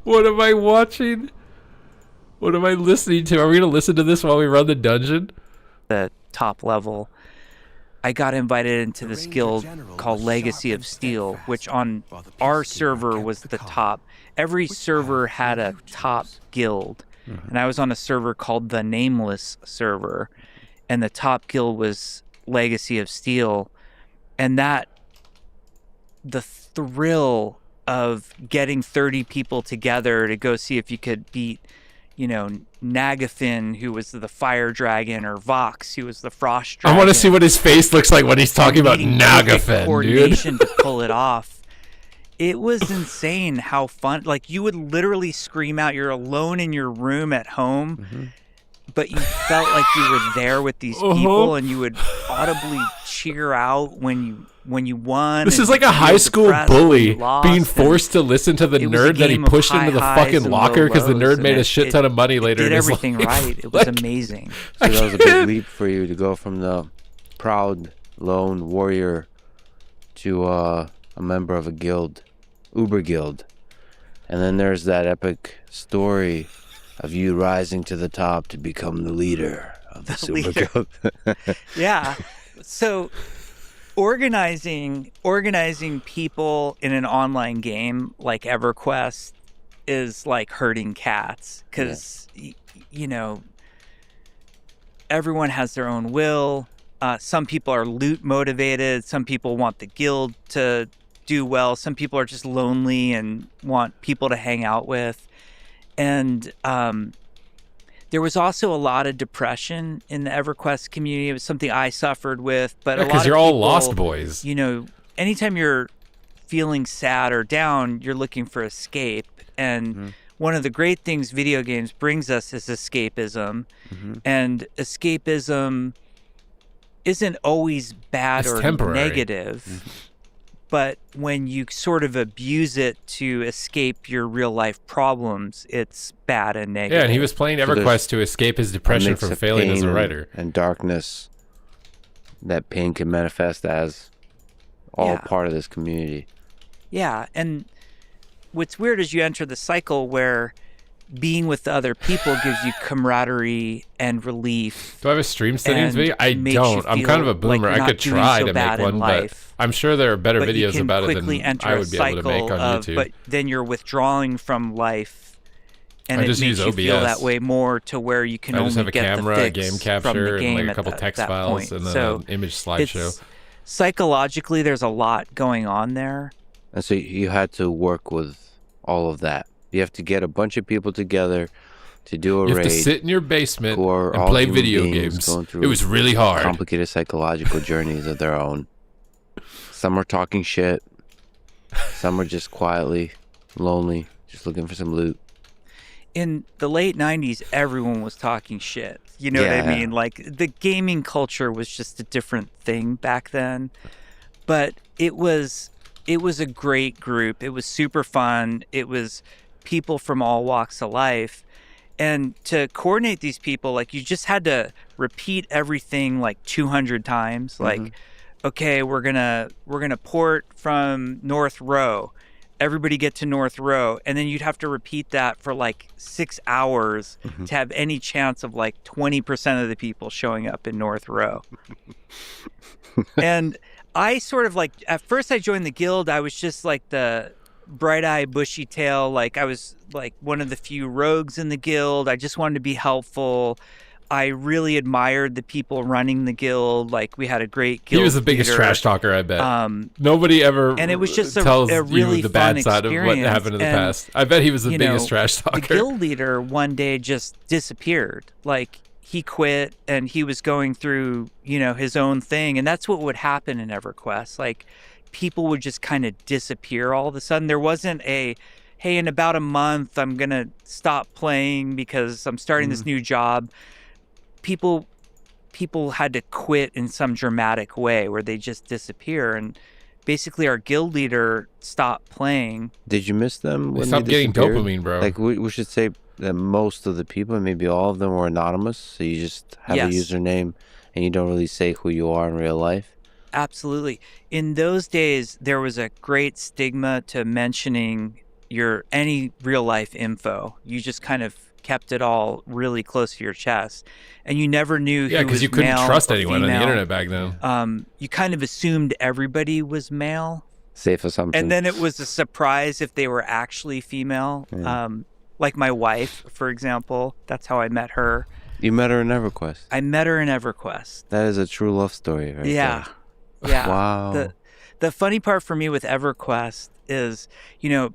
What am I watching? What am I listening to? Are we going to listen to this while we run the dungeon? the top level, I got invited into this guild called Legacy of Steel, which on our server was the top. Every server had a top guild, and I was on a server called the Nameless server, and the top guild was Legacy of Steel, and that, the thrill of getting 30 people together to go see if you could beat, you know, Nagafin, who was the fire dragon, or Vox, who was the frost dragon. I want to see what his face looks like when he's talking about Nagafin, coordination dude. to pull it off. It was insane how fun. Like, you would literally scream out. You're alone in your room at home, but you felt like you were there with these people, and you would audibly cheer out when you won. This is like and a high feel school depressed when bully you lost, being and forced to listen to the it was a nerd that he game of pushed into the high highs fucking and locker low because the lows, nerd and made a it- shit ton of money later It in did his everything life. right. It was Like, amazing. So that was a big leap for you to go from the proud lone warrior to a member of a guild, Uber Guild. And then there's that epic story of you rising to the top to become the leader of the Super Guild. Yeah. So organizing people in an online game like EverQuest is like herding cats, because you know, everyone has their own will. Some people are loot motivated. Some people want the guild to do well. Some people are just lonely and want people to hang out with. And there was also a lot of depression in the EverQuest community. It was something I suffered with. But because you're all lost boys. You know, anytime you're feeling sad or down, you're looking for escape. And one of the great things video games brings us is escapism. And escapism isn't always bad or temporary. Negative. But when you sort of abuse it to escape your real life problems, it's bad and negative. Yeah, and he was playing EverQuest to escape his depression from failing as a writer. And darkness, that pain can manifest as all part of this community. Yeah, and what's weird is you enter the cycle where being with the other people gives you camaraderie and relief. Do I have a stream settings video? I don't. I'm kind of a boomer. I could try to make one, but I'm sure there are better videos about it than I would be able to make on YouTube. But then you're withdrawing from life, and it just makes use you feel OBS. that way more to where you can I only just have a get camera, the a fix game from capture, the game and like a at couple text that files, point. and then So an image slideshow. Psychologically, there's a lot going on there. And so you had to work with all of that. You have to get a bunch of people together to do a You raid. have to sit in your basement who are and all play human video beings games. going through It was really hard. Complicated psychological journeys of their own. Some are talking shit. Some are just quietly lonely, just looking for some loot. In the late 90s, everyone was talking shit. You know what I mean? Like, the gaming culture was just a different thing back then. But it was a great group. It was super fun. It was people from all walks of life. And to coordinate these people, like, you just had to repeat everything like 200 times. Like, okay, we're gonna port from North Row. Everybody get to North Row, and then you'd have to repeat that for like 6 hours to have any chance of like 20% of the people showing up in North Row. And I sort of like, at first I joined the guild, I was just like the bright-eyed, bushy-tail, like I was like one of the few rogues in the guild. I just wanted to be helpful. I really admired the people running the guild. Like, we had a great guild He was the biggest leader. trash talker, I bet. Nobody ever and it was just tells a really you the fun bad side of what experience. happened in the And, past. I bet he was the you biggest know, trash talker. The guild leader one day just disappeared. Like, he quit and he was going through, you know, his own thing. And that's what would happen in EverQuest. Like, people would just kind of disappear all of a sudden. There wasn't a, hey, in about a month, I'm going to stop playing because I'm starting this new job. People had to quit in some dramatic way where they just disappear. And basically our guild leader stopped playing. Did you miss them? They when stopped getting disappeared? dopamine, bro. Like, we should say that most of the people, maybe all of them, were anonymous. So you just have a Yes. username and you don't really say who you are in real life. Absolutely. In those days, there was a great stigma to mentioning your any real life info. You just kind of kept it all really close to your chest, and you never knew. Yeah, because you couldn't trust anyone on the internet back then. You kind of assumed everybody was male, Safe assumption. and then it was a surprise if they were actually female. Like my wife, for example. That's how I met her. You met her in EverQuest. I met her in EverQuest. That is a true love story, right? Yeah. there. Yeah. Wow. The funny part for me with EverQuest is, you know,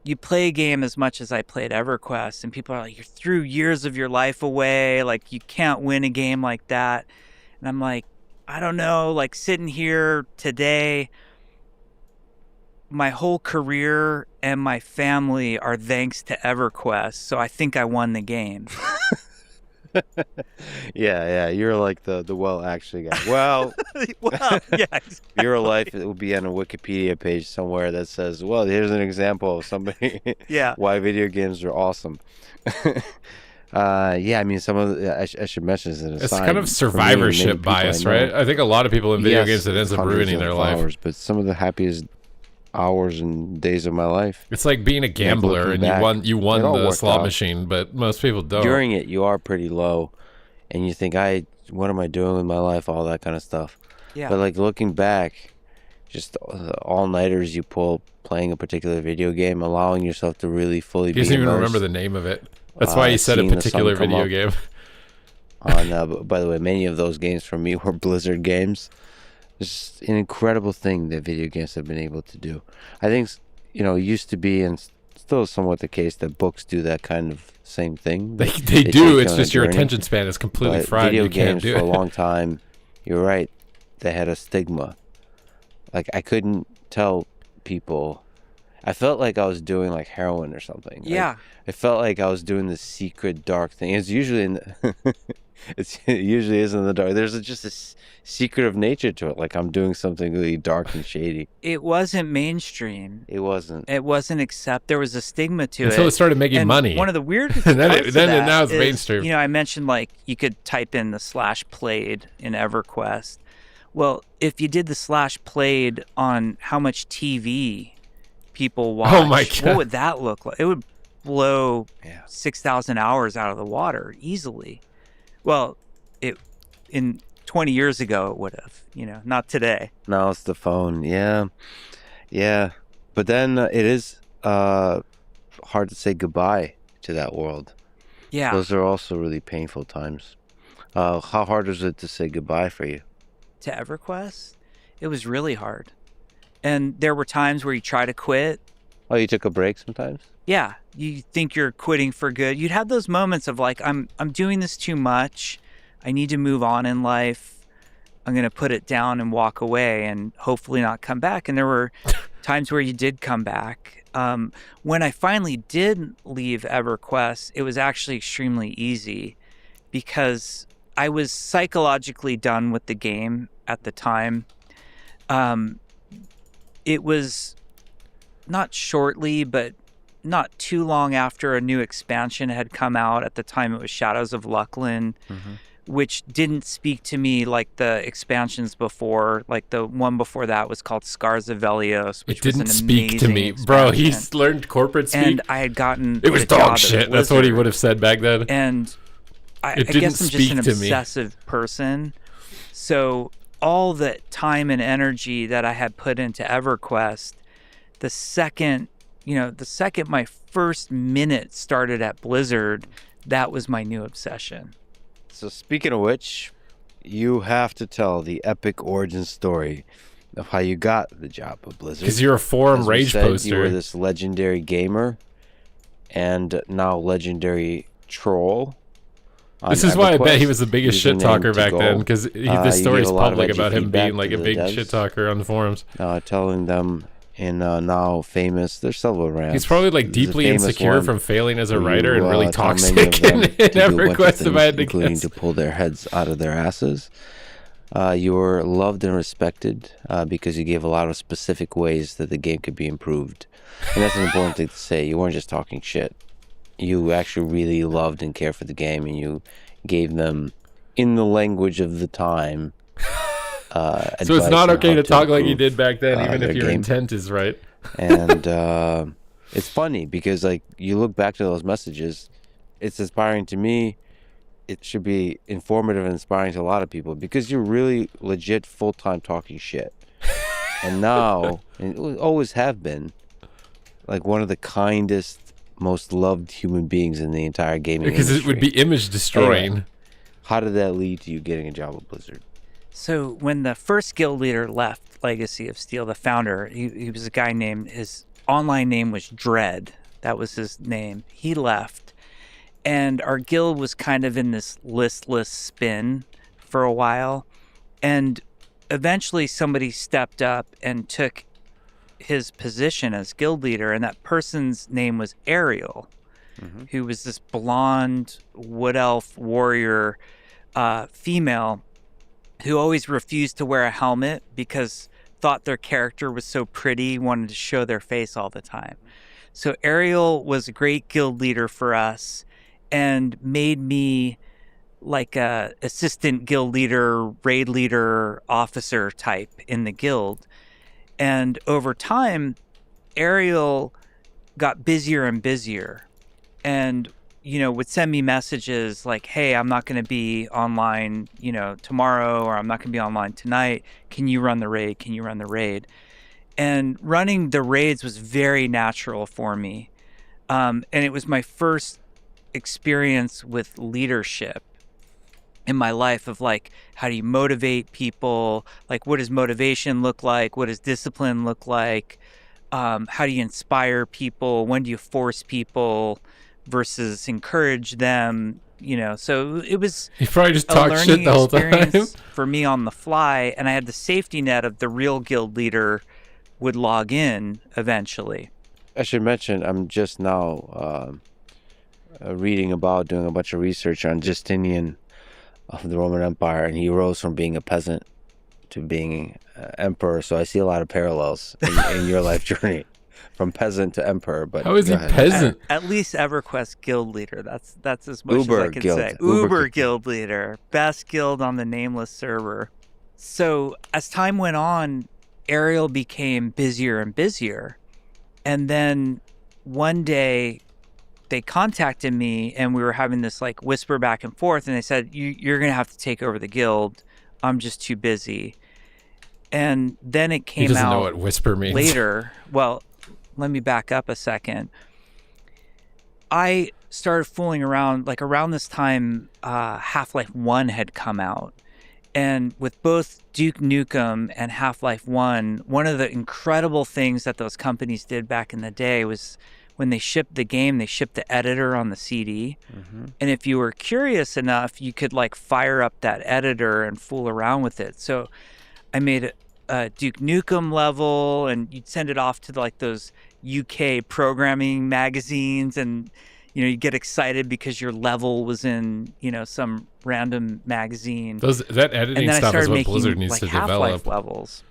you play a game as much as I played EverQuest, and people are like, you threw years of your life away. Like, you can't win a game like that. And I'm like, I don't know, like, sitting here today, my whole career and my family are thanks to EverQuest. So I think I won the game. Yeah, you're like the well actually guy. Well, Well, yeah. Exactly. your life, it will be on a Wikipedia page somewhere that says, well, here's an example of somebody Yeah. why video games are awesome. Yeah, I mean, some of the, I should mention this as an It's aside. kind of For me and many survivorship people I bias, know, right? I think a lot of people in video yes, games, it ends up hundreds ruining of their life. hours, but some of the happiest hours and days of my life. It's like being a gambler looking and back, you won it all the worked slot out. machine, but most people don't. During it, you are pretty low, and you think, what am I doing with my life? All that kind of stuff. Yeah. But like looking back, just all-nighters you pull playing a particular video game, allowing yourself to really fully He be doesn't even immersed. remember the name of it. That's why he said a seeing the sun particular come video up. game. By the way, many of those games for me were Blizzard games. It's an incredible thing that video games have been able to do. I think, it used to be, and still somewhat the case, that books do that kind of same thing. They take do. you It's on a just your journey. attention span is completely But fried. video You can't games do for a it. long time, you're right, they had a stigma. Like, I couldn't tell people. I felt like I was doing like heroin or something. Like, Yeah. I felt like I was doing this secret dark thing. It's usually it usually is in the dark. There's just a secretive nature to it. Like I'm doing something really dark and shady. It wasn't mainstream. It wasn't. It wasn't there was a stigma to Until it. it started making And money. One of the weirdest And then it- parts of then it- that now it's is, mainstream. I mentioned like you could type in the /played in EverQuest. Well, if you did the /played on how much TV people watch, Oh my God. what would that look like? It would blow Yeah. 6,000 hours out of the water easily. Well, in 20 years ago it would have, not today. Now it's the phone. Yeah. But then it is hard to say goodbye to that world. Yeah. Those are also really painful times. How hard was it to say goodbye for you? To EverQuest, it was really hard. And there were times where you try to quit. Oh, you took a break sometimes? Yeah, you think you're quitting for good. You'd have those moments of like, I'm doing this too much. I need to move on in life. I'm going to put it down and walk away and hopefully not come back. And there were times where you did come back. When I finally did leave EverQuest, it was actually extremely easy because I was psychologically done with the game at the time. It was not shortly, but not too long after a new expansion had come out. At the time, it was Shadows of Lucklin, which didn't speak to me like the expansions before. Like the one before that was called Scars of Velios, which It didn't was an speak to me. amazing Bro, expansion. he's learned corporate speak. And I had gotten It was a job dog at shit. That's what he Blizzard. would have said back then. And I It didn't guess I'm just an speak to me. obsessive person. So all the time and energy that I had put into EverQuest, the second my first minute started at Blizzard, that was my new obsession. So speaking of which, you have to tell the epic origin story of how you got the job at Blizzard. Because you're a forum As we rage said, You poster. were this legendary and now legendary troll. on This is why I bet he EverQuest. was the biggest Username shit talker back to go. then, because the You story's gave a lot of public edgy about him feedback being like to a the big devs. shit talker on the forums. Telling them in now famous. There's several rants. He's probably like There's a deeply famous insecure one from failing as a where writer you, and really tell many toxic of them in to do a bunch of EverQuest, if I had to things, including guess. to pull their heads out of their asses. You were loved and respected because you gave a lot of specific ways that the game could be improved. And that's an important thing to say. You weren't just talking shit. You actually really loved and cared for the game, and you gave them, in the language of the time, So it's advice not on okay how to talk like you improve, did back then, even their if your game. intent is right. And it's funny because like you look back to those messages, it's inspiring to me. It should be informative and inspiring to a lot of people because you're really legit full-time talking shit. And now, and always have been, like one of the kindest, most loved human beings in the entire gaming Because it industry. would be image destroying. Anyway, how did that lead to you getting a job at Blizzard? So when the first guild leader left Legacy of Steel, the founder, he was a guy named, his online name was Dread. That was his name. He left. And our guild was kind of in this listless spin for a while. And eventually somebody stepped up and took his position as guild leader. And that person's name was Ariel, who was this blonde wood elf warrior female who always refused to wear a helmet because thought their character was so pretty, wanted to show their face all the time. So Ariel was a great guild leader for us and made me like a assistant guild leader, raid leader, officer type in the guild. And over time, Ariel got busier and busier, and would send me messages like, hey, I'm not going to be online tomorrow, or I'm not going to be online tonight, can you run the raid? And running the raids was very natural for me, and it was my first experience with leadership in my life, of like, how do you motivate people, like what does motivation look like, what does discipline look like, how do you inspire people, when do you force people versus encourage them, so it was you probably just a talk learning shit the whole time experience for me on the fly, and I had the safety net of the real guild leader would log in eventually. I should mention, I'm just now reading about, doing a bunch of research on Justinian of the Roman Empire, and he rose from being a peasant to being emperor. So I see a lot of parallels in your life journey, from peasant to emperor. But how is he peasant? At least EverQuest guild leader. That's as much Uber as I can guild. say. Uber Guild leader, best guild on the nameless server. So as time went on, Ariel became busier and busier, and then one day they contacted me, and we were having this like whisper back and forth, and they said, you're going to have to take over the guild. I'm just too busy. And then it came he doesn't out know what whisper means. later. Well, let me back up a second. I started fooling around, like around this time, Half-Life 1 had come out. And with both Duke Nukem and Half-Life 1, one of the incredible things that those companies did back in the day was, when they shipped the game, they shipped the editor on the CD. Mm-hmm. And if you were curious enough, you could like fire up that editor and fool around with it. So I made a Duke Nukem level, and you'd send it off to like those UK programming magazines, and you get excited because your level was in some random magazine. That editing stuff is what Blizzard needs like to Half-Life develop. levels.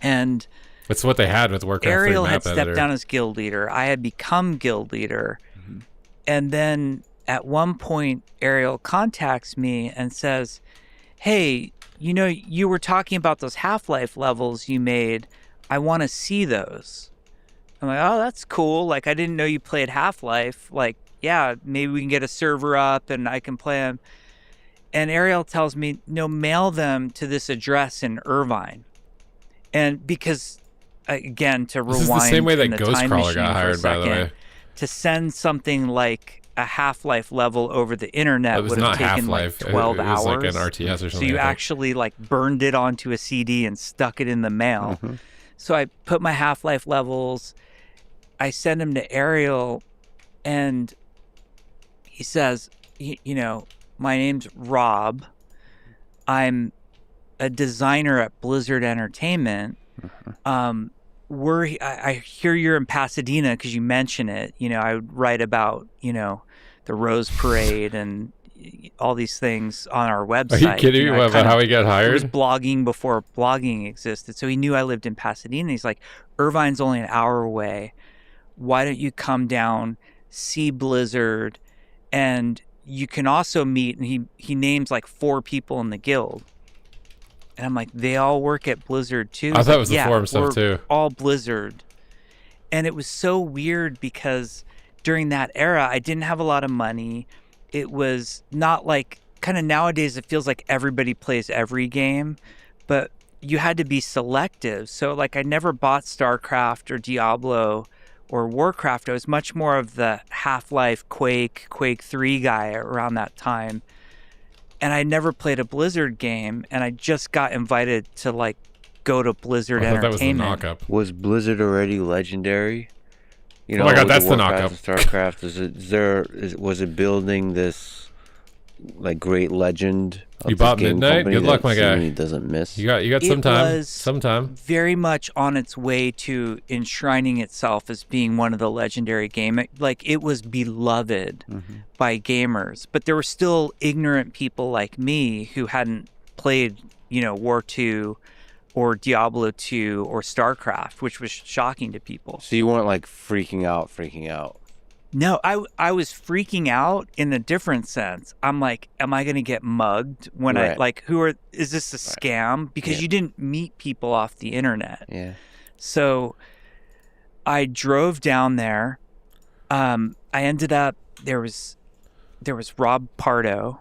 And it's what they had with Warcraft 3 Ariel map had stepped editor. down as guild leader. I had become guild leader. Mm-hmm. And then at one point, Ariel contacts me and says, hey, you were talking about those Half-Life levels you made. I want to see those. I'm like, oh, that's cool. Like, I didn't know you played Half-Life. Like, yeah, maybe we can get a server up and I can play them. And Ariel tells me, no, mail them to this address in Irvine. And because, again, to rewind, this is the same way that in the Ghost time Crawler machine got for a hired, by the second, way. to send something like a Half-Life level over the internet It was would have not taken Half-Life. like 12 it was hours. like an RTS or something. So you I think. actually like burned it onto a CD and stuck it in the mail. Mm-hmm. So I put my Half-Life levels, I send them to Ariel, and he says, my name's Rob. I'm a designer at Blizzard Entertainment. I hear you're in Pasadena because you mention it. I would write about, the Rose Parade and all these things on our website. Are you kidding me about how he got I was hired? blogging before blogging existed. So he knew I lived in Pasadena. He's like, Irvine's only an hour away. Why don't you come down, see Blizzard, and you can also meet, and he names like 4 people in the guild. And I'm like, they all work at Blizzard too? I thought it was the yeah, forum stuff we're too. all Blizzard. And it was so weird because during that era, I didn't have a lot of money. It was not like, kind of nowadays, it feels like everybody plays every game, but you had to be selective. So like, I never bought StarCraft or Diablo or Warcraft. I was much more of the Half-Life, Quake 3 guy around that time. And I never played a Blizzard game, and I just got invited to like go to Blizzard I thought that was the Entertainment. knock-up. Was Blizzard already legendary? Oh my God, with that's the Warcraft and StarCraft. Was it building this like great legend? Of You this bought game Midnight? company Good luck, that my guy. seemingly doesn't miss. You got It some time. was Some time. very much on its way to enshrining itself as being one of the legendary game. Like, it was beloved by gamers, but there were still ignorant people like me who hadn't played, War II or Diablo 2 or StarCraft, which was shocking to people. So you weren't like freaking out. No, I was freaking out in a different sense. I'm like, am I going to get mugged when Right. is this a scam? Because Yeah. you didn't meet people off the internet. Yeah. So I drove down there. I ended up there was Rob Pardo,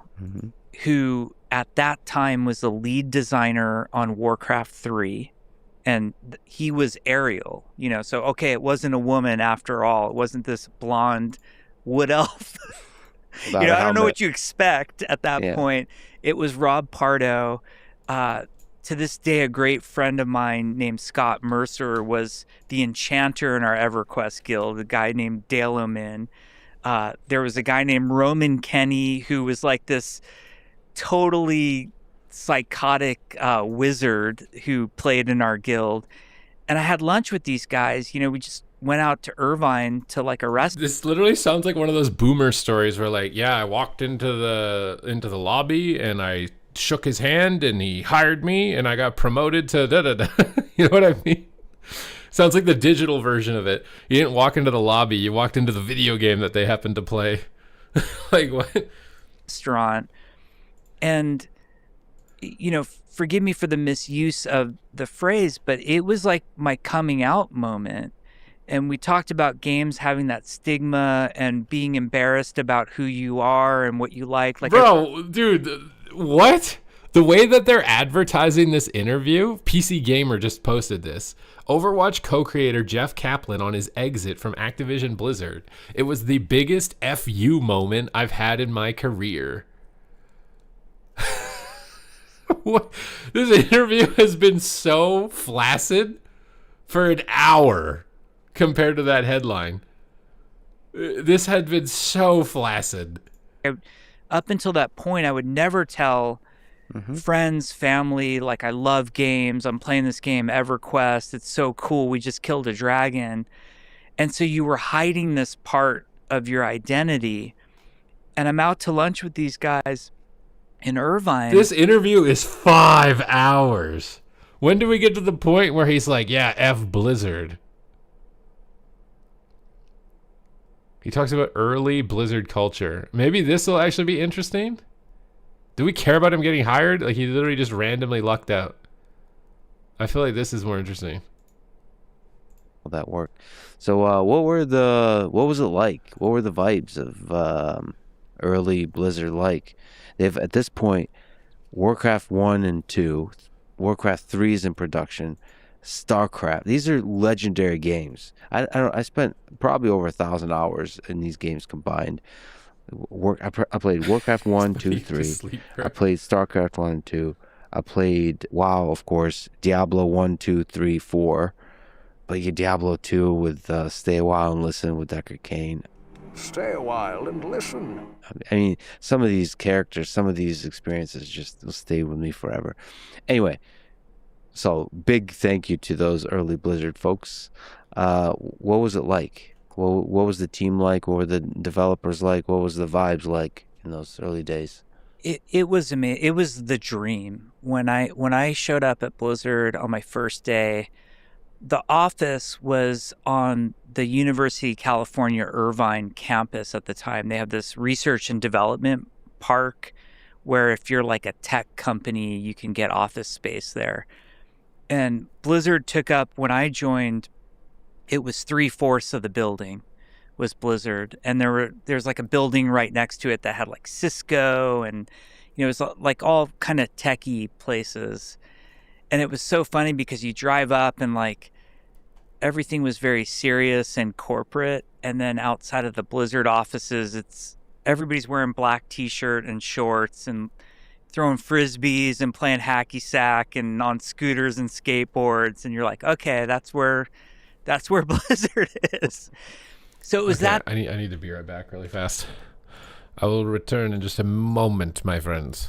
who at that time was the lead designer on Warcraft 3, and he was Ariel. So okay, it wasn't a woman after all. It wasn't this blonde wood elf. I don't know what you expect at that point. It was Rob Pardo. To this day, a great friend of mine named Scott Mercer was the enchanter in our EverQuest guild, a guy named Dale O'Min. There was a guy named Roman Kenny who was like this totally psychotic wizard who played in our guild. And I had lunch with these guys. We just went out to Irvine to like a restaurant. This literally sounds like one of those boomer stories where like, yeah, I walked into the lobby and I shook his hand and he hired me and I got promoted to da-da-da. You know what I mean? Sounds like the digital version of it. You didn't walk into the lobby, you walked into the video game that they happened to play. Like what? Restaurant. And forgive me for the misuse of the phrase, but it was like my coming out moment. And we talked about games having that stigma and being embarrassed about who you are and what you like. Bro, dude, what? The way that they're advertising this interview, PC Gamer just posted this. Overwatch co-creator Jeff Kaplan on his exit from Activision Blizzard. It was the biggest FU moment I've had in my career. What? This interview has been so flaccid for an hour compared to that headline. This had been so flaccid. Up until that point, I would never tell friends, family, like, I love games. I'm playing this game, EverQuest. It's so cool. We just killed a dragon. And so you were hiding this part of your identity. And I'm out to lunch with these guys in Irvine. This interview is 5 hours. When do we get to the point where he's like, yeah, F Blizzard? He talks about early Blizzard culture. Maybe this will actually be interesting. Do we care about him getting hired? Like, he literally just randomly lucked out. I feel like this is more interesting. That worked. So what was it like? What were the vibes of early Blizzard like? They've, at this point, Warcraft 1 and 2, Warcraft 3 is in production, StarCraft. These are legendary games. I spent probably over 1,000 hours in these games combined. I played Warcraft 1, 2, 3. I played StarCraft 1 and 2. I played WoW, of course, Diablo 1, 2, 3, 4. But Diablo 2 with Stay a While and Listen with Deckard Cain. Stay a while and listen. I mean, some of these characters, some of these experiences just will stay with me forever. Anyway, so big thank you to those early Blizzard folks. What was it like? What was the team like? What were the developers like? What was the vibes like in those early days? It was amazing. It was the dream. When I showed up at Blizzard on my first day, the office was on the University of California Irvine campus at the time. They have this research and development park where if you're like a tech company, you can get office space there. And Blizzard took up, when I joined, it was 3/4 of the building was Blizzard. And there's like a building right next to it that had like Cisco and, it was like all kind of techie places. And it was so funny because you drive up and like everything was very serious and corporate. And then outside of the Blizzard offices, everybody's wearing black t-shirt and shorts and throwing frisbees and playing hacky sack and on scooters and skateboards. And you're like, okay, that's where Blizzard is. So it was that. I need to be right back really fast. I will return in just a moment, my friends.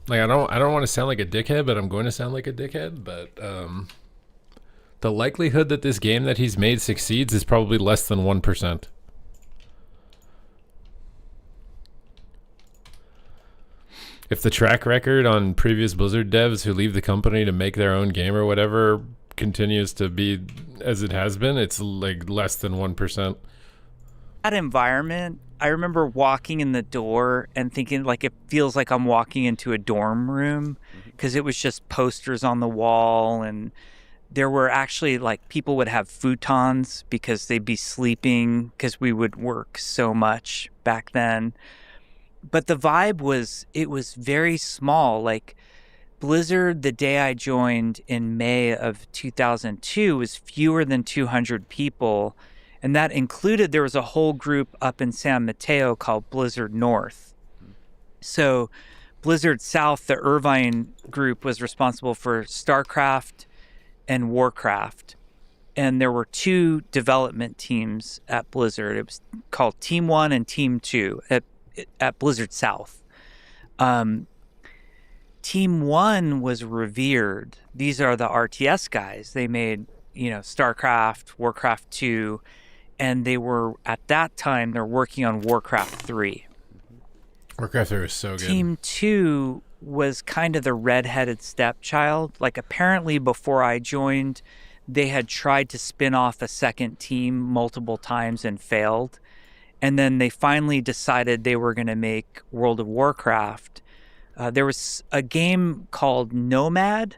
like I don't want to sound like a dickhead, but I'm going to sound like a dickhead. But the likelihood that this game that he's made succeeds is probably less than 1%. If the track record on previous Blizzard devs who leave the company to make their own game or whatever continues to be as it has been, it's like less than 1%. That environment, I remember walking in the door and thinking like it feels like I'm walking into a dorm room, because it was just posters on the wall, and there were actually like people would have futons because they'd be sleeping because we would work so much back then. But the vibe was, it was very small. Like Blizzard, the day I joined in May of 2002, was fewer than 200 people. And that included, there was a whole group up in San Mateo called Blizzard North. So Blizzard South, the Irvine group, was responsible for StarCraft and Warcraft. And there were two development teams at Blizzard. It was called Team 1 and Team 2 at Blizzard South. Team 1 was revered. These are the RTS guys. They made, StarCraft, Warcraft 2, and they were, at that time, they're working on Warcraft 3. Warcraft 3 was so good. Team 2 was kind of the redheaded stepchild. Like, apparently before I joined, they had tried to spin off a second team multiple times and failed. And then they finally decided they were going to make World of Warcraft. There was a game called Nomad.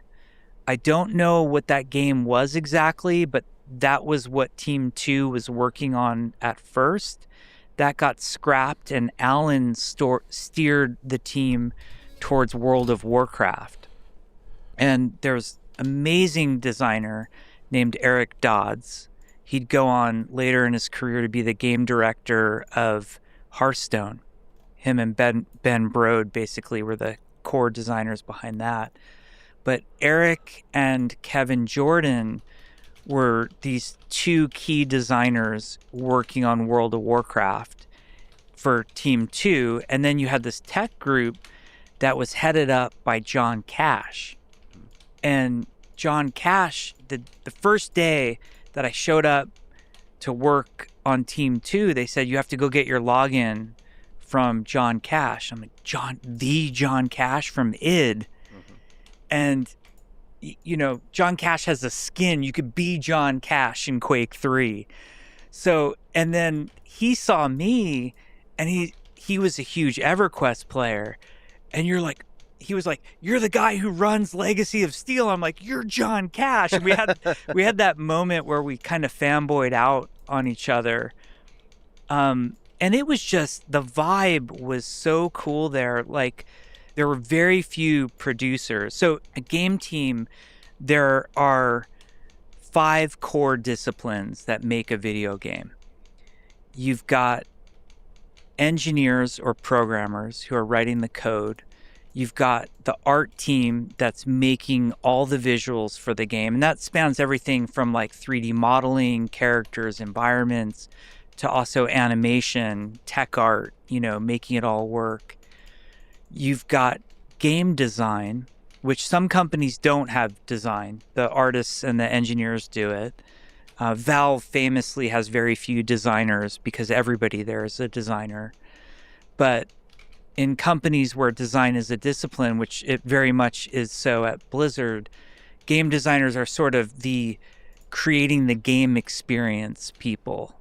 I don't know what that game was exactly, but that was what Team 2 was working on at first. That got scrapped, and Alan steered the team towards World of Warcraft. And there's an amazing designer named Eric Dodds. He'd go on later in his career to be the game director of Hearthstone. Him and Ben Brode basically were the core designers behind that. But Eric and Kevin Jordan were these two key designers working on World of Warcraft for Team 2. And then you had this tech group that was headed up by John Cash. And John Cash, the first day that I showed up to work on Team 2, they said, you have to go get your login from John Cash. I'm like, John Cash from id. And, John Cash has a skin. You could be John Cash in Quake 3. So, and then he saw me, and he was a huge EverQuest player. And he was like, you're the guy who runs Legacy of Steel. I'm like, you're John Cash. And we had that moment where we kind of fanboyed out on each other. And it was just, the vibe was so cool there. Like, there were very few producers. So a game team, there are 5 core disciplines that make a video game. You've got engineers or programmers who are writing the code. You've got the art team that's making all the visuals for the game. And that spans everything from like 3D modeling, characters, environments, to also animation, tech art, making it all work. You've got game design, which some companies don't have design. The artists and the engineers do it. Valve famously has very few designers because everybody there is a designer. But in companies where design is a discipline, which it very much is so at Blizzard, game designers are sort of the creating the game experience people,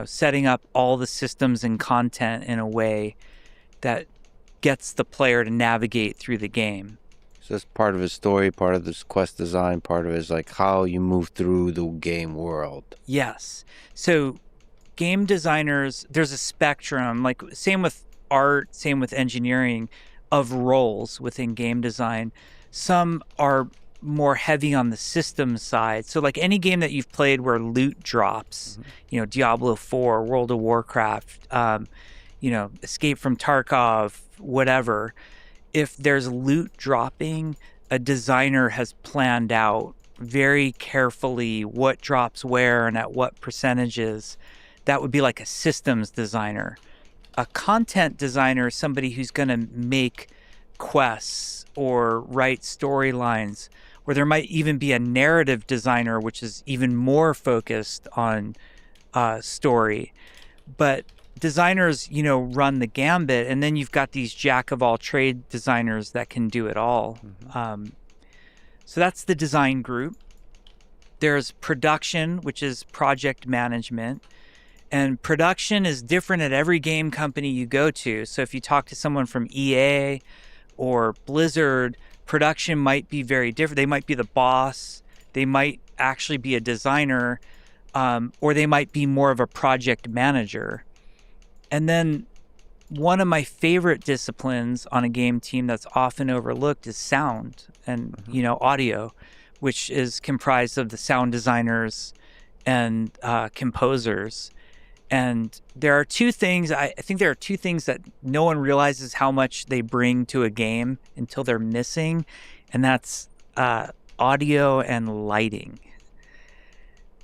setting up all the systems and content in a way that gets the player to navigate through the game. So that's part of his story, part of this quest design, part of it is like how you move through the game world. Yes. So game designers, there's a spectrum, like same with art, same with engineering, of roles within game design. Some are more heavy on the system side. So like any game that you've played where loot drops, Diablo 4, World of Warcraft, Escape from Tarkov, whatever. If there's loot dropping, a designer has planned out very carefully what drops where and at what percentages. That would be like a systems designer. A content designer is somebody who's going to make quests or write storylines, or there might even be a narrative designer, which is even more focused on story. But designers, run the gambit, and then you've got these jack of all trade designers that can do it all. So that's the design group. There's production, which is project management. And production is different at every game company you go to. So if you talk to someone from EA or Blizzard, production might be very different. They might be the boss. They might actually be a designer, or they might be more of a project manager. And then one of my favorite disciplines on a game team that's often overlooked is sound and, audio, which is comprised of the sound designers and composers. And there are two things, I think there are two things that no one realizes how much they bring to a game until they're missing. And that's audio and lighting.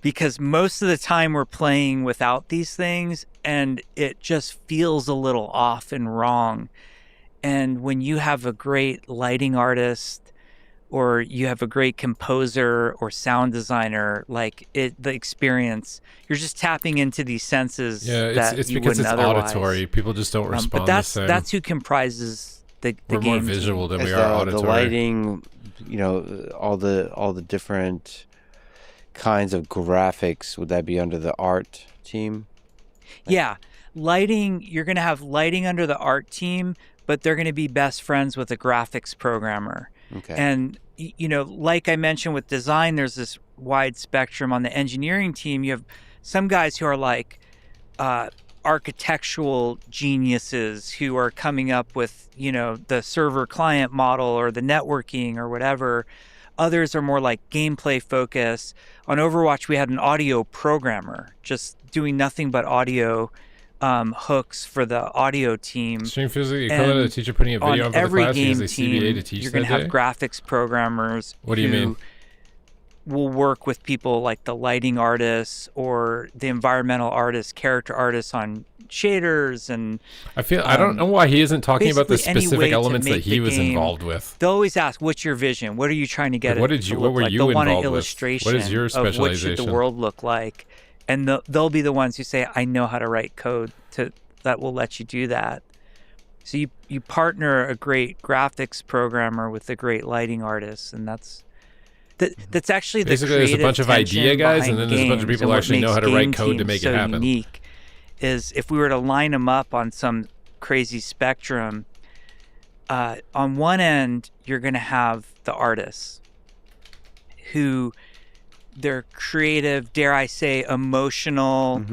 Because most of the time we're playing without these things and it just feels a little off and wrong. And when you have a great lighting artist or you have a great composer or sound designer, the experience, you're just tapping into these senses. Yeah, it's because it's otherwise. Auditory. People just don't respond. But the same. that's who comprises the We're game more visual team. than we are auditory. The lighting, all the different kinds of graphics, would that be under the art team? Yeah, lighting, you're going to have lighting under the art team, but they're going to be best friends with a graphics programmer. Okay. And, like I mentioned with design, there's this wide spectrum. On the engineering team, you have some guys who are like architectural geniuses who are coming up with, the server client model or the networking or whatever. Others are more like gameplay focused. On Overwatch, we had an audio programmer just doing nothing but audio hooks for the audio team. Stream physics, the equivalent of the teacher putting a video on for the class, use a CBA to teach you're going to have graphics programmers. What do you mean? Will work with people like the lighting artists or the environmental artists, character artists on shaders, and I don't know why he isn't talking about the basically any specific way to elements that make he the was game. involved with. They'll always ask, "What's your vision? What are you trying to get?" What it did you? to What look were like? you They'll want an involved with? illustration What is your of what should specialization? the world look like, and they'll be the ones who say, "I know how to write code that will let you do that." So you partner a great graphics programmer with a great lighting artist, and that's actually the Basically, there's a bunch of idea guys, and then there's a bunch of people who actually know how to write code to make it happen. Unique is if we were to line them up on some crazy spectrum, on one end you're going to have the artists who they're creative, dare I say emotional,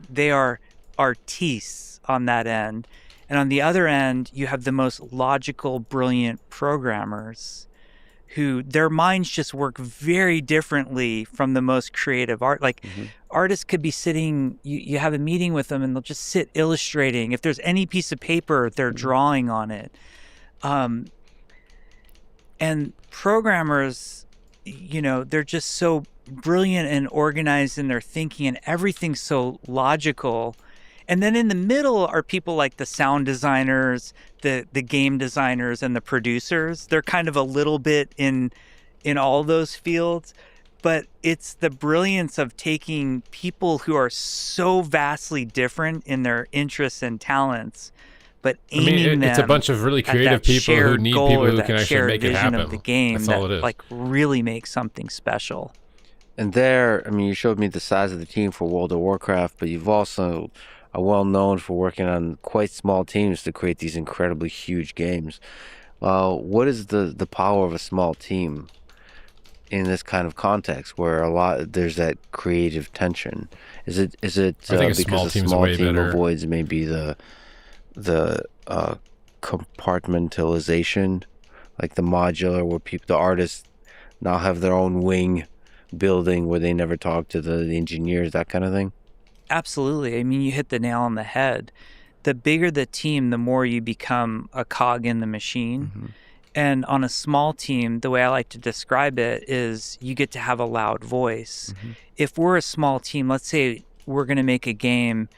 they are artistes on that end. And on the other end, you have the most logical, brilliant programmers who their minds just work very differently from the most creative art. Artists could be sitting, you have a meeting with them and they'll just sit illustrating. If there's any piece of paper, they're drawing on it. And programmers, they're just so brilliant and organized in their thinking, and everything's so logical. And then in the middle are people like the sound designers, the game designers, and the producers. They're kind of a little bit in all those fields. But it's the brilliance of taking people who are so vastly different in their interests and talents, but aiming them it's a bunch of really creative people who need people who can actually make it happen. Of the game That's all it is. Really make something special. And there, you showed me the size of the team for World of Warcraft, but you've also are well known for working on quite small teams to create these incredibly huge games. What is the power of a small team in this kind of context where there's that creative tension? Is it I think a small because a team's small way team better. avoids maybe the compartmentalization, like the modular, where the artists now have their own wing building where they never talk to the engineers, that kind of thing? Absolutely. You hit the nail on the head. The bigger the team, the more you become a cog in the machine. Mm-hmm. And on a small team, the way I like to describe it is you get to have a loud voice. Mm-hmm. If we're a small team, let's say we're going to make a game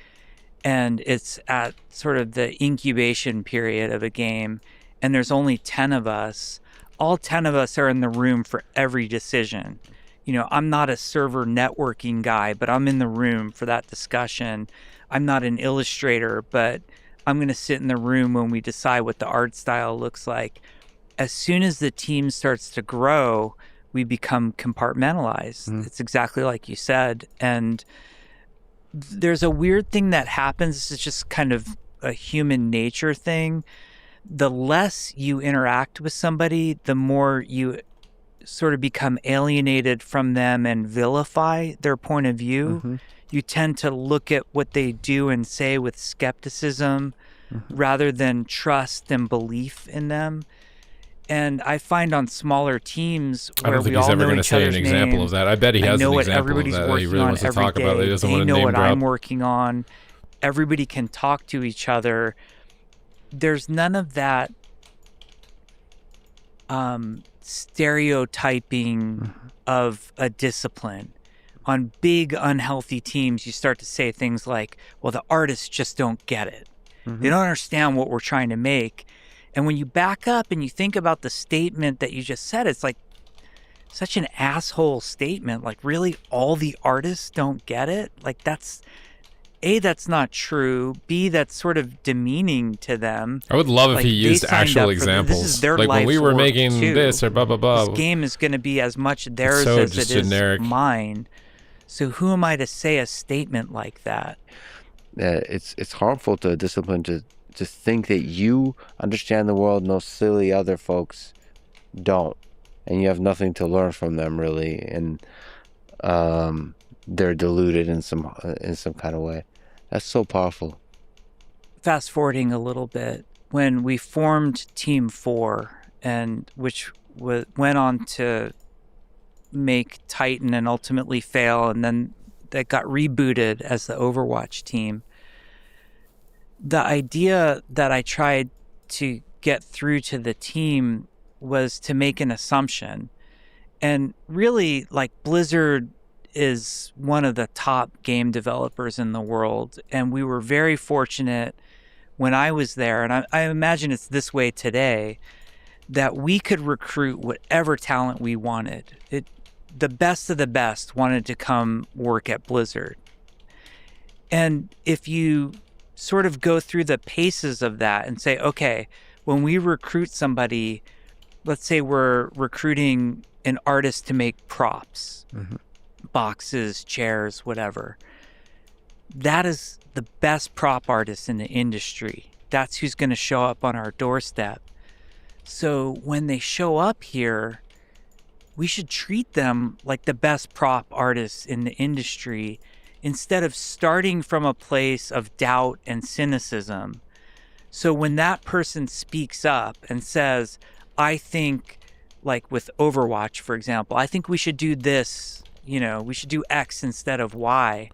and it's at sort of the incubation period of a game, and there's only 10 of us, all 10 of us are in the room for every decision. You know, I'm not a server networking guy, but I'm in the room for that discussion. I'm not an illustrator, but I'm going to sit in the room when we decide what the art style looks like. As soon as the team starts to grow, we become compartmentalized. It's exactly like you said. And there's a weird thing that happens. It's just kind of a human nature thing. The less you interact with somebody, the more you sort of become alienated from them and vilify their point of view. You tend to look at what they do and say with skepticism rather than trust and belief in them. And I find on smaller teams where I don't think we he's all ever know going to each say an other's example name, of that. I bet he I has know an what example of everybody's that he working really on wants to every talk about. That he day. doesn't They want to know name what drop. I'm working on. Everybody can talk to each other. There's none of that stereotyping of a discipline. On big unhealthy teams, you start to say things like, well, the artists just don't get it. They don't understand what we're trying to make. And when you back up and you think about the statement that you just said, it's like such an asshole statement. Like, really, all the artists don't get it? Like, that's not true. B, that's sort of demeaning to them. I would love if Like, he they used signed actual up for examples. this is their like when we life's were work, making too. this or blah, blah, blah. This game is going to be as much theirs so as just it is generic. mine. So who am I to say a statement like that? It's harmful to a discipline to think that you understand the world and those silly other folks don't, and you have nothing to learn from them really, and they're deluded in some kind of way. That's so powerful. Fast forwarding a little bit, when we formed Team 4, and which went on to make Titan and ultimately fail, and then that got rebooted as the Overwatch team. The idea that I tried to get through to the team was to make an assumption. And really, like, Blizzard is one of the top game developers in the world, and we were very fortunate when I was there, and I imagine it's this way today, that we could recruit whatever talent we wanted. The best of the best wanted to come work at Blizzard. And if you sort of go through the paces of that and say, okay, when we recruit somebody, let's say we're recruiting an artist to make props, boxes, chairs, whatever. That is the best prop artist in the industry. That's who's going to show up on our doorstep. So when they show up here, we should treat them like the best prop artists in the industry instead of starting from a place of doubt and cynicism. So when that person speaks up and says, I think, like with Overwatch, for example, I think we should do this, we should do X instead of Y.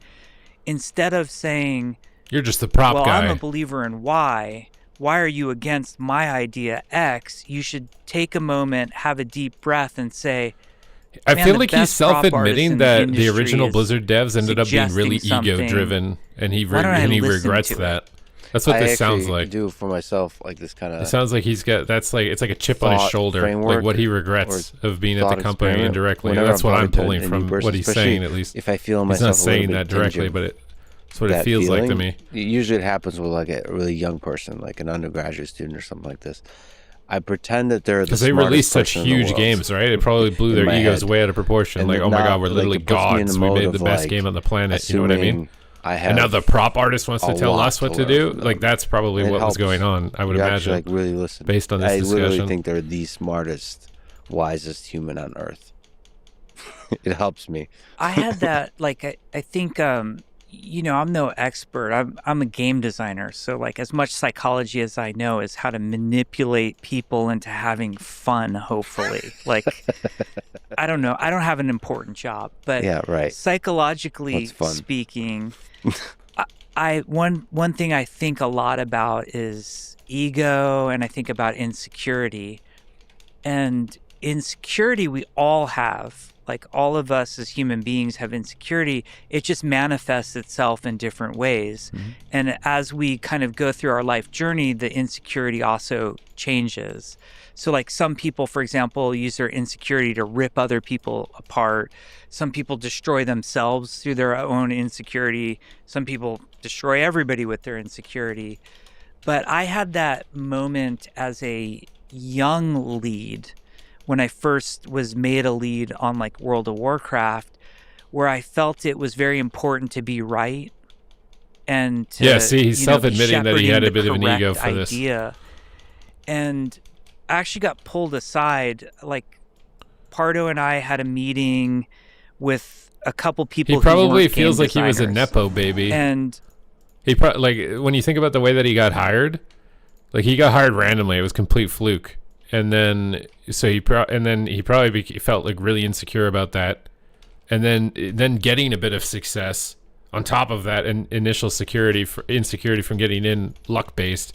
Instead of saying, you're just the prop well, guy. I'm a believer in Y. Why are you against my idea X? You should take a moment, have a deep breath, and say, I man, feel the like he's best prop artist self-admitting in that the industry original is Blizzard devs ended up being really suggesting something. ego-driven, and he Why don't I listen regrets to it? that. That's what I this sounds actually like. do for myself, like this kind It of sounds like he's got it's like a chip on his thought shoulder, like framework what he regrets or of being at thought the company experiment indirectly. whenever That's what I'm talking to pulling a from new person, what he's especially saying, at least. if I feel He's myself not saying a little that bit directly, tinge but of it's what it feels like to me. Usually it happens with like a really young person, like an undergraduate student or something like this. I pretend that they're the Because they smartest released such person in the huge world. games, right? It probably blew in their my egos head. way out of proportion. And Like, then oh my now, god, we're like, literally it puts me in gods. the We mode made of, the best like, game on the planet. You know what I mean? assuming I have And now the prop artist wants to a tell lot us what to learn do. from them. Like, that's probably It what was helps. going on, I would You imagine. actually, like, really listen. based on this I literally discussion. think they're the smartest, wisest human on earth. It helps me. I had that, like, I think, I'm no expert. I'm a game designer. So, like, as much psychology as I know is how to manipulate people into having fun, hopefully. Like, I don't know. I don't have an important job. But Yeah, right. psychologically What's fun? speaking, one thing I think a lot about is ego, and I think about insecurity. And insecurity we all have. Like, all of us as human beings have insecurity. It just manifests itself in different ways. And as we kind of go through our life journey, the insecurity also changes. So like some people, for example, use their insecurity to rip other people apart. Some people destroy themselves through their own insecurity. Some people destroy everybody with their insecurity. But I had that moment as a young lead when I first was made a lead on like World of Warcraft, where I felt it was very important to be right and to, yeah, see, he's self-admitting that he had a bit of an ego for this. And I actually got pulled aside. Like, Pardo and I had a meeting with a couple people. He probably feels like he was a nepo baby. And he like, when you think about the way that he got hired, like, he got hired randomly. It was complete fluke. And then, so he probably felt like really insecure about that. And then getting a bit of success on top of that, and initial insecurity from getting in luck based,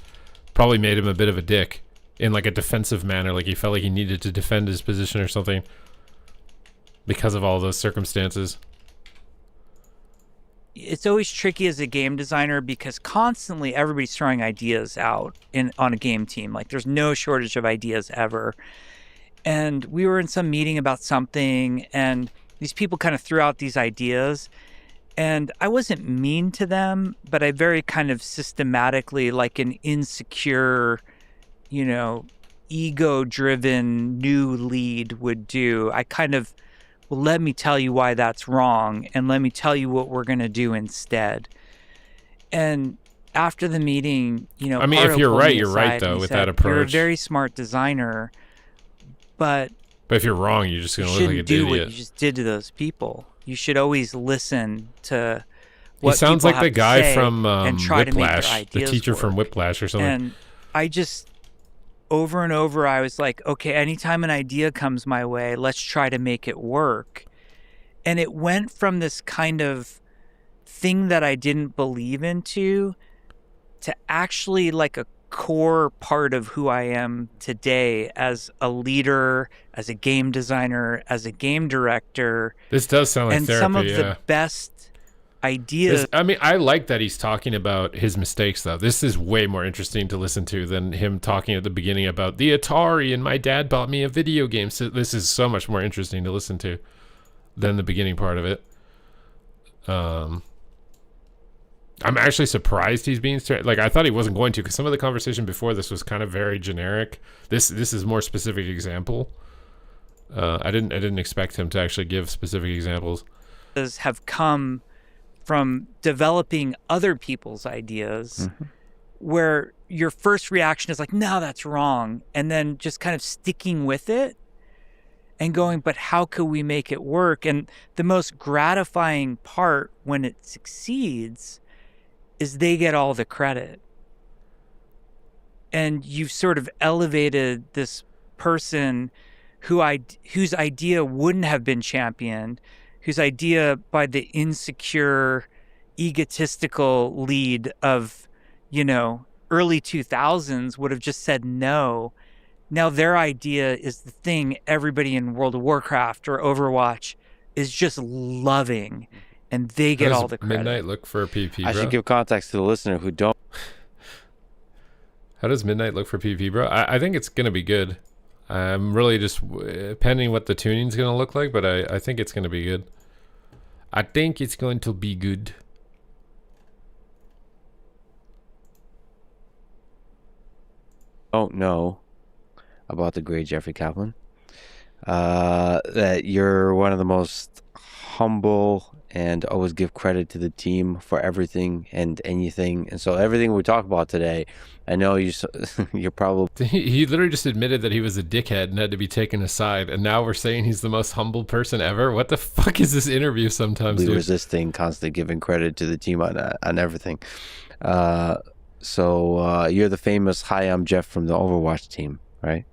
probably made him a bit of a dick in like a defensive manner. Like, he felt like he needed to defend his position or something because of all those circumstances. It's always tricky as a game designer because constantly everybody's throwing ideas out on a game team. Like, there's no shortage of ideas ever. And we were in some meeting about something, and these people kind of threw out these ideas. And I wasn't mean to them, but I very kind of systematically, like an insecure, ego-driven new lead would do. I kind of, well, let me tell you why that's wrong, and let me tell you what we're going to do instead. And after the meeting, I mean, if you're right, you're right, though, with that approach. You're a very smart designer, but if you're wrong, you're just going to look like an idiot. You shouldn't do what you just did to those people. You should always listen to what he sounds people like the have to guy say from and try to make their Whiplash, the ideas teacher work. from Whiplash or something. And I just, over and over, I was like, okay, anytime an idea comes my way, let's try to make it work. And it went from this kind of thing that I didn't believe into to actually like a core part of who I am today as a leader, as a game designer, as a game director. This does sound like and therapy, some of yeah. the best ideas. I mean, I like that he's talking about his mistakes, though. This is way more interesting to listen to than him talking at the beginning about the Atari and my dad bought me a video game. So this is so much more interesting to listen to than the beginning part of it. I'm actually surprised he's being like, I thought he wasn't going to, because some of the conversation before this was kind of very generic. This is more specific example. I didn't expect him to actually give specific examples. Have come from developing other people's ideas, where your first reaction is like, no, that's wrong, and then just kind of sticking with it and going, but how could we make it work? And the most gratifying part when it succeeds is they get all the credit. And you've sort of elevated this person whose idea wouldn't have been championed, whose idea by the insecure, egotistical lead of, early 2000s would have just said no. Now their idea is the thing everybody in World of Warcraft or Overwatch is just loving, and they get all the credit. Midnight look for PP, bro? I should give context to the listener who don't. How does Midnight look for PP, bro? I think it's going to be good. I'm really just pending what the tuning's going to look like, but I think it's going to be good. I think it's going to be good. Don't know about the great Jeffrey Kaplan, that you're one of the most humble and always give credit to the team for everything and anything. And so everything we talk about today, I know you're probably... He literally just admitted that he was a dickhead and had to be taken aside, and now we're saying he's the most humble person ever? What the fuck is this interview sometimes, dude? resisting constantly giving credit to the team on everything. So you're the famous, hi, I'm Jeff from the Overwatch team, right?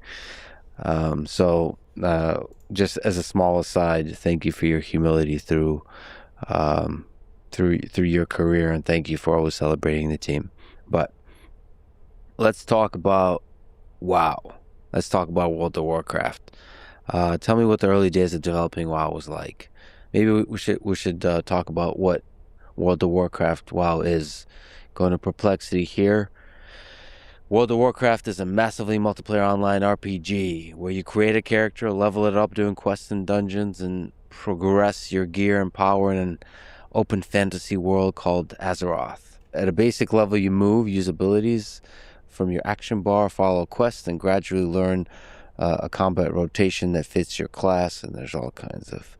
Just as a small aside, thank you for your humility through your career, and thank you for always celebrating the team. But let's talk about WoW. Let's talk about World of Warcraft. Tell me what the early days of developing WoW was like. Maybe we should talk about what World of Warcraft WoW is. Going to Perplexity here. World of Warcraft is a massively multiplayer online RPG where you create a character, level it up doing quests and dungeons, and progress your gear and power in an open fantasy world called Azeroth. At a basic level, you move, use abilities from your action bar, follow quests, and gradually learn a combat rotation that fits your class. And there's all kinds of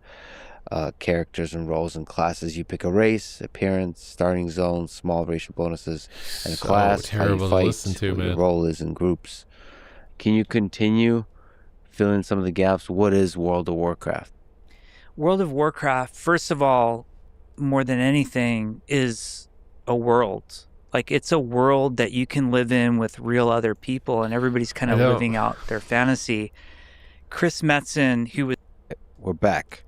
characters and roles and classes. You pick a race, appearance, starting zone, small racial bonuses, and a So class. How you terrible to fight, listen to, what man. your role is in groups. Can you continue fill in some of the gaps? What is World of Warcraft? World of Warcraft, first of all, more than anything, is a world. Like, it's a world that you can live in with real other people, and everybody's kind of living out their fantasy. Chris Metzen, who was... We're back.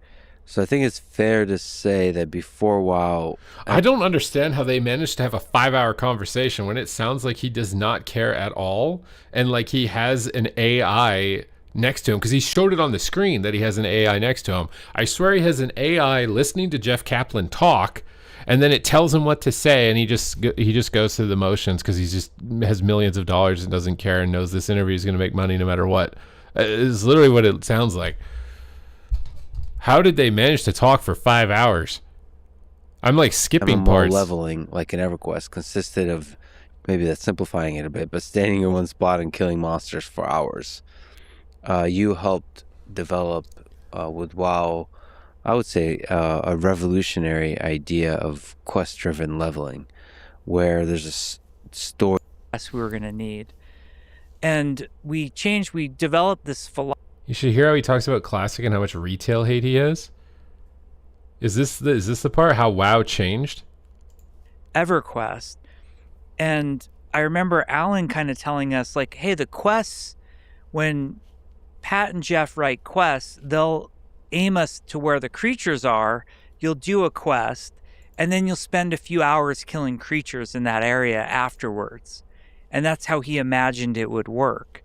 So I think it's fair to say that before WoW... I don't understand how they managed to have a 5-hour conversation when it sounds like he does not care at all, and like he has an AI next to him, because he showed it on the screen that he has an AI next to him. I swear he has an AI listening to Jeff Kaplan talk, and then it tells him what to say, and he just goes through the motions because he just has millions of dollars and doesn't care and knows this interview is going to make money no matter what. It's literally what it sounds like. How did they manage to talk for 5 hours? I'm like skipping MMO parts. leveling, like in EverQuest, consisted of, maybe that's simplifying it a bit, but standing in one spot and killing monsters for hours. You helped develop with WoW, I would say, a revolutionary idea of quest-driven leveling, where there's a story. That's what we were going to need. And we developed this philosophy. You should hear how he talks about Classic and how much retail hate he has. Is this the part how WoW changed? EverQuest. And I remember Alan kind of telling us, like, hey, the quests, when Pat and Jeff write quests, they'll aim us to where the creatures are. You'll do a quest, and then you'll spend a few hours killing creatures in that area afterwards. And that's how he imagined it would work.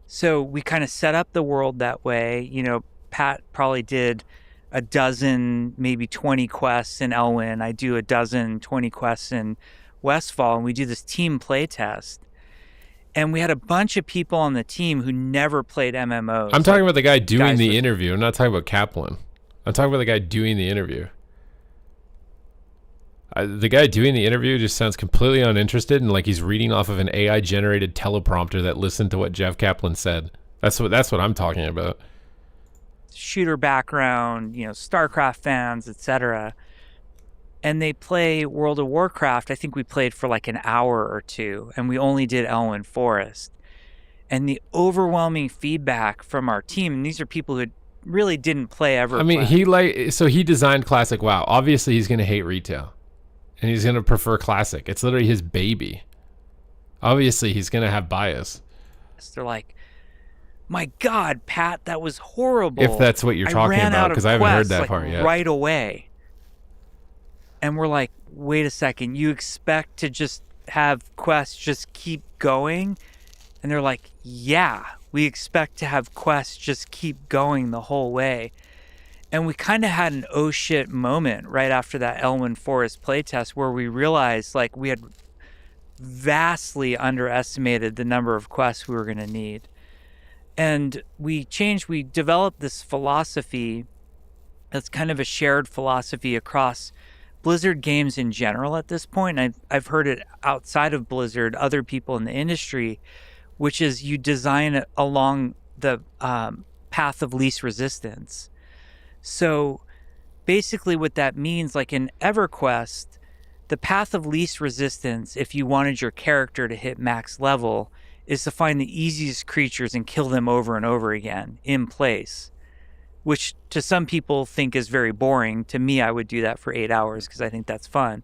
So we kind of set up the world that way. You know, Pat probably did a dozen, maybe 20 quests in Elwyn. I do a dozen, 20 quests in Westfall, and we do this team play test. And we had a bunch of people on the team who never played MMOs. I'm talking about the guy doing the interview. I'm not talking about Kaplan. I'm talking about the guy doing the interview. The guy doing the interview just sounds completely uninterested and like he's reading off of an AI-generated teleprompter that listened to what Jeff Kaplan said. That's what I'm talking about. Shooter background, you know, StarCraft fans, etc. And they play World of Warcraft. I think we played for like an hour or two, and we only did Elwyn Forest. And the overwhelming feedback from our team, and these are people who really didn't play EverQuest. I mean, he designed Classic WoW. Obviously, he's going to hate retail. And he's going to prefer Classic. It's literally his baby. Obviously, he's going to have bias. They're like, my God, Pat, that was horrible. If that's what you're talking about, because I haven't heard that part yet. Right away. And we're like, wait a second, you expect to just have quests just keep going? And they're like, yeah, we expect to have quests just keep going the whole way. And we kind of had an oh shit moment right after that Elwyn Forest playtest where we realized like we had vastly underestimated the number of quests we were going to need. And we developed this philosophy that's kind of a shared philosophy across Blizzard games in general at this point. And I've heard it outside of Blizzard, other people in the industry, which is you design it along the path of least resistance. So basically what that means, like in EverQuest, the path of least resistance, if you wanted your character to hit max level, is to find the easiest creatures and kill them over and over again in place, which to some people think is very boring. To me, I would do that for 8 hours because I think that's fun.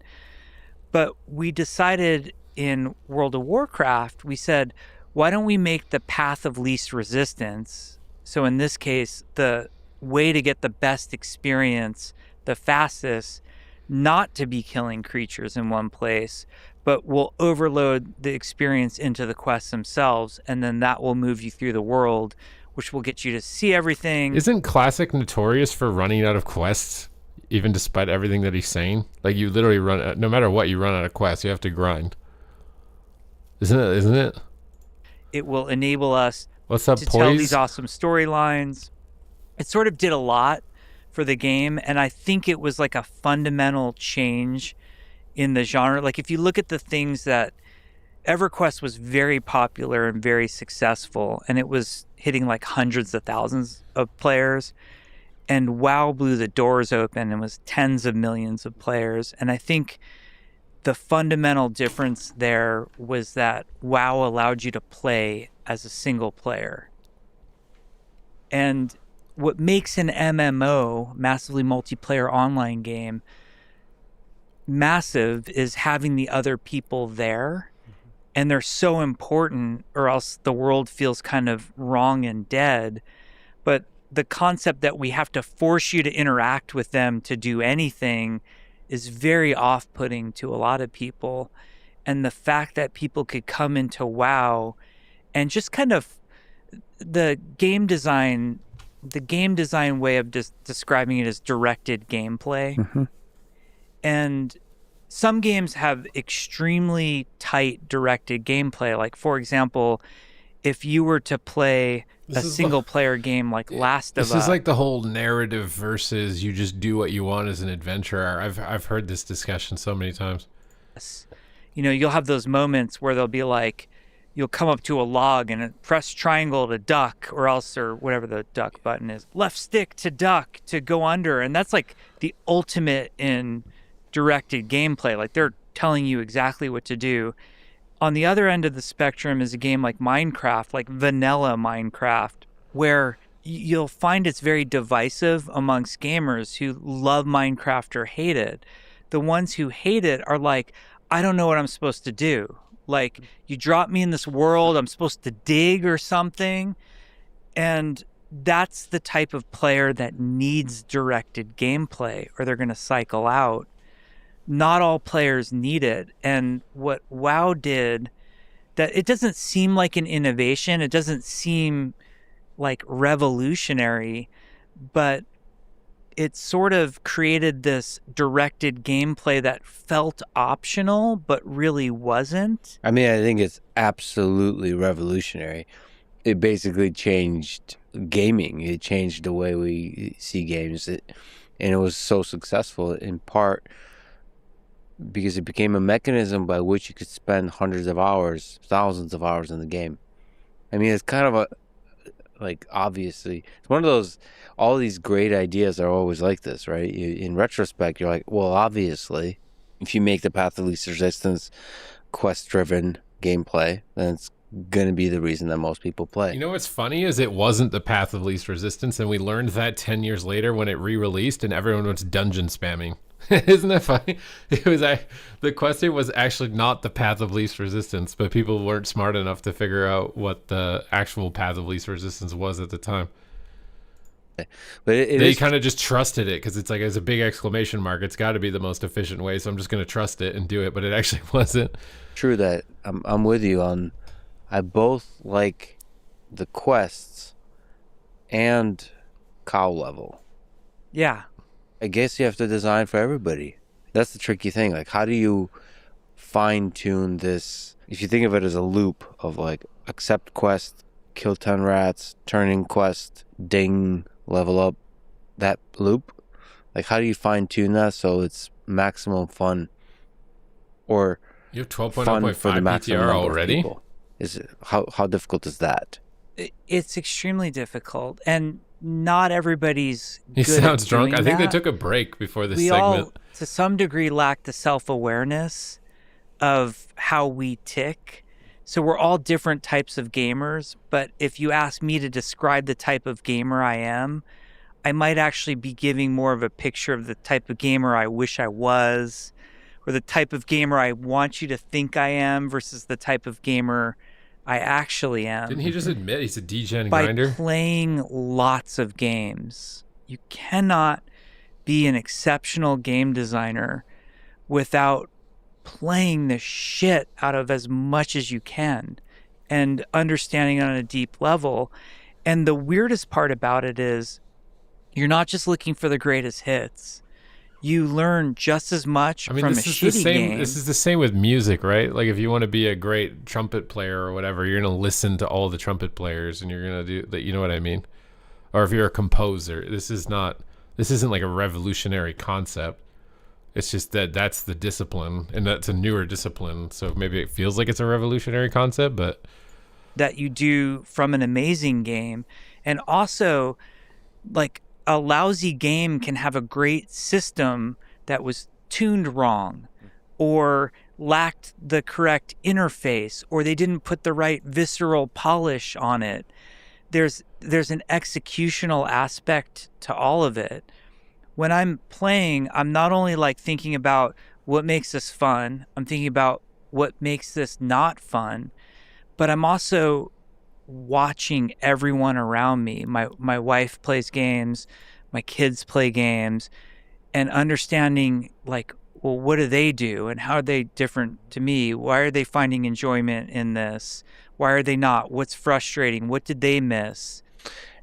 But we decided in World of Warcraft, we said, why don't we make the path of least resistance? So in this case, the way to get the best experience, the fastest, not to be killing creatures in one place, but we'll overload the experience into the quests themselves, and then that will move you through the world which will get you to see everything. Isn't Classic notorious for running out of quests, even despite everything that he's saying? Like, you literally run, no matter what, you run out of quests. You have to grind. Isn't it? It will enable us What's up, to Poise? tell these awesome storylines. It sort of did a lot for the game, and I think it was like a fundamental change in the genre. Like, if you look at the things that EverQuest was very popular and very successful, and it was hitting like hundreds of thousands of players, and WoW blew the doors open and was tens of millions of players. And I think the fundamental difference there was that WoW allowed you to play as a single player. And what makes an MMO, massively multiplayer online game, massive is having the other people there. And they're so important, or else the world feels kind of wrong and dead. But the concept that we have to force you to interact with them to do anything is very off-putting to a lot of people. And the fact that people could come into WoW and just kind of the game design way of describing it as directed gameplay. And some games have extremely tight directed gameplay. Like, for example, if you were to play a single player game like Last of Us. This is like the whole narrative versus you just do what you want as an adventurer. I've heard this discussion so many times. You know, you'll have those moments where they'll be like, you'll come up to a log and press triangle to duck, or whatever the duck button is, left stick to duck to go under. And that's like the ultimate in directed gameplay. Like, they're telling you exactly what to do. On the other end of the spectrum is a game like Minecraft, like vanilla Minecraft, where you'll find it's very divisive amongst gamers who love Minecraft or hate it. The ones who hate it are like, I don't know what I'm supposed to do. Like, you drop me in this world, I'm supposed to dig or something. And that's the type of player that needs directed gameplay, or they're going to cycle out. Not all players need it. And what WoW did, that it doesn't seem like an innovation, it doesn't seem like revolutionary, but it sort of created this directed gameplay that felt optional, but really wasn't. I mean, I think it's absolutely revolutionary. It basically changed gaming. It changed the way we see games. And it was so successful in part because it became a mechanism by which you could spend hundreds of hours, thousands of hours in the game. I mean, it's kind of obviously, it's one of those, all these great ideas are always like this, right? In retrospect, you're like, well, obviously, if you make the Path of Least Resistance quest-driven gameplay, then it's going to be the reason that most people play. You know what's funny is it wasn't the Path of Least Resistance, and we learned that 10 years later when it re-released and everyone was dungeon spamming. Isn't that funny? It was the question was actually not the Path of Least Resistance, but people weren't smart enough to figure out what the actual Path of Least Resistance was at the time. But they kind of just trusted it because it's like, as a big exclamation mark, it's got to be the most efficient way, so I'm just going to trust it and do it. But it actually wasn't. True that. I'm with you on. I both like the quests and cow level. Yeah. I guess you have to design for everybody. That's the tricky thing. Like, how do you fine tune this? If you think of it as a loop of like accept quest, kill 10 rats, turn in quest, ding, level up, that loop. Like, how do you fine tune that so it's maximum fun? Or you have fun 12.0.5 for the maximum PTR number already? of people? Is it, how difficult is that? It's extremely difficult, and not everybody's He good sounds at drunk. doing I think they that. took a break before this We segment. all, to some degree, lack the self-awareness of how we tick. So we're all different types of gamers, but if you ask me to describe the type of gamer I am, I might actually be giving more of a picture of the type of gamer I wish I was, or the type of gamer I want you to think I am versus the type of gamer I actually am. Didn't he just admit he's a degen By grinder? playing lots of games. You cannot be an exceptional game designer without playing the shit out of as much as you can and understanding on a deep level. And the weirdest part about it is you're not just looking for the greatest hits. You learn just as much from a shitty game. This is the same with music, right? Like if you want to be a great trumpet player or whatever, you're going to listen to all the trumpet players and you're going to do that. You know what I mean? Or if you're a composer, this isn't like a revolutionary concept. It's just that that's the discipline, and that's a newer discipline. So maybe it feels like it's a revolutionary concept, but that you do from an amazing game. And also, like, a lousy game can have a great system that was tuned wrong or lacked the correct interface, or they didn't put the right visceral polish on it. There's an executional aspect to all of it. When I'm playing, I'm not only like thinking about what makes this fun, I'm thinking about what makes this not fun, but I'm also watching everyone around me. My wife plays games, my kids play games, and understanding like, well, what do they do and how are they different to me? Why are they finding enjoyment in this? Why are they not? What's frustrating? What did they miss?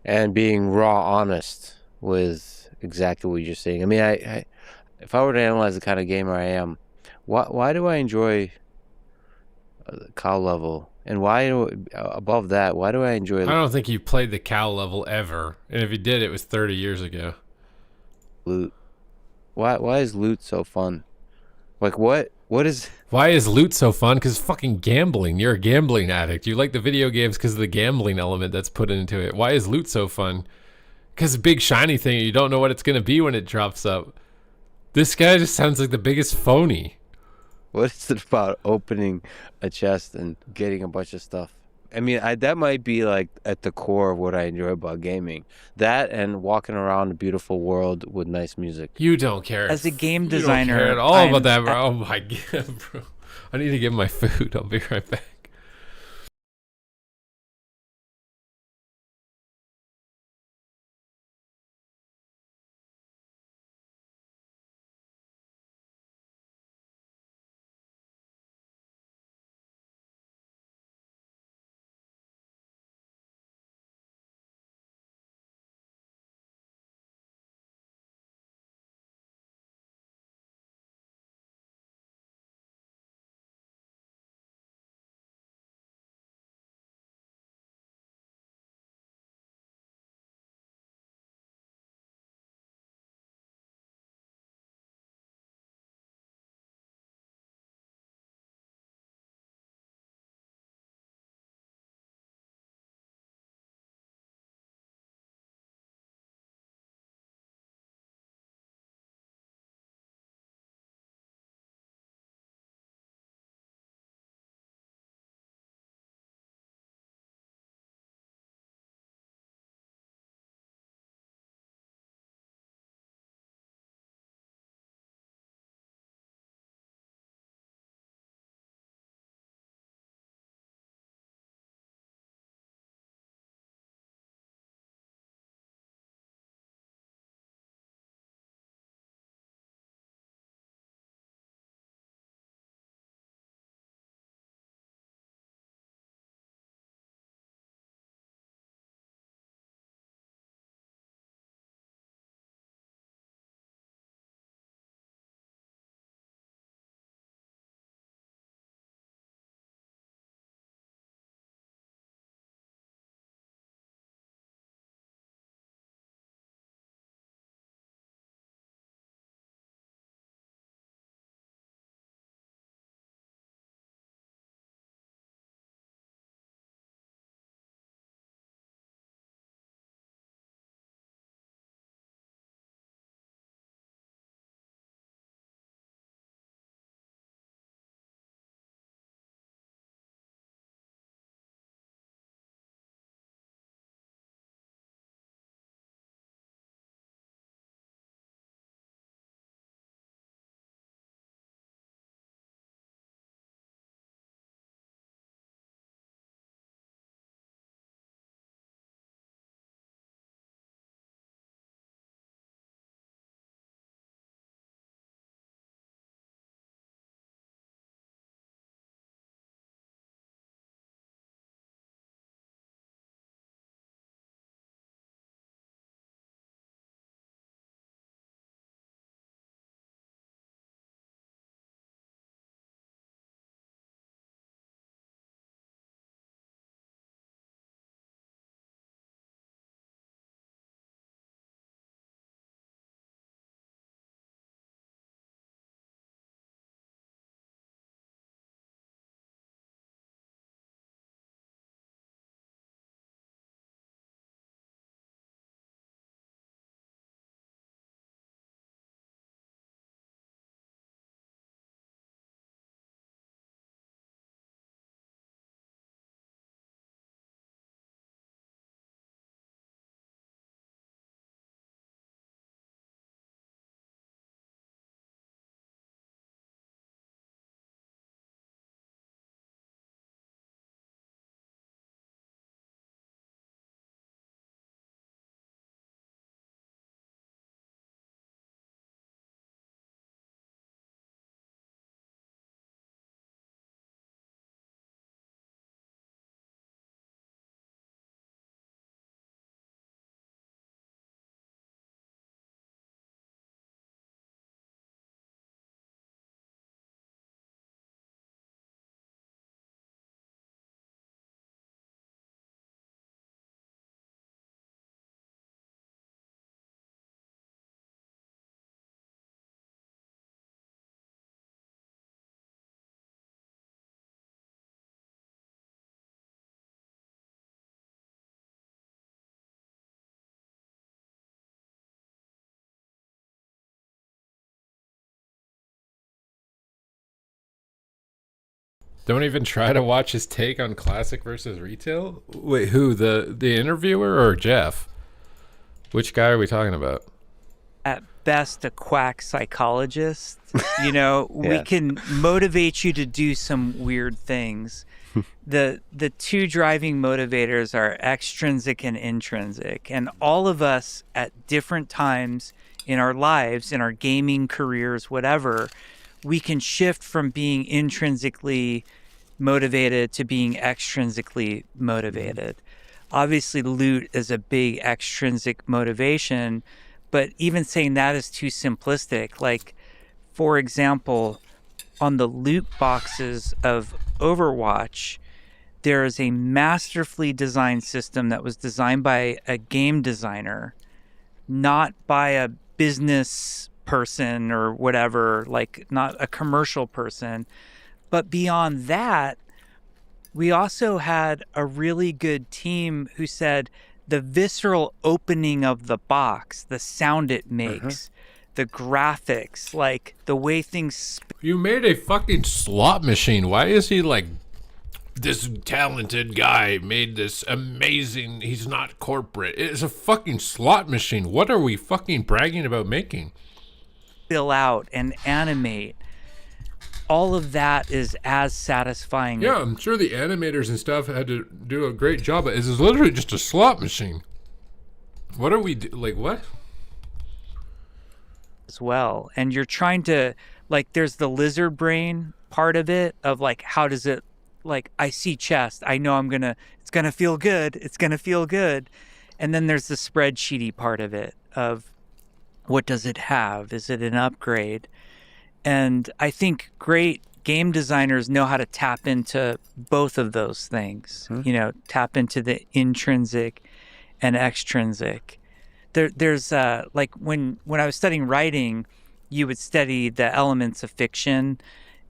And being raw honest with exactly what you're saying. I mean, I if I were to analyze the kind of gamer I am, why do I enjoy the cow level? And above that, why do I enjoy... I don't think you played the cow level ever. And if you did, it was 30 years ago. Loot. Why is loot so fun? Like, what is... Why is loot so fun? Because fucking gambling. You're a gambling addict. You like the video games because of the gambling element that's put into it. Why is loot so fun? Because a big shiny thing, you don't know what it's going to be when it drops up. This guy just sounds like the biggest phony. What is it about opening a chest and getting a bunch of stuff? I mean, that might be like at the core of what I enjoy about gaming. That and walking around a beautiful world with nice music. You don't care. As a game You designer, don't care at all about that, bro. Oh my God, bro. I need to get my food. I'll be right back. Don't even try to watch his take on classic versus retail. Wait, who? The interviewer or Jeff? Which guy are we talking about? At best, a quack psychologist. You know, we Yeah. can motivate you to do some weird things. The two driving motivators are extrinsic and intrinsic, and all of us at different times in our lives, in our gaming careers, whatever, we can shift from being intrinsically motivated to being extrinsically motivated. Obviously, loot is a big extrinsic motivation, but even saying that is too simplistic. Like, for example, on the loot boxes of Overwatch, there is a masterfully designed system that was designed by a game designer, not by a business person or whatever, like not a commercial person. But beyond that, we also had a really good team who said the visceral opening of the box, the sound it makes, the graphics, like the way things You made a fucking slot machine. Why is he like this talented guy made this amazing? He's not corporate. It's a fucking slot machine. What are we fucking bragging about making? fill out and animate. All of that is as satisfying. Yeah, I'm sure the animators and stuff had to do a great job, but it's literally just a slot machine. What are we like? What? As well. And you're trying to, like, there's the lizard brain part of it, of like, how does it, like, I see chest, I know it's gonna feel good, it's gonna feel good. And then there's the spreadsheety part of it, of what does it have? Is it an upgrade? And I think great game designers know how to tap into both of those things, you know, tap into the intrinsic and extrinsic. There's like when I was studying writing, you would study the elements of fiction,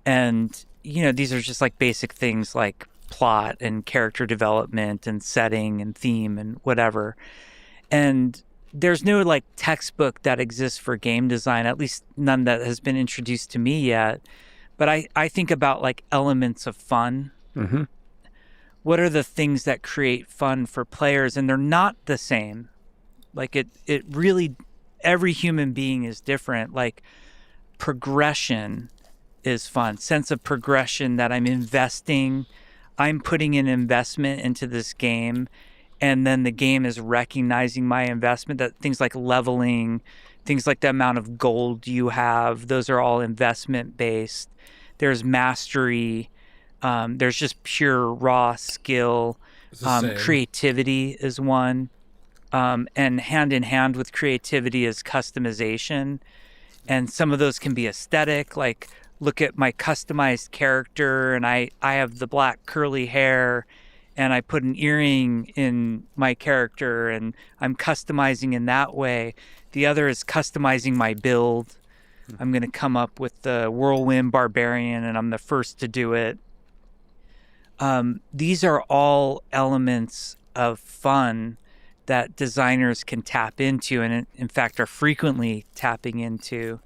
and you know, these are just like basic things like plot and character development and setting and theme and whatever. And there's no like textbook that exists for game design, at least none that has been introduced to me yet. But I think about like elements of fun. Mm-hmm. What are the things that create fun for players? And they're not the same. Like it really, every human being is different. Like progression is fun. Sense of progression, that I'm investing, I'm putting an investment into this game, and then the game is recognizing my investment. That things like leveling, things like the amount of gold you have, those are all investment based. There's mastery. There's just pure raw skill. Creativity is one. And hand in hand with creativity is customization. And some of those can be aesthetic, like look at my customized character, and I have the black curly hair, and I put an earring in my character, and I'm customizing in that way. The other is customizing my build. I'm going to come up with the Whirlwind Barbarian, and I'm the first to do it. These are all elements of fun that designers can tap into, and in fact are frequently tapping into.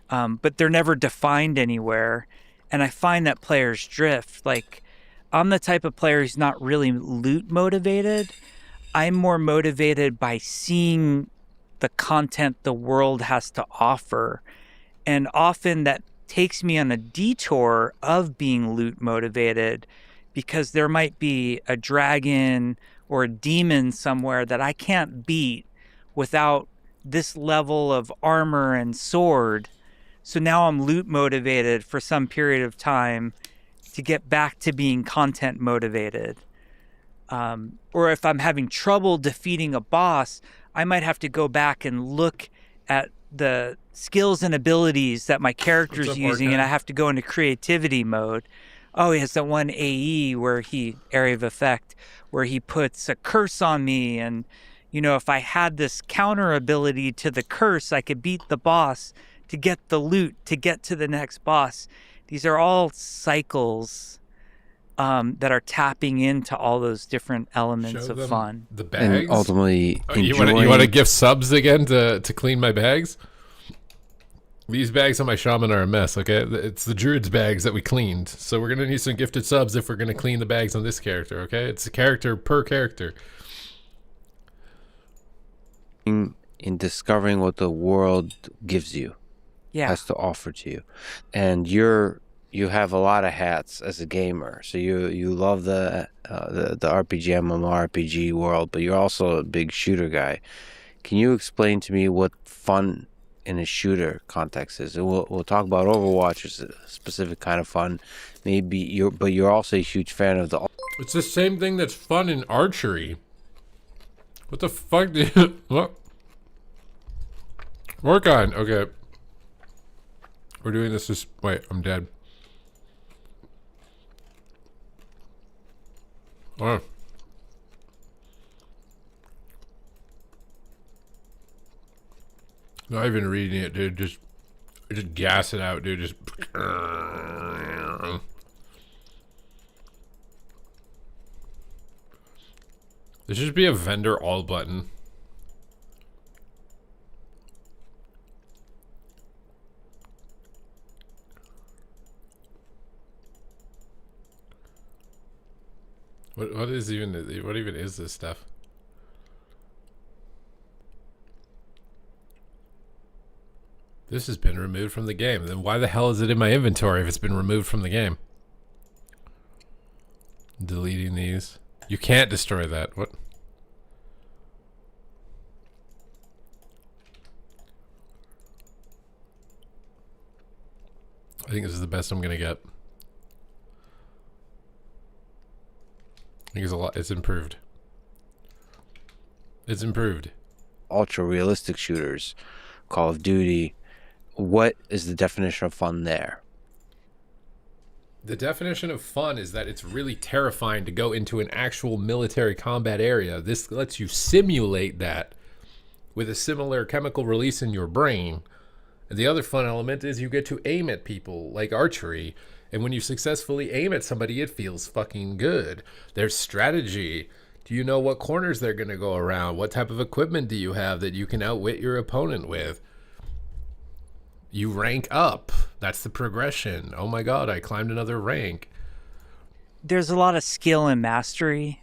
But they're never defined anywhere. And I find that players drift. Like, I'm the type of player who's not really loot motivated. I'm more motivated by seeing the content the world has to offer. And often that takes me on a detour of being loot motivated, because there might be a dragon or a demon somewhere that I can't beat without this level of armor and sword. So now I'm loot motivated for some period of time to get back to being content motivated. Or if I'm having trouble defeating a boss, I might have to go back and look at the skills and abilities that my character's using, and I have to go into creativity mode. Oh, he has that one AE where area of effect, where he puts a curse on me, and you know, if I had this counter ability to the curse, I could beat the boss to get the loot, to get to the next boss. These are all cycles that are tapping into all those different elements of fun. The bags? And ultimately, you want to give subs again to clean my bags? These bags on my shaman are a mess, okay? It's the druid's bags that we cleaned. So we're going to need some gifted subs if we're going to clean the bags on this character, okay? It's a character per character. In discovering what the world gives you, has to offer to you. And you have a lot of hats as a gamer. So you love the RPG, MMORPG world, but you're also a big shooter guy. Can you explain to me what fun in a shooter context is? We'll talk about Overwatch, is a specific kind of fun. Maybe you're also a huge fan of the. It's the same thing that's fun in archery. What the fuck do you what? Work on. Okay. We're doing this. Wait, I'm dead. Oh. Not even reading it, dude. Just gas it out, dude. Just. There should be a vendor all button. What even is this stuff? This has been removed from the game. Then why the hell is it in my inventory if it's been removed from the game? Deleting these. You can't destroy that. What? I think this is the best I'm gonna get. I think it's a lot. It's improved. It's improved. Ultra realistic shooters, Call of Duty. What is the definition of fun there? The definition of fun is that it's really terrifying to go into an actual military combat area. This lets you simulate that with a similar chemical release in your brain. And the other fun element is you get to aim at people like archery. And when you successfully aim at somebody, it feels fucking good. There's strategy. Do you know what corners they're going to go around? What type of equipment do you have that you can outwit your opponent with? You rank up. That's the progression. Oh my god, I climbed another rank. There's a lot of skill and mastery.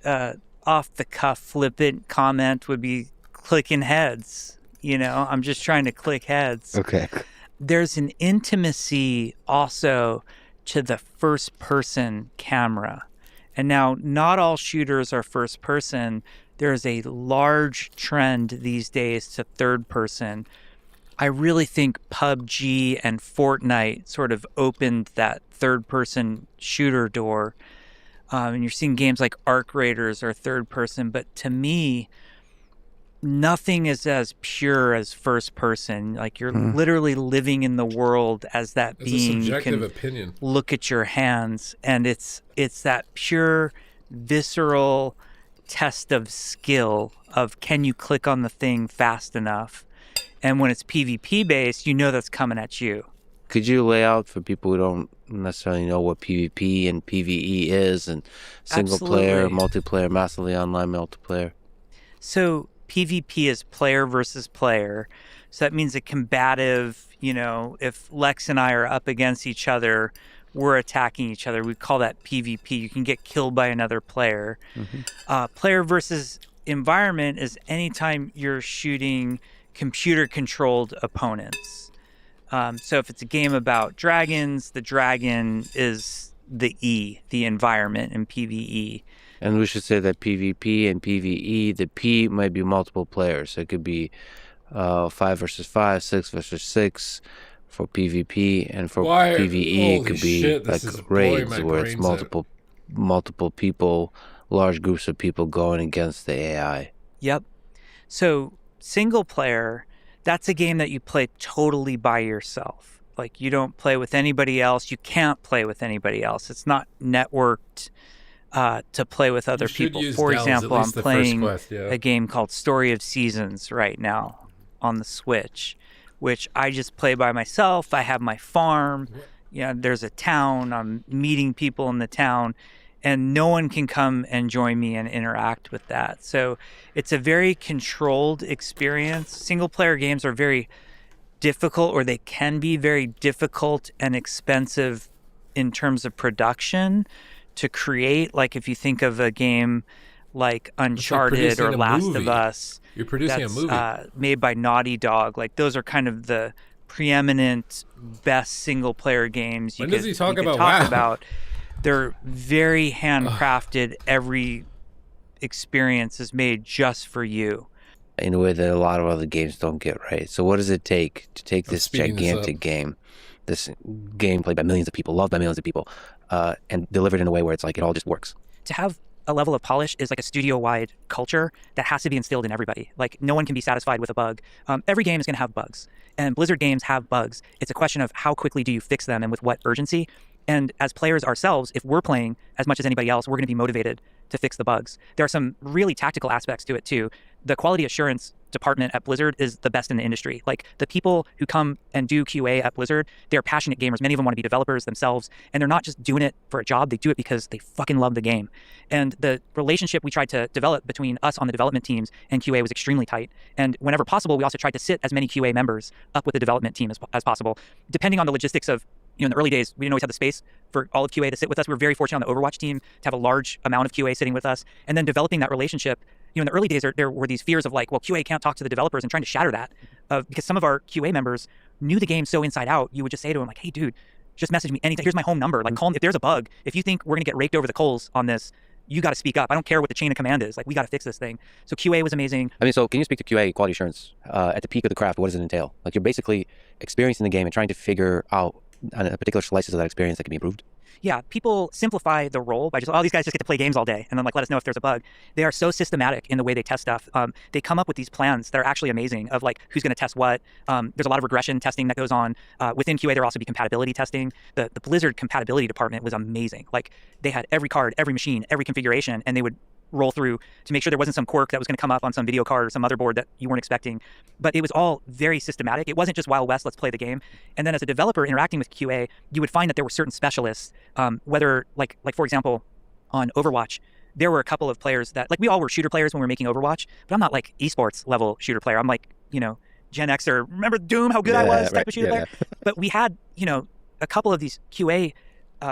Off the cuff, flippant comment would be clicking heads. You know, I'm just trying to click heads. Okay. There's an intimacy also to the first person camera. And now, not all shooters are first person. There's a large trend these days to third person. I really think PUBG and Fortnite sort of opened that third person shooter door. And you're seeing games like Arc Raiders are third person. But to me, nothing is as pure as first person. Like you're literally living in the world as that That's being. a subjective you can opinion. look at your hands, and it's that pure, visceral test of skill of can you click on the thing fast enough. And when it's PvP based, you know that's coming at you. Could you lay out for people who don't necessarily know what PvP and PvE is, and single player, multiplayer, massively online multiplayer? So PvP is player versus player. So that means a combative, you know, if Lex and I are up against each other, we're attacking each other. We call that PvP. You can get killed by another player. Player versus environment is anytime you're shooting computer-controlled opponents. So if it's a game about dragons, the dragon is the environment in PvE. And we should say that PvP and PvE, the P might be multiple players. So it could be 5 versus 5, 6 versus 6 for PvP, and for PvE it could be like raids where it's multiple people, large groups of people going against the AI. Yep. So single player, that's a game that you play totally by yourself. Like you don't play with anybody else. You can't play with anybody else. It's not networked to play with other people. For example, I'm playing a game called Story of Seasons right now on the Switch, which I just play by myself. I have my farm. You know, there's a town. I'm meeting people in the town, and no one can come and join me and interact with that. So it's a very controlled experience. Single player games are very difficult, or they can be very difficult and expensive in terms of production to create. Like if you think of a game like Uncharted or Last of Us, you're producing a movie made by Naughty Dog. Like those are kind of the preeminent best single player games you does he talk could about? talk Wow. about. They're very handcrafted. Every experience is made just for you. In a way that a lot of other games don't get right. So what does it take to take this speeding this gigantic game, this game played by millions of people, loved by millions of people, and delivered in a way where it's like it all just works? To have a level of polish is like a studio-wide culture that has to be instilled in everybody. Like no one can be satisfied with a bug. Every game is going to have bugs, and Blizzard games have bugs. It's a question of how quickly do you fix them and with what urgency. And as players ourselves, if we're playing as much as anybody else, we're going to be motivated to fix the bugs. There are some really tactical aspects to it too. The quality assurance department at Blizzard is the best in the industry. Like the people who come and do QA at Blizzard, they're passionate gamers. Many of them want to be developers themselves, and they're not just doing it for a job. They do it because they fucking love the game. And the relationship we tried to develop between us on the development teams and QA was extremely tight. And whenever possible, we also tried to sit as many QA members up with the development team as possible. Depending on the logistics of, in the early days, we didn't always have the space for all of QA to sit with us. We were very fortunate on the Overwatch team to have a large amount of QA sitting with us. And then developing that relationship, in the early days, there were these fears of like, well, QA can't talk to the developers, and trying to shatter that. Because some of our QA members knew the game so inside out, you would just say to them like, hey, dude, just message me anything. Here's my home number. Like, call me if there's a bug. If you think we're going to get raked over the coals on this, you got to speak up. I don't care what the chain of command is. Like, we got to fix this thing. So QA was amazing. I mean, so can you speak to QA, quality assurance, at the peak of the craft? What does it entail? Like, you're basically experiencing the game and trying to figure out on a particular slices of that experience that can be improved. Yeah, people simplify the role by just, oh, these guys just get to play games all day and then like let us know if there's a bug. They are so systematic in the way they test stuff. They come up with these plans that are actually amazing of like who's going to test what. There's a lot of regression testing that goes on. Within QA, there will also be compatibility testing. The Blizzard compatibility department was amazing. Like they had every card, every machine, every configuration, and they would roll through to make sure there wasn't some quirk that was going to come up on some video card or some motherboard that you weren't expecting. But it was all very systematic. It wasn't just Wild West, let's play the game. And then as a developer interacting with QA, you would find that there were certain specialists, whether like for example, on Overwatch, there were a couple of players that, like we all were shooter players when we were making Overwatch, but I'm not like esports level shooter player. I'm like, Gen Xer, remember Doom, how good I was type of shooter player? But we had, a couple of these QA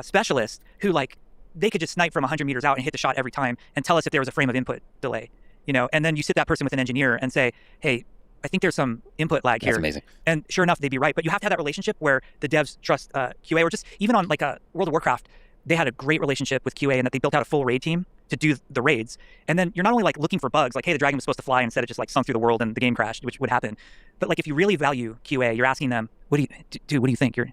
specialists who like, they could just snipe from 100 meters out and hit the shot every time and tell us if there was a frame of input delay, and then you sit that person with an engineer and say, hey, I think there's some input lag here. That's amazing. And sure enough, they'd be right. But you have to have that relationship where the devs trust QA, or just even on like a World of Warcraft, they had a great relationship with QA and that they built out a full raid team to do the raids. And then you're not only like looking for bugs, like, hey, the dragon was supposed to fly instead it just like sunk through the world and the game crashed, which would happen. But like if you really value QA, you're asking them, what do you think? You're,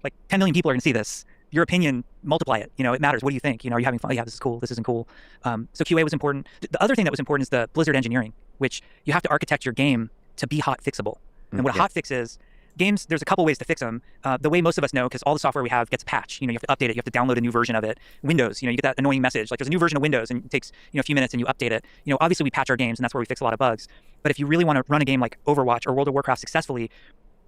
like 10 million people are going to see this. Your opinion, multiply it. It matters. What do you think? Are you having fun? Yeah, this is cool. This isn't cool. So QA was important. The other thing that was important is the Blizzard engineering, which you have to architect your game to be hot fixable. And what a hot fix is, games, there's a couple ways to fix them. The way most of us know, because all the software we have gets patched. You have to update it. You have to download a new version of it. Windows, you get that annoying message. Like there's a new version of Windows and it takes, a few minutes and you update it. Obviously we patch our games and that's where we fix a lot of bugs. But if you really want to run a game like Overwatch or World of Warcraft successfully,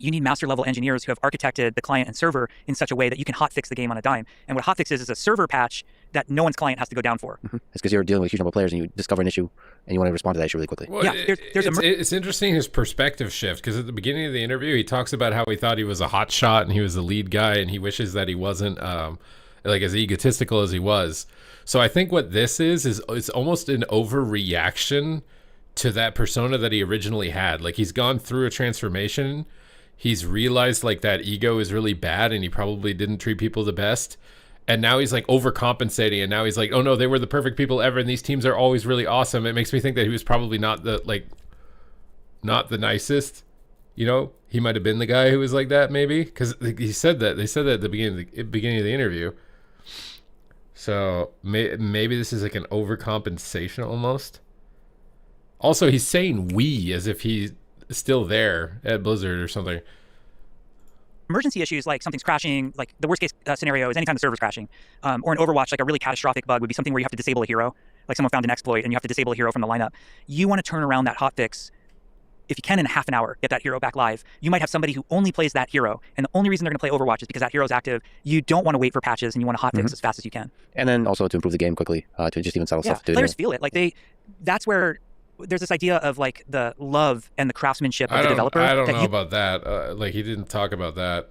you need master level engineers who have architected the client and server in such a way that you can hotfix the game on a dime. And what a hotfix is a server patch that no one's client has to go down for. It's because you're dealing with a huge number of players and you discover an issue and you want to respond to that issue really quickly. Well, yeah, it's interesting his perspective shift, because at the beginning of the interview, he talks about how he thought he was a hot shot and he was the lead guy and he wishes that he wasn't like as egotistical as he was. So I think what this is it's almost an overreaction to that persona that he originally had. Like he's gone through a transformation. He's realized like that ego is really bad and he probably didn't treat people the best. And now he's like overcompensating. And now he's like, oh no, they were the perfect people ever. And these teams are always really awesome. It makes me think that he was probably not the nicest. He might have been the guy who was like that maybe. Because he said that. They said that at the beginning of the interview. So maybe this is like an overcompensation almost. Also, he's saying we as if he's still there at Blizzard or something. Emergency issues, like something's crashing, like the worst case scenario is anytime the server's crashing, or in Overwatch, like a really catastrophic bug would be something where you have to disable a hero, like someone found an exploit and you have to disable a hero from the lineup. You want to turn around that hotfix, if you can, in half an hour, get that hero back live. You might have somebody who only plays that hero, and the only reason they're going to play Overwatch is because that hero's active. You don't want to wait for patches, and you want to hotfix as fast as you can. And then also to improve the game quickly, to just even settle stuff. Players feel it. Like that's where there's this idea of like the love and the craftsmanship of the developer. I don't that know about that. Like he didn't talk about that.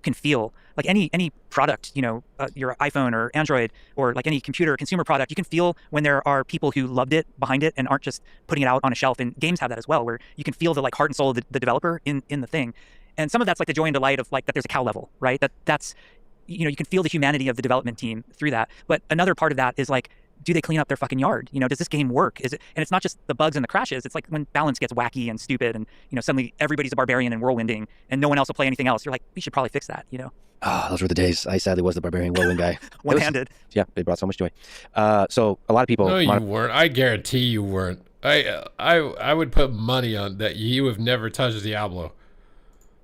Can feel like any product, you know, your iPhone or Android or like any computer consumer product, you can feel when there are people who loved it behind it and aren't just putting it out on a shelf. And games have that as well, where you can feel the like heart and soul of the developer in the thing. And some of that's like the joy and delight of like that there's a cow level, right? That's you know, you can feel the humanity of the development team through that. But another part of that is like, do they clean up their fucking yard? You know, does this game work? Is it? And it's not just the bugs and the crashes. It's like when balance gets wacky and stupid, and you know, suddenly everybody's a barbarian and whirlwinding, and no one else will play anything else. You're like, we should probably fix that. You know. Ah, those were the days. I sadly was the barbarian whirlwind guy. One-handed. Yeah, it brought so much joy. So a lot of people. No, you weren't. I guarantee you weren't. I would put money on that you have never touched Diablo.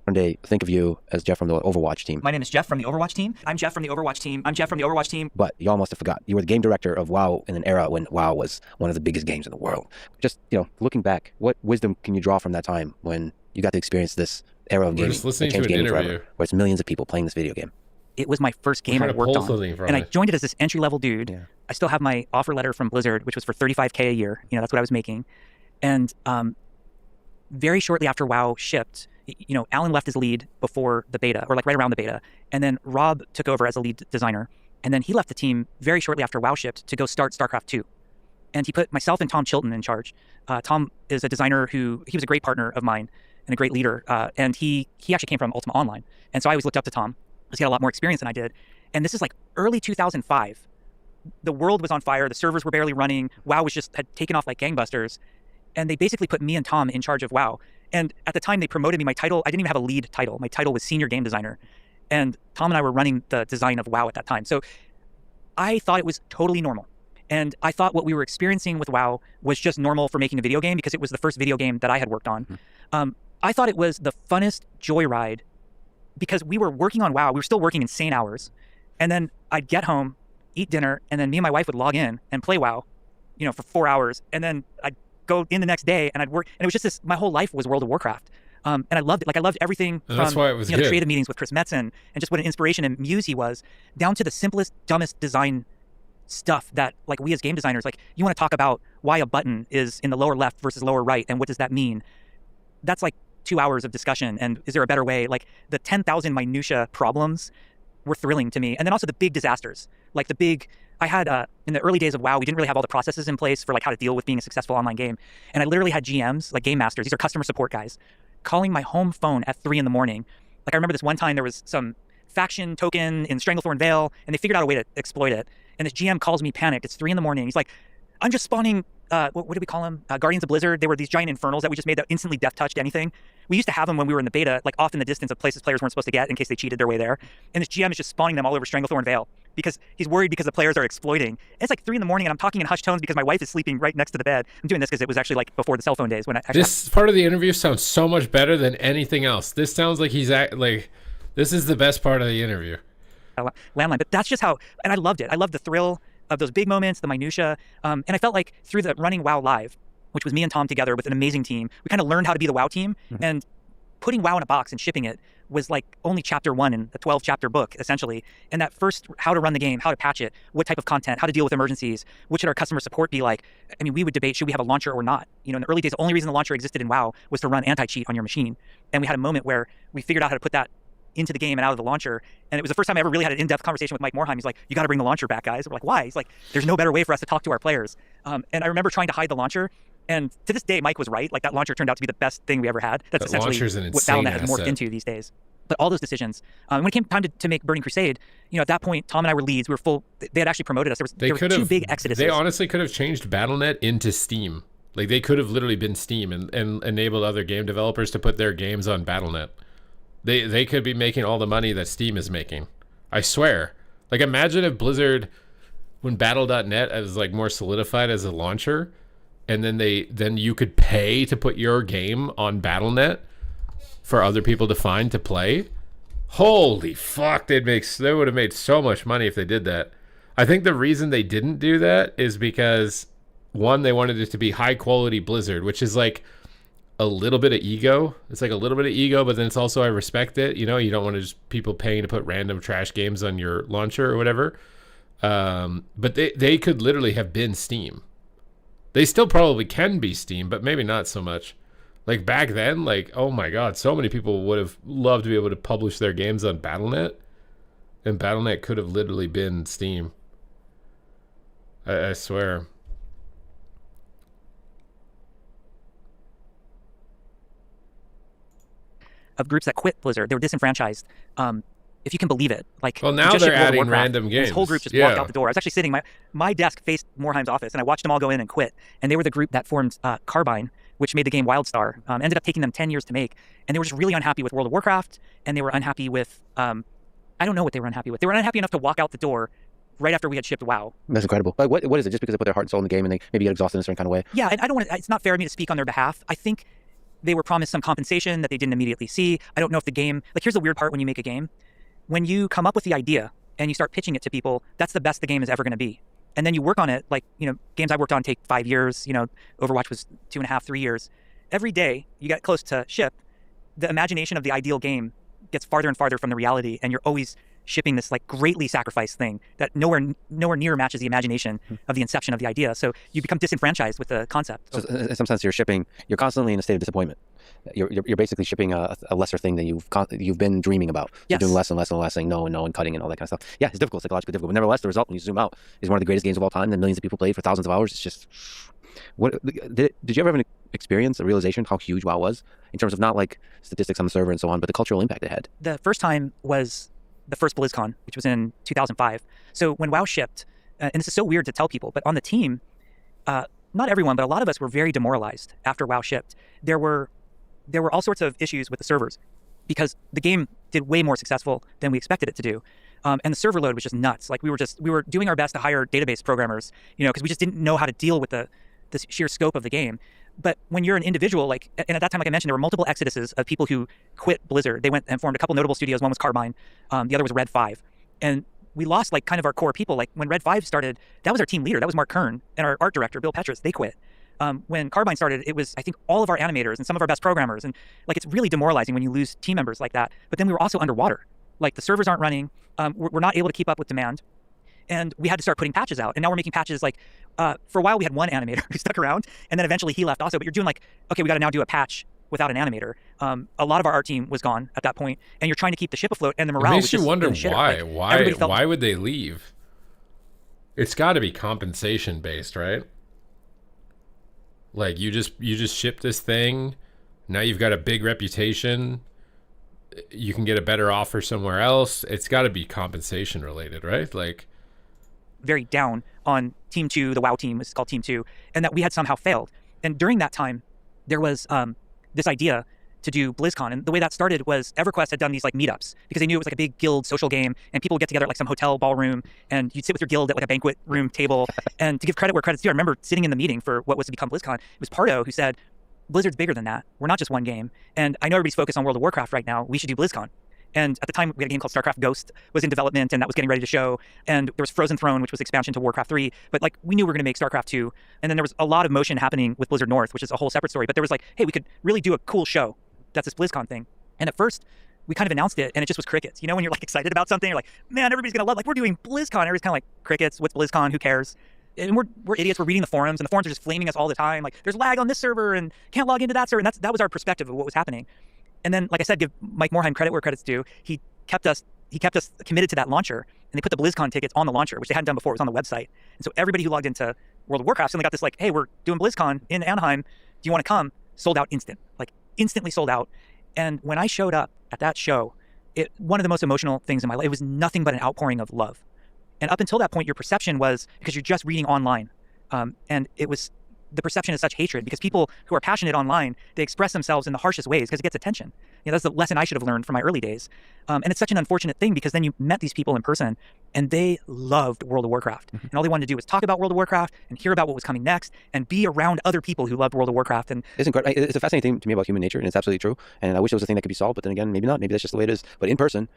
One day, think of you as Jeff from the Overwatch team. My name is Jeff from the Overwatch team. I'm Jeff from the Overwatch team. I'm Jeff from the Overwatch team. But y'all must have forgot. You were the game director of WoW in an era when WoW was one of the biggest games in the world. Just, you know, looking back, what wisdom can you draw from that time when you got to experience this era of gaming? Just listening to an interview forever, where it's millions of people playing this video game. It was my first game I worked on, and I joined it as this entry-level dude. Yeah. I still have my offer letter from Blizzard, which was for $35K a year. You know, that's what I was making. And very shortly after WoW shipped, you know, Alan left as lead before the beta, or like right around the beta. And then Rob took over as a lead designer. And then he left the team very shortly after WoW shipped to go start StarCraft 2. And he put myself and Tom Chilton in charge. Tom is a designer he was a great partner of mine and a great leader. And he actually came from Ultima Online. And so I always looked up to Tom because he had a lot more experience than I did. And this is like early 2005. The world was on fire. The servers were barely running. WoW had taken off like gangbusters. And they basically put me and Tom in charge of WoW. And at the time they promoted me, my title, I didn't even have a lead title. My title was senior game designer. And Tom and I were running the design of WoW at that time. So I thought it was totally normal. And I thought what we were experiencing with WoW was just normal for making a video game because it was the first video game that I had worked on. I thought it was the funnest joyride because we were working on WoW. We were still working insane hours. And then I'd get home, eat dinner, and then me and my wife would log in and play WoW, you know, for 4 hours. And then I'd go in the next day and I'd work. And it was just this, my whole life was World of Warcraft. And I loved it. Like I loved everything from that's why it was the creative meetings with Chris Metzen and just what an inspiration and muse he was, down to the simplest, dumbest design stuff that like we as game designers, like you want to talk about why a button is in the lower left versus lower right and what does that mean? That's like 2 hours of discussion. And is there a better way? Like the 10,000 minutia problems were thrilling to me. And then also the big disasters, like I had in the early days of WoW, we didn't really have all the processes in place for like how to deal with being a successful online game. And I literally had GMs, like game masters, these are customer support guys, calling my home phone at 3 a.m. Like I remember this one time there was some faction token in Stranglethorn Vale and they figured out a way to exploit it. And this GM calls me panicked. It's 3 a.m. He's like, I'm just spawning, what did we call them? Guardians of Blizzard. They were these giant infernals that we just made that instantly death touched anything. We used to have them when we were in the beta, like off in the distance of places players weren't supposed to get in case they cheated their way there. And this GM is just spawning them all over Stranglethorn Vale because he's worried because the players are exploiting. And it's like 3 a.m. and I'm talking in hushed tones because my wife is sleeping right next to the bed. I'm doing this because it was actually like before the cell phone days when I actually... This part of the interview sounds so much better than anything else. This sounds like this is the best part of the interview. Landline, but that's just how, and I loved it. I loved the thrill of those big moments, the minutia. And I felt like through the running WoW Live, which was me and Tom together with an amazing team, we kind of learned how to be the WoW team. And putting WoW in a box and shipping it was like only chapter 1 in a 12-chapter book, essentially. And that first, how to run the game, how to patch it, what type of content, how to deal with emergencies, what should our customer support be like? I mean, we would debate, should we have a launcher or not? You know, in the early days, the only reason the launcher existed in WoW was to run anti-cheat on your machine. And we had a moment where we figured out how to put that into the game and out of the launcher. And it was the first time I ever really had an in-depth conversation with Mike Morheim. He's like, you got to bring the launcher back, guys. We're like, why? He's like, there's no better way for us to talk to our players. And I remember trying to hide the launcher. And to this day, Mike was right. Like that launcher turned out to be the best thing we ever had. That's essentially what Battle.net has morphed into these days. But all those decisions, when it came time to make Burning Crusade, you know, at that point, Tom and I were leads. We were full. They had actually promoted us. There were 2 big exoduses. They honestly could have changed Battle.net into Steam. Like they could have literally been Steam and enabled other game developers to put their games on Battle.net. They could be making all the money that Steam is making. I swear. Like imagine if Blizzard, when Battle.net is like more solidified as a launcher, and then you could pay to put your game on Battle.net for other people to find to play. Holy fuck, they would have made so much money if they did that. I think the reason they didn't do that is because one, they wanted it to be high quality Blizzard, which is like a little bit of ego. It's like a little bit of ego, but then it's also, I respect it. You know, you don't want to just people paying to put random trash games on your launcher or whatever. But they could literally have been Steam. They still probably can be Steam, but maybe not so much. Like back then, like, oh my God, so many people would have loved to be able to publish their games on Battle.net, and Battle.net could have literally been Steam. I swear. Of groups that quit Blizzard, they were disenfranchised. If you can believe it, like, well, now just they're shipped World of adding Warcraft, random and games. This whole group just Yeah. walked out the door. I was actually sitting, my desk faced Morheim's office, and I watched them all go in and quit. And they were the group that formed Carbine, which made the game WildStar. Ended up taking them 10 years to make, and they were just really unhappy with World of Warcraft, and they were unhappy with I don't know what they were unhappy with. They were unhappy enough to walk out the door right after we had shipped WoW. That's incredible. But what is it? Just because they put their heart and soul in the game and they maybe get exhausted in a certain kind of way? Yeah, and I don't want to. It's not fair of me to speak on their behalf. I think they were promised some compensation that they didn't immediately see. I don't know if the game. Like, here's the weird part when you make a game. When you come up with the idea and you start pitching it to people, that's the best the game is ever going to be. And then you work on it. Like, games I worked on take 5 years. Overwatch was 2.5, 3 years. Every day you get close to ship, the imagination of the ideal game gets farther and farther from the reality, and you're always shipping this like greatly sacrificed thing that nowhere near matches the imagination of the inception of the idea. So you become disenfranchised with the concept. So in some sense, you're constantly in a state of disappointment. You're basically shipping a lesser thing than you've been dreaming about. So Yes. doing less and less and less, saying no and no and cutting and all that kind of stuff. Yeah, it's difficult, psychologically difficult. But nevertheless, the result when you zoom out is one of the greatest games of all time that millions of people played for thousands of hours. It's just, what did you ever have an experience, a realization how huge WoW was in terms of not like statistics on the server and so on, but the cultural impact it had? The first time was the first BlizzCon, which was in 2005. So when WoW shipped, and this is so weird to tell people, but on the team, not everyone, but a lot of us were very demoralized after WoW shipped. There were all sorts of issues with the servers because the game did way more successful than we expected it to do. And the server load was just nuts. Like we were doing our best to hire database programmers, because we just didn't know how to deal with the sheer scope of the game. But when you're an individual, and at that time, like I mentioned, there were multiple exoduses of people who quit Blizzard. They went and formed a couple notable studios. One was Carbine, the other was Red 5. And we lost like kind of our core people. Like when Red 5 started, that was our team leader. That was Mark Kern, and our art director, Bill Petrus. They quit. When Carbine started, it was, I think, all of our animators and some of our best programmers. And like, it's really demoralizing when you lose team members like that. But then we were also underwater. Like the servers aren't running. We're not able to keep up with demand. And we had to start putting patches out. And now we're making patches like, for a while we had one animator who stuck around, and then eventually he left also. But you're doing like, okay, we got to now do a patch without an animator. A lot of our art team was gone at that point, and you're trying to keep the ship afloat, and the morale It was makes you just wonder in the shitter. why. Like, Why would they leave? It's got to be compensation based, right? Like you just ship this thing. Now you've got a big reputation. You can get a better offer somewhere else. It's got to be compensation related, right? Like, very down on Team 2, the WoW team, it's called Team 2, and that we had somehow failed. And during that time, there was this idea to do BlizzCon. And the way that started was EverQuest had done these like meetups because they knew it was like a big guild social game, and people would get together at like some hotel ballroom, and you'd sit with your guild at like a banquet room table. And to give credit where credit's due, I remember sitting in the meeting for what was to become BlizzCon. It was Pardo who said, Blizzard's bigger than that. We're not just one game. And I know everybody's focused on World of Warcraft right now. We should do BlizzCon. And at the time, we had a game called StarCraft Ghost was in development, and that was getting ready to show. And there was Frozen Throne, which was expansion to Warcraft 3. But like, we knew we were going to make StarCraft 2. And then there was a lot of motion happening with Blizzard North, which is a whole separate story. But there was like, hey, we could really do a cool show. That's this BlizzCon thing. And at first, we kind of announced it, and it just was crickets. When you're like excited about something, you're like, man, everybody's going to love, like, we're doing BlizzCon. Everybody's kind of like, crickets, what's BlizzCon? Who cares? And we're idiots. We're reading the forums, and the forums are just flaming us all the time. Like, there's lag on this server, and can't log into that server. And that was our perspective of what was happening. And then, like I said, give Mike Morheim credit where credit's due. He kept us committed to that launcher, and they put the BlizzCon tickets on the launcher, which they hadn't done before. It was on the website. And so everybody who logged into World of Warcraft suddenly got this like, hey, we're doing BlizzCon in Anaheim. Do you want to come? Sold out instantly sold out. And when I showed up at that show, one of the most emotional things in my life, it was nothing but an outpouring of love. And up until that point, your perception was, because you're just reading online, and it was, the perception is such hatred because people who are passionate online, they express themselves in the harshest ways because it gets attention. That's the lesson I should have learned from my early days. And it's such an unfortunate thing because then you met these people in person and they loved World of Warcraft. And all they wanted to do was talk about World of Warcraft and hear about what was coming next and be around other people who loved World of Warcraft. And it's incredible. It's a fascinating thing to me about human nature, and it's absolutely true. And I wish it was a thing that could be solved, but then again, maybe not. Maybe that's just the way it is. But in person,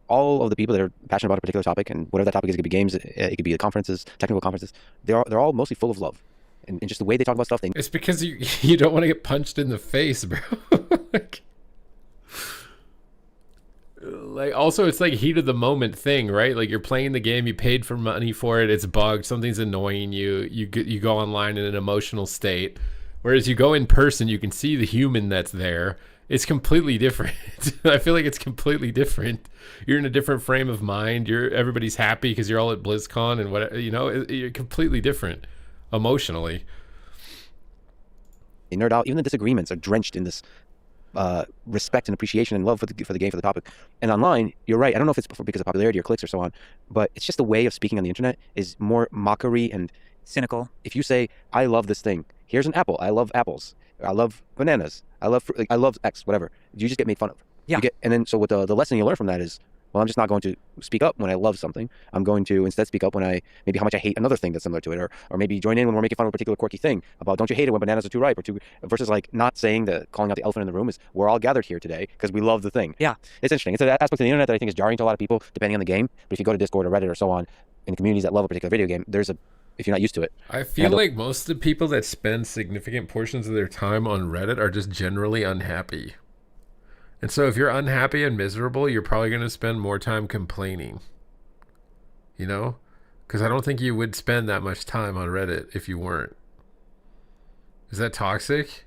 all of the people that are passionate about a particular topic, and whatever that topic is, it could be games, it could be conferences, technical conferences, they're all mostly full of love. And just the way they talk about stuff. It's because you don't want to get punched in the face, bro. Like, like also it's like heat of the moment thing, right? Like you're playing the game, you paid for money for it, it's bugged, something's annoying you, you go online in an emotional state. Whereas you go in person, you can see the human that's there. It's completely different. I feel like it's completely different. You're in a different frame of mind. Everybody's happy because you're all at BlizzCon and whatever. You're completely different emotionally. They nerd out. Even the disagreements are drenched in this respect and appreciation and love for the game, for the topic. And online, you're right. I don't know if it's because of popularity or clicks or so on, but it's just the way of speaking on the internet is more mockery and cynical. If you say, "I love this thing. Here's an apple. I love apples. I love bananas. I love X, whatever." You just get made fun of. Yeah. And then so what the lesson you learn from that is, well, I'm just not going to speak up when I love something. I'm going to instead speak up when maybe how much I hate another thing that's similar to it, or maybe join in when we're making fun of a particular quirky thing about don't you hate it when bananas are too ripe versus like not saying calling out the elephant in the room is we're all gathered here today because we love the thing. Yeah. It's interesting. It's an aspect of the internet that I think is jarring to a lot of people depending on the game. But if you go to Discord or Reddit or so on, in communities that love a particular video game, if you're not used to it. I feel like most of the people that spend significant portions of their time on Reddit are just generally unhappy. And so if you're unhappy and miserable, you're probably going to spend more time complaining. Because I don't think you would spend that much time on Reddit if you weren't. Is that toxic?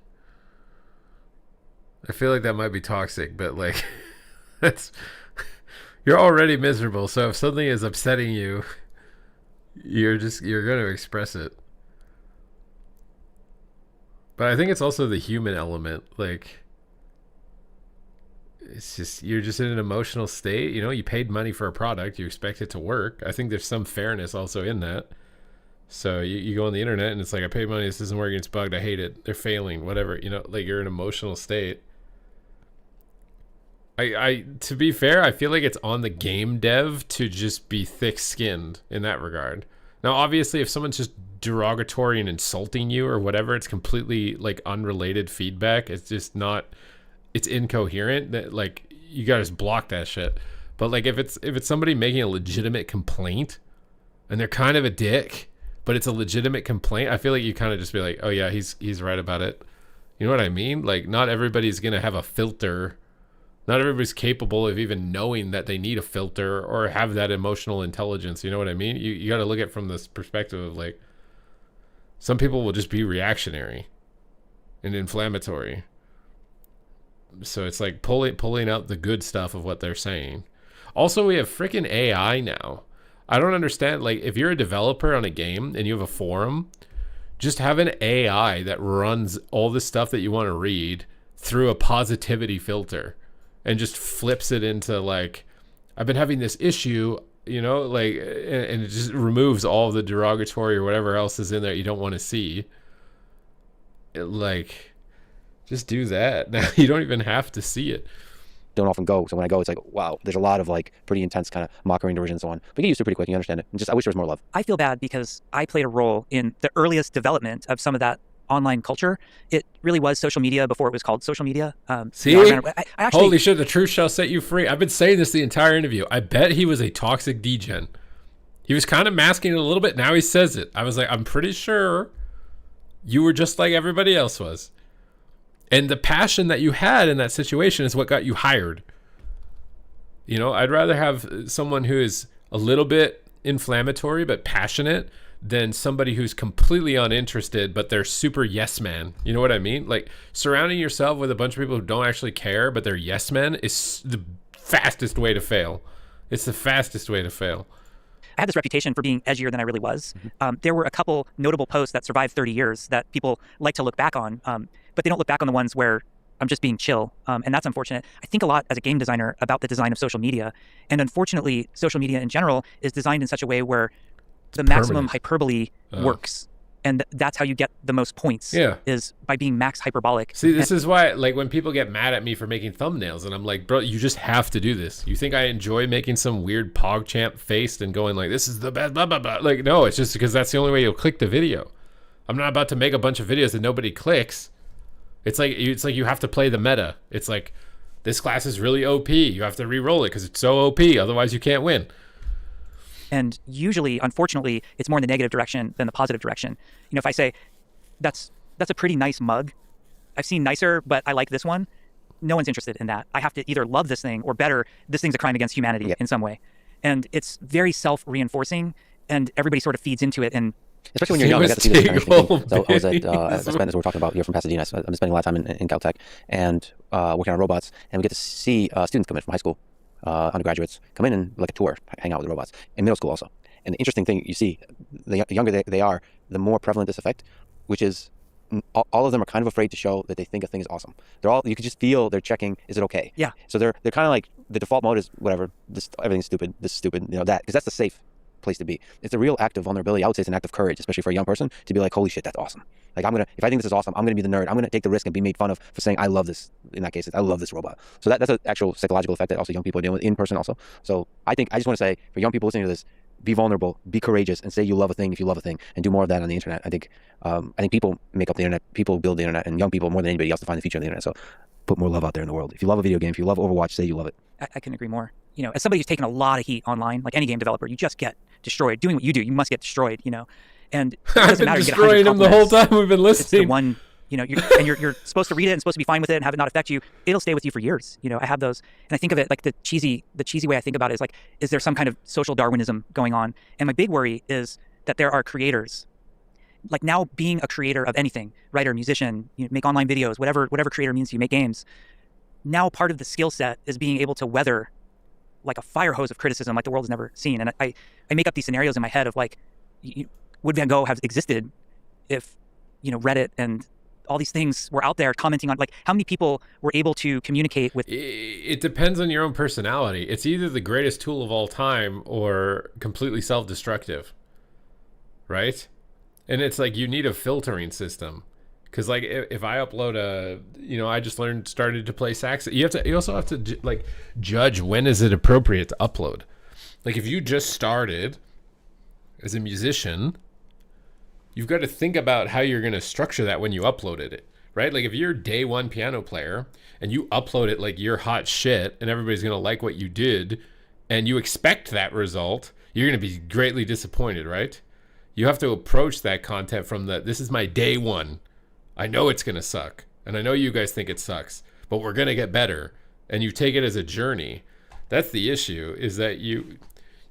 I feel like that might be toxic, but like you're already miserable. So if something is upsetting you, you're going to express it. But I think it's also the human element. Like, it's just, you're just in an emotional state. You paid money for a product, you expect it to work. I think there's some fairness also in that. So you go on the internet and it's like, I paid money, this isn't working, it's bugged, I hate it, they're failing, whatever. Like you're in an emotional state. I to be fair, I feel like it's on the game dev to just be thick-skinned in that regard. Now, obviously, if someone's just derogatory and insulting you or whatever, it's completely like unrelated feedback. It's just not, it's incoherent. That like you gotta just block that shit. But like if it's somebody making a legitimate complaint and they're kind of a dick, but it's a legitimate complaint, I feel like you kind of just be like, oh yeah, he's right about it. You know what I mean? Like not everybody's gonna have a filter. Not everybody's capable of even knowing that they need a filter or have that emotional intelligence. You know what I mean? You got to look at it from this perspective of like, some people will just be reactionary and inflammatory. So it's like pulling out the good stuff of what they're saying. Also, we have freaking AI now. I don't understand. Like if you're a developer on a game and you have a forum, just have an AI that runs all the stuff that you want to read through a positivity filter. And just flips it into like, I've been having this issue, like, and it just removes all the derogatory or whatever else is in there you don't want to see. Like, just do that. Now you don't even have to see it. Don't often go. So when I go, it's like, wow, there's a lot of like pretty intense kind of mockery and derision and so on. But you get used to it pretty quick. You understand it. And I wish there was more love. I feel bad because I played a role in the earliest development of some of that online culture. It really was social media before it was called social media. See? I actually, holy shit, the truth shall set you free. I've been saying this the entire interview. I bet he was a toxic degen. He was kind of masking it a little bit. Now he says it. I was like, I'm pretty sure you were just like everybody else was. And the passion that you had in that situation is what got you hired. I'd rather have someone who is a little bit inflammatory but passionate than somebody who's completely uninterested, but they're super yes man. You know what I mean? Like surrounding yourself with a bunch of people who don't actually care, but they're yes men is the fastest way to fail. It's the fastest way to fail. I had this reputation for being edgier than I really was. There were a couple notable posts that survived 30 years that people like to look back on, but they don't look back on the ones where I'm just being chill. And that's unfortunate. I think a lot as a game designer about the design of social media. And unfortunately, social media in general is designed in such a way where the maximum hyperbole works, and that's how you get the most points. Is by being max hyperbolic. See, this is why, like, when people get mad at me for making thumbnails, and I'm like, bro, you just have to do this. You think I enjoy making some weird PogChamp face and going like, this is the best, blah blah blah? Like, no, it's just because that's the only way you'll click the video. I'm not about to make a bunch of videos that nobody clicks. It's like you have to play the meta. It's like, this class is really OP. You have to re-roll it because it's so OP. Otherwise, you can't win. And usually, unfortunately, it's more in the negative direction than the positive direction. If I say, that's a pretty nice mug. I've seen nicer, but I like this one. no one's interested in that. I have to either love this thing or better, this thing's a crime against humanity in some way. And it's very self-reinforcing, and everybody sort of feeds into it. And especially when you're young, I got to see this kind of thing. So I was at Spend, as we're talking about here from Pasadena. So I've been spending a lot of time in Caltech and working on robots, and we get to see students come in from high school, undergraduates come in and like a tour, hang out with the robots. In middle school also. And the interesting thing you see, the younger they are, the more prevalent this effect, which is all of them are kind of afraid to show that they think a thing is awesome. They're all, you can just feel they're checking, is it okay? Yeah. So they're kind of like, the default mode is whatever, this, everything's stupid, this is stupid, that, because that's the safe place to be. It's a real act of vulnerability. I would say it's an act of courage, especially for a young person, to be like, holy shit, that's awesome. Like, if I think this is awesome, I'm gonna be the nerd. I'm gonna take the risk and be made fun of for saying I love this. In that case, I love this robot. So that's an actual psychological effect that also young people are dealing with in person also. So I just want to say, for young people listening to this, be vulnerable, be courageous, and say you love a thing if you love a thing, and do more of that on the internet. I think people make up the internet, people build the internet, and young people more than anybody else define the future of the internet. So put more love out there in the world. If you love a video game, if you love Overwatch, say you love it. I can agree more. You know, as somebody who's taken a lot of heat online, like any game developer, you just get destroyed. Doing what you do, you must get destroyed, you know. And it doesn't matter. I've been destroying them the whole time we've been listening. It's the one, you know, you're supposed to read it and supposed to be fine with it and have it not affect you. It'll stay with you for years. You know, I have those, and I think of it like the cheesy way I think about it is like, is there some kind of social Darwinism going on? And my big worry is that there are creators. Like now, being a creator of anything, writer, musician, you know, make online videos, whatever creator means to you, make games. Now, part of the skill set is being able to weather like a fire hose of criticism like the world has never seen. And I make up these scenarios in my head of like, would Van Gogh have existed if, you know, Reddit and all these things were out there commenting on, like, how many people were able to communicate with? It depends on your own personality. It's either the greatest tool of all time or completely self-destructive, right? And it's like you need a filtering system. Because like if I upload I just started to play sax. You also have to like judge when is it appropriate to upload. Like if you just started as a musician, you've got to think about how you're going to structure that when you uploaded it, right? Like if you're a day one piano player and you upload it like you're hot shit and everybody's going to like what you did and you expect that result, you're going to be greatly disappointed, right? You have to approach that content from this is my day one. I know it's going to suck, and I know you guys think it sucks, but we're going to get better, and you take it as a journey. That's the issue, is that you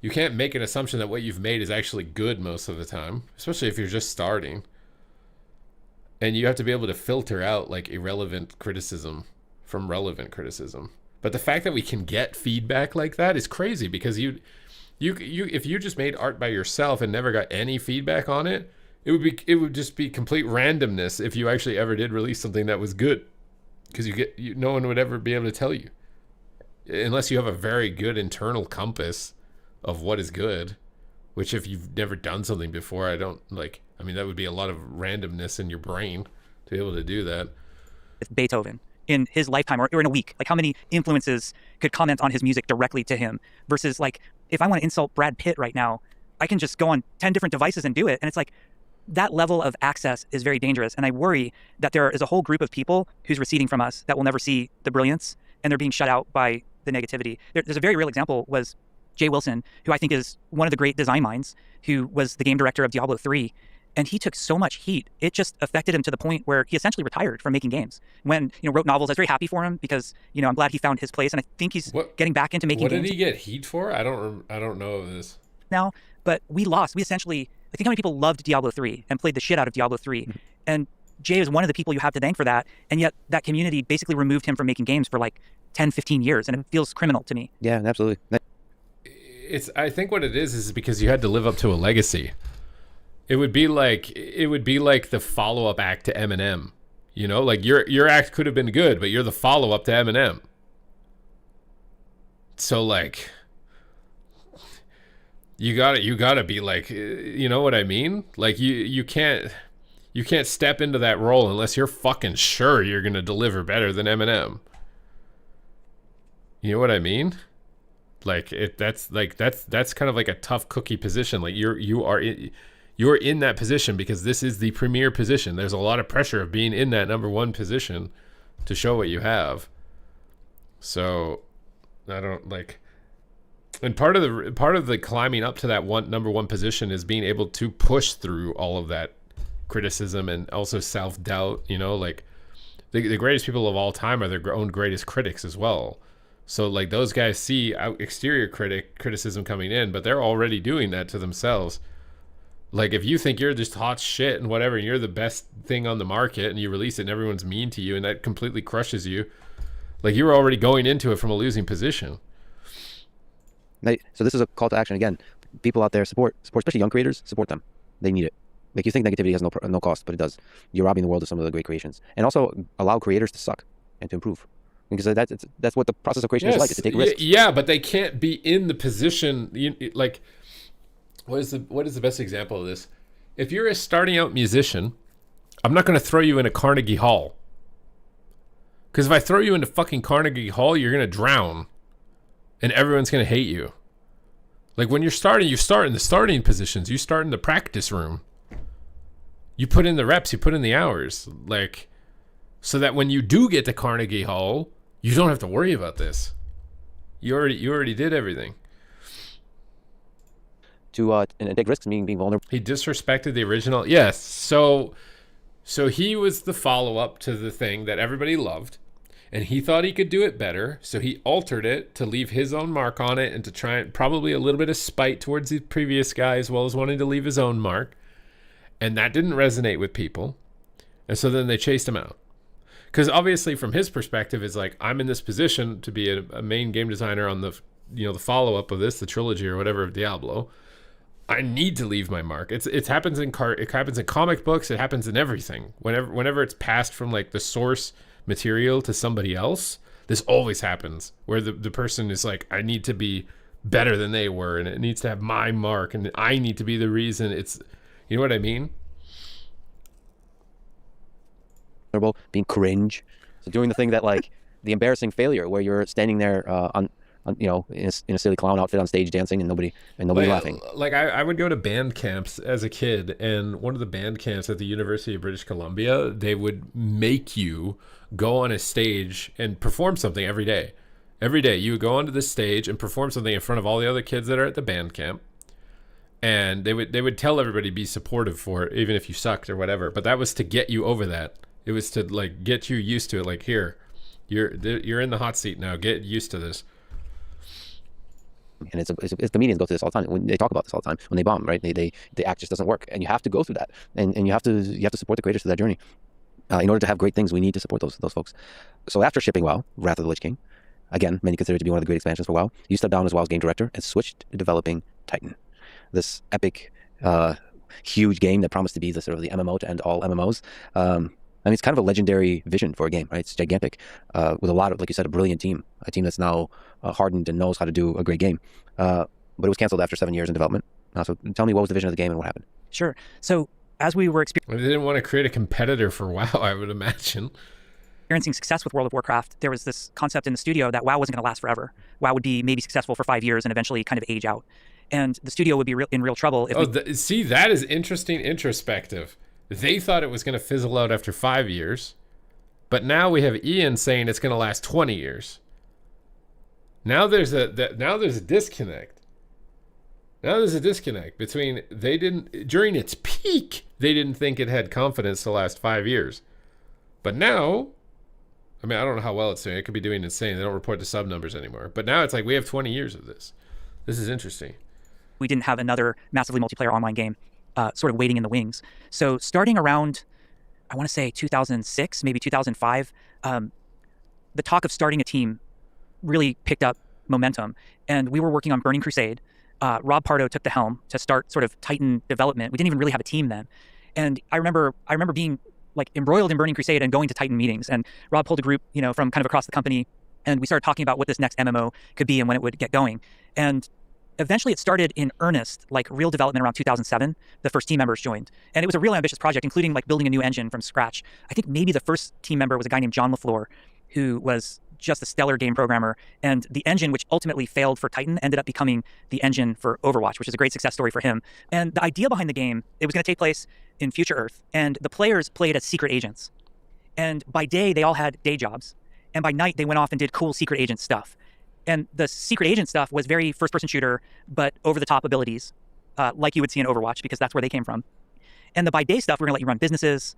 can't make an assumption that what you've made is actually good most of the time, especially if you're just starting. And you have to be able to filter out like irrelevant criticism from relevant criticism. But the fact that we can get feedback like that is crazy, because you if you just made art by yourself and never got any feedback on it, it would just be complete randomness if you actually ever did release something that was good, because no one would ever be able to tell you unless you have a very good internal compass of what is good, which if you've never done something before, that would be a lot of randomness in your brain to be able to do that. Beethoven in his lifetime or in a week, like how many influences could comment on his music directly to him versus like, if I want to insult Brad Pitt right now, I can just go on 10 different devices and do it. And it's like, that level of access is very dangerous. And I worry that there is a whole group of people who's receding from us that will never see the brilliance, and they're being shut out by the negativity. There's a very real example was Jay Wilson, who I think is one of the great design minds, who was the game director of Diablo 3. And he took so much heat, it just affected him to the point where he essentially retired from making games. When, wrote novels, I was very happy for him because, I'm glad he found his place, and I think he's getting back into making games. What did he get heat for? I don't know of this. Now, but we essentially, I think how many people loved Diablo 3 and played the shit out of Diablo 3. Mm-hmm. And Jay is one of the people you have to thank for that. And yet that community basically removed him from making games for like 10, 15 years. And it feels criminal to me. Yeah, absolutely. I think what it is because you had to live up to a legacy. It would be like the follow-up act to Eminem. Like your act could have been good, but you're the follow-up to Eminem. So like, you gotta be like, you know what I mean? Like you can't step into that role unless you're fucking sure you're gonna deliver better than Eminem. You know what I mean? Like that's kind of like a tough cookie position. Like you're in that position because this is the premier position. There's a lot of pressure of being in that number one position to show what you have. So I don't like, and part of the climbing up to that number one position is being able to push through all of that criticism and also self-doubt, like the greatest people of all time are their own greatest critics as well. So like those guys see exterior criticism coming in, but they're already doing that to themselves. Like if you think you're just hot shit and whatever, and you're the best thing on the market, and you release it and everyone's mean to you and that completely crushes you, like you were already going into it from a losing position. So this is a call to action again. People out there support, especially young creators, support them. They need it. Like you think negativity has no cost, but it does. You're robbing the world of some of the great creations, and also allow creators to suck and to improve. Because that's what the process of creation is like, is to take risks. Yeah, but they can't be in the position, like, what is the best example of this? If you're a starting out musician, I'm not going to throw you in a Carnegie Hall. Because if I throw you into fucking Carnegie Hall, you're going to drown. And everyone's going to hate you. Like when you're starting, you start in the starting positions. You start in the practice room. You put in the reps, you put in the hours. Like, so that when you do get to Carnegie Hall, you don't have to worry about this. You already did everything. And take risks, meaning being vulnerable. He disrespected the original. Yes. So he was the follow-up to the thing that everybody loved, and he thought he could do it better. So he altered it to leave his own mark on it and to try and probably a little bit of spite towards the previous guy, as well as wanting to leave his own mark. And that didn't resonate with people. And so then they chased him out. Because obviously from his perspective, it's like, I'm in this position to be a main game designer on the follow-up of this, the trilogy or whatever of Diablo. I need to leave my mark. It happens in comic books. It happens in everything. Whenever it's passed from like the source material to somebody else, this always happens where the person is like, I need to be better than they were, and it needs to have my mark, and I need to be the reason it's, you know what I mean? Being cringe. So doing the thing that like the embarrassing failure where you're standing there in a silly clown outfit on stage dancing and nobody laughing. Like I would go to band camps as a kid, and one of the band camps at the University of British Columbia, they would make you go on a stage and perform something every day. Every day you would go onto the stage and perform something in front of all the other kids that are at the band camp. And they would tell everybody be supportive for it, even if you sucked or whatever. But that was to get you over that. It was to like get you used to it. Like, here, you're in the hot seat now. Get used to this. And it's comedians go through this all the time. When they talk about this all the time, when they bomb, right? The act just doesn't work, and you have to go through that, and you have to support the creators through that journey. In order to have great things, we need to support those folks. So after shipping WoW, Wrath of the Lich King, again, many consider it to be one of the great expansions for WoW, you stepped down as WoW's game director and switched to developing Titan, this epic, huge game that promised to be the sort of the MMO to end all MMOs. I mean, it's kind of a legendary vision for a game, right? It's gigantic, with a lot of, like you said, a brilliant team, a team that's now hardened and knows how to do a great game. But it was canceled after 7 years in development. So tell me, what was the vision of the game and what happened? Sure. So as we were They didn't want to create a competitor for WoW, I would imagine. experiencing success with World of Warcraft, there was this concept in the studio that WoW wasn't going to last forever. WoW would be maybe successful for 5 years and eventually kind of age out. And the studio would be in real trouble if see, that is interesting introspective. They thought it was going to fizzle out after 5 years, but now we have Ian saying it's going to last 20 years. Now there's a disconnect. Now there's a disconnect between during its peak, they didn't think it had confidence to last 5 years. But now, I mean, I don't know how well it's doing. It could be doing insane. They don't report the sub numbers anymore. But now it's like we have 20 years of this. This is interesting. we didn't have another massively multiplayer online game sort of waiting in the wings. So starting around, I want to say 2006, maybe 2005, the talk of starting a team really picked up momentum. And we were working on Burning Crusade. Rob Pardo took the helm to start sort of Titan development. We didn't even really have a team then. And I remember being like embroiled in Burning Crusade and going to Titan meetings. And Rob pulled a group, from kind of across the company, and we started talking about what this next MMO could be and when it would get going. And eventually it started in earnest, like real development around 2007. The first team members joined. And it was a really ambitious project, including like building a new engine from scratch. I think maybe the first team member was a guy named John LaFleur, who was just a stellar game programmer. And the engine, which ultimately failed for Titan, ended up becoming the engine for Overwatch, which is a great success story for him. And the idea behind the game, it was going to take place in Future Earth. And the players played as secret agents. And by day, they all had day jobs. And by night, they went off and did cool secret agent stuff. And the secret agent stuff was very first-person shooter, but over-the-top abilities, like you would see in Overwatch, because that's where they came from. And the by-day stuff, we're going to let you run businesses.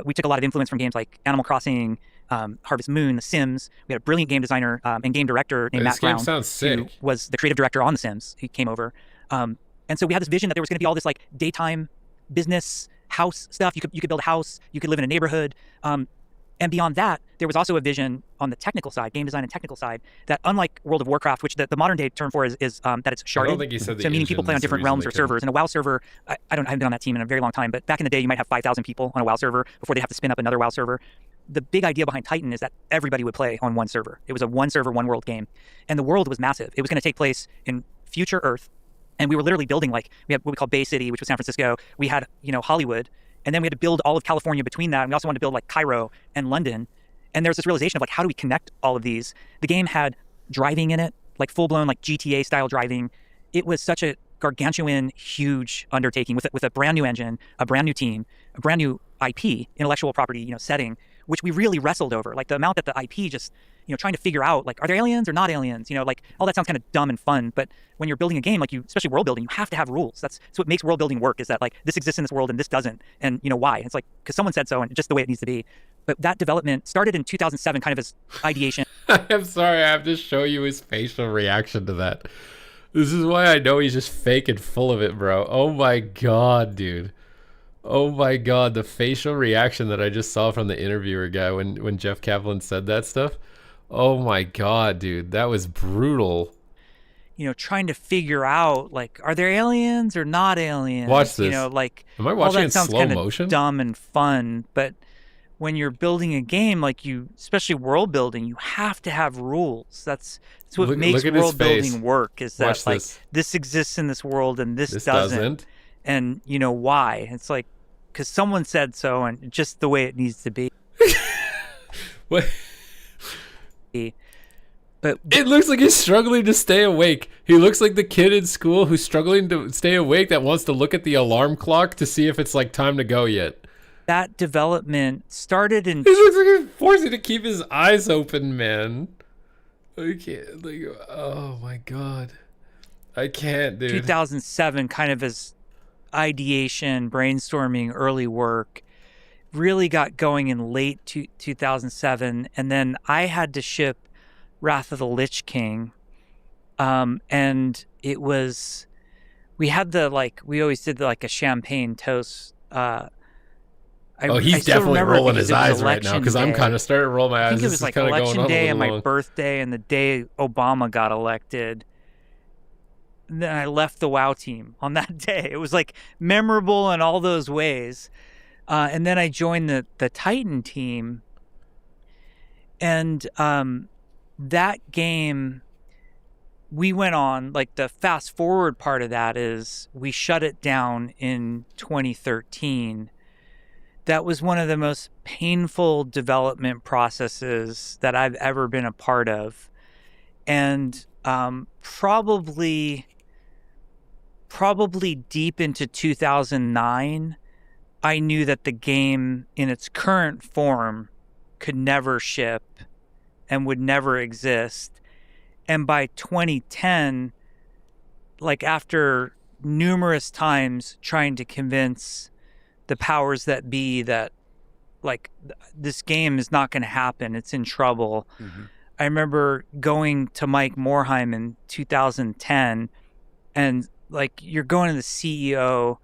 We took a lot of influence from games like Animal Crossing, Harvest Moon, The Sims. We had a brilliant game designer and game director named Matt This game Brown, sounds sick. who was the creative director on The Sims. He came over. And so we had this vision that there was going to be all this like daytime business house stuff. You could build a house. You could live in a neighborhood. And beyond that, there was also a vision on the technical side, game design and technical side, that unlike World of Warcraft, which the modern day term for is that it's sharded. I don't think he said the so meaning people play on engine's the different reason realms they or couldn't. servers. And a WoW server, I haven't been on that team in a very long time, but back in the day, you might have 5,000 people on a WoW server before they have to spin up another WoW server. The big idea behind Titan is that everybody would play on one server. It was a one server, one world game. And the world was massive. It was going to take place in future Earth. And we were literally building, like, we had what we call Bay City, which was San Francisco. We had, Hollywood. And then we had to build all of California between that. And we also wanted to build like Cairo and London. And there's this realization of like, how do we connect all of these? The game had driving in it, like full-blown like GTA style driving. It was such a gargantuan, huge undertaking with a brand new engine, a brand new team, a brand new IP, intellectual property, setting, which we really wrestled over. Like the amount that the IP just, trying to figure out, like, are there aliens or not aliens? Like all that sounds kind of dumb and fun, but when you're building a game, like especially world building, you have to have rules. That's what makes world building work, is that like this exists in this world and this doesn't. And why? It's like, because someone said so and just the way it needs to be. But that development started in 2007, kind of as ideation. I'm sorry, I have to show you his facial reaction to that. This is why I know he's just fake and full of it, bro. Oh my god, dude. Oh my god, the facial reaction that I just saw from the interviewer guy when Jeff Kaplan said that stuff. Oh my god, dude, that was brutal. Trying to figure out, like, are there aliens or not aliens? Watch this. Like, am I all watching that in sounds slow kind of motion? dumb and fun, but when you're building a game, like especially world building, you have to have rules. That's what makes look at his world face. building work, is that Watch like this exists in this world and this doesn't. And why? It's like, because someone said so, and just the way it needs to be. What? But it looks like he's struggling to stay awake. He looks like the kid in school who's struggling to stay awake, that wants to look at the alarm clock to see if it's like time to go yet. That development started in... He looks like he's forcing to keep his eyes open, man. I can't, like, oh my god. I can't, dude. 2007, kind of as ideation, brainstorming, early work, really got going in late 2007. And then I had to ship Wrath of the Lich King. And it was... We had we always did a champagne toast. He's definitely rolling his eyes right now, because I'm kind of starting to roll my eyes. I think it was like election day and my birthday and the day Obama got elected. And then I left the WoW team on that day. It was like memorable in all those ways. And then I joined the Titan team. And that game, we went on, like the fast forward part of that is we shut it down in 2013. That was one of the most painful development processes that I've ever been a part of. And probably deep into 2009, I knew that the game in its current form could never ship and would never exist. And by 2010, like after numerous times trying to convince the powers that be that like this game is not going to happen, it's in trouble. Mm-hmm. I remember going to Mike Morheim in 2010, and like you're going to the CEO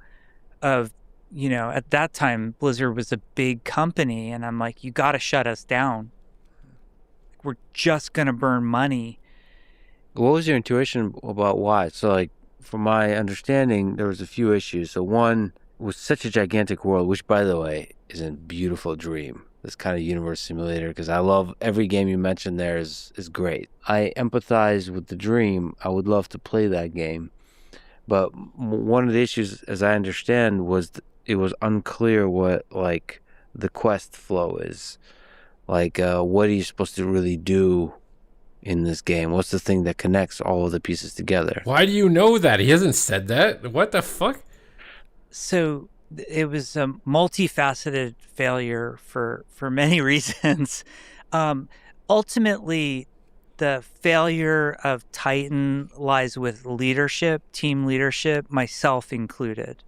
of, at that time Blizzard was a big company, and I'm like, you got to shut us down. We're just going to burn money. What was your intuition about why? So like, from my understanding, there was a few issues. So one was such a gigantic world, which by the way is a beautiful dream. This kind of universe simulator, because I love every game you mentioned there is great. I empathize with the dream. I would love to play that game. But one of the issues, as I understand, was it was unclear what like the quest flow is. Like, what are you supposed to really do in this game? What's the thing that connects all of the pieces together? Why do you know that? He hasn't said that. What the fuck? So it was a multifaceted failure for many reasons. Ultimately, the failure of Titan lies with leadership, team leadership, myself included.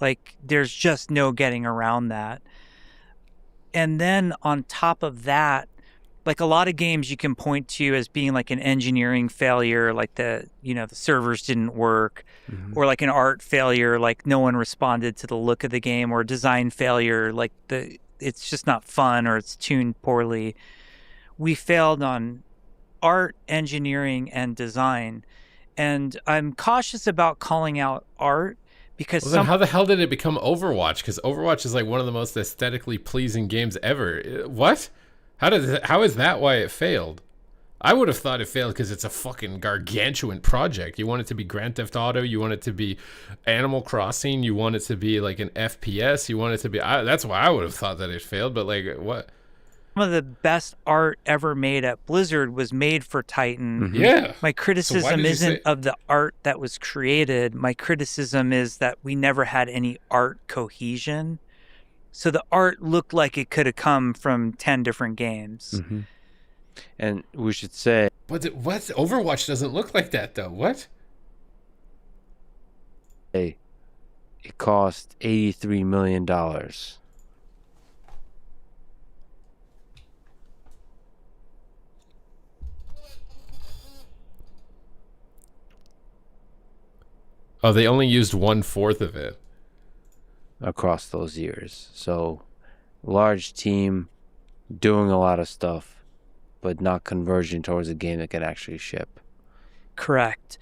Like, there's just no getting around that. And then on top of that, like a lot of games you can point to as being like an engineering failure, like the servers didn't work, or like an art failure, like no one responded to the look of the game, or a design failure, like it's just not fun or it's tuned poorly. We failed on art, engineering, and design. And I'm cautious about calling out art because then how the hell did it become Overwatch? Because Overwatch is like one of the most aesthetically pleasing games ever. What? How is that why it failed? I would have thought it failed because it's a fucking gargantuan project. You want it to be Grand Theft Auto. You want it to be Animal Crossing. You want it to be like an FPS. You want it to be... that's why I would have thought that it failed. But like, what? Some of the best art ever made at Blizzard was made for Titan. Yeah. My criticism isn't of the art that was created. My criticism is that we never had any art cohesion. So the art looked like it could have come from 10 different games. And we should say... What? Overwatch doesn't look like that, though. What? It cost $83 million. Oh, they only used 1/4 of it. Across those years. So, large team doing a lot of stuff, but not converging towards a game that can actually ship. Correct.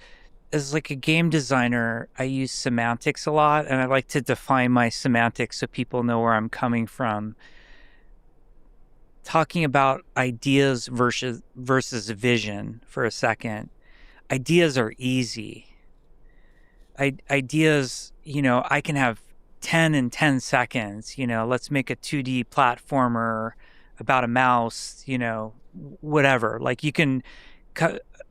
As like a game designer, I use semantics a lot, and I like to define my semantics so people know where I'm coming from. Talking about ideas versus vision for a second. Ideas are easy. Ideas, I can have 10 in 10 seconds, let's make a 2D platformer about a mouse, whatever. Like you can,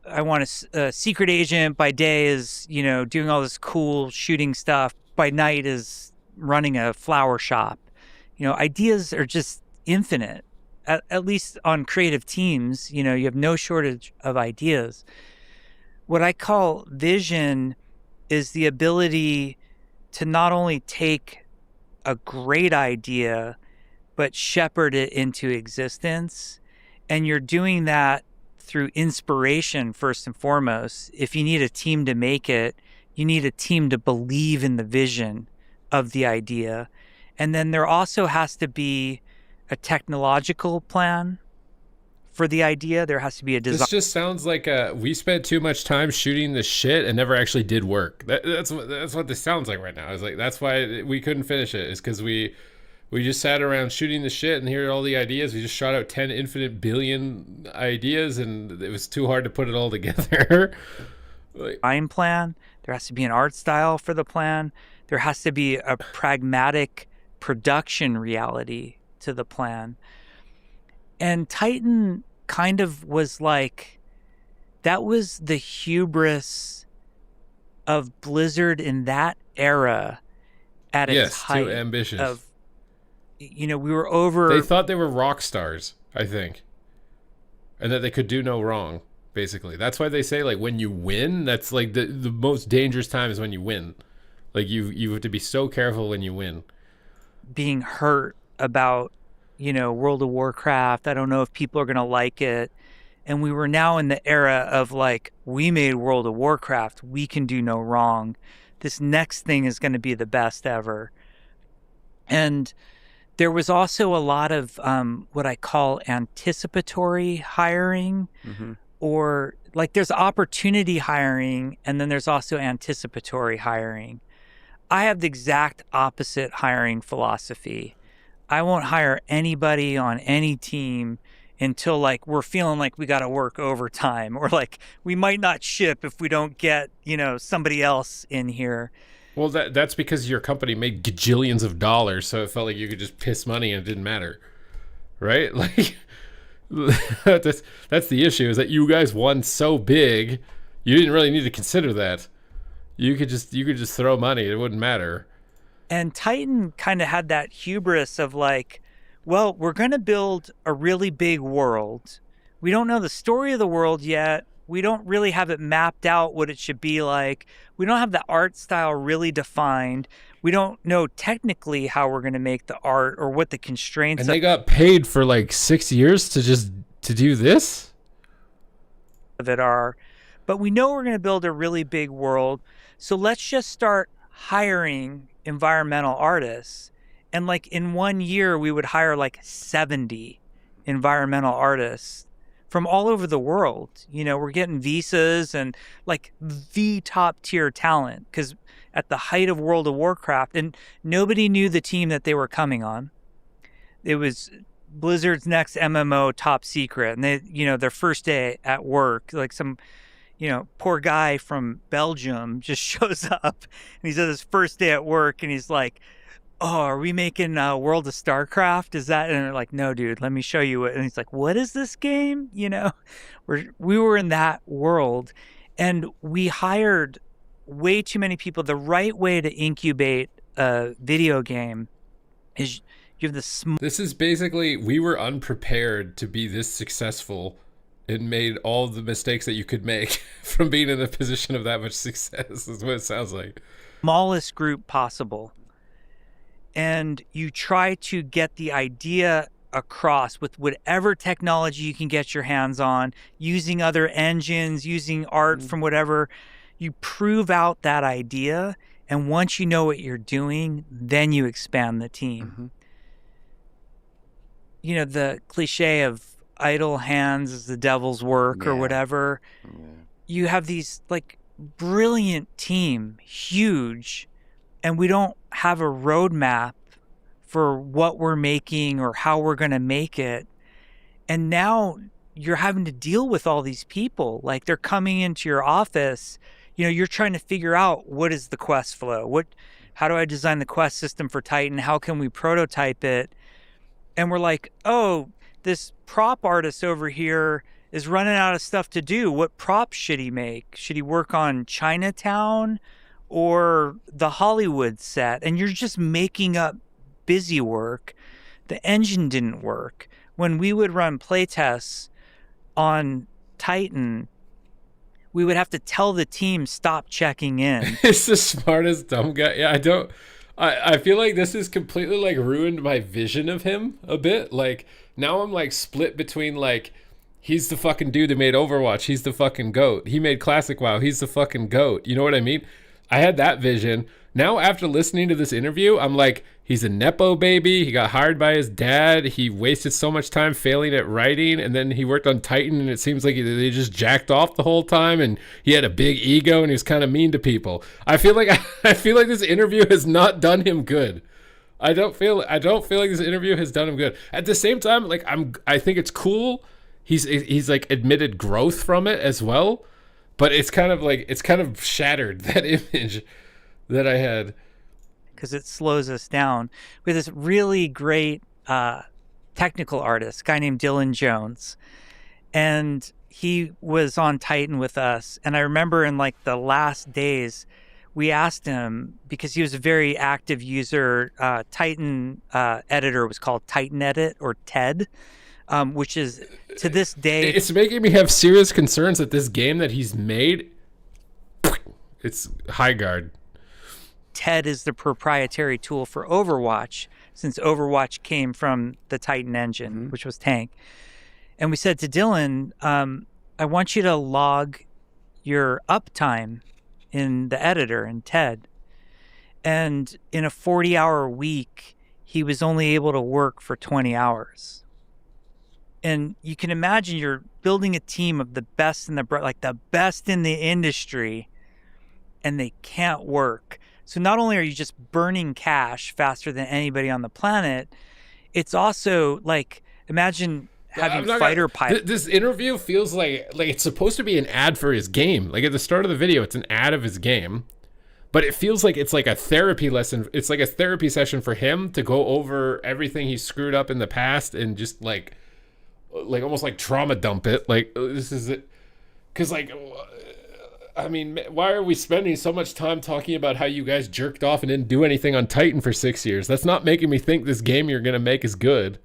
I want a secret agent by day is, doing all this cool shooting stuff. By night is running a flower shop. Ideas are just infinite, at least on creative teams, you have no shortage of ideas. What I call vision is the ability to not only take a great idea, but shepherd it into existence. And you're doing that through inspiration, first and foremost. If you need a team to make it, you need a team to believe in the vision of the idea. And then there also has to be a technological plan for the idea. There has to be a design. This just sounds like we spent too much time shooting the shit and never actually did work. That's what this sounds like right now. It's like that's why we couldn't finish it. Is because we just sat around shooting the shit and here are all the ideas. We just shot out 10 infinite billion ideas and it was too hard to put it all together. Design plan. There has to be an art style for the plan. There has to be a pragmatic production reality to the plan. And Titan kind of was like, that was the hubris of Blizzard in that era at its height. Too ambitious. We were over... They thought they were rock stars, I think. And that they could do no wrong, basically. That's why they say, like, when you win, that's like the most dangerous time is when you win. Like, you have to be so careful when you win. Being hurt about... World of Warcraft. I don't know if people are going to like it. And we were now in the era of like, we made World of Warcraft. We can do no wrong. This next thing is going to be the best ever. And there was also a lot of what I call anticipatory hiring, or like there's opportunity hiring and then there's also anticipatory hiring. I have the exact opposite hiring philosophy. I won't hire anybody on any team until like we're feeling like we got to work overtime, or like we might not ship if we don't get, somebody else in here. Well, that's because your company made gajillions of dollars, so it felt like you could just piss money and it didn't matter. Right? Like that's the issue, is that you guys won so big, you didn't really need to consider that. You could just throw money, it wouldn't matter. And Titan kind of had that hubris of like, well, we're going to build a really big world. We don't know the story of the world yet. We don't really have it mapped out what it should be like. We don't have the art style really defined. We don't know technically how we're going to make the art or what the constraints are. And they got paid for like 6 years to just to do this? Of it are, but we know we're going to build a really big world. So let's just start hiring environmental artists. And like in 1 year, we would hire like 70 environmental artists from all over the world. You know, we're getting visas and like the top tier talent, because at the height of World of Warcraft, and nobody knew the team that they were coming on. It was Blizzard's next MMO, top secret. And they, you know, their first day at work, like some, you know, poor guy from Belgium just shows up and he's at his first day at work and he's like, oh, are we making World of StarCraft? Is that? And they're like, no, dude, let me show you what. And he's like, what is this game? You know, we were in that world, and we hired way too many people. The right way to incubate a video game is you have the This is basically, we were unprepared to be this successful and made all the mistakes that you could make from being in a position of that much success, is what it sounds like. Smallest group possible. And you try to get the idea across with whatever technology you can get your hands on, using other engines, using art from whatever. You prove out that idea, and once you know what you're doing, then you expand the team. You know, the cliche of idle hands is the devil's work or whatever. You have these like brilliant team, huge, and we don't have a roadmap for what we're making or how we're going to make it. And now you're having to deal with all these people. Like, they're coming into your office. You know, you're trying to figure out, what is the quest flow? How do I design the quest system for Titan? How can we prototype it? And we're like, oh, this prop artist over here is running out of stuff to do. What props should he make? Should he work on Chinatown or the Hollywood set? And you're just making up busy work. The engine didn't work. When we would run playtests on Titan, we would have to tell the team, stop checking in. It's the smartest dumb guy. Yeah, I feel like this has completely like ruined my vision of him a bit. Like, now I'm like split between like, he's the fucking dude that made Overwatch. He's the fucking GOAT. He made Classic WoW. He's the fucking GOAT. You know what I mean? I had that vision. Now, after listening to this interview, I'm like, he's a Nepo baby. He got hired by his dad. He wasted so much time failing at writing, and then he worked on Titan, and it seems like they just jacked off the whole time, and he had a big ego, and he was kind of mean to people. I feel like this interview has not done him good. I don't feel like this interview has done him good. At the same time, like, I think it's cool. He's like admitted growth from it as well, but it's kind of shattered that image that I had, because it slows us down. We have this really great technical artist, a guy named Dylan Jones, and he was on Titan with us. And I remember in like the last days, we asked him, because he was a very active user. Titan editor was called Titan Edit, or TED, which is, to this day, it's making me have serious concerns that this game that he's made, it's high guard. TED is the proprietary tool for Overwatch, since Overwatch came from the Titan engine, which was Tank. And we said to Dylan, I want you to log your uptime in the editor in TED. And in a 40-hour week, he was only able to work for 20 hours. And you can imagine you're building a team of the best in the best in the industry, and they can't work. So not only are you just burning cash faster than anybody on the planet, it's also like, imagine having fighter pilots. This interview feels like it's supposed to be an ad for his game. Like, at the start of the video, it's an ad of his game, but it feels like it's like a therapy lesson. It's like a therapy session for him to go over everything he screwed up in the past and just like almost like trauma dump it. Like, this is it. Because like, I mean, why are we spending so much time talking about how you guys jerked off and didn't do anything on Titan for 6 years? That's not making me think this game you're going to make is good.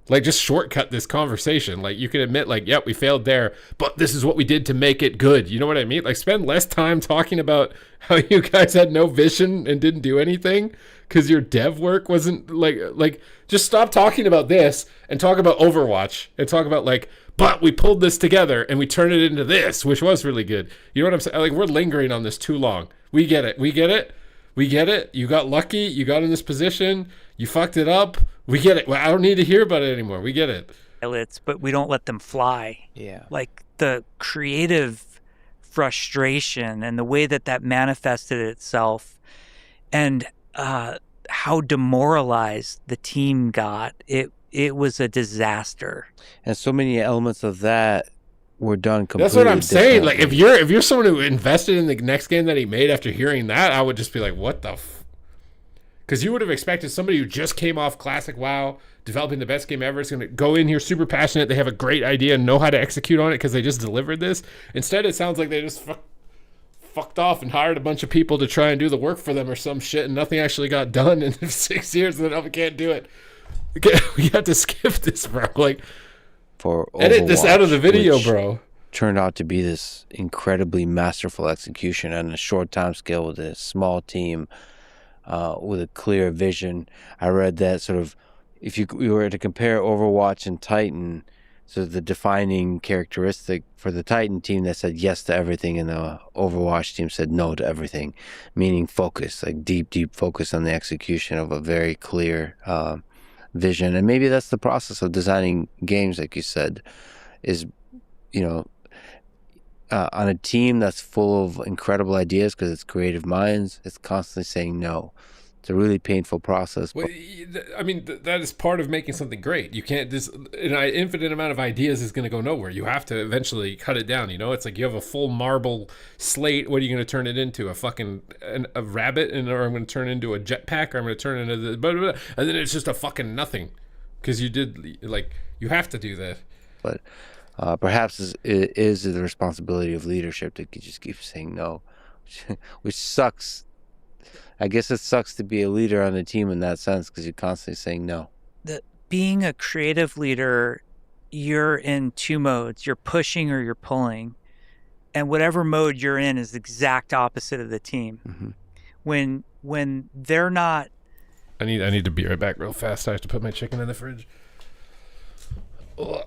Like, just shortcut this conversation. Like, you can admit, like, yep, we failed there, but this is what we did to make it good. You know what I mean? Like, spend less time talking about how you guys had no vision and didn't do anything because your dev work wasn't, like, just stop talking about this and talk about Overwatch and talk about, like, but we pulled this together and we turned it into this, which was really good. You know what I'm saying? Like, we're lingering on this too long. We get it. You got lucky. You got in this position. You fucked it up. We get it. Well, I don't need to hear about it anymore. We get it. Pilots, but we don't let them fly. Yeah. Like the creative frustration and the way that manifested itself, and how demoralized the team got. It was a disaster. And so many elements of that were done completely. That's what I'm saying. Like, differently. if you're someone who invested in the next game that he made after hearing that, I would just be like, what the because you would have expected somebody who just came off Classic WoW, developing the best game ever, is going to go in here super passionate. They have a great idea and know how to execute on it because they just delivered this. Instead, it sounds like they just fucked off and hired a bunch of people to try and do the work for them or some shit, and nothing actually got done in 6 years, and then we can't do it. We have to skip this, bro. Like, for edit this out of the video, which bro. Turned out to be this incredibly masterful execution on a short time scale with a small team, with a clear vision. I read that sort of, if you were to compare Overwatch and Titan, so the defining characteristic for the Titan team that said yes to everything, and the Overwatch team said no to everything, meaning focus, like deep focus on the execution of a very clear vision. And maybe that's the process of designing games, like you said, is, on a team that's full of incredible ideas because it's creative minds, it's constantly saying no. It's a really painful process. Well, I mean, that is part of making something great. You can't, an infinite amount of ideas is going to go nowhere. You have to eventually cut it down. It's like you have a full marble slate. What are you going to turn it into? A rabbit? Or I'm going to turn it into a jetpack? Or I'm going to turn it into blah, blah, blah. And then it's just a fucking nothing. Because you have to do that. But perhaps it is the responsibility of leadership to just keep saying no, which sucks. I guess it sucks to be a leader on a team in that sense because you're constantly saying no. Being a creative leader, you're in two modes. You're pushing or you're pulling. And whatever mode you're in is the exact opposite of the team. Mm-hmm. When they're not... I need to be right back real fast. I have to put my chicken in the fridge. Ugh.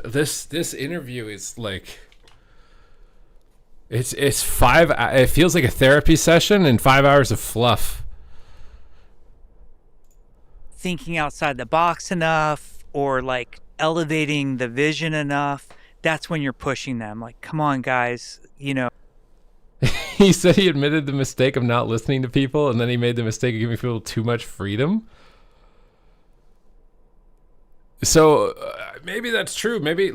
This interview is like, it's it feels like a therapy session and 5 hours of fluff. Thinking outside the box enough, or like elevating the vision enough, that's when you're pushing them. Like, come on, guys, He said he admitted the mistake of not listening to people, and then he made the mistake of giving people too much freedom. So maybe that's true. Maybe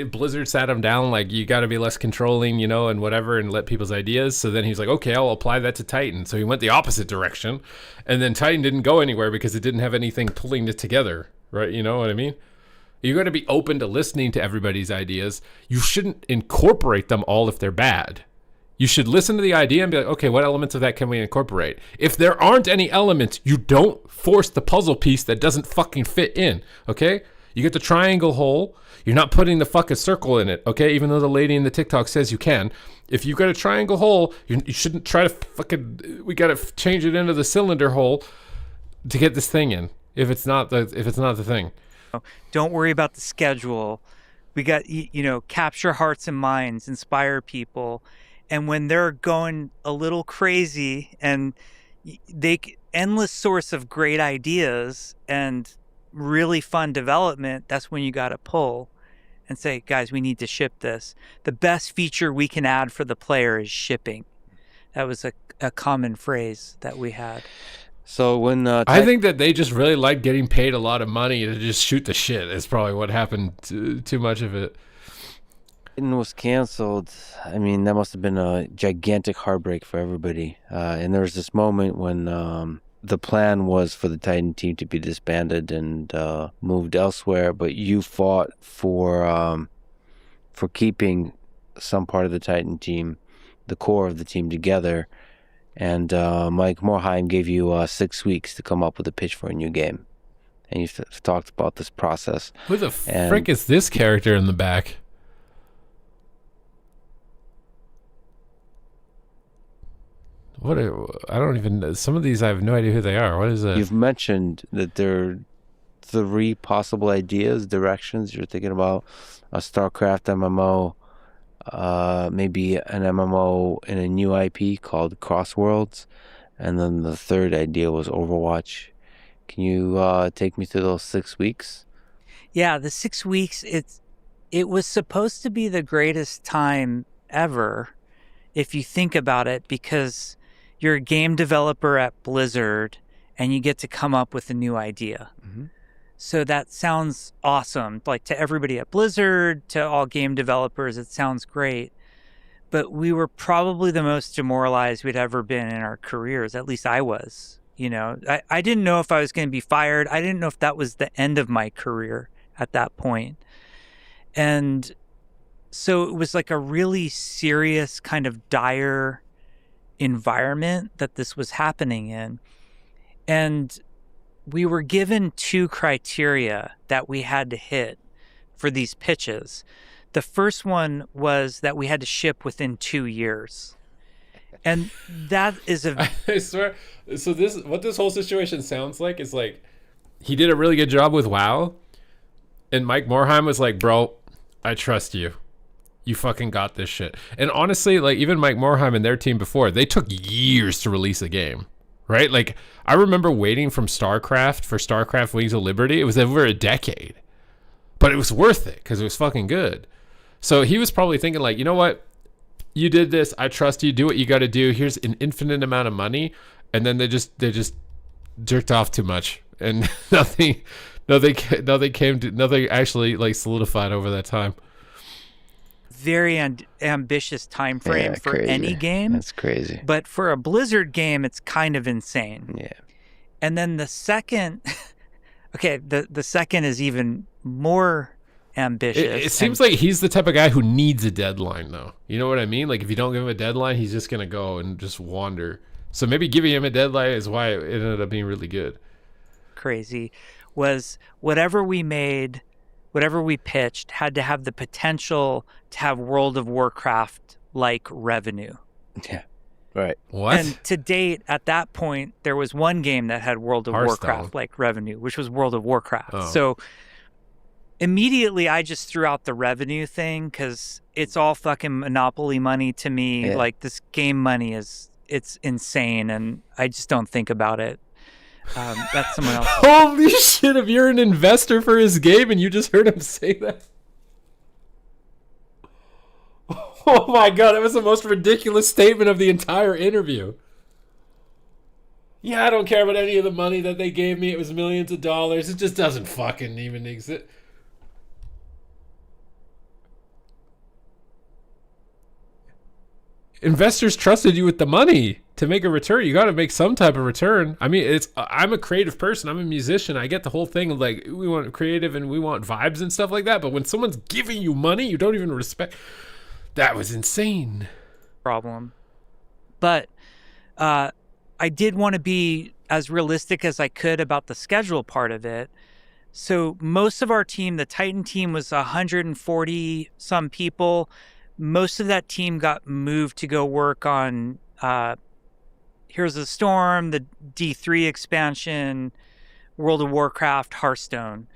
Blizzard sat him down, like, you got to be less controlling, and whatever, and let people's ideas. So then he's like, okay, I'll apply that to Titan. So he went the opposite direction, and then Titan didn't go anywhere because it didn't have anything pulling it together, right? You know what I mean? You got to be open to listening to everybody's ideas. You shouldn't incorporate them all if they're bad. You should listen to the idea and be like, okay, what elements of that can we incorporate? If there aren't any elements, you don't force the puzzle piece that doesn't fucking fit in, okay? You get the triangle hole. You're not putting the fucking circle in it, okay? Even though the lady in the TikTok says you can. If you've got a triangle hole, you shouldn't try to we got to change it into the cylinder hole to get this thing in. If it's not the thing. Don't worry about the schedule. We got, capture hearts and minds, inspire people. And when they're going a little crazy and endless source of great ideas and really fun development, that's when you got to pull. and say, guys, we need to ship this. The best feature we can add for the player is shipping. That was a common phrase that we had. So when I think that they just really like getting paid a lot of money to just shoot the shit. Is probably what happened. Too much of it. Titan was canceled, I mean, that must have been a gigantic heartbreak for everybody. And there was this moment when the plan was for the Titan team to be disbanded and moved elsewhere, but you fought for keeping some part of the Titan team, the core of the team, together. And Mike Morhaime gave you 6 weeks to come up with a pitch for a new game. And you've talked about this process. Who the frick is this character in the back? I don't even know. Some of these I have no idea who they are. What is it? You've mentioned that there are 3 possible ideas, directions. You're thinking about a StarCraft MMO, maybe an MMO in a new IP called Crossworlds, and then the third idea was Overwatch. Can you take me through those 6 weeks? Yeah, the 6 weeks, it was supposed to be the greatest time ever, if you think about it, because you're a game developer at Blizzard and you get to come up with a new idea. Mm-hmm. So that sounds awesome. Like, to everybody at Blizzard, to all game developers, it sounds great. But we were probably the most demoralized we'd ever been in our careers. At least I was. You know, I didn't know if I was going to be fired. I didn't know if that was the end of my career at that point. And so it was like a really serious, kind of dire environment that this was happening in. And we were given 2 criteria that we had to hit for these pitches. The first one was that we had to ship within 2 years. And that is I swear. So what this whole situation sounds like is like he did a really good job with WoW, and Mike Morhaime was like, bro, I trust you. You fucking got this shit. And honestly, like, even Mike Morhaime and their team before, they took years to release a game, right? Like, I remember waiting from StarCraft for StarCraft Wings of Liberty. It was over a decade, but it was worth it because it was fucking good. So he was probably thinking, like, you know what? You did this. I trust you. Do what you got to do. Here's an infinite amount of money. And then they just jerked off too much, and nothing actually like solidified over that time. Very ambitious time frame for crazy. Any game. That's crazy. But for a Blizzard game, it's kind of insane. Yeah. And then the second, okay, the second is even more ambitious. It seems like he's the type of guy who needs a deadline, though. You know what I mean? Like, if you don't give him a deadline, he's just gonna go and just wander. So maybe giving him a deadline is why it ended up being really good. Crazy was whatever we made, whatever we pitched had to have the potential to have World of Warcraft like revenue. Yeah. Right. What? And to date, at that point, there was one game that had World of Warcraft like revenue, which was World of Warcraft. Oh. So immediately I just threw out the revenue thing because it's all fucking Monopoly money to me. Yeah. Like, this game money it's insane, and I just don't think about it. That's someone else. Holy shit, if you're an investor for his game and you just heard him say that. Oh my god, that was the most ridiculous statement of the entire interview. Yeah, I don't care about any of the money that they gave me. It was millions of dollars. It just doesn't fucking even exist. Investors trusted you with the money to make a return. You got to make some type of return. I mean, I'm a creative person. I'm a musician. I get the whole thing of, like, we want creative and we want vibes and stuff like that. But when someone's giving you money, you don't even respect. That was insane. Problem. But I did want to be as realistic as I could about the schedule part of it. So most of our team, the Titan team, was 140 some people. Most of that team got moved to go work on Heroes of the Storm, the D3 expansion, World of Warcraft, Hearthstone.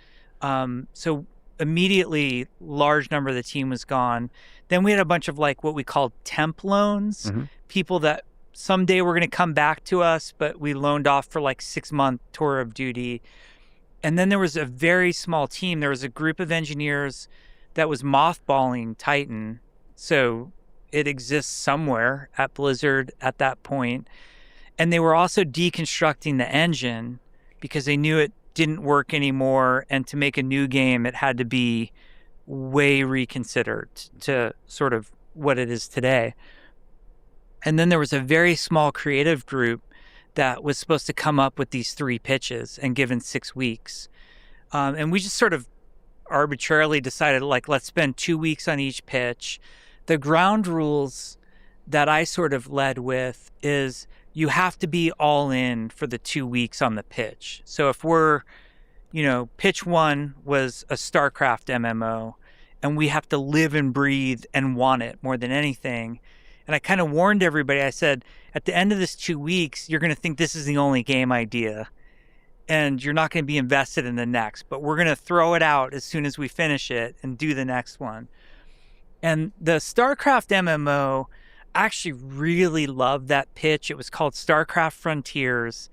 So immediately, large number of the team was gone. Then we had a bunch of, like, what we called temp loans, people that someday were going to come back to us, but we loaned off for like 6-month tour of duty. And then there was a very small team. There was a group of engineers that was mothballing Titan. So it exists somewhere at Blizzard at that point. And they were also deconstructing the engine because they knew it didn't work anymore. And to make a new game, it had to be way reconsidered to sort of what it is today. And then there was a very small creative group that was supposed to come up with these 3 pitches and given 6 weeks. And we just sort of arbitrarily decided, like, let's spend 2 weeks on each pitch. The ground rules that I sort of led with is you have to be all in for the 2 weeks on the pitch. So if we're, pitch 1 was a StarCraft MMO, and we have to live and breathe and want it more than anything. And I kind of warned everybody, I said, at the end of this 2 weeks, you're going to think this is the only game idea. And you're not going to be invested in the next. But we're going to throw it out as soon as we finish it and do the next one. And the StarCraft MMO, I actually really loved that pitch. It was called StarCraft Frontiers.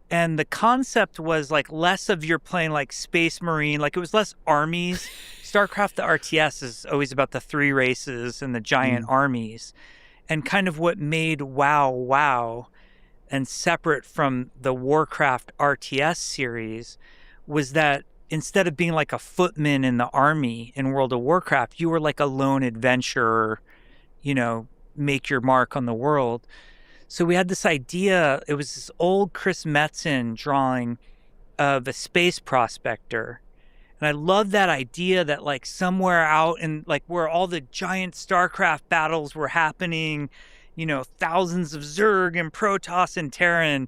And the concept was like less of you're playing like Space Marine, like it was less armies. StarCraft, the RTS, is always about the 3 races and the giant armies. And kind of what made WoW and separate from the Warcraft RTS series was that instead of being like a footman in the army in World of Warcraft, you were like a lone adventurer, make your mark on the world. So we had this idea, it was this old Chris Metzen drawing of a space prospector. And I love that idea that like somewhere out in like where all the giant StarCraft battles were happening, thousands of Zerg and Protoss and Terran,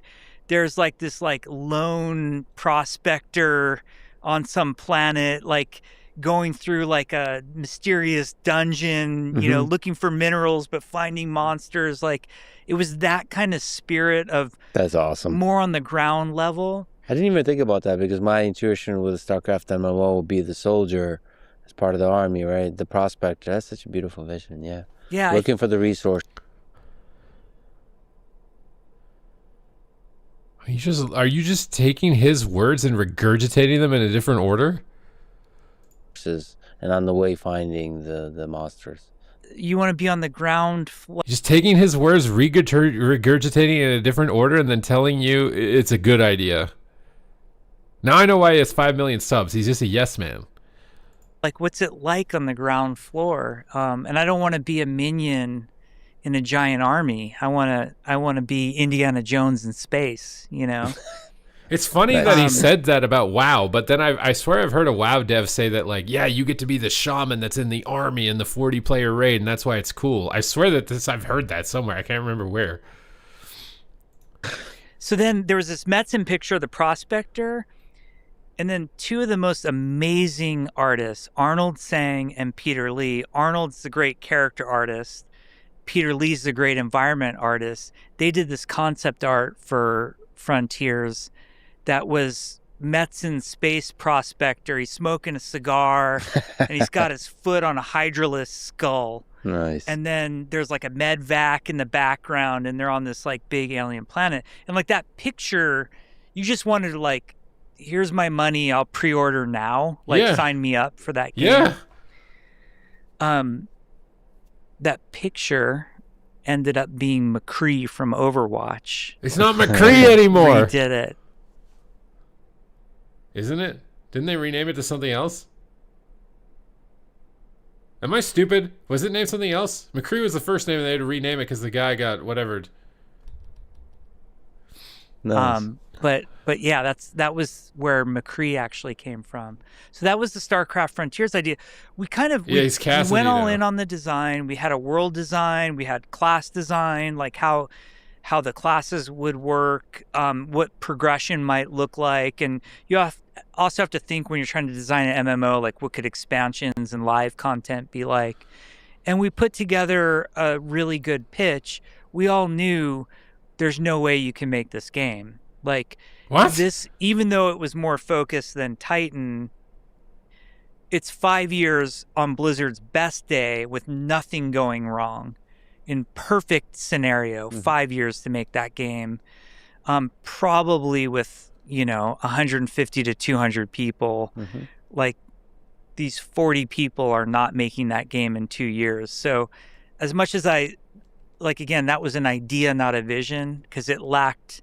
there's like this like lone prospector on some planet, like going through like a mysterious dungeon, looking for minerals, but finding monsters. Like it was that kind of spirit of That's awesome. More on the ground level. I didn't even think about that because my intuition with StarCraft MMO would be the soldier as part of the army, right? The prospector. That's such a beautiful vision. Yeah. Yeah. Looking for the resource. Are you just taking his words and regurgitating them in a different order? And on the way finding the monsters. You want to be on the ground floor. Just taking his words, regurgitating in a different order, and then telling you it's a good idea. Now I know why he has 5 million subs. He's just a yes man. Like, what's it like on the ground floor? And I don't want to be a minion in a giant army. I want to be Indiana Jones in space, It's funny that he said that about WoW, but then I swear I've heard a WoW dev say that, like, yeah, you get to be the shaman that's in the army in the 40-player raid, and that's why it's cool. I swear that I've heard that somewhere. I can't remember where. So then there was this Metzen picture of the prospector, and then 2 of the most amazing artists, Arnold Sang and Peter Lee. Arnold's the great character artist. Peter Lee's the great environment artist. They did this concept art for Frontiers that was Metzen's space prospector. He's smoking a cigar and he's got his foot on a Hydralisk skull. Nice. And then there's like a medvac in the background and they're on this like big alien planet. And like that picture, you just wanted to like, here's my money, I'll pre-order now. Like sign me up for that game. Yeah. That picture ended up being McCree from Overwatch. It's not McCree anymore. They did it. Isn't it? Didn't they rename it to something else? Am I stupid? Was it named something else? McCree was the first name and they had to rename it because the guy got whatever. Nice. But yeah, that was where McCree actually came from. So that was the StarCraft Frontiers idea. We kind of we went all in on the design. We had a world design. We had class design, like how the classes would work, what progression might look like, and you also have to think when you're trying to design an MMO, like what could expansions and live content be like. And we put together a really good pitch. We all knew there's no way you can make this game. Like this, even though it was more focused than Titan, it's 5 years on Blizzard's best day with nothing going wrong. In perfect scenario, 5 years to make that game. Probably with, 150 to 200 people. Like these 40 people are not making that game in 2 years. So as much as again, that was an idea, not a vision, because it lacked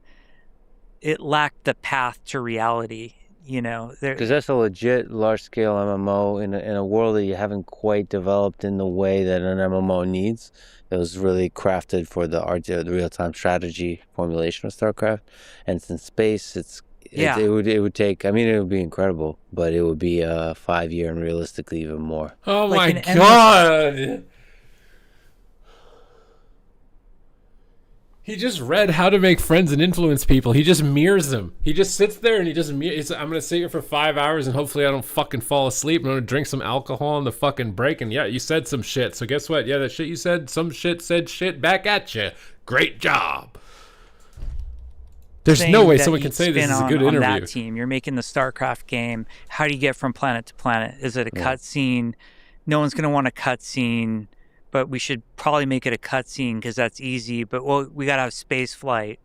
the path to reality, Because that's a legit large-scale MMO in a world that you haven't quite developed in the way that an MMO needs. It was really crafted for the real-time strategy formulation of StarCraft, and it's in space. It would take. I mean, it would be incredible, but it would be 5 year and realistically even more. Oh my god! He just read How to Make Friends and Influence People. He just mirrors them. He just sits there and he just mirrors. I'm going to sit here for 5 hours and hopefully I don't fucking fall asleep. I'm going to drink some alcohol on the fucking break. And yeah, you said some shit. So guess what? Yeah, that shit you said, some shit said shit back at you. Great job. There's no way someone can say this is a good interview. On that team, you're making the StarCraft game. How do you get from planet to planet? Is it a cutscene? No one's going to want a cutscene. But we should probably make it a cutscene because that's easy. But we got to have space flight.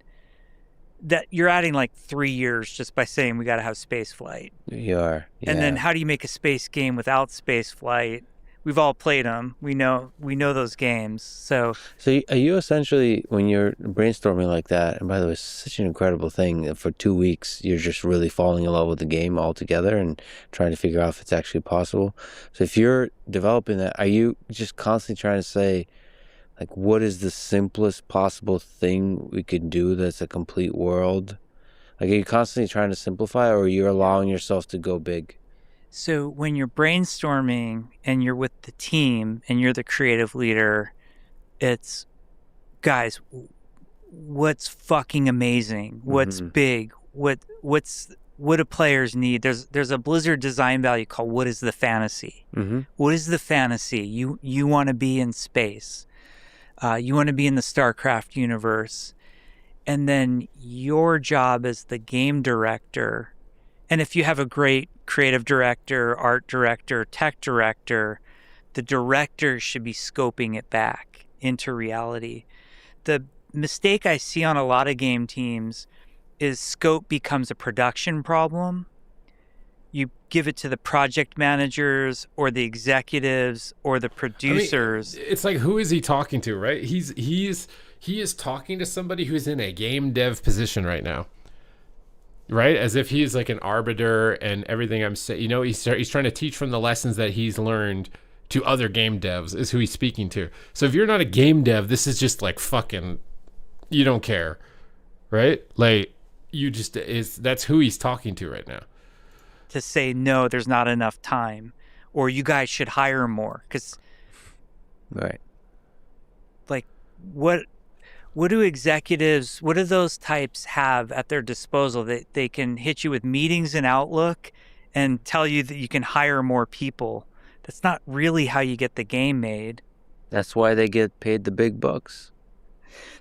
That you're adding like 3 years just by saying we got to have space flight. You are. Yeah. And then how do you make a space game without space flight? We've all played them. We know those games. So are you essentially, when you're brainstorming like that, and by the way, it's such an incredible thing that for 2 weeks you're just really falling in love with the game altogether and trying to figure out if it's actually possible. So if you're developing that, are you just constantly trying to say, like, what is the simplest possible thing we could do that's a complete world? Like, are you constantly trying to simplify, or are you allowing yourself to go big? So when you're brainstorming and you're with the team and you're the creative leader, it's, guys, what's fucking amazing? What's big? What do players need? There's a Blizzard design value called what is the fantasy? What is the fantasy? You want to be in space. You want to be in the StarCraft universe. And then your job as the game director, and if you have a great creative director, art director, tech director, the director should be scoping it back into reality. The mistake I see on a lot of game teams is scope becomes a production problem. You give it to the project managers or the executives or the producers. I mean, it's like, who is he talking to, right? He is talking to somebody who's in a game dev position right now. Right, as if he's like an arbiter and everything I'm saying. He's trying to teach from the lessons that he's learned to other game devs. Is who he's speaking to. So if you're not a game dev, this is just like fucking, you don't care, right? Like that's who he's talking to right now. To say no, there's not enough time, or you guys should hire more, because, right? Like what do executives, what do those types have at their disposal that they can hit you with meetings in Outlook and tell you that you can hire more people? That's not really how you get the game made. That's why they get paid the big bucks.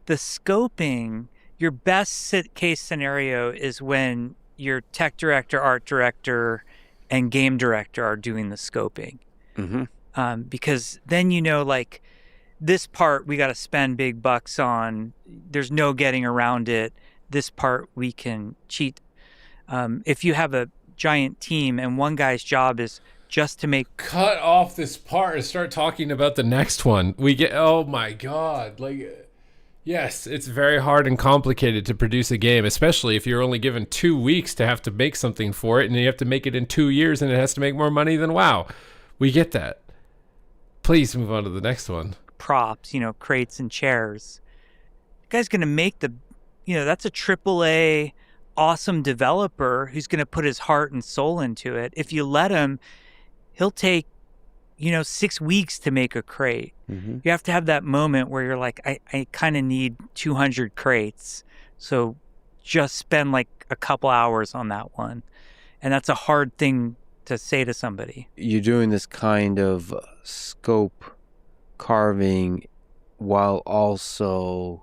The scoping, your best case scenario is when your tech director, art director, and game director are doing the scoping. Because then like, this part we got to spend big bucks on. There's no getting around it. This part we can cheat. If you have a giant team and one guy's job is just to make... Cut off this part and start talking about the next one. Oh my God. Like, yes, it's very hard and complicated to produce a game, especially if you're only given 2 weeks to have to make something for it and you have to make it in 2 years and it has to make more money than WoW. We get that. Please move on to the next one. Props, crates and chairs. The guy's going to make that's a AAA awesome developer who's going to put his heart and soul into it. If you let him, he'll take, 6 weeks to make a crate. You have to have that moment where you're like, I kind of need 200 crates. So just spend like a couple hours on that one. And that's a hard thing to say to somebody. You're doing this kind of scope carving while also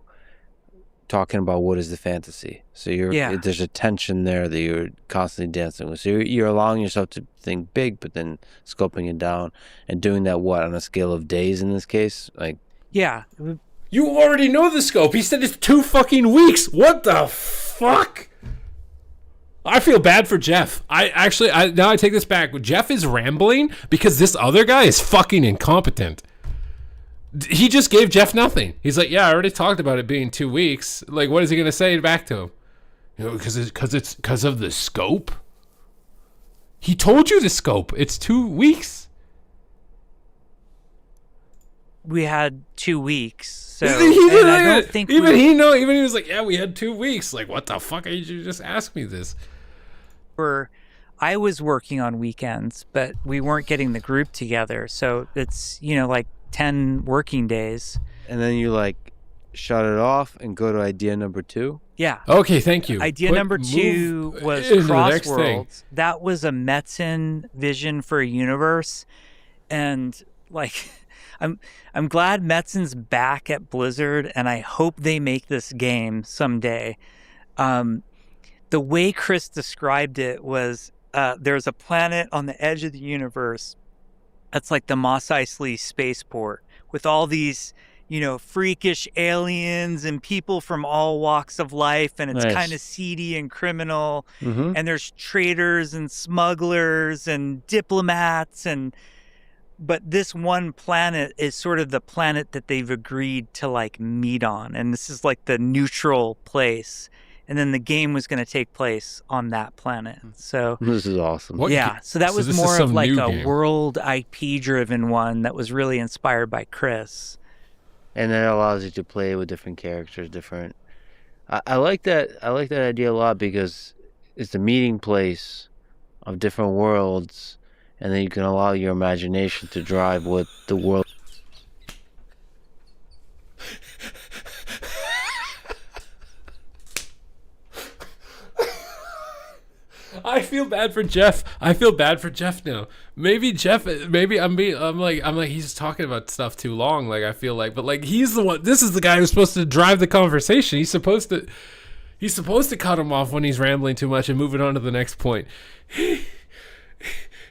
talking about what is the fantasy. So there's a tension there that you're constantly dancing with. So you're allowing yourself to think big, but then scoping it down and doing that on a scale of days in this case. Like, yeah, you already know the scope. He said it's 2 fucking weeks. What the fuck? I feel bad for Jeff. Now I take this back. Jeff is rambling because this other guy is fucking incompetent. He just gave Jeff nothing. He's like, yeah, I already talked about it being 2 weeks. Like, what is he gonna say back to him? You know, because of the scope. He told you the scope. It's 2 weeks. We had 2 weeks, so and I don't think he was like, yeah, we had 2 weeks. Like, what the fuck? Did you just ask me this? I was working on weekends, but we weren't getting the group together, so it's like 10 working days. And then you like shut it off and go to idea number 2. Yeah. Okay, thank you. Idea number 2 was Crossworlds. That was a Metzen vision for a universe, and like, I'm glad Metzen's back at Blizzard, and I hope they make this game someday. The way Chris described it was there's a planet on the edge of the universe that's like the Mos Eisley spaceport with all these, freakish aliens and people from all walks of life, and it's kind of seedy and criminal. Mm-hmm. And there's traders and smugglers and diplomats, but this one planet is sort of the planet that they've agreed to like meet on, and this is like the neutral place. And then the game was going to take place on that planet. So this is awesome. So that was more of like a world IP driven one that was really inspired by Chris. And that allows you to play with different characters, different. I like that. I like that idea a lot because it's the meeting place of different worlds, and then you can allow your imagination to drive what the world. I feel bad for Jeff. Now. Maybe I'm like he's talking about stuff too long. Like I feel like, but like he's the one. This is the guy who's supposed to drive the conversation. He's supposed to cut him off when he's rambling too much and move it on to the next point.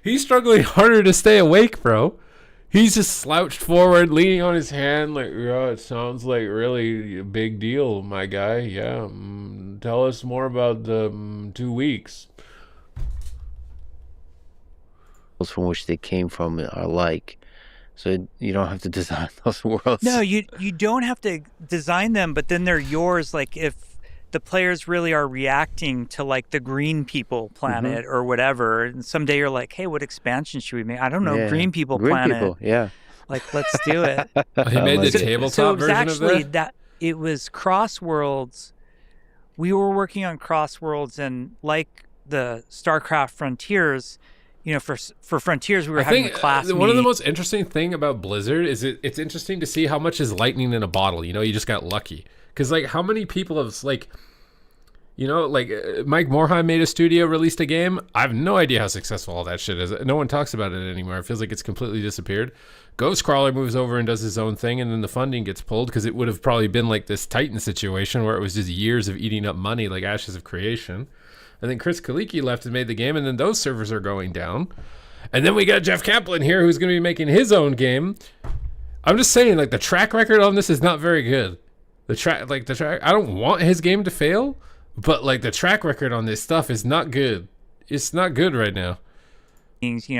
He's struggling harder to stay awake, bro. He's just slouched forward, leaning on his hand, like, yeah, it sounds like really a big deal, my guy. Yeah, tell us more about the 2 weeks. From which they came from are like, so you don't have to design those worlds. No, you don't have to design them, but then they're yours. Like if the players really are reacting to like the green people planet or whatever, and someday you're like, hey, what expansion should we make? I don't know, green people planet. Yeah, like let's do it. He made the tabletop version of that. It was Crossworlds. We were working on Crossworlds, and like the StarCraft Frontiers. For Frontiers, we were having a class one of the most interesting thing about Blizzard is it's interesting to see how much is lightning in a bottle. You just got lucky. Because, like, how many people have, like, Mike Morhaime made a studio, released a game. I have no idea how successful all that shit is. No one talks about it anymore. It feels like it's completely disappeared. Ghostcrawler moves over and does his own thing, and then the funding gets pulled because it would have probably been like this Titan situation where it was just years of eating up money like Ashes of Creation. And then Chris Kaliki left and made the game, and then those servers are going down. And then we got Jeff Kaplan here, who's going to be making his own game. I'm just saying, like, the track record on this is not very good. The track, I don't want his game to fail, but like the track record on this stuff is not good. It's not good right now.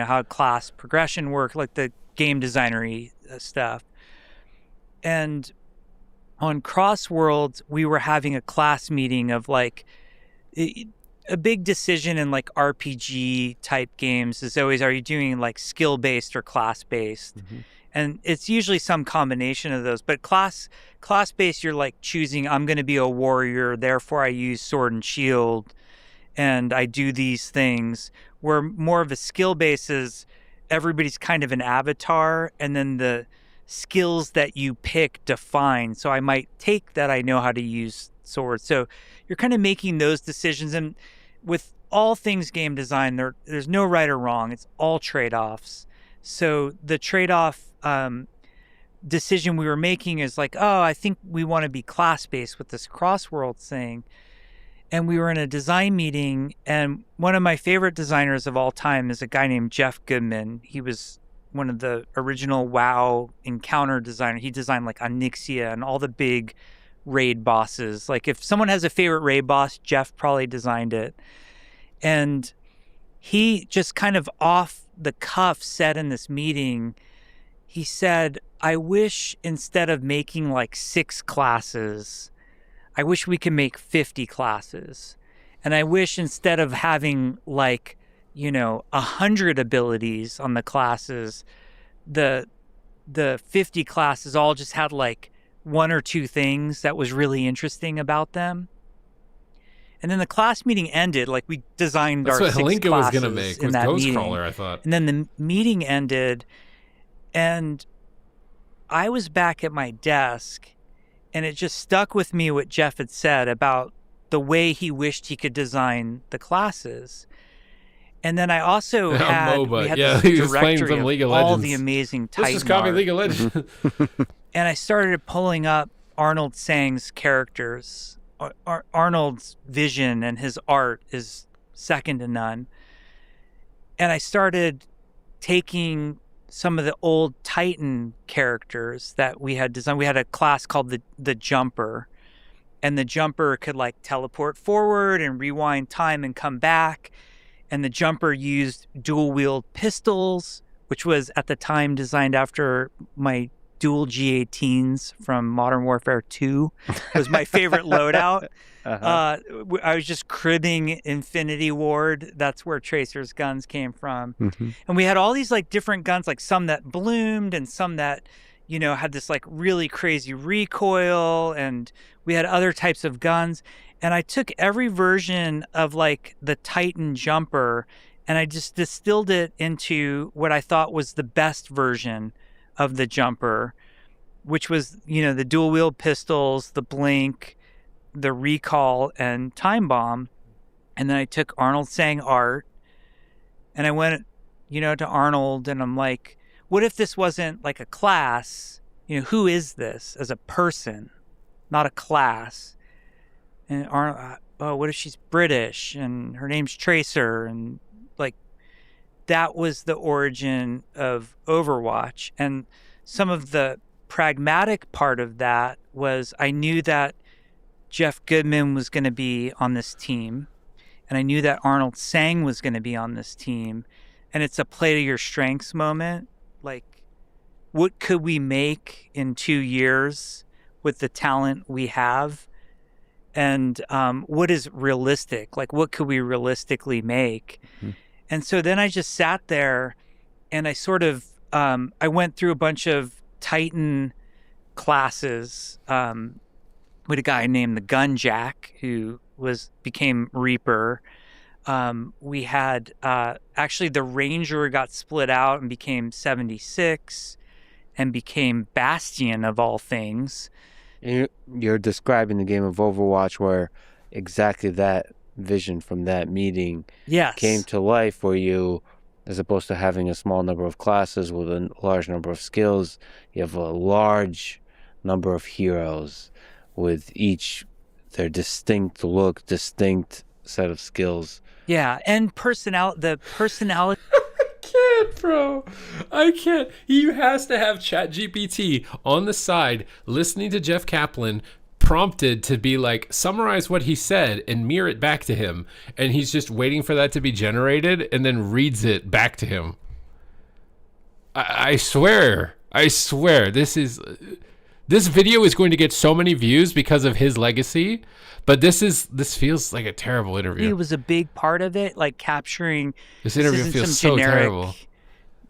How class progression work, like the game designery stuff. And on Crossworlds, we were having a class meeting of like a big decision in like RPG type games is always, are you doing like skill based or class based? Mm-hmm. And it's usually some combination of those. But class based, you're like choosing, I'm going to be a warrior, therefore I use sword and shield, and I do these things. Where more of a skill base is everybody's kind of an avatar, and then the skills that you pick define. So I might take that I know how to use swords. So you're kind of making those decisions. And with all things game design, there's no right or wrong. It's all trade-offs. So the trade-off decision we were making is like, oh, I think we want to be class-based with this Crossworlds thing. And we were in a design meeting, and one of my favorite designers of all time is a guy named Jeff Goodman. He was one of the original WoW encounter designers. He designed like Onyxia and all the big raid bosses. Like if someone has a favorite raid boss, Jeff probably designed it. And he just kind of off the cuff said in this meeting, he said, I wish instead of making like 6 classes, I wish we could make 50 classes. And I wish instead of having like, 100 abilities on the classes, the 50 classes all just had like 1 or 2 things that was really interesting about them. And then the class meeting ended, like we designed That's our what 6 Helinka was classes gonna make, in was that meeting. Ghostcrawler, I thought. And then the meeting ended, and I was back at my desk, and it just stuck with me what Jeff had said about the way he wished he could design the classes. And then I also had, MOBA. we had Yeah, this he was playing directory some of League of all Legends. the amazing Titan This is copy art. League of Legends. And I started pulling up Arnold Sang's characters. Arnold's vision and his art is second to none. And I started taking some of the old Titan characters that we had designed. We had a class called the Jumper, and the Jumper could like teleport forward and rewind time and come back. And the Jumper used dual wield pistols, which was at the time designed after my dual G18s from Modern Warfare 2. It was my favorite loadout. I was just cribbing Infinity Ward. That's where Tracer's guns came from. And we had all these like different guns, like some that bloomed and some that, had this like really crazy recoil. And we had other types of guns. And I took every version of like the Titan Jumper and I just distilled it into what I thought was the best version of the Jumper, which was, the dual wield pistols, the blink, the recall, and time bomb. And then I took Arnold Sang art and I went, to Arnold and I'm like, what if this wasn't like a class? Who is this as a person, not a class? And Arnold, what if she's British and her name's Tracer? And like, that was the origin of Overwatch. And some of the pragmatic part of that was I knew that Jeff Goodman was going to be on this team, and I knew that Arnold Sang was going to be on this team. And it's a play to your strengths moment. Like, what could we make in 2 years with the talent we have? And what is realistic? Like, what could we realistically make? And so then I just sat there and I sort of, I went through a bunch of Titan classes with a guy named the Gunjack who became Reaper. We had, actually the Ranger got split out and became 76 and became Bastion of all things. You're describing the game of Overwatch where exactly that vision from that meeting came to life for you, as opposed to having a small number of classes with a large number of skills. You have a large number of heroes with each their distinct look, distinct set of skills. Yeah, and the personality. Can't, bro. I can't. He has to have ChatGPT on the side listening to Jeff Kaplan, prompted to be like, summarize what he said and mirror it back to him. And he's just waiting for that to be generated and then reads it back to him. I swear, this video is going to get so many views because of his legacy. But this feels like a terrible interview. He was a big part of it, like capturing. This interview isn't feels some so generic, terrible.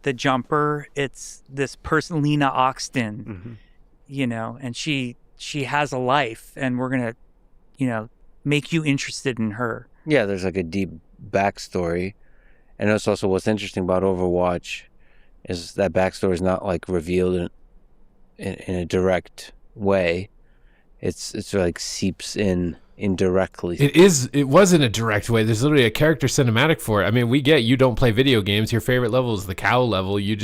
The Jumper, it's this person, Lena Oxton, and she has a life, and we're gonna, make you interested in her. Yeah, there's like a deep backstory, and that's also what's interesting about Overwatch, is that backstory is not like revealed in a direct way. It's like seeps in indirectly. It was in a direct way. There's literally a character cinematic for it. I mean, we get you don't play video games. Your favorite level is the cow level. You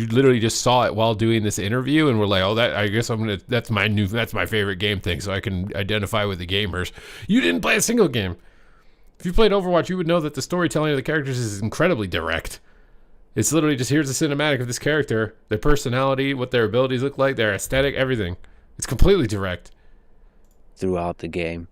literally just saw it while doing this interview, and we're like, oh, that's my favorite game thing, so I can identify with the gamers. You didn't play a single game. If you played Overwatch, you would know that the storytelling of the characters is incredibly direct. It's literally just, here's the cinematic of this character, their personality, what their abilities look like, their aesthetic, everything. It's completely direct. Throughout the game.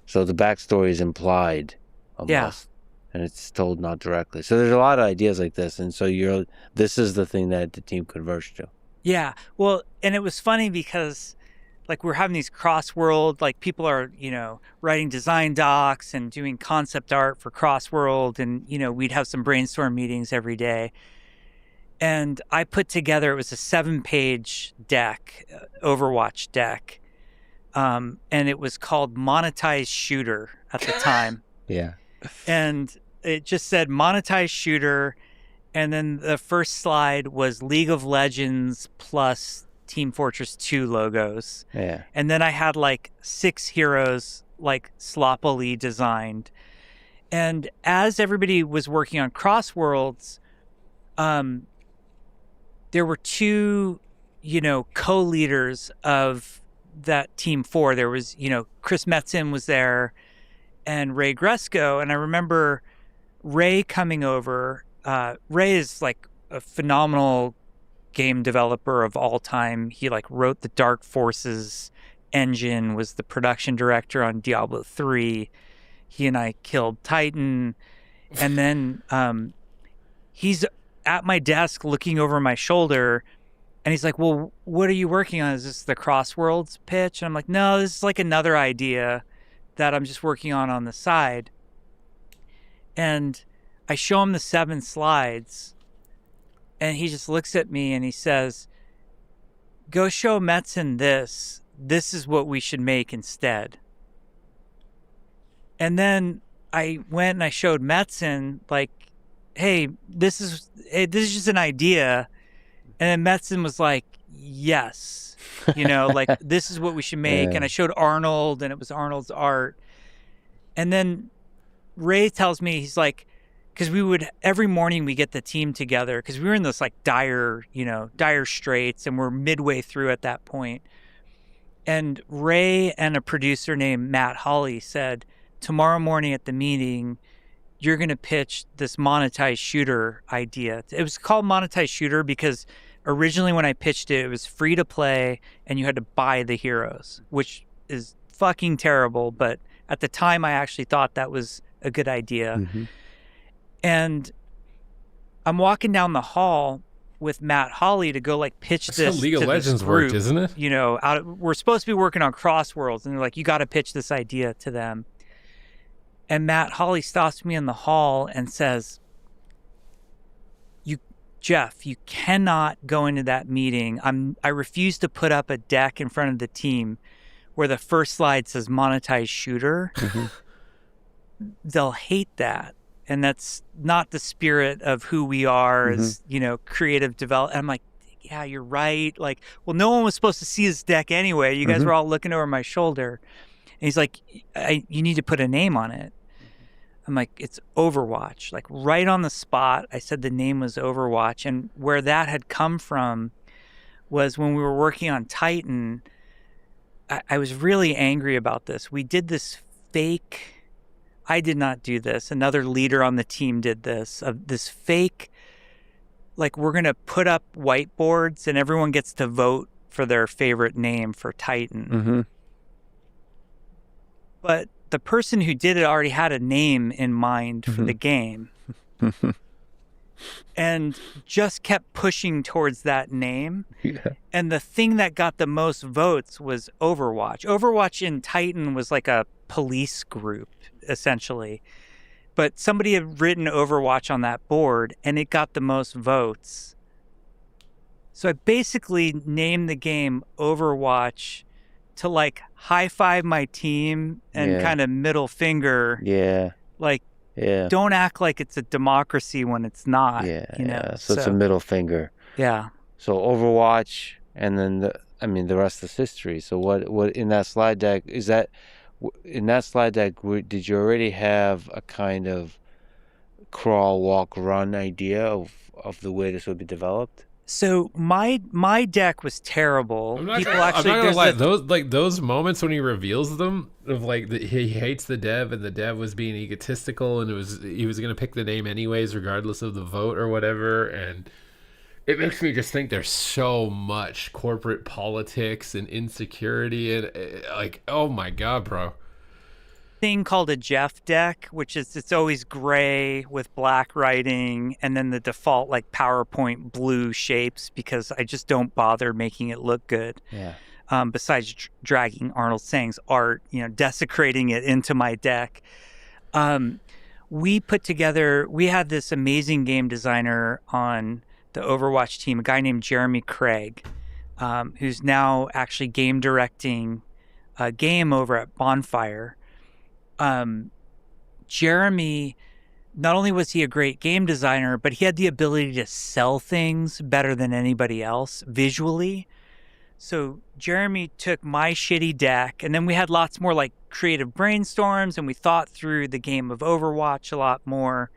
So the backstory is implied almost. and it's told not directly. So there's a lot of ideas like this, and so this is the thing that the team converged to. Yeah. Well, and it was funny because like we're having these cross-world, like people are, writing design docs and doing concept art for cross-world, and, we'd have some brainstorm meetings every day. And I put together, it was a 7-page deck, Overwatch deck. And it was called Monetized Shooter at the time. Yeah. And it just said Monetized Shooter. And then the first slide was League of Legends plus Team Fortress 2 logos. Yeah. And then I had like 6 heroes like sloppily designed. And as everybody was working on Crossworlds, there were 2, co-leaders of that Team 4. There was, Chris Metzen was there and Ray Gresco. And I remember Ray coming over. Ray is like a phenomenal game developer of all time. He like wrote the Dark Forces engine, was the production director on Diablo 3. He and I killed Titan. And then he's at my desk looking over my shoulder, and he's like, well, what are you working on? Is this the Crossworlds pitch? And I'm like, no, this is like another idea that I'm just working on the side. And I show him the 7 slides, and he just looks at me and he says, go show Metzen this. This is what we should make instead. And then I went and I showed Metzen, like, hey, this is just an idea. And then Metzen was like, yes, like, this is what we should make. Yeah. And I showed Arnold, and it was Arnold's art. And then Ray tells me, he's like, because every morning we get the team together, because we were in this like dire straits, and we're midway through at that point. And Ray and a producer named Matt Hawley said, tomorrow morning at the meeting, you're going to pitch this monetized shooter idea. It was called monetized shooter because originally when I pitched it, it was free to play and you had to buy the heroes, which is fucking terrible. But at the time, I actually thought that was a good idea. Mm-hmm. And I'm walking down the hall with Matt Hawley to go like pitch That's this. how League of Legends worked, isn't it? We're supposed to be working on Crossworlds, and they're like, you got to pitch this idea to them. And Matt Hawley stops me in the hall and says, Jeff, you cannot go into that meeting. I refuse to put up a deck in front of the team where the first slide says monetized shooter. Mm-hmm. They'll hate that. And that's not the spirit of who we are as, creative develop. I'm like, yeah, you're right. Like, well, no one was supposed to see this deck anyway. You guys were all looking over my shoulder. And he's like, you need to put a name on it. I'm like, it's Overwatch. Like right on the spot, I said the name was Overwatch. And where that had come from was when we were working on Titan, I was really angry about this. We did this fake, I did not do this. Another leader on the team did this, of this fake, like we're going to put up whiteboards and everyone gets to vote for their favorite name for Titan. Mm-hmm. But the person who did it already had a name in mind for the game and just kept pushing towards that name. Yeah. And the thing that got the most votes was Overwatch. Overwatch in Titan was like a police group, essentially. But somebody had written Overwatch on that board and it got the most votes. So I basically named the game Overwatch to like high five my team and kind of middle finger. Yeah. Like, yeah. Don't act like it's a democracy when it's not. Yeah. You know? Yeah. So it's a middle finger. Yeah. So Overwatch, and then the rest is history. So what in that slide deck is that? In that slide deck, did you already have a kind of crawl, walk, run idea of the way this would be developed? So my deck was terrible. I'm not gonna lie. Those moments when he reveals them of like he hates the dev and the dev was being egotistical and he was gonna pick the name anyways regardless of the vote or whatever, and it makes me just think there's so much corporate politics and insecurity and like, oh my god, bro. thing called a Jeff deck, which is it's always gray with black writing, and then the default like PowerPoint blue shapes because I just don't bother making it look good. Yeah. Besides dragging Arnold Sang's art, desecrating it into my deck. We had this amazing game designer on the Overwatch team, a guy named Jeremy Craig, who's now actually game directing a game over at Bonfire. Jeremy, not only was he a great game designer, but he had the ability to sell things better than anybody else visually. So Jeremy took my shitty deck, and then we had lots more like creative brainstorms, and we thought through the game of Overwatch a lot more.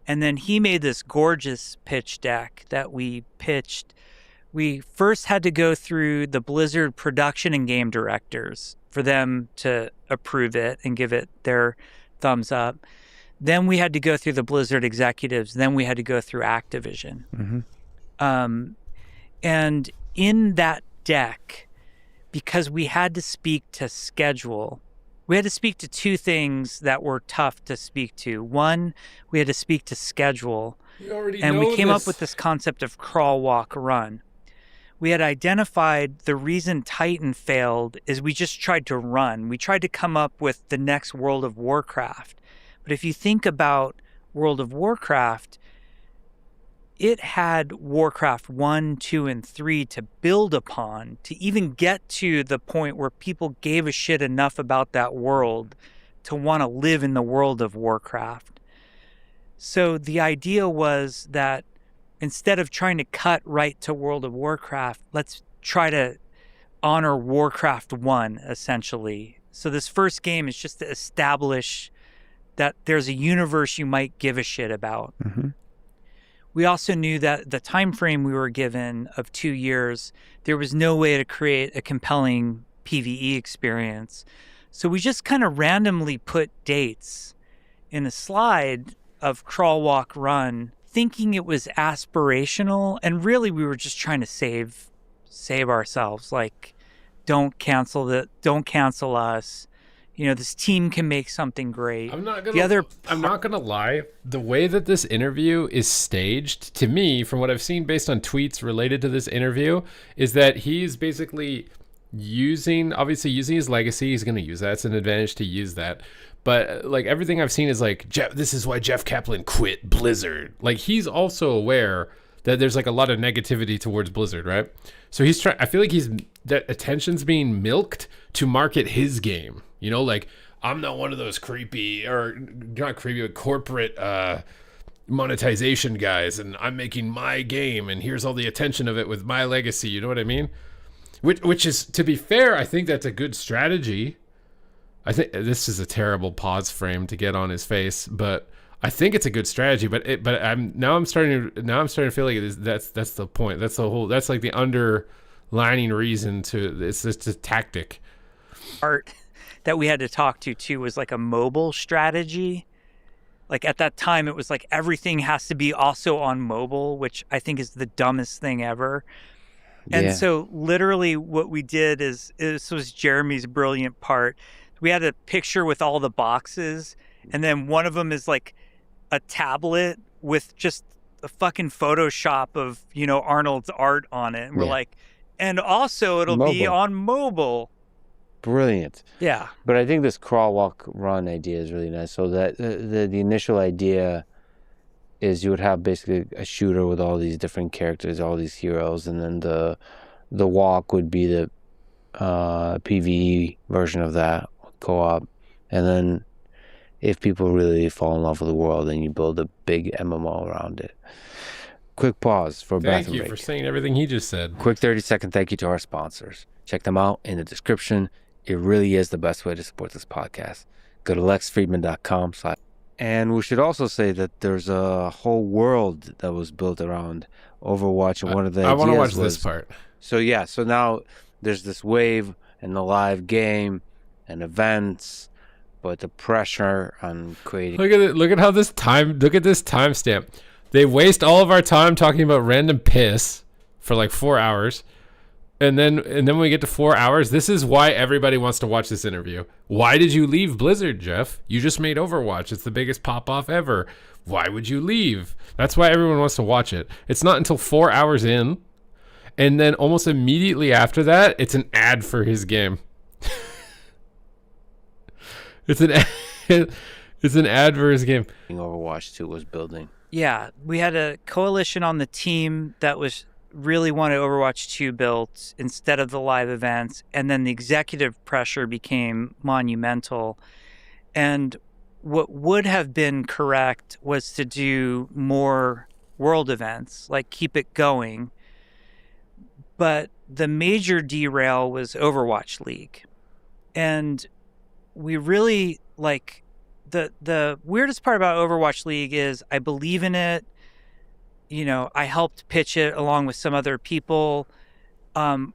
And then he made this gorgeous pitch deck that we pitched. We first had to go through the Blizzard production and game directors for them to approve it and give it their thumbs up. Then we had to go through the Blizzard executives. Then we had to go through Activision. Mm-hmm. And in that deck, because we had to speak to schedule, we had to speak to two things that were tough to speak to. One, we had to speak to schedule, and we came up with this concept of crawl, walk, run. We had identified the reason Titan failed is we just tried to run. We tried to come up with the next World of Warcraft. But if you think about World of Warcraft, it had Warcraft 1, 2, and 3 to build upon, to even get to the point where people gave a shit enough about that world to want to live in the world of Warcraft. So the idea was that instead of trying to cut right to World of Warcraft, let's try to honor Warcraft 1, essentially. So this first game is just to establish that there's a universe you might give a shit about. Mm-hmm. We also knew that the time frame we were given of 2 years, there was no way to create a compelling PvE experience. So we just kind of randomly put dates in a slide of crawl, walk, run, thinking it was aspirational, and really we were just trying to save ourselves. Like, don't cancel us. This team can make something great. I'm not gonna lie. The way that this interview is staged, to me, from what I've seen based on tweets related to this interview, is that he's basically using his legacy. He's gonna use that. It's an advantage to use that. But like everything I've seen is like, this is why Jeff Kaplan quit Blizzard. Like he's also aware that there's like a lot of negativity towards Blizzard, right? So he's trying. I feel like that attention's being milked to market his game. Like I'm not one of those creepy or not creepy, but corporate monetization guys, and I'm making my game, and here's all the attention of it with my legacy. You know what I mean? Which is, to be fair, I think that's a good strategy. I think this is a terrible pause frame to get on his face, but I think it's a good strategy. But I'm starting to feel like that's the point. That's like the underlining reason to it's just a tactic. Art that we had to talk to too was like a mobile strategy. Like at that time, it was like everything has to be also on mobile, which I think is the dumbest thing ever. And so literally what we did is, this was Jeremy's brilliant part. We had a picture with all the boxes, and then one of them is like a tablet with just a fucking Photoshop of, Arnold's art on it. And we're like, and also it'll be on mobile. Brilliant. Yeah. But I think this crawl, walk, run idea is really nice. So that the initial idea is you would have basically a shooter with all these different characters, all these heroes, and then the walk would be the PvE version of that, co-op. And then if people really fall in love with the world, then you build a big MMO around it. Quick pause for bathroom break. Thank you for saying everything he just said. Quick 30-second thank you to our sponsors. Check them out in the description. It really is the best way to support this podcast. Go to lexfriedman.com. And we should also say that there's a whole world that was built around Overwatch, and one of the ideas I want to watch this part. So now there's this wave and the live game and events, but the pressure on creating. Look at this timestamp. They waste all of our time talking about random piss for like 4 hours. And then when we get to 4 hours, this is why everybody wants to watch this interview. Why did you leave Blizzard, Jeff? You just made Overwatch. It's the biggest pop-off ever. Why would you leave? That's why everyone wants to watch it. It's not until 4 hours in, and then almost immediately after that, it's an ad for his game. It's an ad for his game. Overwatch 2 was building. Yeah, we had a coalition on the team that was really wanted Overwatch 2 built instead of the live events, and then the executive pressure became monumental. And what would have been correct was to do more world events, like keep it going. But the major derail was Overwatch League. And we really, like, the weirdest part about Overwatch League is I believe in it. You know, I helped pitch it along with some other people.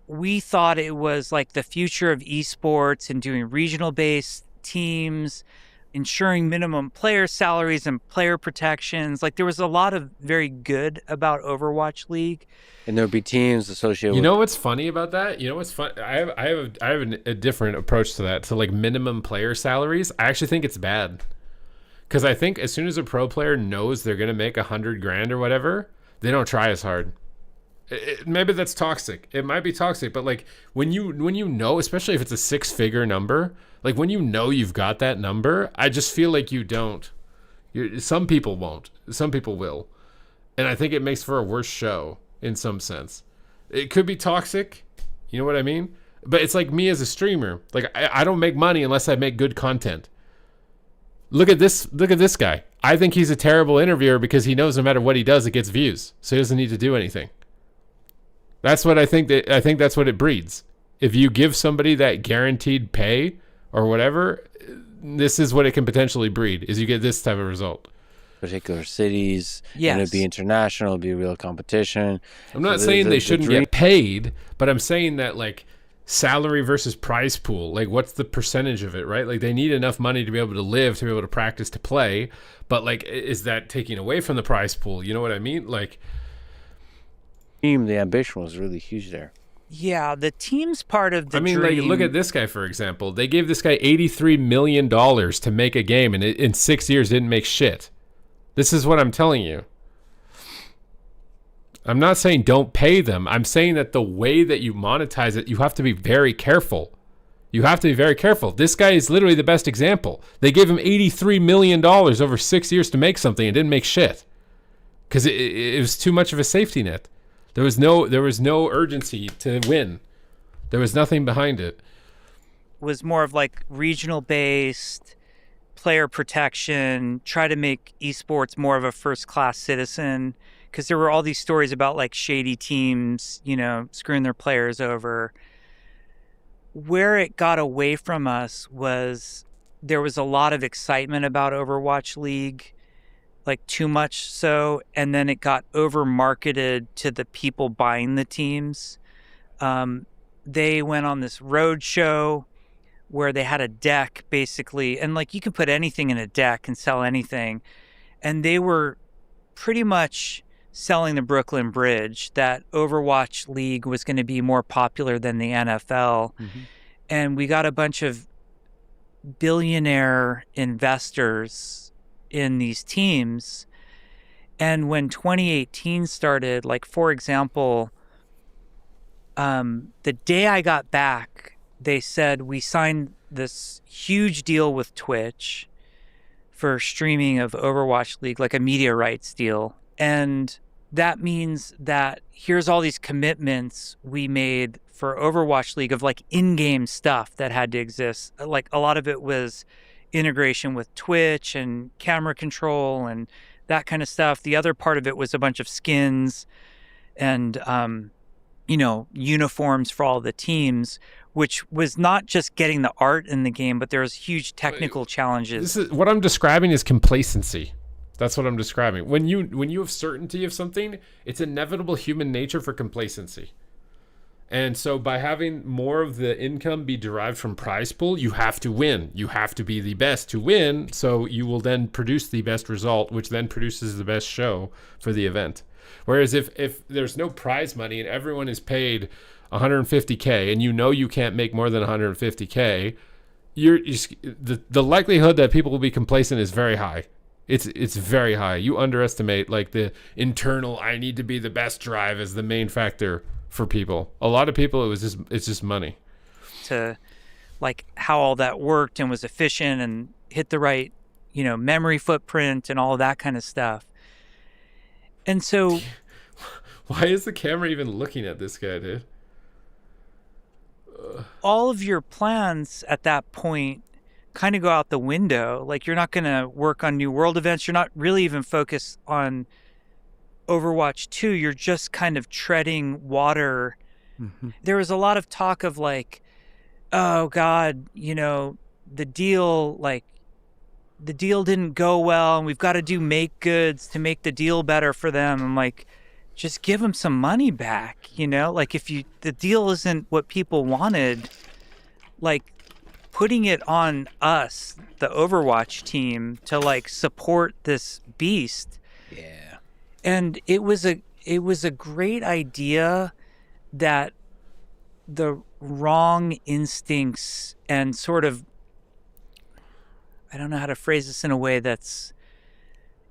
We thought it was like the future of esports and doing regional-based teams, ensuring minimum player salaries and player protections. Like, there was a lot of very good about Overwatch League. And there would be teams associated with... You know what's funny about that? You know what's fun? I have a different approach to that. To like minimum player salaries, I actually think it's bad. Because I think as soon as a pro player knows they're going to make $100,000 or whatever, they don't try as hard. Maybe that's toxic. It might be toxic, but like when you know, especially if it's a 6-figure number, like when you know you've got that number, I just feel like you don't. Some people won't. Some people will. And I think it makes for a worse show in some sense. It could be toxic. You know what I mean? But it's like me as a streamer. Like I don't make money unless I make good content. Look at this guy. I think he's a terrible interviewer because he knows no matter what he does, it gets views. So he doesn't need to do anything. That's what I think that's what it breeds. If you give somebody that guaranteed pay or whatever, this is what it can potentially breed, is you get this type of result. Particular cities, yes. And it'd be international, it'd be real competition. I'm not saying they shouldn't get paid, but I'm saying that like salary versus prize pool, like what's the percentage of it, right? Like they need enough money to be able to live, to be able to practice, to play, but like is that taking away from the prize pool? You know what I mean? Like the ambition was really huge there. Yeah, the team's part of the dream. Like look at this guy, for example. They gave this guy $83 million to make a game, and in 6 years didn't make shit. This is what I'm telling you. I'm not saying don't pay them. I'm saying that the way that you monetize it, you have to be very careful. You have to be very careful. This guy is literally the best example. They gave him $83 million over 6 years to make something and didn't make shit because it was too much of a safety net. There was no urgency to win. There was nothing behind it. Was more of like regional based, player protection, try to make esports more of a first class citizen. Because there were all these stories about like shady teams, you know, screwing their players over. Where it got away from us was there was a lot of excitement about Overwatch League, like too much so, and then it got over marketed to the people buying the teams. They went on this road show where they had a deck basically, and like you could put anything in a deck and sell anything, and they were pretty much selling the Brooklyn Bridge that Overwatch League was going to be more popular than the NFL. Mm-hmm. And we got a bunch of billionaire investors in these teams. And when 2018 started, like, for example, the day I got back, they said we signed this huge deal with Twitch for streaming of Overwatch League, like a media rights deal. And that means that here's all these commitments we made for Overwatch League of like in-game stuff that had to exist. Like a lot of it was integration with Twitch and camera control and that kind of stuff. The other part of it was a bunch of skins and, uniforms for all the teams, which was not just getting the art in the game, but there was huge technical challenges. This is what I'm describing is complacency. That's what I'm describing. When you have certainty of something, it's inevitable human nature for complacency. And so by having more of the income be derived from prize pool, you have to win. You have to be the best to win. So you will then produce the best result, which then produces the best show for the event. Whereas if there's no prize money and everyone is paid 150K and you know you can't make more than 150K, the likelihood that people will be complacent is very high. It's very high. You underestimate like the internal I need to be the best drive as the main factor for people. A lot of people it's just money. To like how all that worked and was efficient and hit the right, memory footprint and all that kind of stuff. And so why is the camera even looking at this guy, dude? All of your plans at that point kind of go out the window. Like, you're not going to work on new world events. You're not really even focused on Overwatch 2. You're just kind of treading water. Mm-hmm. There was a lot of talk of like, oh God, the deal didn't go well and we've got to do make goods to make the deal better for them. I'm like, just give them some money back, like if the deal isn't what people wanted, like putting it on us, the Overwatch team, to like support this beast. Yeah. And it was a great idea that the wrong instincts and sort of, I don't know how to phrase this in a way that's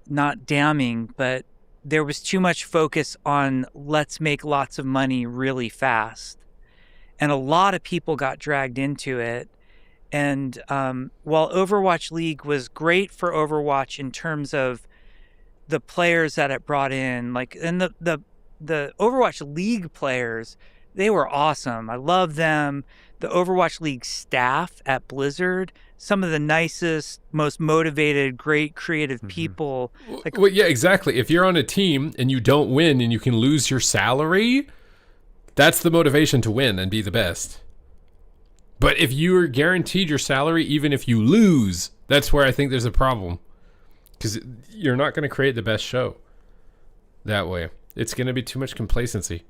not damning, but there was too much focus on let's make lots of money really fast. And a lot of people got dragged into it. And while Overwatch League was great for Overwatch in terms of the players that it brought in, like, and the Overwatch League players, they were awesome. I love them. The Overwatch League staff at Blizzard, some of the nicest, most motivated, great creative people. Like, well, yeah, exactly. If you're on a team and you don't win and you can lose your salary, that's the motivation to win and be the best. But if you are guaranteed your salary, even if you lose, that's where I think there's a problem. Because you're not going to create the best show that way. It's going to be too much complacency.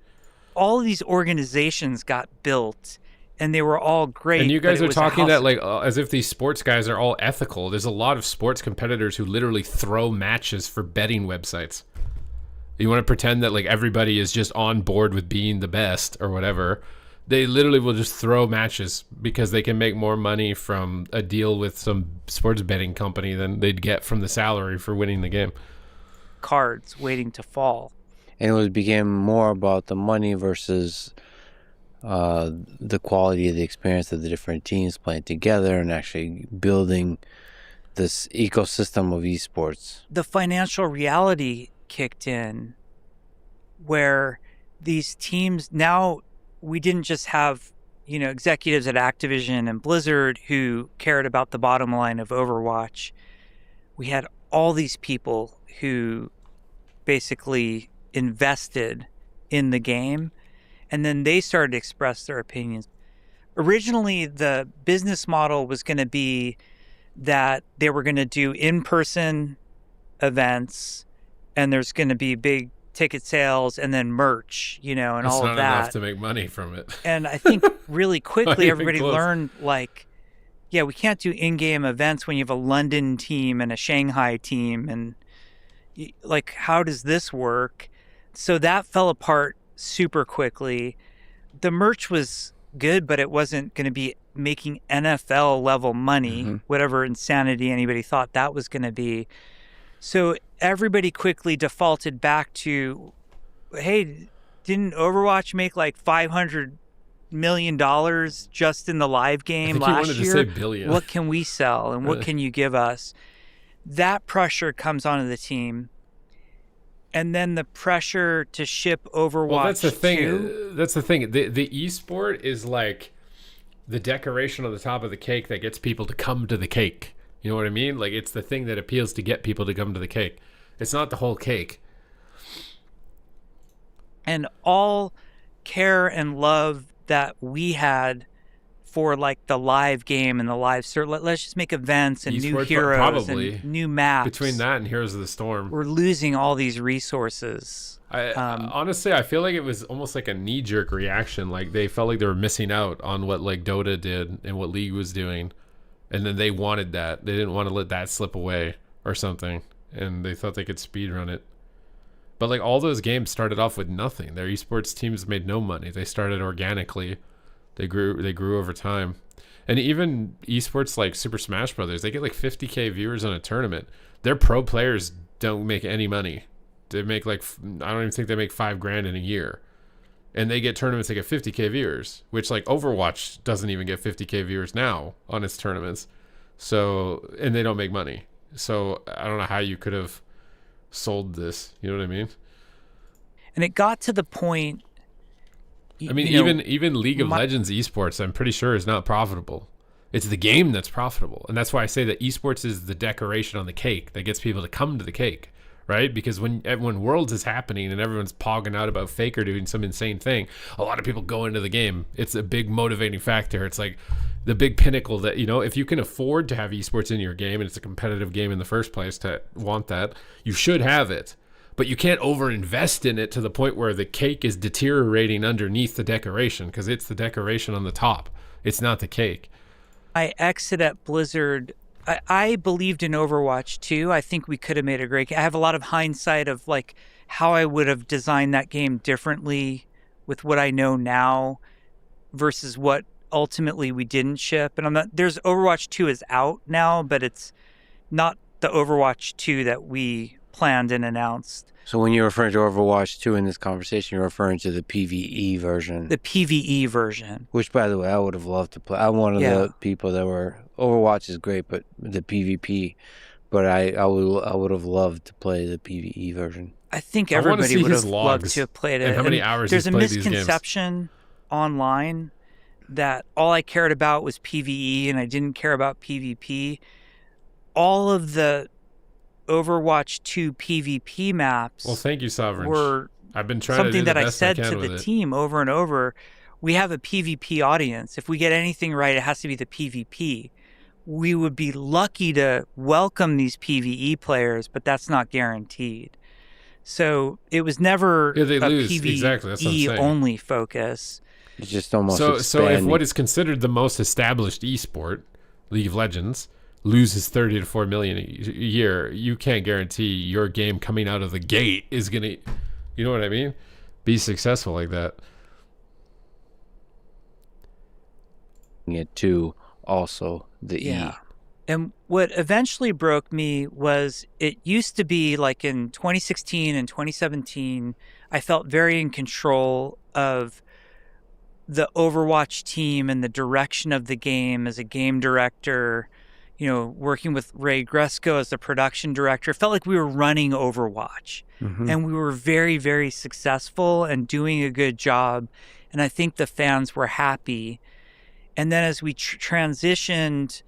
All of these organizations got built, and they were all great. And you guys are talking that like as if these sports guys are all ethical. There's a lot of sports competitors who literally throw matches for betting websites. You want to pretend that like everybody is just on board with being the best or whatever. They literally will just throw matches because they can make more money from a deal with some sports betting company than they'd get from the salary for winning the game. Cards waiting to fall. And it became more about the money versus the quality of the experience of the different teams playing together and actually building this ecosystem of esports. The financial reality kicked in where these teams, now we didn't just have, executives at Activision and Blizzard who cared about the bottom line of Overwatch. We had all these people who basically invested in the game, and then they started to express their opinions. Originally, the business model was going to be that they were going to do in-person events, and there's going to be big ticket sales and then merch, and That's all of that. It's not enough to make money from it. And I think really quickly everybody learned, like, yeah, we can't do in-game events when you have a London team and a Shanghai team, and like, how does this work? So that fell apart super quickly. The merch was good, but it wasn't going to be making NFL level money, whatever insanity anybody thought that was going to be. So everybody quickly defaulted back to, hey, didn't Overwatch make like $500 million just in the live game last year? You wanted to say billion. What can we sell and what can you give us? That pressure comes onto the team. And then the pressure to ship Overwatch. Well, that's the thing. That's the thing. The esport is like the decoration on the top of the cake that gets people to come to the cake. You know what I mean? Like, it's the thing that appeals to get people to come to the cake. It's not the whole cake. And all care and love that we had for like the live game and the live let's just make events and new heroes and new maps. Between that and Heroes of the Storm, we're losing all these resources. Honestly, I feel like it was almost like a knee-jerk reaction. Like, they felt like they were missing out on what like Dota did and what League was doing, and then they wanted that. They didn't want to let that slip away or something, and they thought they could speedrun it. But like all those games started off with nothing. Their esports teams made no money. They started organically. They grew over time. And even esports like Super Smash Brothers, they get like 50K viewers on a tournament. Their pro players don't make any money. They make like, I don't even think they make $5,000 in a year. And they get tournaments that get 50K viewers, which like Overwatch doesn't even get 50K viewers now on its tournaments. So, and they don't make money. So I don't know how you could have sold this. You know what I mean? And it got to the point. I mean, even League of Legends esports, I'm pretty sure is not profitable. It's the game that's profitable. And that's why I say that esports is the decoration on the cake that gets people to come to the cake, right? Because when Worlds is happening and everyone's pogging out about Faker doing some insane thing, a lot of people go into the game. It's a big motivating factor. It's like the big pinnacle that, if you can afford to have esports in your game and it's a competitive game in the first place to want that, you should have it. But you can't overinvest in it to the point where the cake is deteriorating underneath the decoration, because it's the decoration on the top. It's not the cake. I exit at Blizzard. I believed in Overwatch 2. I think we could have made a great game. I have a lot of hindsight of like how I would have designed that game differently with what I know now versus what ultimately we didn't ship. And there's Overwatch 2 is out now, but it's not the Overwatch 2 that we planned and announced. So when you're referring to Overwatch 2 in this conversation, you're referring to the PvE version. The PvE version. Which, by the way, I would have loved to play. I'm one of the people that were... Overwatch is great, but the PvP. But I would have loved to play the PvE version. I think everybody would have loved to have played it. And how many hours he's played these games. There's a misconception online that all I cared about was PvE and I didn't care about PvP. All of the Overwatch 2 PvP maps. Well, thank you, Sovereign. Were I've been trying something to do that the I best said I can to with the it. team over and over. We have a PvP audience. If we get anything right, it has to be the PvP. We would be lucky to welcome these PvE players, but that's not guaranteed. So it was never they a lose. PvE Exactly. That's what I'm saying. only focus. It's just almost So if expanding. what is considered the most established esport, League of Legends, loses 30 to 4 million a year, you can't guarantee your game coming out of the gate is going to, you know what I mean? Be successful like that. It to also the E. And what eventually broke me was it used to be like in 2016 and 2017, I felt very in control of the Overwatch team and the direction of the game as a game director, working with Ray Gresco as the production director. It felt like we were running Overwatch and we were very, very successful and doing a good job. And I think the fans were happy. And then as we transitioned,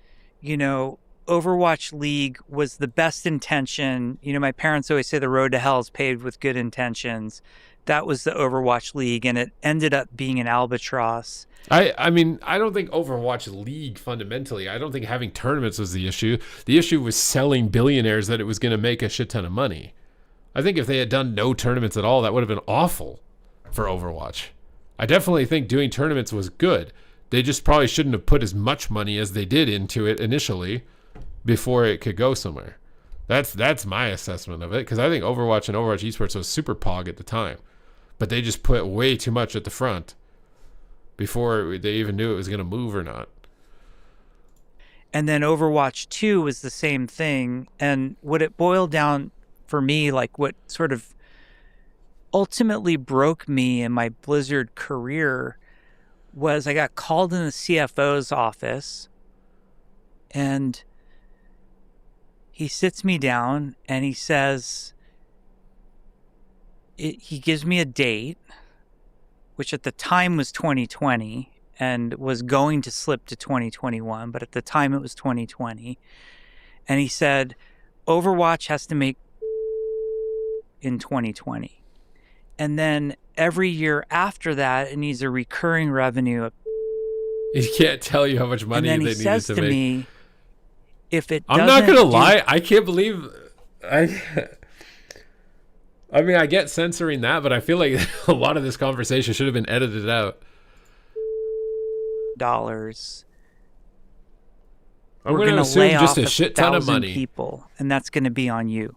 Overwatch League was the best intention. My parents always say the road to hell is paved with good intentions. That was the Overwatch League, and it ended up being an albatross. I mean, I don't think Overwatch League fundamentally, I don't think having tournaments was the issue. The issue was selling billionaires that it was going to make a shit ton of money. I think if they had done no tournaments at all, that would have been awful for Overwatch. I definitely think doing tournaments was good. They just probably shouldn't have put as much money as they did into it initially before it could go somewhere. That's my assessment of it, because I think Overwatch and Overwatch Esports was super pog at the time. But they just put way too much at the front before they even knew it was going to move or not. And then Overwatch 2 was the same thing. And what it boiled down for me, like what sort of ultimately broke me in my Blizzard career, was I got called in the CFO's office and he sits me down and he says, he gives me a date, which at the time was 2020 and was going to slip to 2021, but at the time it was 2020. And he said, Overwatch has to make in 2020. And then every year after that, it needs a recurring revenue. He can't tell you how much money and then they he needed says to to make. me, if it I'm not doesn't gonna do- lie, I can't believe I mean, I get censoring that, but I feel like a lot of this conversation should have been edited out. dollars. I'm we're gonna going to assume lay just off a shit ton of 1,000 money. people, and that's going to be on you.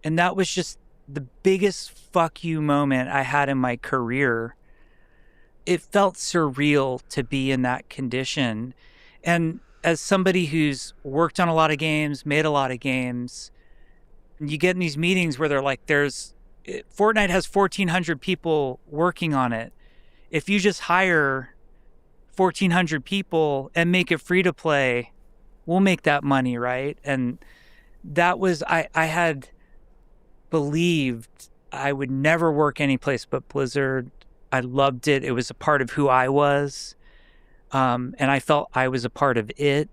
And that was just the biggest fuck you moment I had in my career. It felt surreal to be in that condition. And as somebody who's worked on a lot of games, made a lot of games, you get in these meetings where they're like, Fortnite has 1,400 people working on it. If you just hire 1,400 people and make it free to play, we'll make that money, right? And that was, I had believed I would never work anyplace but Blizzard. I loved it. It was a part of who I was. And I felt I was a part of it.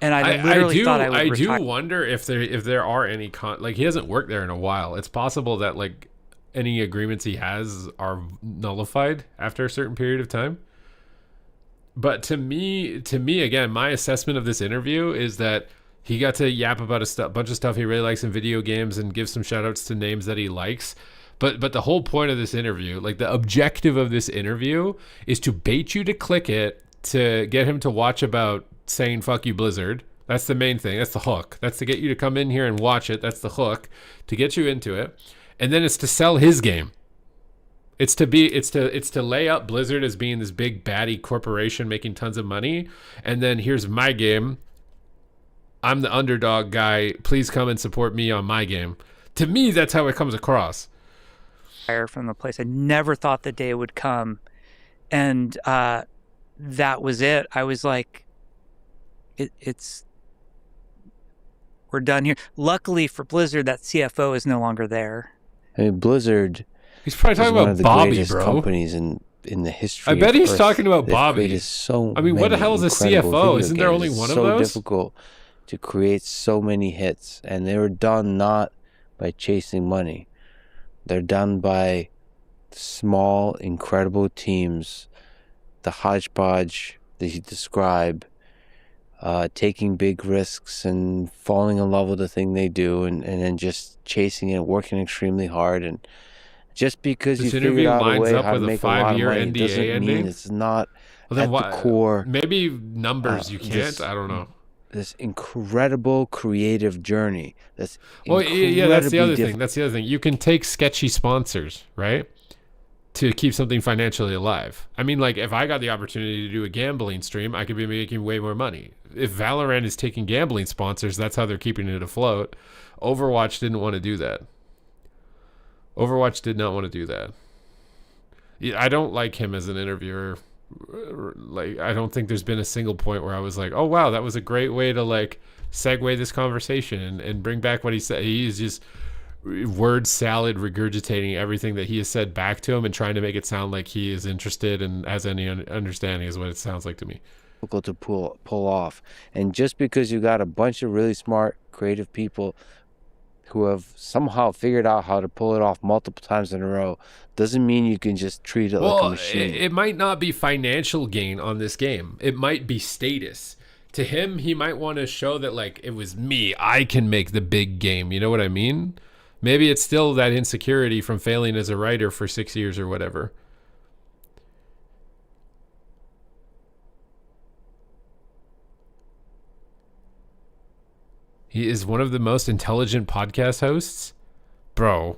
And I literally thought I would retire. I do wonder if there are any like, he hasn't worked there in a while. It's possible that like any agreements he has are nullified after a certain period of time. But to me again, my assessment of this interview is that he got to yap about a bunch of stuff he really likes in video games and give some shout outs to names that he likes. But the whole point of this interview, like the objective of this interview, is to bait you to click it, to get him to watch about saying fuck you Blizzard. That's the main thing. That's the hook. That's to get you to come in here and watch it. That's the hook, to get you into it. And then it's to sell his game. It's to lay up Blizzard as being this big baddie corporation making tons of money, and then here's my game. I'm the underdog guy. Please come and support me on my game. To me, that's how it comes across. From the place, I never thought the day would come, and that was it. I was like, we're done here. Luckily for Blizzard, that CFO is no longer there. I mean, Blizzard. He's probably talking about Bobby, bro. Companies in the history. I bet he's Earth. talking about They've Bobby. So I mean, what the hell is a CFO? Isn't there only one of those? It's so difficult to create so many hits, and they were done not by chasing money. They're done by small, incredible teams, the hodgepodge that you describe, taking big risks and falling in love with the thing they do, and then just chasing it, working extremely hard. And just because you figure out a way how to make a lot of money doesn't mean it's not at the core. Maybe numbers you can't. I don't know. This incredible creative journey. That's yeah, that's the other thing. That's the other thing. You can take sketchy sponsors, right, to keep something financially alive. I mean, like, if I got the opportunity to do a gambling stream, I could be making way more money. If Valorant is taking gambling sponsors, that's how they're keeping it afloat. Overwatch didn't want to do that. Overwatch did not want to do that. I don't like him as an interviewer. Like, I don't think there's been a single point where I was like, oh wow, that was a great way to like segue this conversation and bring back what he said. He's just word salad regurgitating everything that he has said back to him and trying to make it sound like he is interested and has any understanding, is what it sounds like to me. Difficult to pull off. And just because you got a bunch of really smart, creative people who have somehow figured out how to pull it off multiple times in a row doesn't mean you can just treat it like a machine. It might not be financial gain on this game. It might be status. To him, he might want to show that, like, it was me. I can make the big game. You know what I mean? Maybe it's still that insecurity from failing as a writer for 6 years or whatever. He is one of the most intelligent podcast hosts. Bro,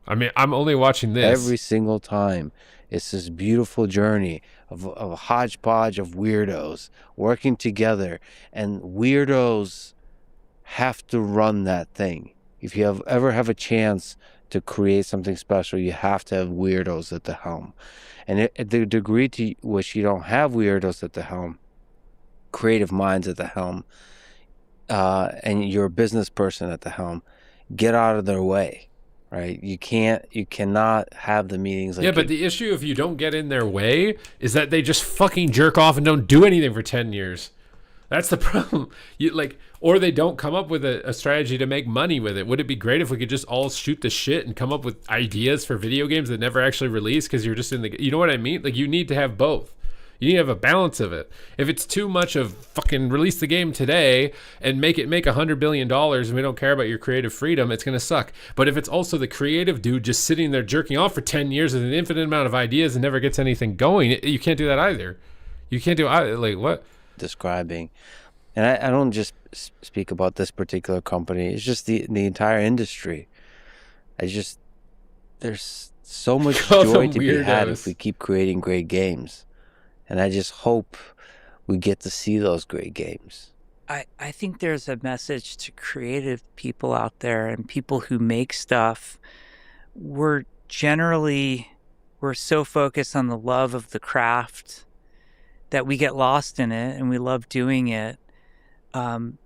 I mean, I'm only watching this. Every single time. It's this beautiful journey of a hodgepodge of weirdos working together. And weirdos have to run that thing. If you ever have a chance to create something special, you have to have weirdos at the helm. And at the degree to which you don't have weirdos at the helm, creative minds at the helm, and you're a business person at the helm, get out of their way, right? You cannot have the meetings. Like, yeah, but the issue if you don't get in their way is that they just fucking jerk off and don't do anything for 10 years. That's the problem. Or they don't come up with a strategy to make money with it. Would it be great if we could just all shoot the shit and come up with ideas for video games that never actually release because you're just you know what I mean? Like, you need to have both. You need to have a balance of it. If it's too much of fucking release the game today and make $100 billion and we don't care about your creative freedom, it's going to suck. But if it's also the creative dude just sitting there jerking off for 10 years with an infinite amount of ideas and never gets anything going, you can't do that either. You can't do either. Like, what? Describing. And I don't just speak about this particular company. It's just the entire industry. there's so much Call joy them to be had if weirdos. we keep creating great games. And I just hope we get to see those great games. I think there's a message to creative people out there and people who make stuff. We're so focused on the love of the craft that we get lost in it, and we love doing it. And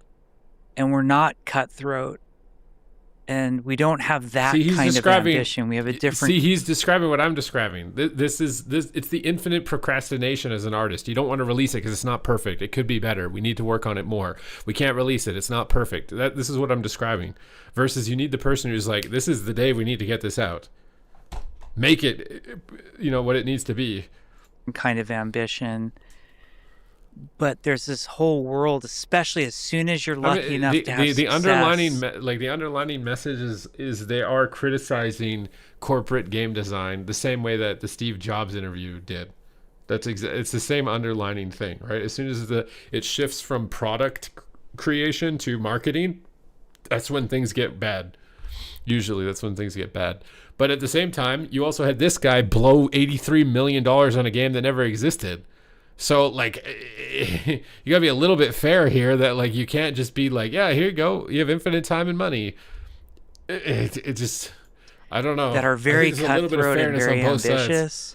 we're not cutthroat, and we don't have that kind of ambition. We have a different. See, he's describing what I'm describing. This. It's the infinite procrastination as an artist. You don't want to release it because it's not perfect. It could be better. We need to work on it more. We can't release it. It's not perfect. This is what I'm describing. Versus, you need the person who's like, this is the day we need to get this out. Make it, what it needs to be. Kind of ambition. But there's this whole world, especially as soon as you're lucky enough to have the success. underlining message is they are criticizing corporate game design the same way that the Steve Jobs interview did. It's the same underlining thing, right? As soon as it shifts from product creation to marketing, that's when things get bad. Usually that's when things get bad. But at the same time, you also had this guy blow $83 million on a game that never existed. So, like, you gotta be a little bit fair here that, like, you can't just be like, yeah, here you go. You have infinite time and money. It just, I don't know. That are very cutthroat and very ambitious.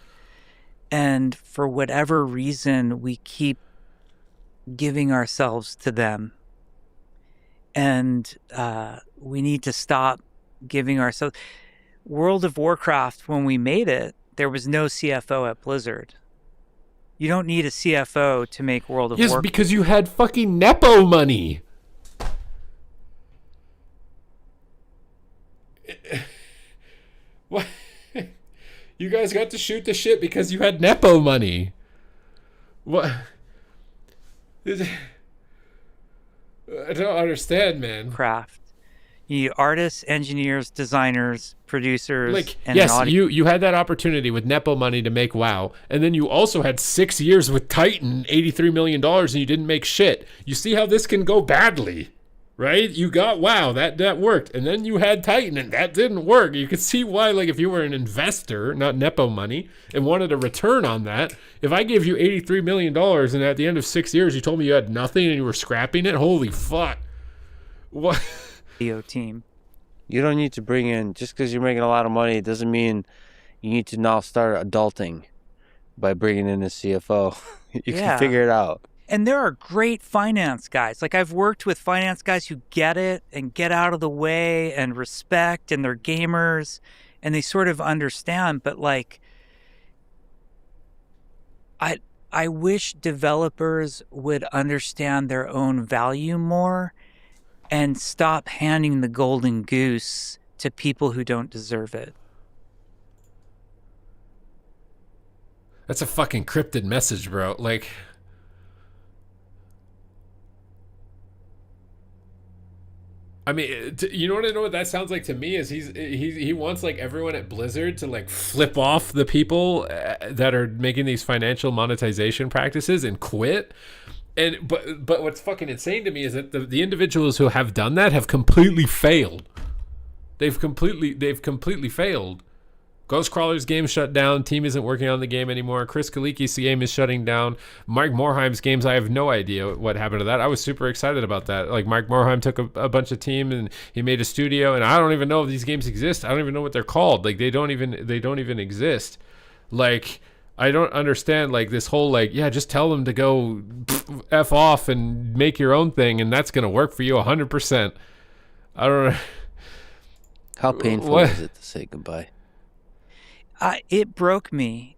And for whatever reason, we keep giving ourselves to them. And we need to stop giving ourselves. World of Warcraft, when we made it, there was no CFO at Blizzard. You don't need a CFO to make World of Warcraft. Yes, because you had fucking Nepo money. What? You guys got to shoot the shit because you had Nepo money. What? I don't understand, man. Craft. You need artists, engineers, designers, producers, like, and yes, an audience. you had that opportunity with Nepo money to make WoW, and then you also had 6 years with Titan, $83 million, and you didn't make shit. You see how this can go badly, right? You got WoW, that worked, and then you had Titan, and that didn't work. You could see why, like, if you were an investor, not Nepo money, and wanted a return on that, if I gave you $83 million, and at the end of 6 years you told me you had nothing and you were scrapping it, holy fuck. What? Team. You don't need to bring in, just because you're making a lot of money, it doesn't mean you need to now start adulting by bringing in a CFO. You can figure it out. And there are great finance guys. Like, I've worked with finance guys who get it and get out of the way and respect, and they're gamers and they sort of understand. But, like, I wish developers would understand their own value more and stop handing the golden goose to people who don't deserve it. That's a fucking cryptid message, bro. Like, I mean, you know what that sounds like to me is he wants, like, everyone at Blizzard to, like, flip off the people that are making these financial monetization practices and quit. And but what's fucking insane to me is that the individuals who have done that have completely failed. They've completely failed. Ghostcrawler's game shut down. Team isn't working on the game anymore. Chris Kaliki's game is shutting down. Mike Morheim's games, I have no idea what happened to that. I was super excited about that. Like, Mike Morheim took a bunch of team and he made a studio, and I don't even know if these games exist. I don't even know what they're called. Like, they don't even exist. Like, I don't understand, like, this whole, like, yeah, just tell them to go F off and make your own thing, and that's going to work for you 100%. I don't know. How painful is it to say goodbye? It broke me.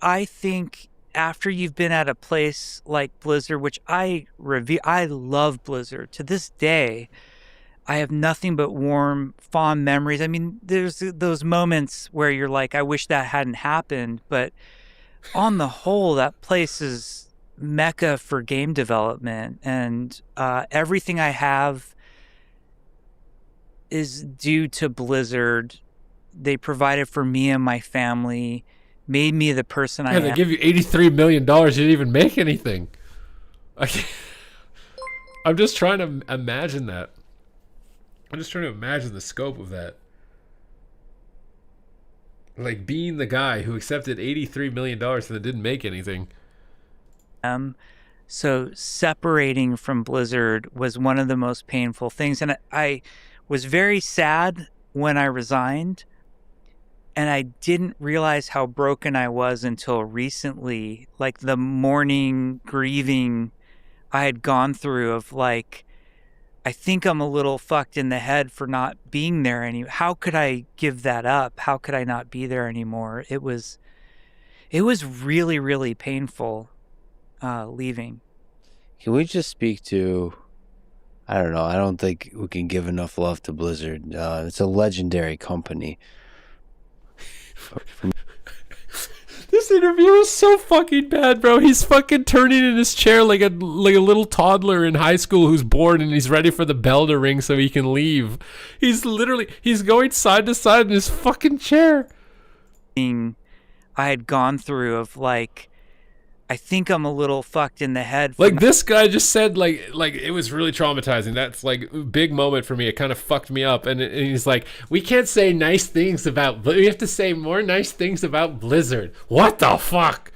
I think after you've been at a place like Blizzard, which I love Blizzard. To this day, I have nothing but warm, fond memories. I mean, there's those moments where you're like, I wish that hadn't happened. But on the whole, that place is mecca for game development. And everything I have is due to Blizzard. They provided for me and my family, made me the person I am. They give you $83 million. You didn't even make anything. I'm just trying to imagine that. I'm just trying to imagine the scope of that. Like being the guy who accepted $83 million and then didn't make anything. So separating from Blizzard was one of the most painful things. And I was very sad when I resigned. And I didn't realize how broken I was until recently. Like the mourning, grieving I had gone through of like, I think I'm a little fucked in the head for not being there anymore. How could I give that up? How could I not be there anymore? It was really, really painful leaving. Can we just speak to, I don't know, I don't think we can give enough love to Blizzard. It's a legendary company. This interview is so fucking bad, bro. He's fucking turning in his chair like a little toddler in high school who's bored and he's ready for the bell to ring so he can leave. He's going side to side in his fucking chair. I had gone through of like, I think I'm a little fucked in the head. Like this guy just said, like it was really traumatizing. That's like a big moment for me. It kind of fucked me up. And he's like, we can't say nice things about, we have to say more nice things about Blizzard. What the fuck?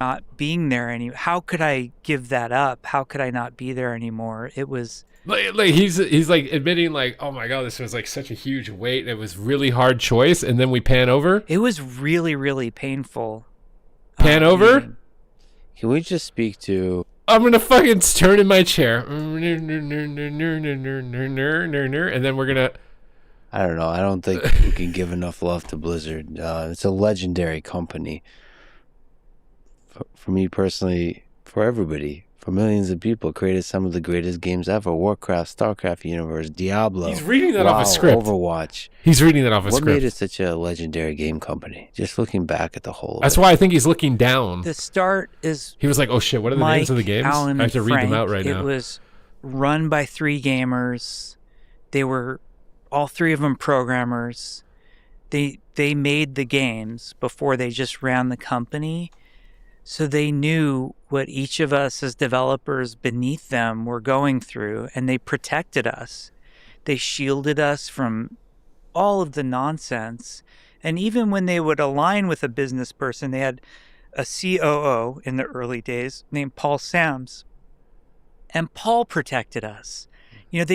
Not being there anymore. How could I give that up? How could I not be there anymore? It was like he's like admitting like, oh my God, this was like such a huge weight. It was really hard choice. And then we pan over. It was really, really painful. Pan over? Can we just speak to... I'm going to fucking turn in my chair. And then we're going to... I don't know. I don't think we can give enough love to Blizzard. It's a legendary company. For me personally, for everybody, for millions of people, created some of the greatest games ever. Warcraft, StarCraft Universe, Diablo. He's reading that off a script. Overwatch. He's reading that off a script. What made it such a legendary game company? Just looking back at the whole That's why I think he's looking down. The start is... He was like, oh shit, what are the names of the games? Alan, I have to read Frank. them out right now. It was run by 3 gamers. They were, all 3 of them, programmers. They made the games before they just ran the company. So they knew what each of us as developers beneath them were going through, and they protected us. They shielded us from all of the nonsense. And even when they would align with a business person, they had a COO in the early days named Paul Sams. And Paul protected us. You know,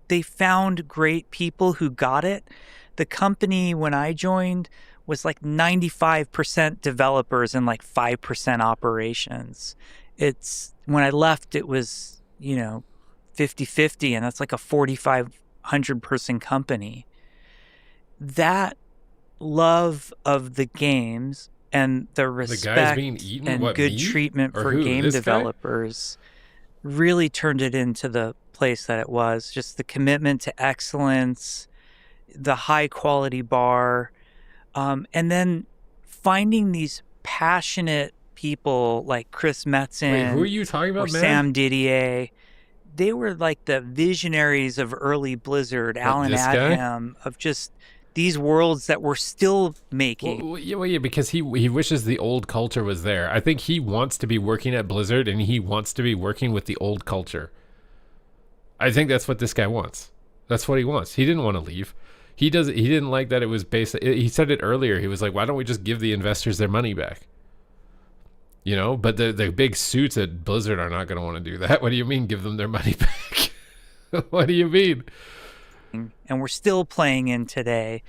they found great people who got it. The company, when I joined, was like 95% developers and like 5% operations. When I left, it was, 50-50, and that's like a 4,500 person company. That love of the games and the respect and good treatment for game developers really turned it into the place that it was. Just the commitment to excellence, the high quality bar, and then finding these passionate people like Chris Metzen. Wait, who are you talking about, or man? Sam Didier. They were like the visionaries of early Blizzard, Alan Adham, of just these worlds that we're still making. Well, yeah, because he wishes the old culture was there. I think he wants to be working at Blizzard, and he wants to be working with the old culture. I think that's what this guy wants. That's what he wants. He didn't want to leave. He didn't like that it was based. He said it earlier. He was like, "Why don't we just give the investors their money back?" But the big suits at Blizzard are not going to want to do that. What do you mean, give them their money back? What do you mean? And we're still playing in today.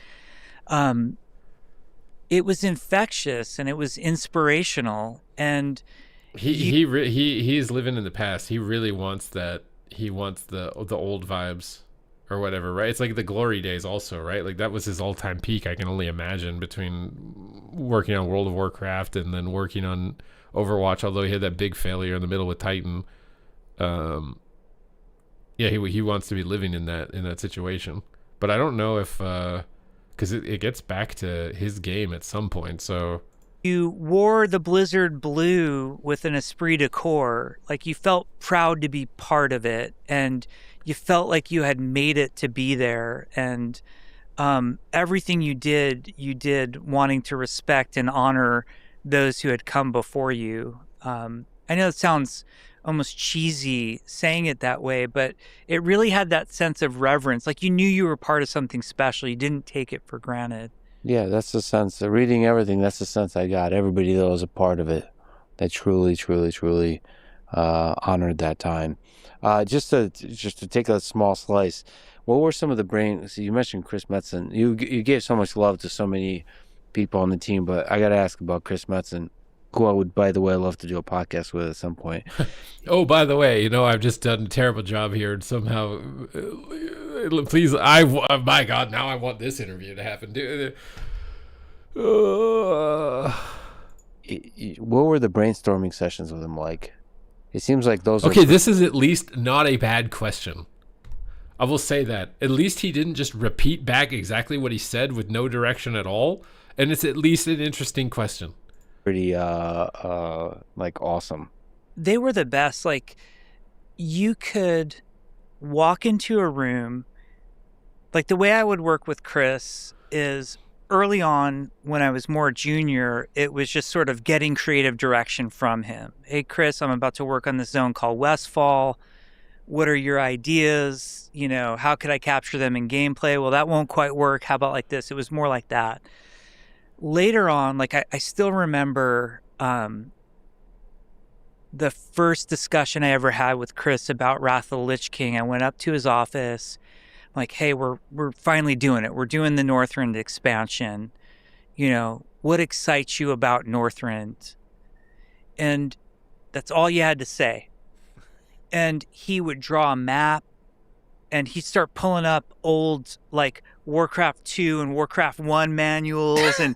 It was infectious and it was inspirational. And he's living in the past. He really wants that. He wants the old vibes. Or whatever, right? It's like the glory days also, right? Like that was his all-time peak, I can only imagine, between working on World of Warcraft and then working on Overwatch, although he had that big failure in the middle with Titan. He wants to be living in that situation. But I don't know if... because it gets back to his game at some point, so... You wore the Blizzard blue with an esprit de corps. Like you felt proud to be part of it, and you felt like you had made it to be there. And everything you did wanting to respect and honor those who had come before you. I know it sounds almost cheesy saying it that way, but it really had that sense of reverence. Like you knew you were part of something special. You didn't take it for granted. Yeah, that's the sense. Reading everything, that's the sense I got. Everybody that was a part of it, that truly honored that time. Just to take a small slice, what were some of the brain? So you mentioned Chris Metzen. You gave so much love to so many people on the team, but I got to ask about Chris Metzen, who I would, by the way, love to do a podcast with at some point. Oh, by the way, I've just done a terrible job here, and somehow, please, my God, now I want this interview to happen. What were the brainstorming sessions with him like? It seems like those. Okay, this is at least not a bad question. I will say that. At least he didn't just repeat back exactly what he said with no direction at all, and it's at least an interesting question. Pretty awesome. They were the best. Like, you could walk into a room. Like, the way I would work with Chris is early on when I was more junior, it was just sort of getting creative direction from him. Hey, Chris, I'm about to work on this zone called Westfall. What are your ideas? How could I capture them in gameplay? Well, that won't quite work. How about like this? It was more like that. Later on, like I still remember the first discussion I ever had with Chris about Wrath of the Lich King. I went up to his office. I'm like, hey, we're finally doing it. We're doing the Northrend expansion. What excites you about Northrend? And that's all you had to say. And he would draw a map, and he'd start pulling up old, like, Warcraft 2 and Warcraft 1 manuals and,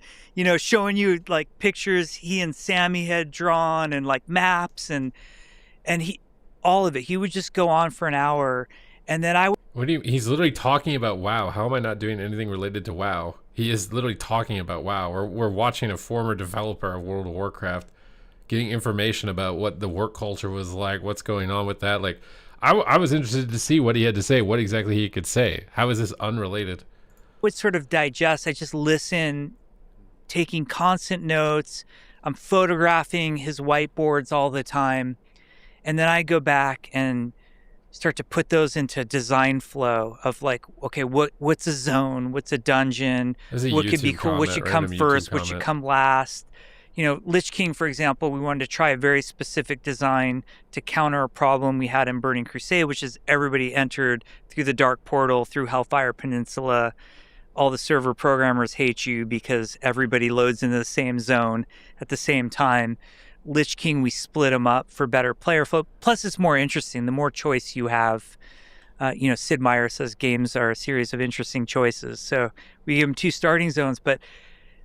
showing you, like, pictures he and Sammy had drawn and, like, maps and all of it. He would just go on for an hour, and then he's literally talking about WoW. How am I not doing anything related to WoW? He is literally talking about WoW. We're watching a former developer of World of Warcraft getting information about what the work culture was like, what's going on with that. Like, I was interested to see what he had to say, what exactly he could say. How is this unrelated? Would sort of digest. I just listen, taking constant notes. I'm photographing his whiteboards all the time. And then I go back and start to put those into design flow of like, okay, what's a zone? What's a dungeon? What could be cool? What should come first? What should come last? Lich King, for example, we wanted to try a very specific design to counter a problem we had in Burning Crusade, which is everybody entered through the Dark Portal, through Hellfire Peninsula. All the server programmers hate you because everybody loads into the same zone at the same time. Lich King, we split them up for better player flow. Plus, it's more interesting. The more choice you have, Sid Meier says games are a series of interesting choices. So we give them 2 starting zones, but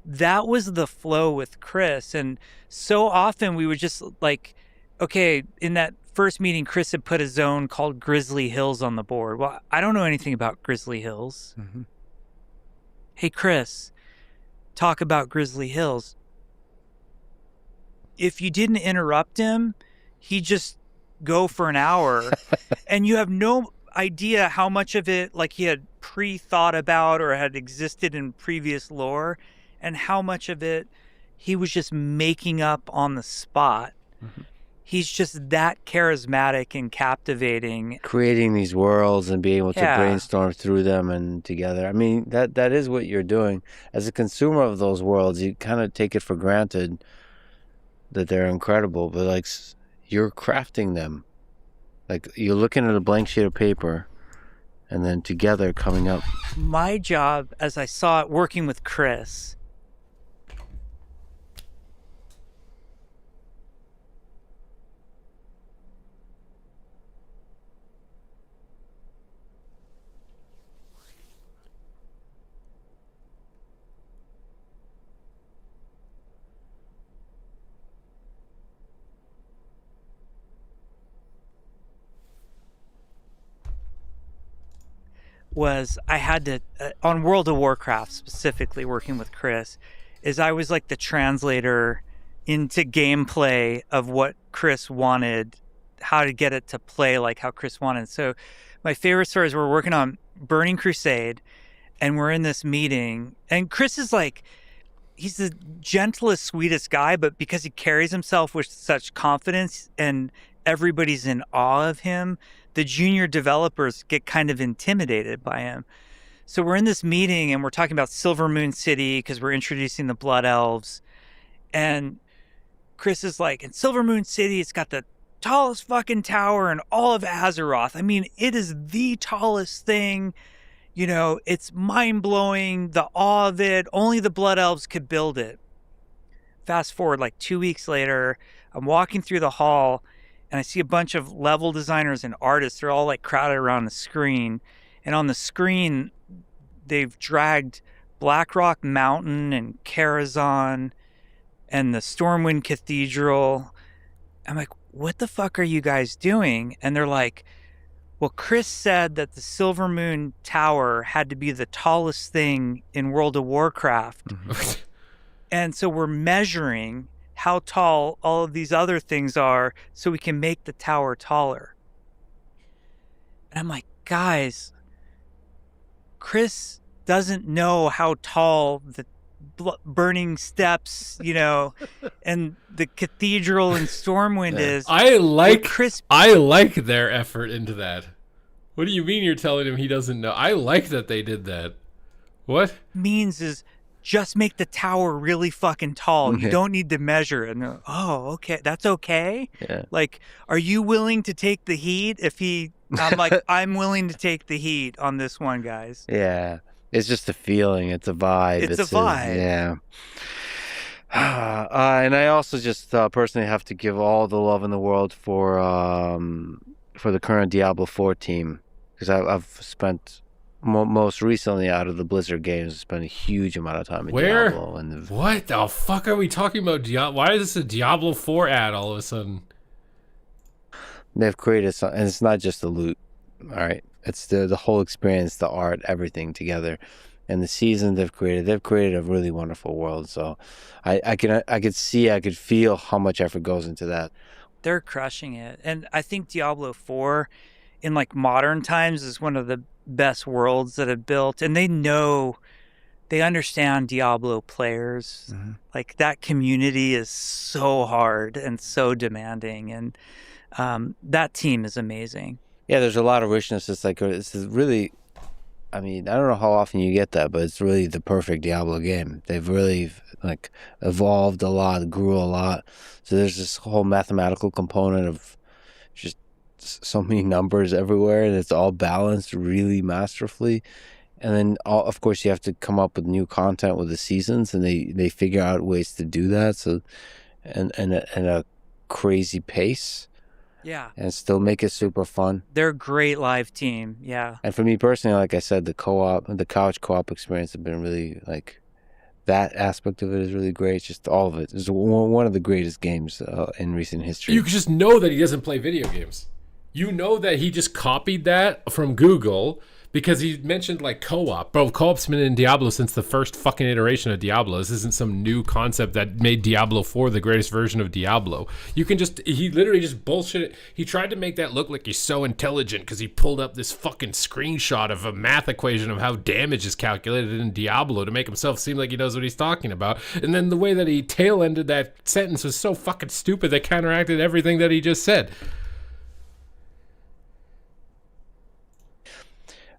that was the flow with Chris. And so often we would just like, okay, in that first meeting, Chris had put a zone called Grizzly Hills on the board. Well, I don't know anything about Grizzly Hills. Mm-hmm. Hey, Chris, talk about Grizzly Hills. If you didn't interrupt him, he'd just go for an hour and you have no idea how much of it like he had pre-thought about or had existed in previous lore, and how much of it he was just making up on the spot. Mm-hmm. He's just that charismatic and captivating. Creating these worlds and being able to brainstorm through them and together. I mean, that is what you're doing. As a consumer of those worlds, you kind of take it for granted that they're incredible, but like you're crafting them. Like you're looking at a blank sheet of paper and then together coming up. My job, as I saw it working with Chris, was I had to, on World of Warcraft specifically, working with Chris, is I was like the translator into gameplay of what Chris wanted, how to get it to play like how Chris wanted. So my favorite story is we're working on Burning Crusade, and we're in this meeting, and Chris is like, he's the gentlest, sweetest guy, but because he carries himself with such confidence and everybody's in awe of him, the junior developers get kind of intimidated by him. So we're in this meeting and we're talking about Silver Moon City because we're introducing the Blood Elves. And Chris is like, in Silver Moon City, it's got the tallest fucking tower in all of Azeroth. I mean, it is the tallest thing. You know, it's mind-blowing, the awe of it. Only the Blood Elves could build it. Fast forward like 2 weeks later, I'm walking through the hall and I see a bunch of level designers and artists. They're all like crowded around the screen. And on the screen, they've dragged Blackrock Mountain and Karazhan and the Stormwind Cathedral. I'm like, what the fuck are you guys doing? And they're like, well, Chris said that the Silver Moon Tower had to be the tallest thing in World of Warcraft. And so we're measuring how tall all of these other things are so we can make the tower taller. And I'm like, guys, Chris doesn't know how tall the burning steps, you know, and the cathedral in Stormwind is. I like their effort into that. What do you mean you're telling him he doesn't know? I like that they did that. What? Means is just make the tower really fucking tall. You don't need to measure it. And they're, oh, okay, that's okay. Yeah. Like, are you willing to take the heat? I'm like, I'm willing to take the heat on this one, guys. Yeah. It's just a feeling. It's a vibe. It's a vibe. Yeah. And I also just personally have to give all the love in the world for the current Diablo 4 team, because I've spent most recently out of the Blizzard games, spent a huge amount of time in Diablo. And what the fuck are we talking about? Why is this a Diablo 4 ad all of a sudden? They've created something, and it's not just the loot. All right. It's the whole experience, the art, everything together, and the season they've created. They've created a really wonderful world. So, I could feel how much effort goes into that. They're crushing it, and I think Diablo 4, in like modern times, is one of the best worlds that have built, and they understand Diablo players. Mm-hmm. Like that community is so hard and so demanding, and that team is amazing. Yeah, there's a lot of richness. It's really, I mean, I don't know how often you get that, but it's really the perfect Diablo game. They've really like evolved a lot, grew a lot. So there's this whole mathematical component of just so many numbers everywhere, and it's all balanced really masterfully. And then, of course, you have to come up with new content with the seasons, and they figure out ways to do that. So, and a crazy pace. Yeah. And still make it super fun. They're a great live team. Yeah. And for me personally, like I said, the couch co-op experience have been really, like, that aspect of it is really great. It's just all of it. It's one of the greatest games in recent history. You just know that he doesn't play video games. You know that he just copied that from Google because he mentioned like co-op. Bro, co-op's been in Diablo since the first fucking iteration of Diablo. This isn't some new concept that made Diablo 4 the greatest version of Diablo. He literally just bullshit it. He tried to make that look like he's so intelligent because he pulled up this fucking screenshot of a math equation of how damage is calculated in Diablo to make himself seem like he knows what he's talking about. And then the way that he tail-ended that sentence was so fucking stupid that counteracted everything that he just said.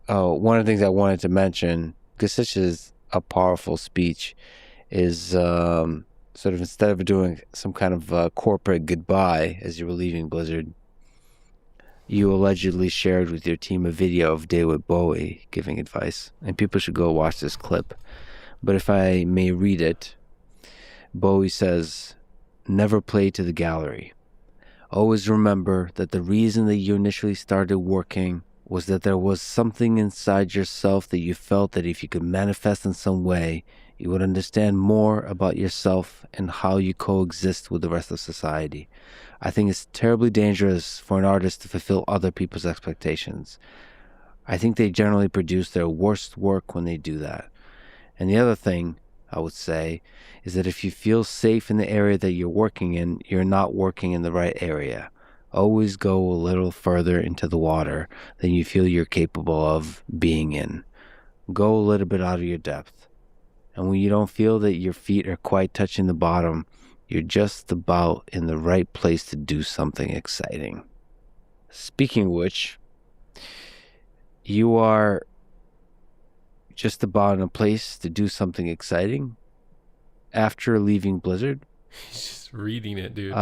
Oh, one of the things I wanted to mention, because such is a powerful speech, is sort of instead of doing some kind of corporate goodbye as you were leaving Blizzard, you allegedly shared with your team a video of David Bowie giving advice. And people should go watch this clip. But if I may read it, Bowie says, "Never play to the gallery. Always remember that the reason that you initially started working was that there was something inside yourself that you felt that if you could manifest in some way, you would understand more about yourself and how you coexist with the rest of society. I think it's terribly dangerous for an artist to fulfill other people's expectations. I think they generally produce their worst work when they do that. And the other thing I would say is that if you feel safe in the area that you're working in, you're not working in the right area. Always go a little further into the water than you feel you're capable of being in. Go a little bit out of your depth. And when you don't feel that your feet are quite touching the bottom, you're just about in the right place to do something exciting." Speaking of which, you are just about a place to do something exciting after leaving Blizzard. He's just reading it, dude.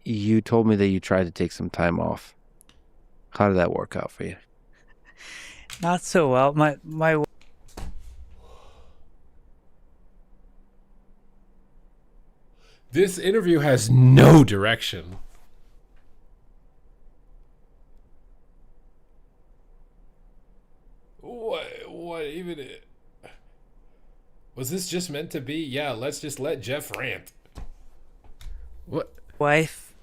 You told me that you tried to take some time off. How did that work out for you? Not so well. My This interview has no direction. What even it? Was this just meant to be? Yeah, let's just let Jeff rant. What? wife,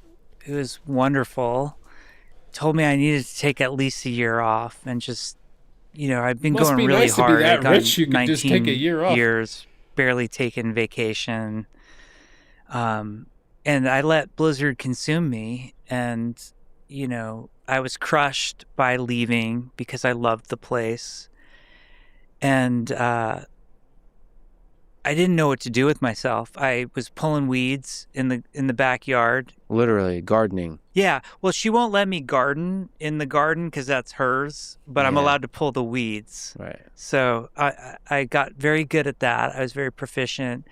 who is wonderful, told me I needed to take at least a year off and just, I've been Must going be really nice to be hard. that I've gone rich you could just take a 19 year off. years, barely taking vacation. And I let Blizzard consume me, and, I was crushed by leaving because I loved the place. And I didn't know what to do with myself. I was pulling weeds in the backyard. Literally gardening. Yeah, well, she won't let me garden in the garden because that's hers, but I'm Yeah. allowed to pull the weeds. Right. So I got very good at that. I was very proficient.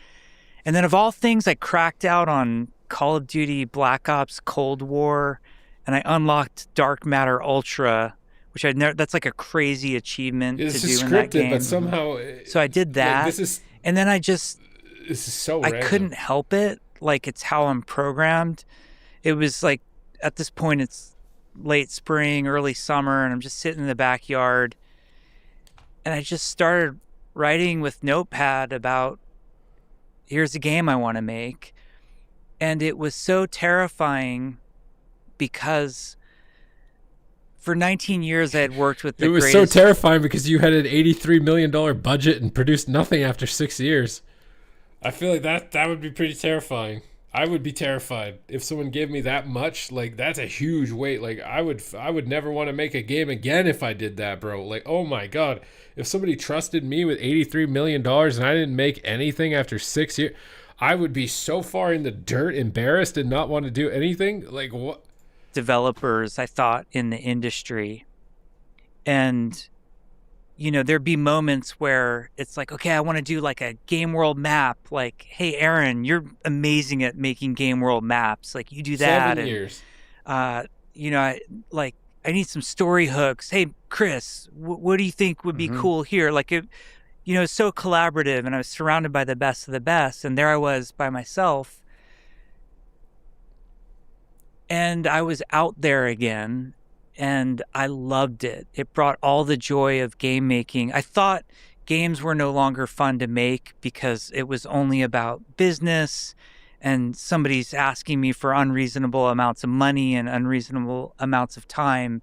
And then of all things, I cracked out on Call of Duty Black Ops Cold War, and I unlocked Dark Matter Ultra, which I'd never. That's like a crazy achievement It's to do just in that scripted, game. but somehow. So I did that, and then This is so. I random. couldn't help it. Like, it's how I'm programmed. It was like, at this point, it's late spring, early summer, and I'm just sitting in the backyard. And I just started writing with Notepad about, here's a game I want to make. And it was so terrifying because for 19 years I had worked with the It was greatest... so terrifying because you had an $83 million budget and produced nothing after 6 years. I feel like that would be pretty terrifying. I would be terrified if someone gave me that much. Like, that's a huge weight. Like, I would never want to make a game again if I did that, bro. Like, oh my God, if somebody trusted me with $83 million and I didn't make anything after 6 years, I would be so far in the dirt, embarrassed, and not want to do anything. Like, what? Developers, I thought, in the industry. And, there'd be moments where it's like, okay, I want to do like a game world map. Like, hey, Aaron, you're amazing at making game world maps. Like, you do that. 7 years. I need some story hooks. Hey, Chris, what do you think would be cool here? Like, it's so collaborative, and I was surrounded by the best of the best. And there I was by myself. And I was out there again, and I loved it. It brought all the joy of game making. I thought games were no longer fun to make because it was only about business, and somebody's asking me for unreasonable amounts of money and unreasonable amounts of time.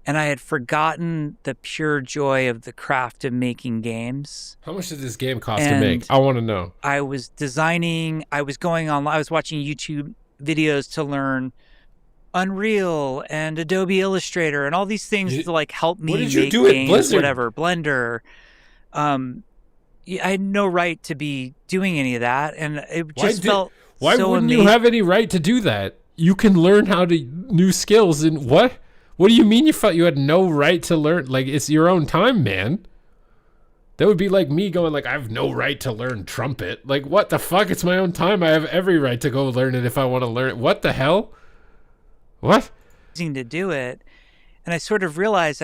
And I had forgotten the pure joy of the craft of making games. How much did this game cost to make? I want to know. I was designing, I was going online, I was watching YouTube videos to learn Unreal and Adobe Illustrator and all these things to like help me make games, whatever, Blender. I had no right to be doing any of that, and it just felt why so wouldn't amazing. you have any right to do that? You can learn how to new skills and what? What do you mean you felt you had no right to learn? Like, it's your own time, man. That would be like me going like, I have no right to learn trumpet. Like, what the fuck? It's my own time. I have every right to go learn it if I want to learn it. What the hell? What? To do it. And I sort of realized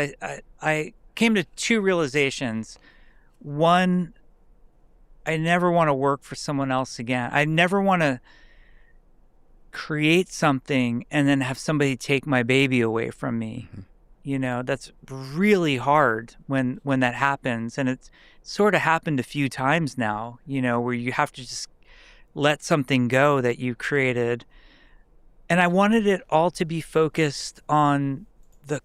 I came to two realizations. One, I never want to work for someone else again. I never want to create something and then have somebody take my baby away from me. That's really hard when that happens. And it's sort of happened a few times now, where you have to just let something go that you created. And I wanted it all to be focused on the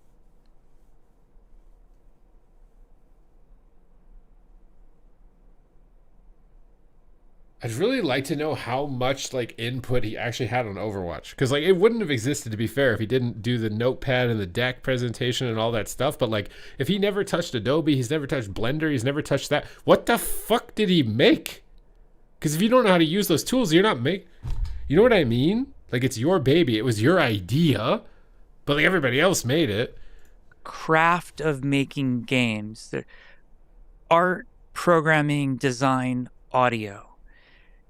I'd really like to know how much like input he actually had on Overwatch, because like it wouldn't have existed, to be fair, if he didn't do the notepad and the deck presentation and all that stuff. But like, if he never touched Adobe, he's never touched Blender, he's never touched that, what the fuck did he make? Because if you don't know how to use those tools, you're not you know what I mean? Like, it's your baby, it was your idea, but like everybody else made it. craft of making games, the art, programming, design, audio,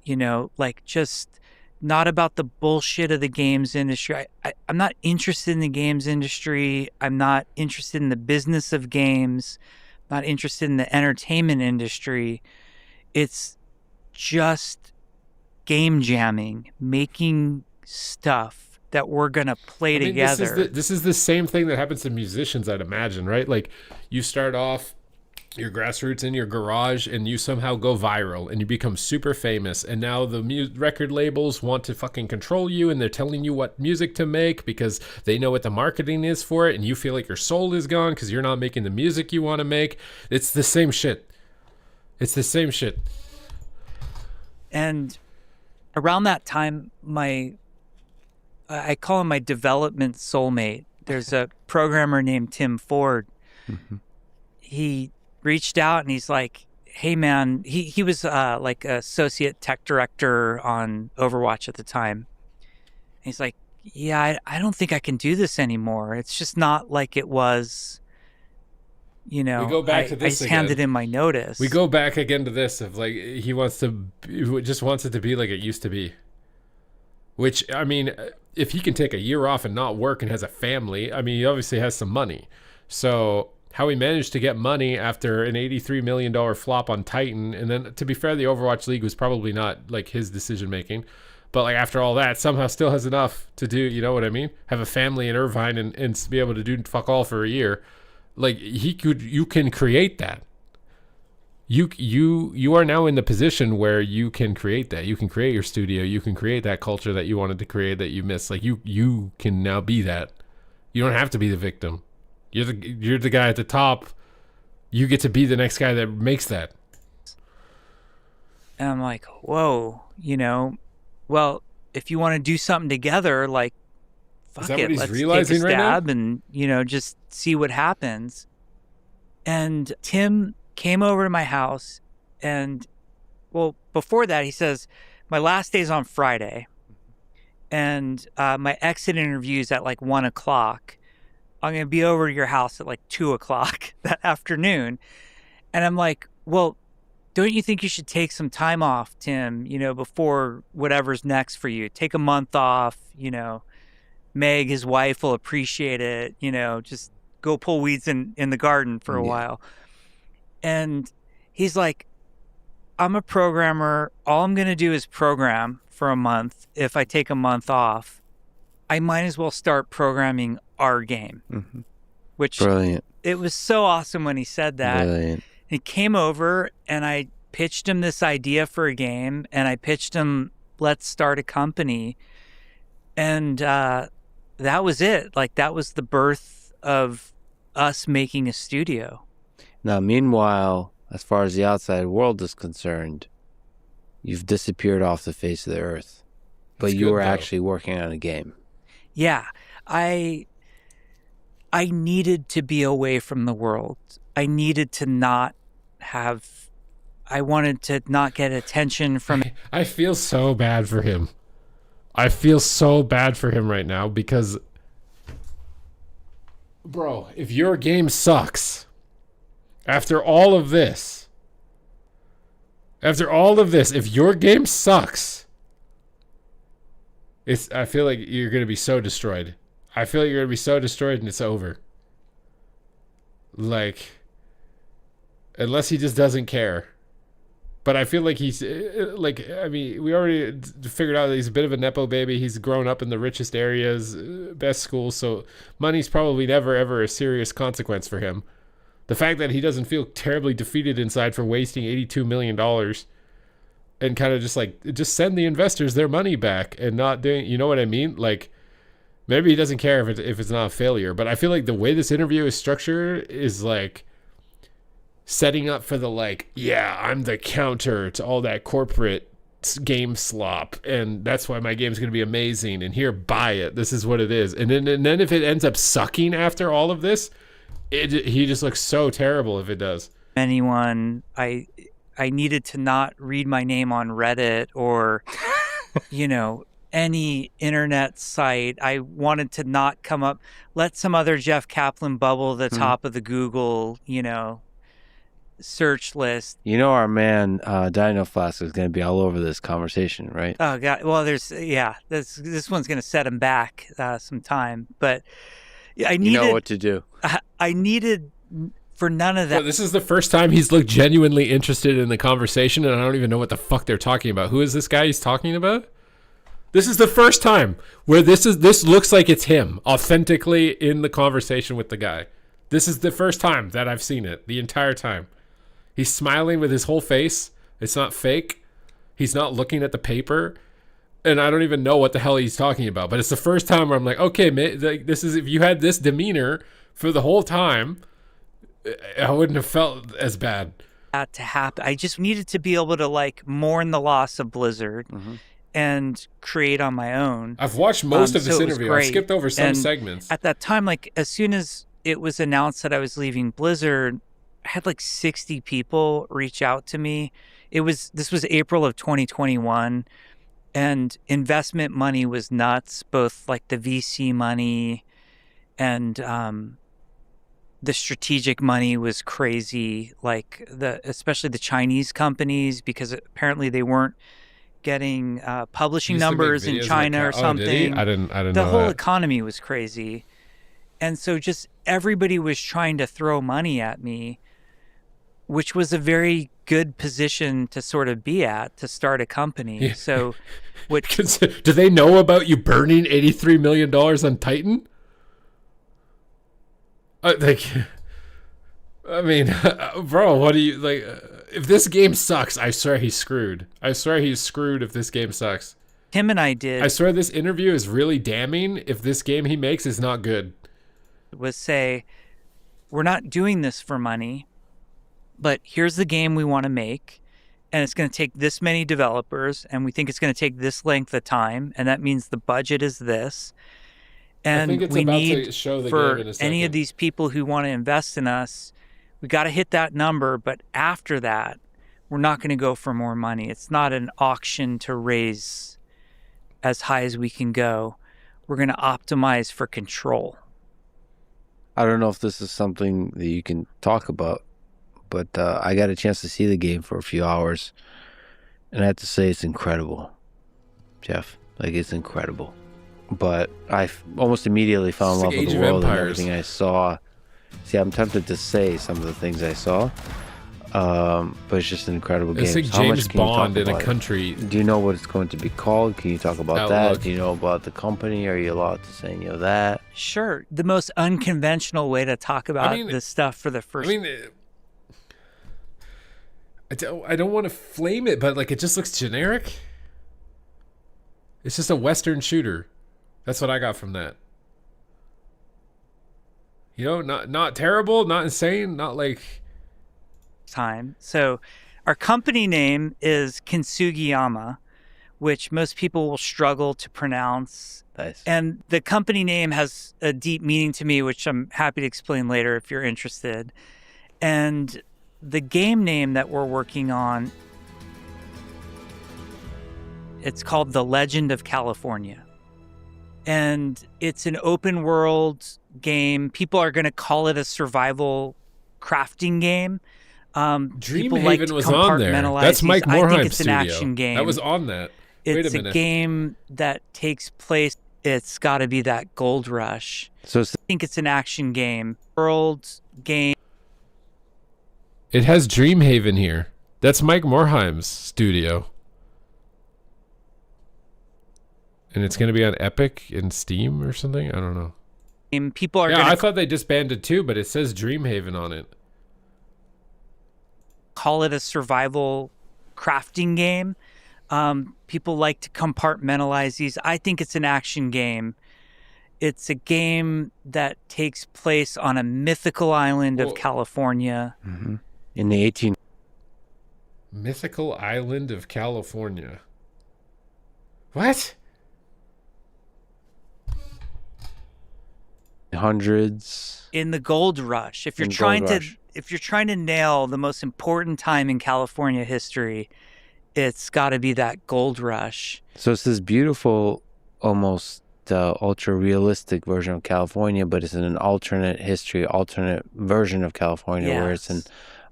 you know, like just not about the bullshit of the games industry. I'm not interested in the games industry. I'm not interested in the business of games. I'm not interested in the entertainment industry. It's just game jamming, making stuff that we're going to play together. This is the same thing that happens to musicians, I'd imagine, right? Like you start off your grassroots in your garage and you somehow go viral and you become super famous, and now the record labels want to fucking control you and they're telling you what music to make because they know what the marketing is for it, and you feel like your soul is gone because you're not making the music you want to make. It's the same shit. It's the same shit. And around that time, I call him my development soulmate. There's a programmer named Tim Ford. Mm-hmm. He reached out and he's like, hey man, he was like associate tech director on Overwatch at the time. And he's like, yeah, I don't think I can do this anymore. It's just not like it was, you know. We go back to this I handed in my notice. We go back again to this of like, he just wants it to be like it used to be. Which, I mean, if he can take a year off and not work and has a family, I mean, he obviously has some money. So how he managed to get money after an $83 million flop on Titan, and then, to be fair, the Overwatch League was probably not like his decision making, but like after all that, somehow still has enough to do, you know what I mean? Have a family in Irvine and be able to do fuck all for a year. Like you can create that. You are now in the position where you can create that. You can create your studio. You can create that culture that you wanted to create that you missed. Like you can now be that. You don't have to be the victim. You're the guy at the top. You get to be the next guy that makes that. And I'm like, whoa, you know, well, if you want to do something together, like, fuck it, let's take a stab and, you know, just see what happens. And Tim came over to my house, and, well, before that, he says, my last day's on Friday, and my exit interview's at like 1 o'clock. I'm going to be over to your house at like 2 o'clock that afternoon. And I'm like, well, don't you think you should take some time off, Tim, you know, before whatever's next for you? Take a month off, you know. Meg, his wife, will appreciate it, you know, just go pull weeds in the garden for a while. And he's like, I'm a programmer. All I'm going to do is program for a month. If I take a month off, I might as well start programming our game. Mm-hmm. Which, brilliant. It was so awesome when he said that. Brilliant. He came over and I pitched him this idea for a game, and I pitched him, let's start a company. And that was it. Like, that was the birth of us making a studio. Now, meanwhile, as far as the outside world is concerned, you've disappeared off the face of the earth. But you were actually working on a game. Yeah. I needed to be away from the world. I needed to not have... I wanted to not get attention from... I feel so bad for him. I feel so bad for him right now because... Bro, if your game sucks, after all of this, if your game sucks, I feel like you're going to be so destroyed. I feel like you're going to be so destroyed and it's over. Like, unless he just doesn't care. But I feel like he's, like, I mean, we already figured out that he's a bit of a Nepo baby. He's grown up in the richest areas, best schools, so money's probably never, ever a serious consequence for him. The fact that he doesn't feel terribly defeated inside for wasting $82 million and kind of just send the investors their money back and not doing, you know what I mean? Like, maybe he doesn't care if it's not a failure, but I feel like the way this interview is structured is like setting up for the like, yeah, I'm the counter to all that corporate game slop, and that's why my game's going to be amazing, and here, buy it. This is what it is. And then if it ends up sucking after all of this, he just looks so terrible if it does. Anyone, I needed to not read my name on Reddit or, you know, any internet site. I wanted to not come up, let some other Jeff Kaplan bubble the top of the Google, search list. Our man Dino Flask is going to be all over this conversation, right? Oh God! Well, this one's going to set him back some time, but I needed. You know what to do. I needed for none of that. So this is the first time he's looked genuinely interested in the conversation, and I don't even know what the fuck they're talking about. Who is this guy he's talking about? This is the first time where this looks like it's him authentically in the conversation with the guy. This is the first time that I've seen it the entire time. He's smiling with his whole face. It's not fake. He's not looking at the paper. And I don't even know what the hell he's talking about. But it's the first time where I'm like, okay, man, this is, if you had this demeanor for the whole time, I wouldn't have felt as bad. That to happen. I just needed to be able to mourn the loss of Blizzard and create on my own. I've watched most of this interview. I great. skipped over some And segments. At that time, as soon as it was announced that I was leaving Blizzard, I had 60 people reach out to me. This was April of 2021, and investment money was nuts, both the VC money and the strategic money was crazy, especially the Chinese companies, because apparently they weren't getting publishing numbers in China or something. Did he? I didn't know the whole that. economy was crazy. And so just everybody was trying to throw money at me, which was a very good position to sort of be at to start a company. Yeah. So do they know about you burning $83 million on Titan? Bro, what do you if this game sucks, I swear he's screwed. I swear he's screwed if this game sucks. Him and I did. I swear this interview is really damning if this game he makes is not good. Was say, we're not doing this for money, but here's the game we want to make, and it's going to take this many developers, and we think it's going to take this length of time, and that means the budget is this. And I think it's we about to need show the for game in a any of second. these people who want to invest in us, we got to hit that number, but after that, we're not going to go for more money. It's not an auction to raise as high as we can go. We're going to optimize for control. I don't know if this is something that you can talk about, but I got a chance to see the game for a few hours, and I have to say it's incredible, Jeff. It's incredible. But I almost immediately fell in love with the world and everything I saw. See, I'm tempted to say some of the things I saw, but it's just an incredible game. It's like So how much James can you talk Bond in a about it? country. Do you know what it's going to be called? Can you talk about Outlook. that? Do you know about the company? Are you allowed to say any of that? Sure. The most unconventional way to talk about this stuff for the first... I don't want to flame it, but it just looks generic. It's just a Western shooter. That's what I got from that. Not terrible, not insane, not time. So our company name is Kintsugi-yama, which most people will struggle to pronounce. Nice. And the company name has a deep meaning to me, which I'm happy to explain later if you're interested. And the game name that we're working on, it's called The Legend of California. And it's an open world game. People are going to call it a survival crafting game. Dreamhaven was on there. That's Mike Morheim's I think it's studio. an action game. That was on that. Wait It's a minute. game that takes place. It's got to be that gold rush. So I think it's an action game. World game. It has Dreamhaven here. That's Mike Morheim's studio. And it's going to be on Epic and Steam or something? I don't know. People are Yeah, going I to thought they disbanded too, but it says Dreamhaven on it. call it a survival crafting game. People like to compartmentalize these. I think it's an action game. It's a game that takes place on a mythical island of California. Mm-hmm. In the 18... Mythical Island of California. What? hundreds. In the gold rush. If you're In Gold trying to Rush. if you're trying to nail the most important time in California history, it's got to be that gold rush. So it's this beautiful almost ultra realistic version of California, but it's in an alternate history, alternate version of California, where it's an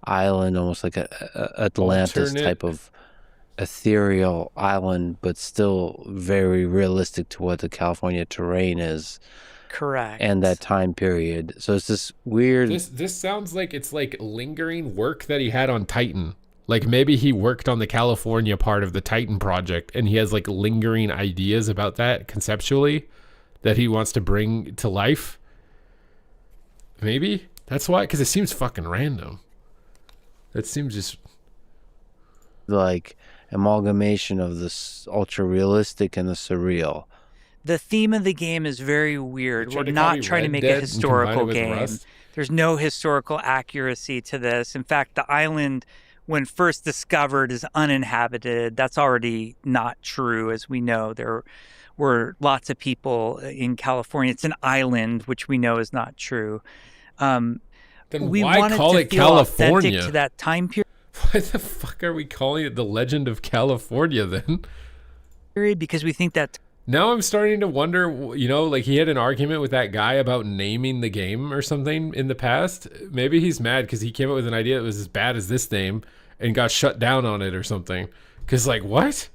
island, almost like a Atlantis Alternate. type of ethereal island, but still very realistic to what the California terrain is. Correct. And that time period. So it's this weird. This sounds like it's like lingering work that he had on Titan. Like maybe he worked on the California part of the Titan project and he has like lingering ideas about that conceptually that he wants to bring to life. Maybe that's why, because it seems fucking random. That seems just like amalgamation of this ultra realistic and the surreal. The theme of the game is very weird. They tried We're to call not me trying to Red make Dead a and combine it historical with game. Rust. There's no historical accuracy to this. In fact, the island, when first discovered, is uninhabited. That's already not true, as we know. There were lots of people in California. It's an island, which we know is not true. Then We why wanted call to it feel authentic California? to that time Why the fuck are we calling it The Legend of California then? period because we think that Now I'm starting to wonder, you know, like he had an argument with that guy about naming the game or something in the past. Maybe he's mad because he came up with an idea that was as bad as this name and got shut down on it or something. Because, like, what?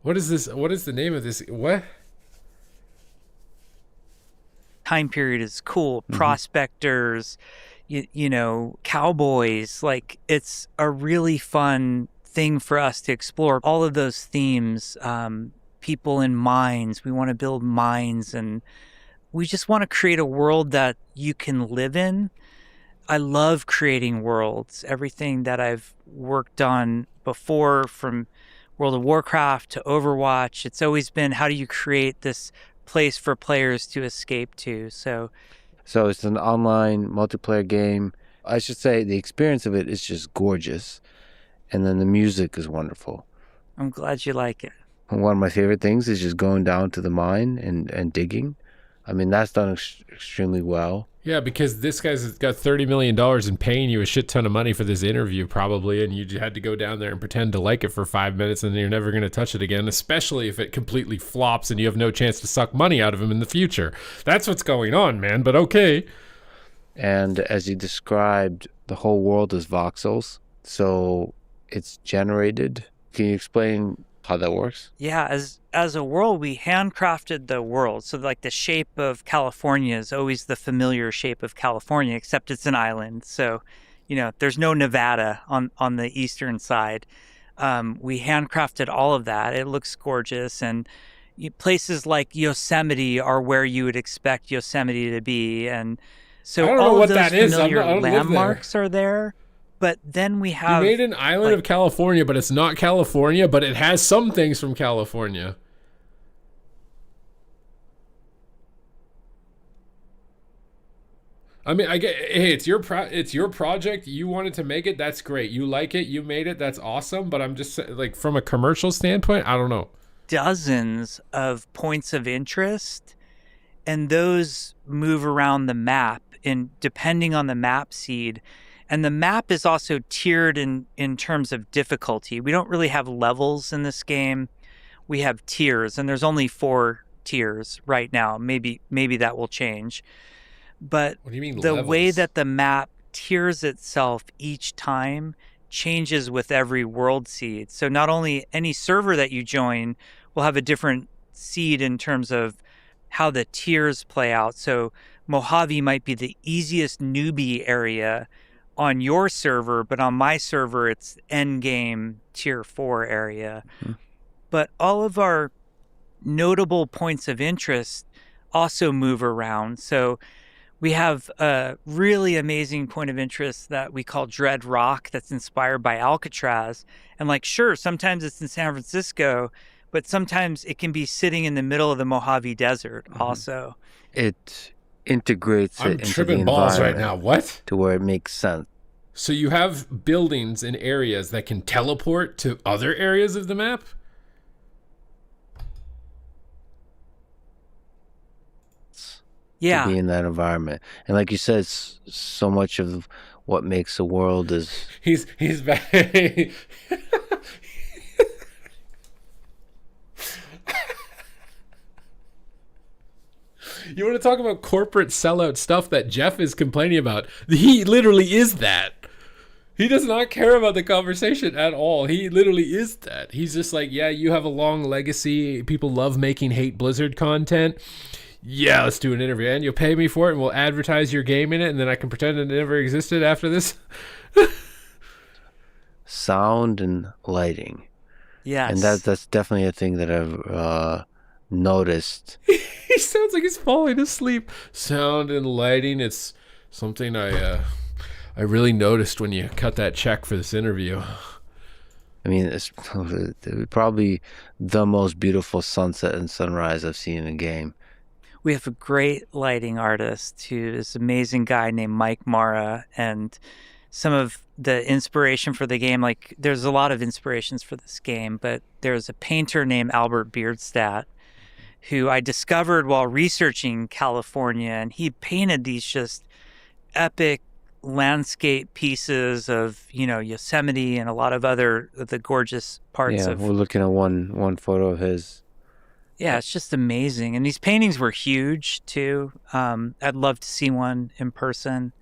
What is this? What is the name of this? What? time period is cool. Prospectors, you know, cowboys. Like, it's a really fun thing for us to explore. All of those themes, people in mines. We want to build mines, and we just want to create a world that you can live in. I love creating worlds. Everything that I've worked on before, from World of Warcraft to Overwatch, it's always been, how do you create this place for players to escape to? So it's an online multiplayer game. I should say the experience of it is just gorgeous. And then the music is wonderful. I'm glad you like it. And one of my favorite things is just going down to the mine and digging. I mean, that's done extremely well. Yeah, because this guy's got $30 million and paying you a shit ton of money for this interview, probably, and you just had to go down there and pretend to like it for 5 minutes, and then you're never going to touch it again, especially if it completely flops and you have no chance to suck money out of him in the future. That's what's going on, man, but okay. And as you described, the whole world is voxels, so it's generated. Can you explain how that works? Yeah, as a world, we handcrafted the world. So like the shape of California is always the familiar shape of California, except it's an island. So, you know, there's no Nevada on the eastern side. We handcrafted all of that. It looks gorgeous. And places like Yosemite are where you would expect Yosemite to be. And so I don't know all what of those that is. familiar I don't live there. landmarks are there. But then we have... You made an island of California, but it's not California, but it has some things from California. I mean, I get, hey, it's your project. You wanted to make it. That's great. You like it. You made it. That's awesome. But I'm just like, from a commercial standpoint, I don't know. Dozens of points of interest, and those move around the map, and depending on the map seed. And the map is also tiered in terms of difficulty. We don't really have levels in this game. We have tiers, and there's only 4 tiers right now. Maybe that will change. But what do you mean, the levels? way that the map tiers itself each time changes with every world seed. So not only any server that you join will have a different seed in terms of how the tiers play out. So Mojave might be the easiest newbie area on your server, but on my server, it's endgame tier 4 area. But all of our notable points of interest also move around. So we have a really amazing point of interest that we call Dread Rock that's inspired by Alcatraz. And like, sure, sometimes it's in San Francisco, but sometimes it can be sitting in the middle of the Mojave Desert also. It integrates I'm it into tripping the balls right environment now. What? to where it makes sense. So you have buildings in areas that can teleport to other areas of the map? Yeah. To be in that environment. And like you said, so much of what makes a world is... He's back. You want to talk about corporate sellout stuff that Jeff is complaining about? He literally is that. He does not care about the conversation at all. He literally is that. He's just like, yeah, you have a long legacy. People love making hate Blizzard content. Yeah, let's do an interview. And you'll pay me for it, and we'll advertise your game in it, and then I can pretend it never existed after this. Sound and lighting. Yes. And that's definitely a thing that I've noticed. He sounds like he's falling asleep. Sound and lighting, it's something I really noticed when you cut that check for this interview. I mean, it's probably the most beautiful sunset and sunrise I've seen in a game. We have a great lighting artist who is an amazing guy named Mike Mara, and some of the inspiration for the game, like there's a lot of inspirations for this game, but there's a painter named Albert Beardstadt who I discovered while researching California, and he painted these just epic landscape pieces of, Yosemite and a lot of the gorgeous parts of. We're looking at one photo of his. Yeah, it's just amazing. And these paintings were huge too. I'd love to see one in person.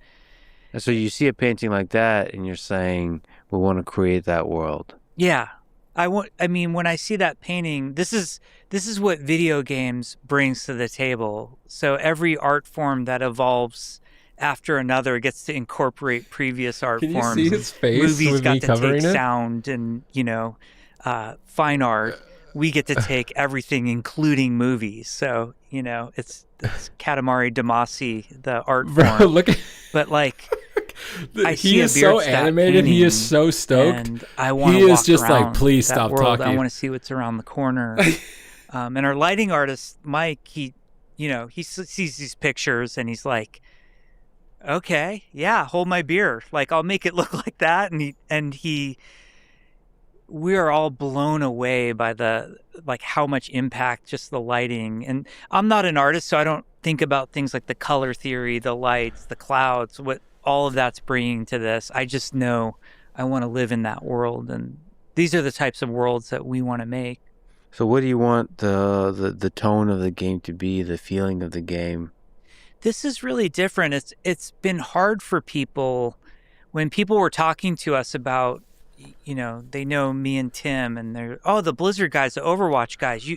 And so you see a painting like that and you're saying, we want to create that world. Yeah. When I see that painting, this is what video games brings to the table. So every art form that evolves after another gets to incorporate previous art forms. Can you see his face Movies with got me to covering take it? Sound and, fine art. We get to take everything, including movies. So, it's Katamari Damacy, the art form. Bro, look at... But like... He is so animated. He is so stoked. And I want to He walk is just around like, please that stop world. talking. I want to see what's around the corner. And our lighting artist, Mike, he sees these pictures and he's like, okay, yeah, hold my beer. Like, I'll make it look like that. And we are all blown away by how much impact just the lighting. And I'm not an artist, so I don't think about things like the color theory, the lights, the clouds, what all of that's bringing to this. I just know I want to live in that world, and these are the types of worlds that we want to make. So what do you want the tone of the game to be, the feeling of the game? This is really different. It's been hard for people when people were talking to us about, they know me and Tim, and they're, the Blizzard guys, the Overwatch guys,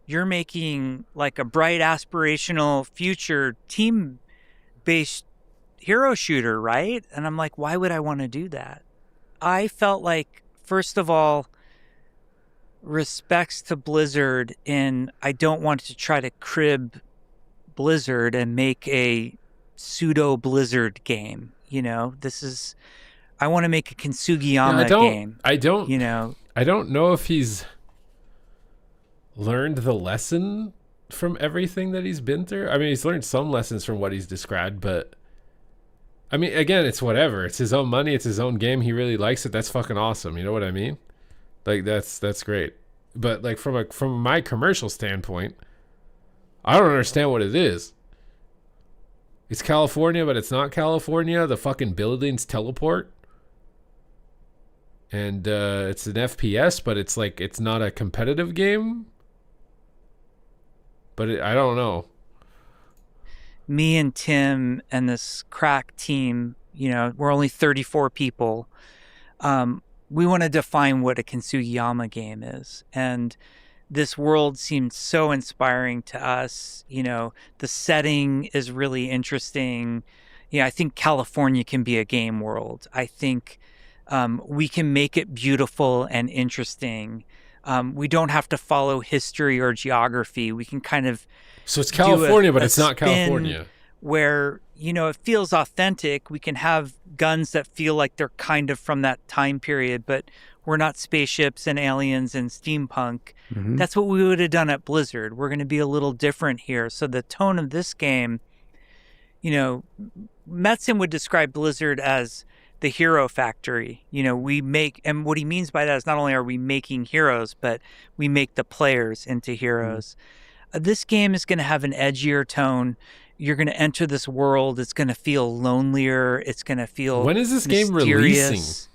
you're making like a bright aspirational future team-based hero shooter, right? And I'm like, why would I want to do that? I felt like, first of all, respects to Blizzard, and I don't want to try to crib Blizzard and make a pseudo Blizzard game. I want to make a Kensugiyama game. I don't know if he's learned the lesson from everything that he's been through. I mean, he's learned some lessons from what he's described, but I mean, again, it's whatever. It's his own money. It's his own game. He really likes it. That's fucking awesome. You know what I mean? Like, that's great. But like from my commercial standpoint, I don't understand what it is. It's California, but it's not California. The fucking buildings teleport. And it's an FPS, but it's like, it's not a competitive game. But I don't know. Me and Tim and this crack team, we're only 34 people. We want to define what a Kensugiyama game is. And this world seemed so inspiring to us. The setting is really interesting. I think California can be a game world. I think we can make it beautiful and interesting. We don't have to follow history or geography. We can kind of so it's California, but it's not California. Where, it feels authentic. We can have guns that feel like they're kind of from that time period, but we're not spaceships and aliens and steampunk. Mm-hmm. That's what we would have done at Blizzard. We're going to be a little different here. So the tone of this game, Metzen would describe Blizzard as the hero factory. We make, and what he means by that is not only are we making heroes, but we make the players into heroes. Mm-hmm. This game is going to have an edgier tone. You're going to enter this world. It's going to feel lonelier. It's going to feel When is this game releasing?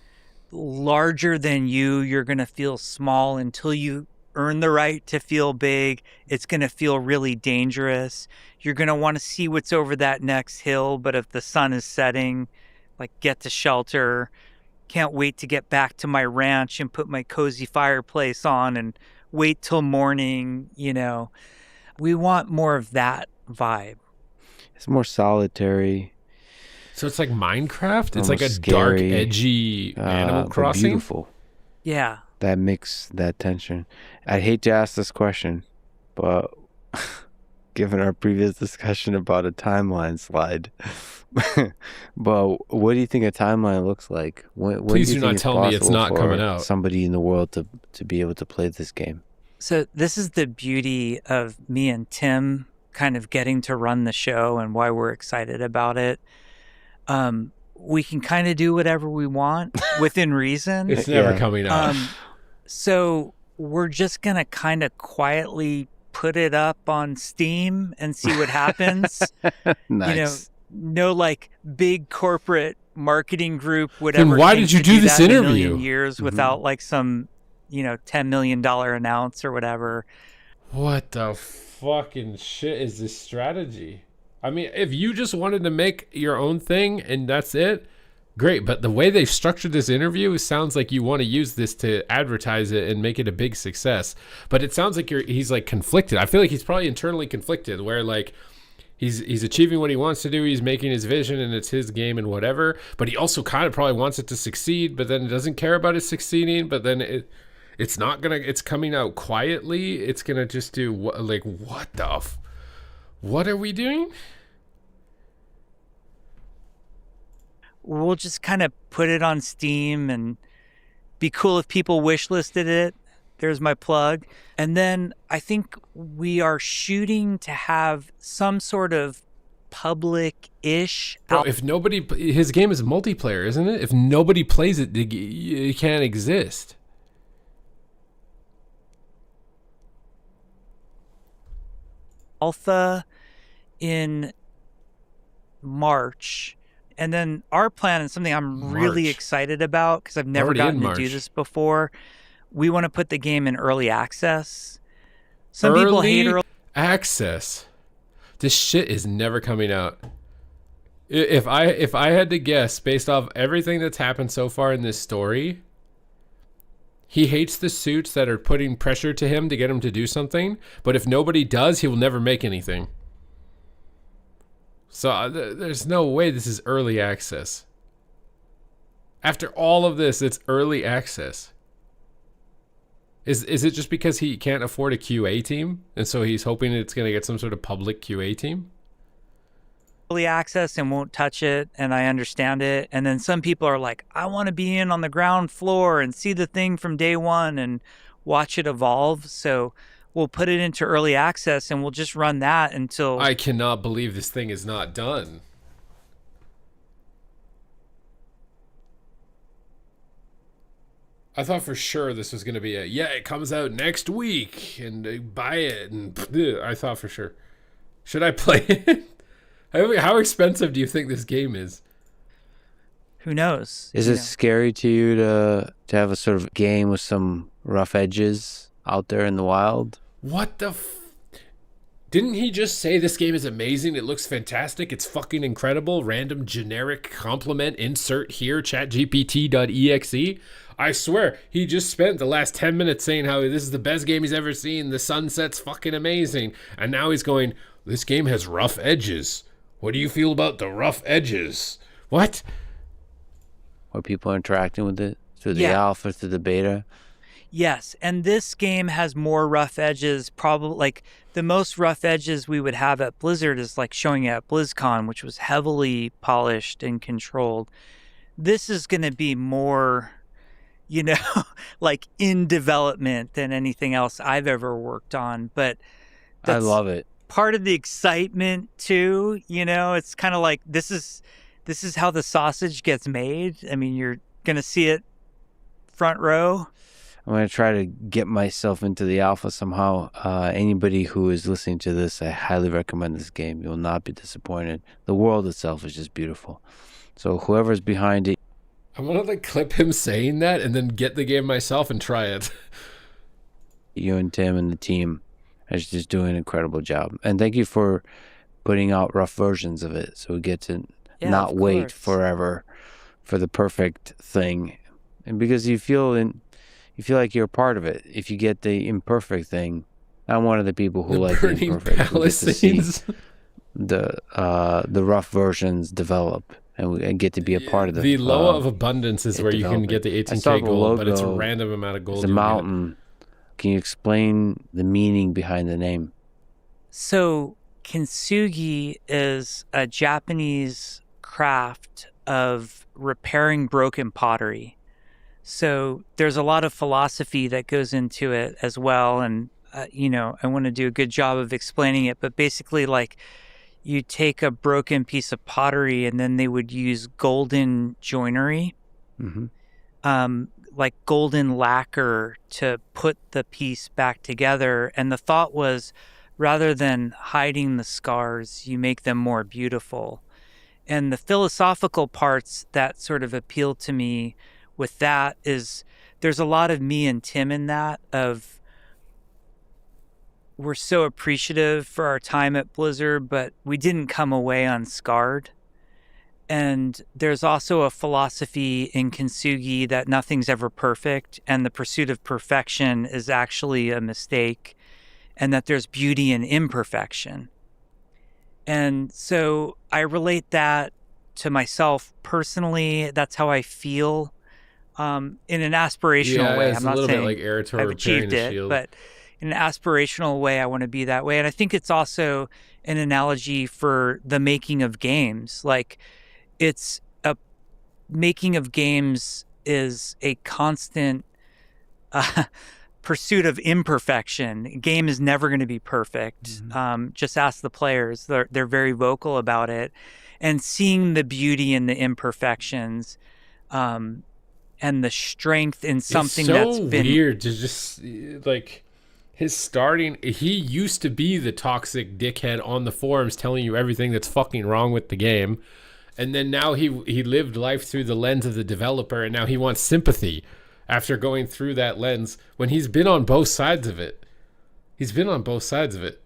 Larger than you. You're going to feel small until you earn the right to feel big. It's going to feel really dangerous. You're going to want to see what's over that next hill, but if the sun is setting, like, get to shelter. Can't wait to get back to my ranch and put my cozy fireplace on and wait till morning, you know. We want more of that vibe. It's more solitary. So it's like Minecraft? It's like a Almost dark, scary, edgy Animal but Crossing? beautiful. Yeah. That mix, that tension. I'd hate to ask this question, but given our previous discussion about a timeline slide, but what do you think a timeline looks like? When Please do you do not think tell me it's possible not for coming out. somebody in the world to be able to play this game? So this is the beauty of me and Tim kind of getting to run the show and why we're excited about it. We can kind of do whatever we want within reason. It's never coming out. So we're just going to kind of quietly put it up on Steam and see what happens. Nice. You know, no like big corporate marketing group would ever why think did you to do this that in a interview? million years without like some, you know, $10 million announce or whatever. What the fucking shit is this strategy? I mean, if you just wanted to make your own thing and that's it, great. But the way they've structured this interview sounds like you want to use this to advertise it and make it a big success. But it sounds like he's like conflicted. I feel like he's probably internally conflicted where like he's achieving what he wants to do. He's making his vision and it's his game and whatever. But he also kind of probably wants it to succeed, but then doesn't care about it succeeding. But then it's not gonna. It's coming out quietly. It's gonna just do what? Like what the? What are we doing? We'll just kind of put it on Steam and be cool if people wishlisted it. There's my plug. And then I think we are shooting to have some sort of public-ish. Bro, if nobody, his game is multiplayer, isn't it? If nobody plays it, it can't exist. Alpha in March. And then our plan is something I'm really March. excited about because I've never Already in gotten to do March. this before. We want to put the game in early access. Some people hate early access. This shit is never coming out. If I had to guess based off everything that's happened so far in this story, he hates the suits that are putting pressure to him to get him to do something. But if nobody does, he will never make anything. So there's no way this is early access. After all of this, it's early access. Is it just because he can't afford a QA team? And so he's hoping it's going to get some sort of public QA team? access and won't touch it, and I understand it. And then some people are like, I want to be in on the ground floor and see the thing from day one and watch it evolve. So we'll put it into early access and we'll just run that until... I cannot believe this thing is not done. I thought for sure this was going to be it comes out next week and buy it. And I thought for sure. Should I play it? How expensive do you think this game is? Who knows? Is it scary to you to have a sort of game with some rough edges out there in the wild? What the Didn't he just say this game is amazing? It looks fantastic. It's fucking incredible. Random generic compliment insert here, chatgpt.exe. I swear, he just spent the last 10 minutes saying how this is the best game he's ever seen. The sunset's fucking amazing. And now he's going, this game has rough edges. What do you feel about the rough edges? What? Are people interacting with it through the alpha, through the beta? Yes, and this game has more rough edges. Probably like the most rough edges we would have at Blizzard is like showing it at BlizzCon, which was heavily polished and controlled. This is going to be more, you know, like in development than anything else I've ever worked on. But I love it. Part of the excitement too, you know, it's kind of like this is how the sausage gets made. I mean, you're going to see it front row. I'm going to try to get myself into the alpha somehow. Anybody who is listening to this, I highly recommend this game. You will not be disappointed. The world itself is just beautiful. So whoever's behind it. I want to like clip him saying that and then get the game myself and try it. You and Tim and the team are just doing an incredible job. And thank you for putting out rough versions of it so we get to not wait forever for the perfect thing. And because you feel like you're a part of it. If you get the imperfect thing, I'm one of the people who like the imperfect. We get to see the rough versions develop, and we get to be a part of the law of abundance is where you can get the 18K gold, but it's a random amount of gold. It's a mountain. Can you explain the meaning behind the name? So kintsugi is a Japanese craft of repairing broken pottery. So there's a lot of philosophy that goes into it as well. And, I want to do a good job of explaining it. But basically, like, you take a broken piece of pottery and then they would use golden joinery, like golden lacquer, to put the piece back together. And the thought was, rather than hiding the scars, you make them more beautiful. And the philosophical parts that sort of appealed to me with that is there's a lot of me and Tim in that, of we're so appreciative for our time at Blizzard, but we didn't come away unscarred. And there's also a philosophy in kintsugi that nothing's ever perfect, and the pursuit of perfection is actually a mistake, and that there's beauty in imperfection. And so I relate that to myself personally. That's how I feel. In an aspirational way. It's I'm not a little saying bit like Eritor I've achieved it, but in an aspirational way, I want to be that way. And I think it's also an analogy for the making of games. Like, it's a making of games is a constant pursuit of imperfection. A game is never going to be perfect. Just ask the players. They're very vocal about it. And seeing the beauty in the imperfections, and the strength in something that's been weird to just like his starting. He used to be the toxic dickhead on the forums telling you everything that's fucking wrong with the game, and then now he lived life through the lens of the developer, and now he wants sympathy after going through that lens when he's been on both sides of it. He's been on both sides of it.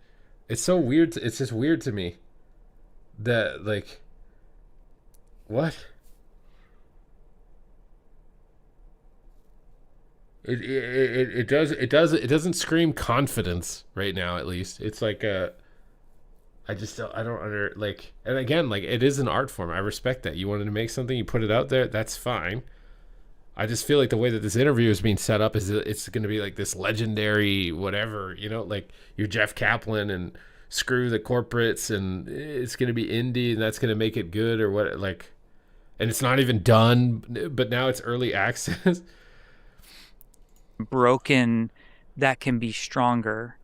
It's so weird. It's just weird to me that, like, what? It doesn't scream confidence right now. At least it's like I don't like, and again, like, it is an art form. I respect that. You wanted to make something, you put it out there, that's fine. I just feel like the way that this interview is being set up is that it's going to be like this legendary whatever, like you're Jeff Kaplan and screw the corporates, and it's going to be indie, and that's going to make it good or what, like, and it's not even done, but now it's early access. Broken that can be stronger.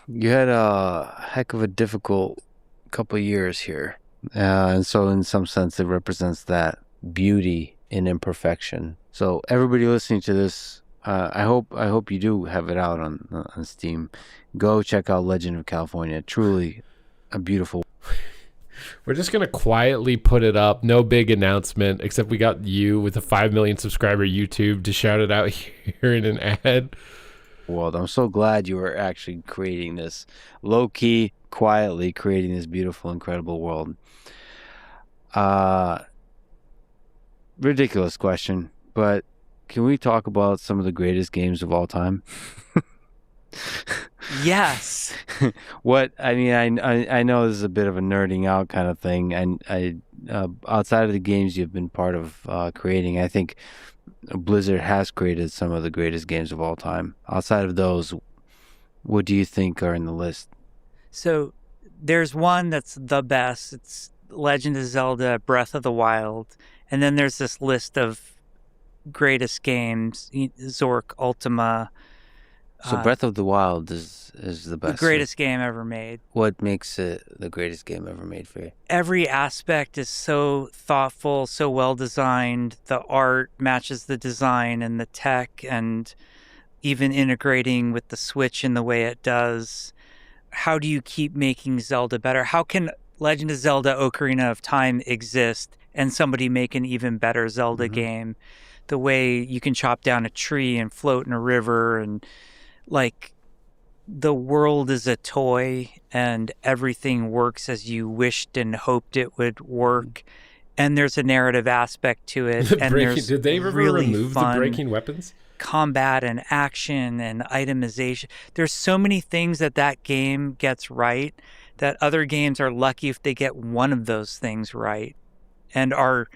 You had a heck of a difficult couple of years here, and so in some sense it represents that beauty in imperfection. So everybody listening to this, I hope you do have it out on Steam. Go check out Legend of California. Truly a beautiful. We're just going to quietly put it up. No big announcement, except we got you with a 5 million subscriber YouTube to shout it out here in an ad. Well, I'm so glad you were actually creating this, low-key, quietly creating this beautiful, incredible world. Ridiculous question, but can we talk about some of the greatest games of all time? Yes. What I mean, I know this is a bit of a nerding out kind of thing, and I outside of the games you've been part of creating, I think Blizzard has created some of the greatest games of all time. Outside of those, what do you think are in the list? So there's one that's the best. It's Legend of Zelda: Breath of the Wild, and then there's this list of greatest games: Zork, Ultima. So Breath of the Wild is the best. The greatest game ever made. What makes it the greatest game ever made for you? Every aspect is so thoughtful, so well designed. The art matches the design and the tech, and even integrating with the Switch in the way it does. How do you keep making Zelda better? How can Legend of Zelda Ocarina of Time exist and somebody make an even better Zelda game? The way you can chop down a tree and float in a river, and like the world is a toy and everything works as you wished and hoped it would work, and there's a narrative aspect to it. And there's Did they ever really remove the fun breaking weapons? combat and action and itemization. There's so many things that game gets right that other games are lucky if they get one of those things right and are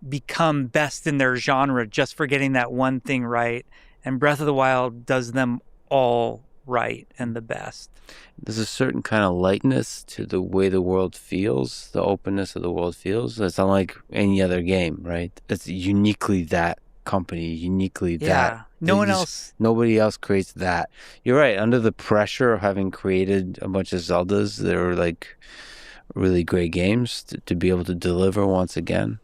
become best in their genre just for getting that one thing right. And Breath of the Wild does them all right and the best. There's a certain kind of lightness to the way the world feels, the openness of the world feels. It's unlike any other game, right? It's uniquely that company, uniquely that. Nobody else creates that. You're right. Under the pressure of having created a bunch of Zeldas that are like really great games to be able to deliver once again.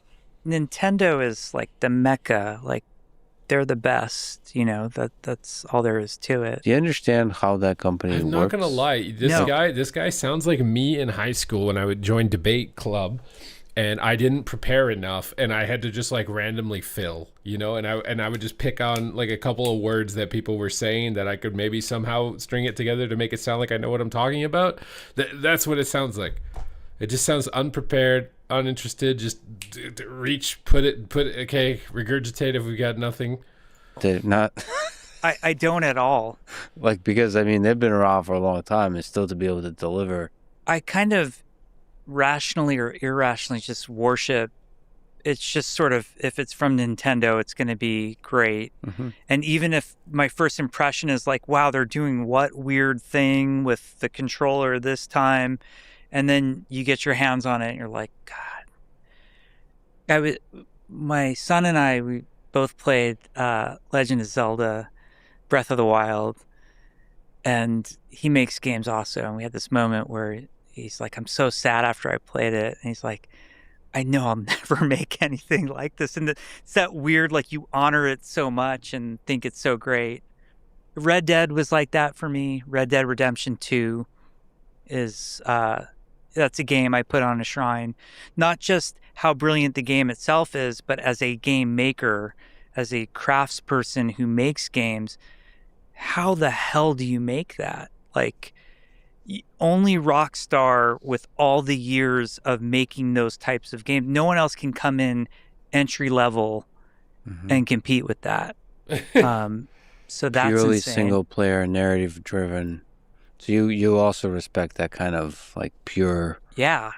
Nintendo is like the mecca, like they're the best, that's all there is to it. Do you understand how that company works? I'm not gonna lie, this guy sounds like me in high school when I would join debate club and I didn't prepare enough and I had to just like randomly fill, and I would just pick on like a couple of words that people were saying that I could maybe somehow string it together to make it sound like I know what I'm talking about. That's what it sounds like. It just sounds unprepared, uninterested, just reach, put it, okay, regurgitate if we got nothing. They're not. I don't at all. Like, because, I mean, they've been around for a long time and still to be able to deliver. I kind of rationally or irrationally just worship. It's just sort of, if it's from Nintendo, it's going to be great. Mm-hmm. And even if my first impression is like, wow, they're doing what weird thing with the controller this time, and then you get your hands on it and you're like, God. My son and I, we both played Legend of Zelda, Breath of the Wild, and he makes games also. And we had this moment where he's like, I'm so sad after I played it. And he's like, I know I'll never make anything like this. And it's that weird, like you honor it so much and think it's so great. Red Dead was like that for me. Red Dead Redemption 2 is... that's a game I put on a shrine. Not just how brilliant the game itself is, but as a game maker, as a craftsperson who makes games, how the hell do you make that? Like, only Rockstar with all the years of making those types of games, no one else can come in entry level and compete with that. So that's purely insane. Single player, narrative driven. So you also respect that kind of like pure. Yeah.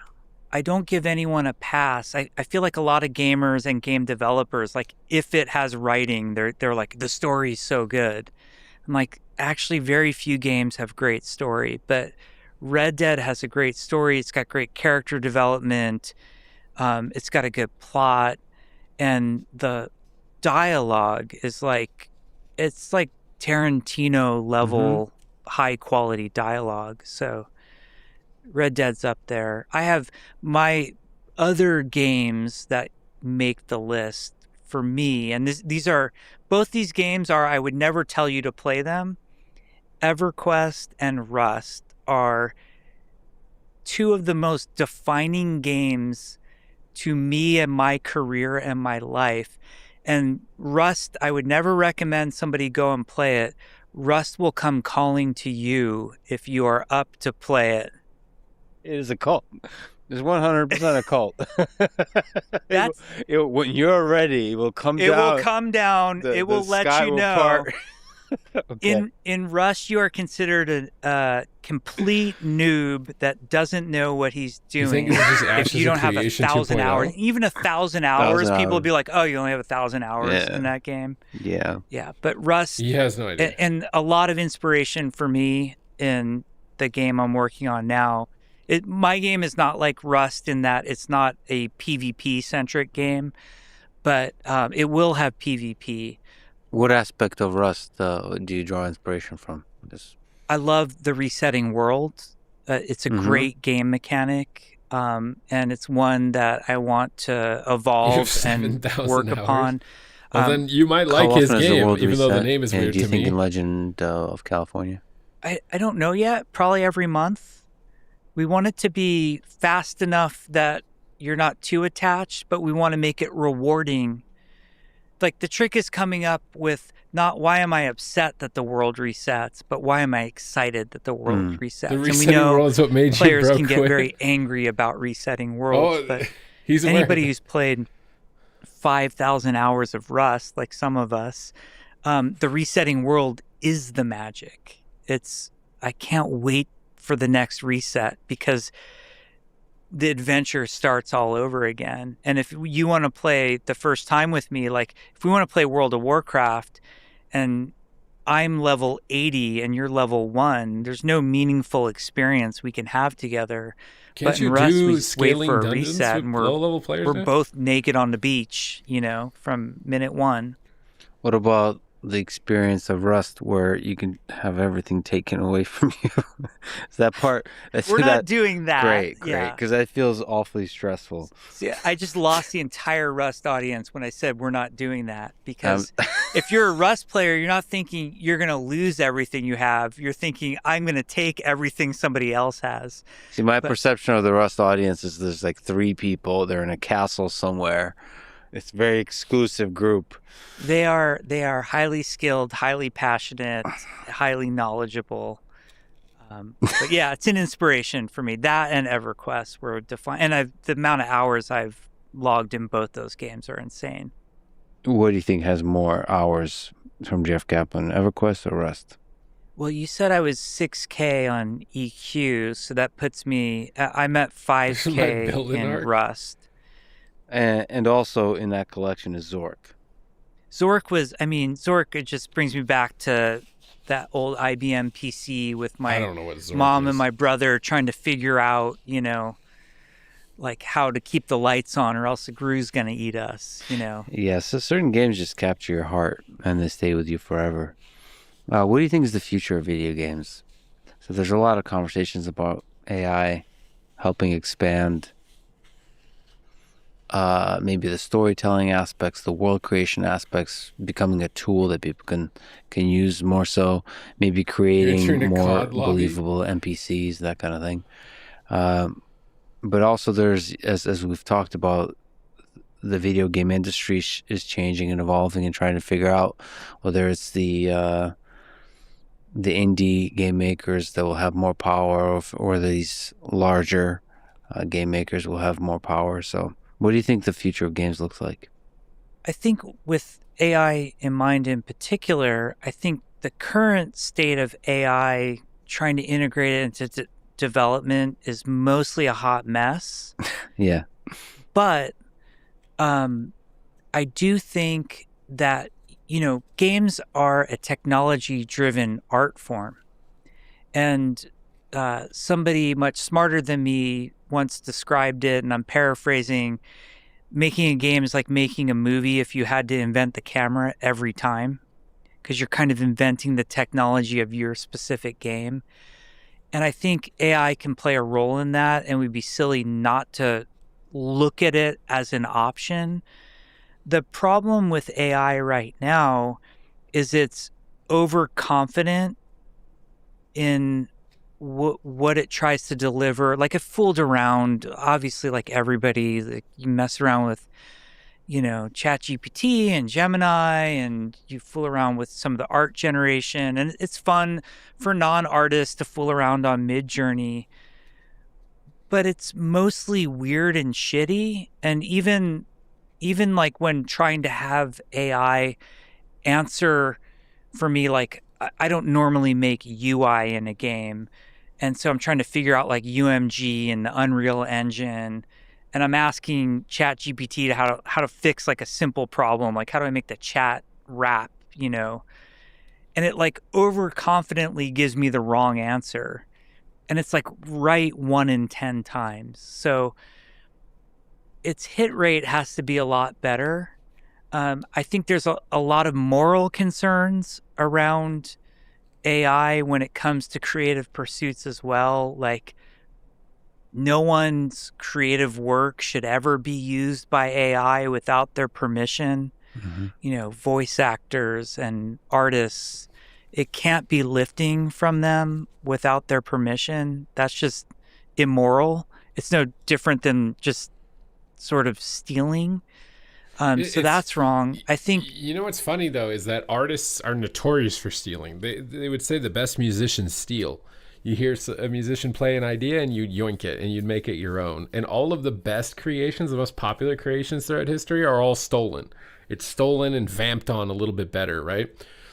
I don't give anyone a pass. I feel like a lot of gamers and game developers, like if it has writing, they're like, the story's so good. I'm like, actually very few games have great story, but Red Dead has a great story. It's got great character development. It's got a good plot, and the dialogue is like, it's like Tarantino level high quality dialogue. So Red Dead's up there. I have my other games that make the list for me, and both these games are, I would never tell you to play them. EverQuest and Rust are two of the most defining games to me and my career and my life. And Rust, I would never recommend somebody go and play it. Rust will come calling to you if you are up to play it. It is a cult. It's 100% a cult. When you're ready, it will come down. It will come down. It will let you know. Okay. In Rust, you are considered a complete noob that doesn't know what he's doing. If you don't have 1,000 hours, even 1,000 hours, people will be like, "Oh, you only have 1,000 hours in that game." Yeah. Yeah, but Rust. He has no idea. And a lot of inspiration for me in the game I'm working on now. My game is not like Rust in that it's not a PvP centric game, but it will have PvP. What aspect of Rust do you draw inspiration from? I love the resetting world. It's a great game mechanic, and it's one that I want to evolve and work upon. Well, then you might like his game, even though the name is weird to me. Do you think in Legend of California? I don't know yet. Probably every month. We want it to be fast enough that you're not too attached, but we want to make it rewarding like the trick is coming up with not why am I upset that the world resets, but why am I excited that the world resets? The And we resetting know world is what made you players broke can get Quinn. very angry about resetting worlds, but he's aware. anybody who's played 5,000 hours of Rust, like some of us, the resetting world is the magic. I can't wait for the next reset because the adventure starts all over again. And if you want to play the first time with me, like if we want to play World of Warcraft and I'm level 80 and you're level 1, there's no meaningful experience we can have together. Can't But you in Rust, do we just wait scaling for a dungeons reset with and low-level players we're now? both naked on the beach, from minute 1. What about the experience of Rust where you can have everything taken away from you? Is that part? We're not doing that. Great, Yeah. because that feels awfully stressful. See, I just lost the entire Rust audience when I said we're not doing that because if you're a Rust player, you're not thinking you're going to lose everything you have. You're thinking I'm going to take everything somebody else has. See, my perception of the Rust audience is there's like 3 people. They're in a castle somewhere. It's a very exclusive group. They are highly skilled, highly passionate, highly knowledgeable. But yeah, it's an inspiration for me. That and EverQuest were defined, and the amount of hours I've logged in both those games are insane. What do you think has more hours from Jeff Kaplan, EverQuest or Rust? Well, you said I was 6K on EQ, so that puts me. I'm at 5K in Rust. And also in that collection is Zork. Zork, it just brings me back to that old IBM PC with my mom and my brother trying to figure out, like how to keep the lights on or else the Gru's going to eat us, Yeah, so certain games just capture your heart and they stay with you forever. What do you think is the future of video games? So there's a lot of conversations about AI helping expand maybe the storytelling aspects, the world creation aspects, becoming a tool that people can use more so, maybe creating more believable NPCs, that kind of thing. But also there's, as we've talked about, the video game industry is changing and evolving and trying to figure out whether it's the indie game makers that will have more power or these larger game makers will have more power. So what do you think the future of games looks like? I think with AI in mind in particular, I think the current state of AI trying to integrate it into development is mostly a hot mess. Yeah. But I do think that, games are a technology-driven art form. And somebody much smarter than me once described it, and I'm paraphrasing, making a game is like making a movie if you had to invent the camera every time, because you're kind of inventing the technology of your specific game. And I think AI can play a role in that, and we'd be silly not to look at it as an option. The problem with AI right now is it's overconfident in what it tries to deliver. Like it fooled around, obviously, like everybody. Like you mess around with, ChatGPT and Gemini, and you fool around with some of the art generation, and it's fun for non-artists to fool around on Midjourney. But it's mostly weird and shitty, and even like when trying to have AI answer for me, like I don't normally make UI in a game. And so I'm trying to figure out like UMG and the Unreal Engine. And I'm asking ChatGPT how to fix like a simple problem. Like how do I make the chat rap, And it like overconfidently gives me the wrong answer. And it's like right 1 in 10 times. So its hit rate has to be a lot better. I think there's a lot of moral concerns around AI when it comes to creative pursuits as well. Like no one's creative work should ever be used by AI without their permission. Mm-hmm. Voice actors and artists, it can't be lifting from them without their permission. That's just immoral. It's no different than just sort of stealing. So that's wrong. I think you know what's funny though is that artists are notorious for stealing. They would say the best musicians steal. You hear a musician play an idea and you'd yoink it and you'd make it your own. And all of the best creations, the most popular creations throughout history are all stolen. It's stolen and vamped on a little bit better, right?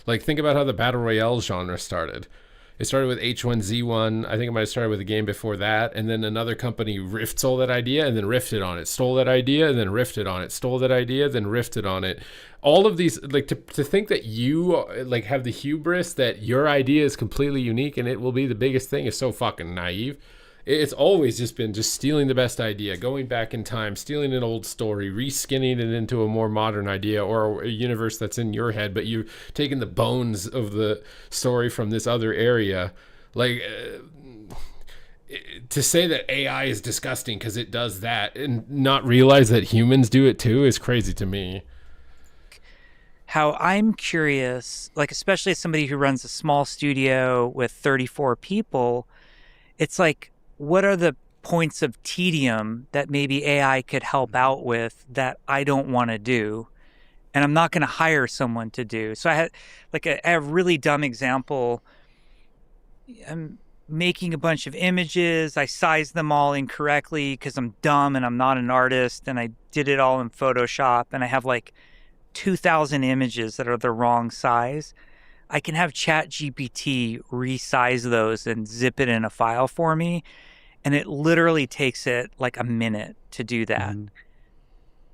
Like think about how the battle royale genre started. It started with H1Z1. I think it might have started with a game before that. And then another company stole that idea and then riffed on it. Stole that idea and then riffed on it. Stole that idea, then riffed on it. All of these, like to think that you like have the hubris that your idea is completely unique and it will be the biggest thing is so fucking naive. It's always just been just stealing the best idea, going back in time, stealing an old story, reskinning it into a more modern idea or a universe that's in your head, but you've taken the bones of the story from this other area. Like, to say that AI is disgusting because it does that and not realize that humans do it too is crazy to me. How I'm curious, like especially as somebody who runs a small studio with 34 people, it's like, what are the points of tedium that maybe AI could help out with that I don't want to do? And I'm not going to hire someone to do. So I had like a really dumb example. I'm making a bunch of images. I sized them all incorrectly because I'm dumb and I'm not an artist. And I did it all in Photoshop. And I have like 2,000 images that are the wrong size. I can have ChatGPT resize those and zip it in a file for me. And it literally takes it like a minute to do that.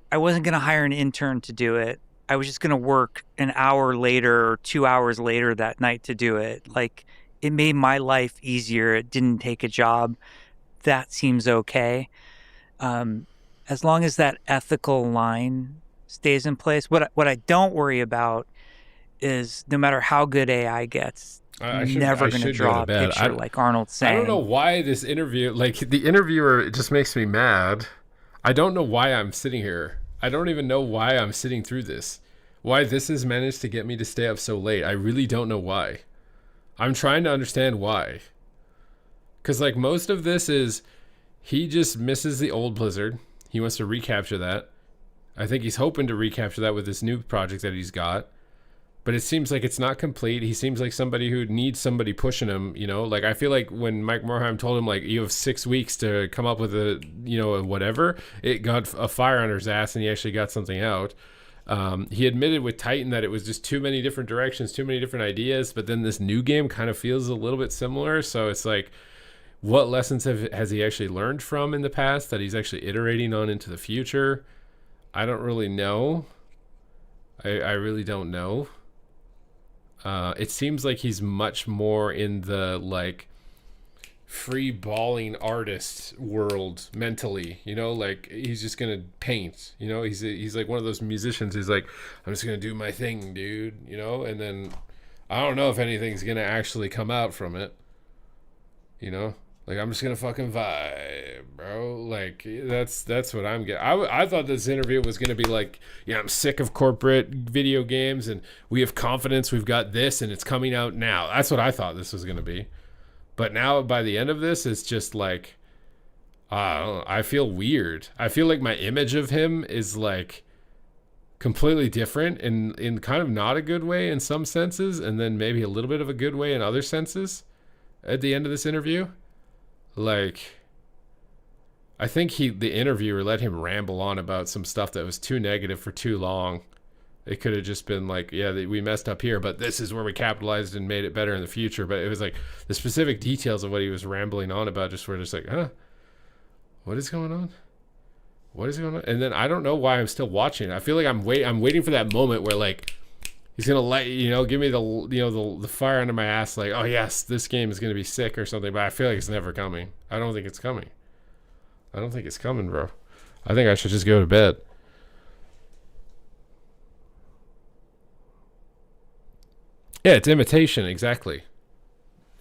I wasn't going to hire an intern to do it. I was just going to work an hour later or 2 hours later that night to do it. Like it made my life easier. It didn't take a job. That seems okay. As long as that ethical line stays in place. What I don't worry about is no matter how good AI gets, never going to draw a picture like Arnold's saying. I don't know why this interview, like the interviewer, it just makes me mad. I don't know why I'm sitting here. I don't even know why I'm sitting through this. Why this has managed to get me to stay up so late. I really don't know why. I'm trying to understand why. Because like most of this is, he just misses the old Blizzard. He wants to recapture that. I think he's hoping to recapture that with this new project that he's got. But it seems like it's not complete. He seems like somebody who needs somebody pushing him, you know? Like, I feel like when Mike Morhaime told him, like, you have 6 weeks to come up with a, you know, a whatever, it got a fire under his ass and he actually got something out. He admitted with Titan that it was just too many different directions, too many different ideas. But then this new game kind of feels a little bit similar. So it's like, what lessons has he actually learned from in the past that he's actually iterating on into the future? I don't really know. I really don't know. It seems like he's much more in the like free balling artist world mentally, you know, like he's just gonna paint, you know, he's like one of those musicians who's like, I'm just gonna do my thing, dude, you know, and then I don't know if anything's gonna actually come out from it, you know, like I'm just gonna fucking vibe, bro. Like that's what I'm getting. I thought this interview was gonna be like, yeah, I'm sick of corporate video games and we have confidence, we've got this and it's coming out now. That's what I thought this was gonna be. But now by the end of this, it's just like, I don't know, I feel weird. I feel like my image of him is like completely different in kind of not a good way in some senses, and then maybe a little bit of a good way in other senses at the end of this interview. Like, I think the interviewer let him ramble on about some stuff that was too negative for too long. It could have just been like, yeah, we messed up here, but this is where we capitalized and made it better in the future. But it was like the specific details of what he was rambling on about just were just like, huh? What is going on? What is going on? And then I don't know why I'm still watching. I feel like I'm waiting for that moment where like he's gonna give me the fire under my ass, like, oh yes, this game is gonna be sick or something. But I feel like it's never coming. I don't think it's coming. I don't think it's coming, bro. I think I should just go to bed. Yeah, it's imitation, exactly.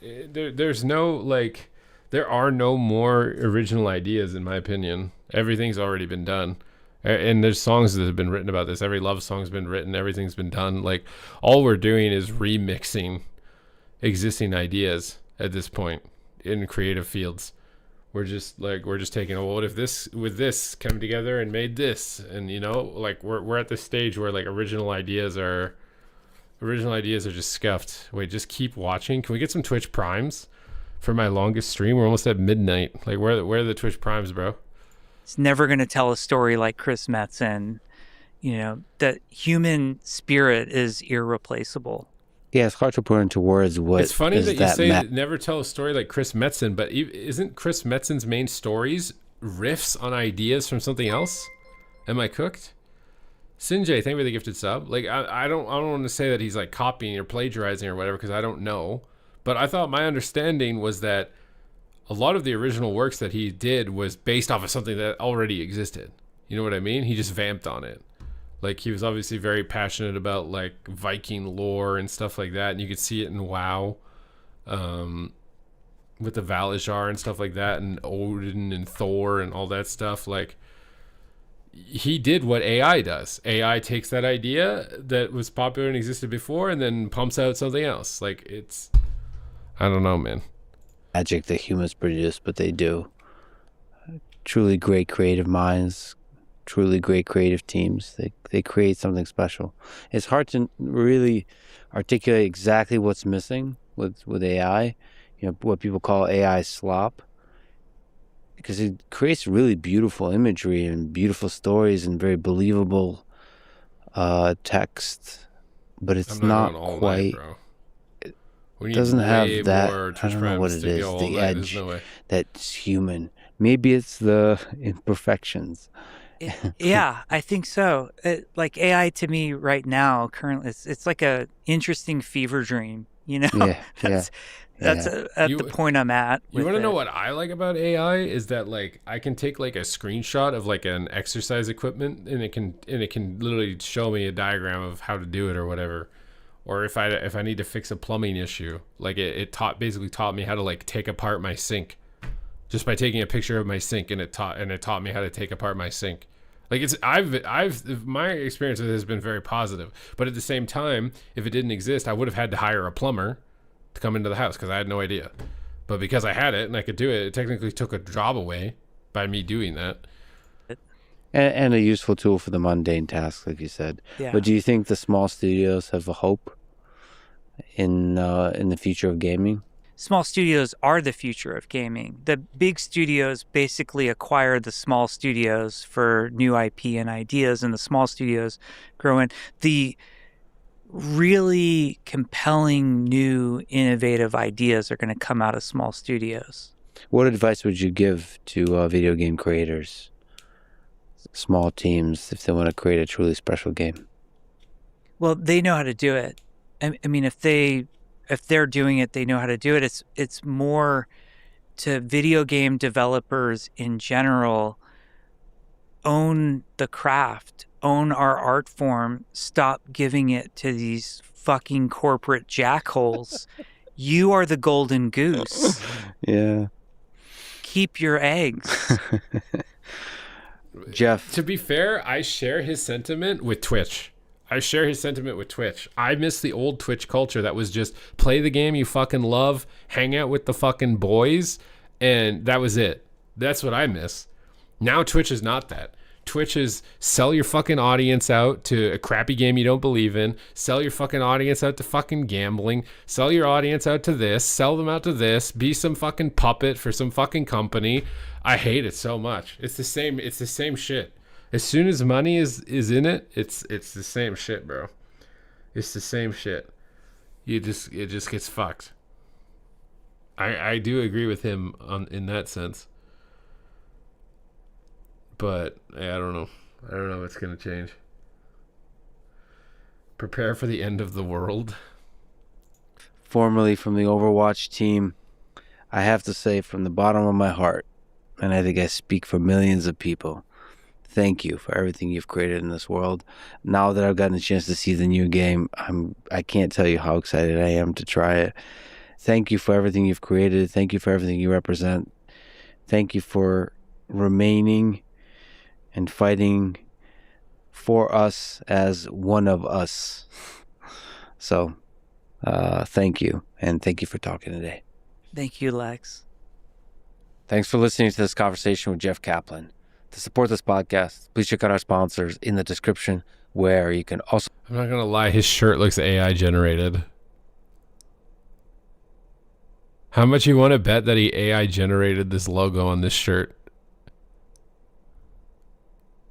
There's no, like, there are no more original ideas, in my opinion. Everything's already been done. And there's songs that have been written about this. Every love song's been written. Everything's been done. Like, all we're doing is remixing existing ideas at this point in creative fields. we're just taking, well, what if this with this come together and made this? And, you know, like we're at this stage where like original ideas are just scuffed. Wait, just keep watching. Can we get some Twitch primes for my longest stream? We're almost at midnight. Like where are the Twitch primes, bro? It's never going to tell a story like Chris Metzen. You know, that human spirit is irreplaceable. Yeah, it's hard to put into words what. It's funny that you say never tell a story like Chris Metzen, but isn't Chris Metzen's main stories riffs on ideas from something else? Am I cooked? Sinjay, thank you for the gifted sub. Like I don't want to say that he's like copying or plagiarizing or whatever, because I don't know. But I thought my understanding was that a lot of the original works that he did was based off of something that already existed. You know what I mean? He just vamped on it. Like, he was obviously very passionate about, like, Viking lore and stuff like that. And you could see it in WoW with the Valishar and stuff like that, and Odin and Thor and all that stuff. Like, he did what AI does. AI takes that idea that was popular and existed before and then pumps out something else. Like, it's... I don't know, man. Magic that humans produce, but they do. Truly great creative minds, truly great creative teams. They create something special. It's hard to really articulate exactly what's missing with AI, you know, what people call AI slop, because it creates really beautiful imagery and beautiful stories and very believable text, but it's not quite. It doesn't have that. I don't know what it is. The edge that's human. Maybe it's the imperfections. Yeah, I think so. Like AI to me right now, currently, it's like a interesting fever dream. You know, that's the point I'm at. You want to know what I like about AI is that like I can take like a screenshot of like an exercise equipment and it can literally show me a diagram of how to do it or whatever. Or if I need to fix a plumbing issue, like it basically taught me how to like take apart my sink, just by taking a picture of my sink, and it taught me how to take apart my sink. Like my experience with it has been very positive. But at the same time, if it didn't exist, I would have had to hire a plumber to come into the house because I had no idea. But because I had it and I could do it, it technically took a job away by me doing that. And a useful tool for the mundane tasks, like you said. Yeah. But do you think the small studios have a hope in the future of gaming? Small studios are the future of gaming. The big studios basically acquire the small studios for new IP and ideas, and the small studios grow in. The really compelling, new, innovative ideas are going to come out of small studios. What advice would you give to video game creators, small teams, if they want to create a truly special game? Well, they know how to do it. I mean, if they're doing it, they know how to do it. It's more to video game developers in general. Own the craft, own our art form. Stop giving it to these fucking corporate jackholes. You are the golden goose. Yeah. Keep your eggs. Jeff. To be fair, I share his sentiment with Twitch. I miss the old Twitch culture that was just play the game you fucking love, hang out with the fucking boys, and that was it. That's what I miss. Now Twitch is not that. Twitch is sell your fucking audience out to a crappy game you don't believe in, sell your fucking audience out to fucking gambling, sell your audience out to this, sell them out to this, be some fucking puppet for some fucking company. I hate it so much. It's the same shit. As soon as money is in it, it's the same shit, bro. It's the same shit. It just gets fucked. I do agree with him in that sense. But I don't know. I don't know what's gonna change. Prepare for the end of the world. Formerly from the Overwatch team, I have to say from the bottom of my heart, and I think I speak for millions of people, thank you for everything you've created in this world. Now that I've gotten a chance to see the new game, I can't tell you how excited I am to try it. Thank you for everything you've created. Thank you for everything you represent. Thank you for remaining and fighting for us as one of us. So, thank you. And thank you for talking today. Thank you, Lex. Thanks for listening to this conversation with Jeff Kaplan. To support this podcast, please check out our sponsors in the description, where you can also... I'm not going to lie, his shirt looks AI generated. How much you want to bet that he AI generated this logo on this shirt?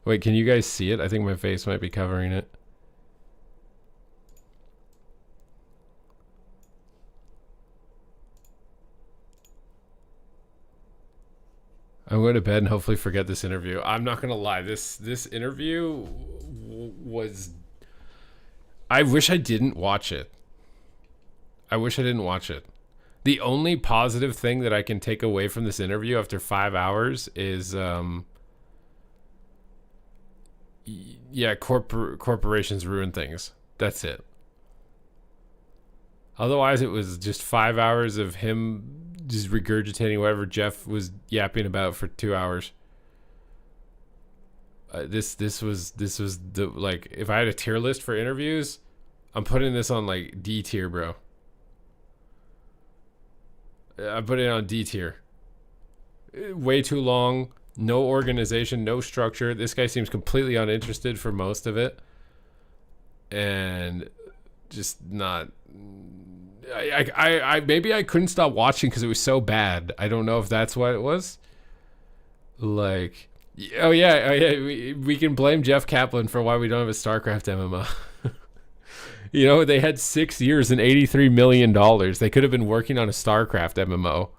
Wait, can you guys see it? I think my face might be covering it. I'm going to bed and hopefully forget this interview. I'm not going to lie. This interview was... I wish I didn't watch it. I wish I didn't watch it. The only positive thing that I can take away from this interview after 5 hours is... yeah, corporations ruin things. That's it. Otherwise, it was just 5 hours of him just regurgitating whatever Jeff was yapping about for 2 hours. This was the, like, if I had a tier list for interviews, I'm putting this on like D tier, bro. I put it on D tier. Way too long. No organization, no structure. This guy seems completely uninterested for most of it, and just not. I maybe I couldn't stop watching because it was so bad. I don't know if that's what it was. Like, oh yeah, we can blame Jeff Kaplan for why we don't have a StarCraft MMO. You know, they had 6 years and $83 million. They could have been working on a StarCraft MMO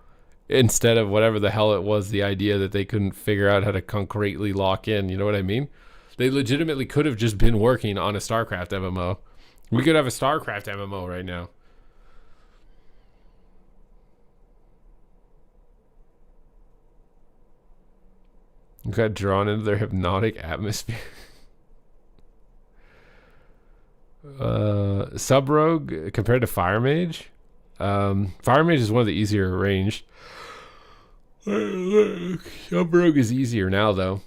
instead of whatever the hell it was, the idea that they couldn't figure out how to concretely lock in. You know what I mean? They legitimately could have just been working on a StarCraft MMO. We could have a StarCraft MMO right now. Got drawn into their hypnotic atmosphere. Sub-Rogue compared to Fire Mage. Fire Mage is one of the easier ranged. Sub-Rogue is easier now, though.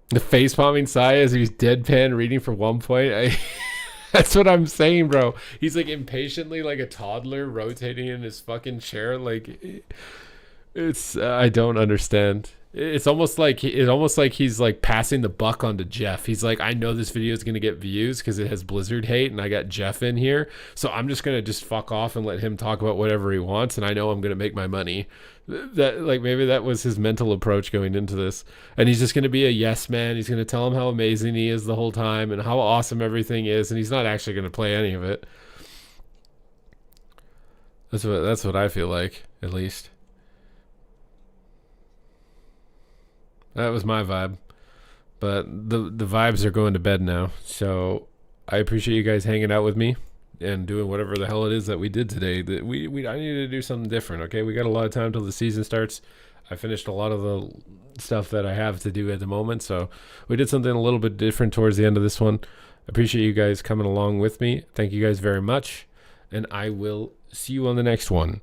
The face-palming Saya as he's deadpan reading for 1 point. That's what I'm saying, bro. He's like impatiently like a toddler rotating in his fucking chair. Like, it's I don't understand. It's almost like he's like passing the buck on to Jeff. He's like, I know this video is gonna get views because it has Blizzard hate, and I got Jeff in here, so I'm just gonna just fuck off and let him talk about whatever he wants, and I know I'm gonna make my money. That, like, maybe that was his mental approach going into this, and he's just gonna be a yes man. He's gonna tell him how amazing he is the whole time and how awesome everything is, and he's not actually gonna play any of it. That's what I feel like, at least. That was my vibe. But the vibes are going to bed now. So I appreciate you guys hanging out with me and doing whatever the hell it is that we did today. I needed to do something different, okay? We got a lot of time till the season starts. I finished a lot of the stuff that I have to do at the moment. So we did something a little bit different towards the end of this one. I appreciate you guys coming along with me. Thank you guys very much. And I will see you on the next one.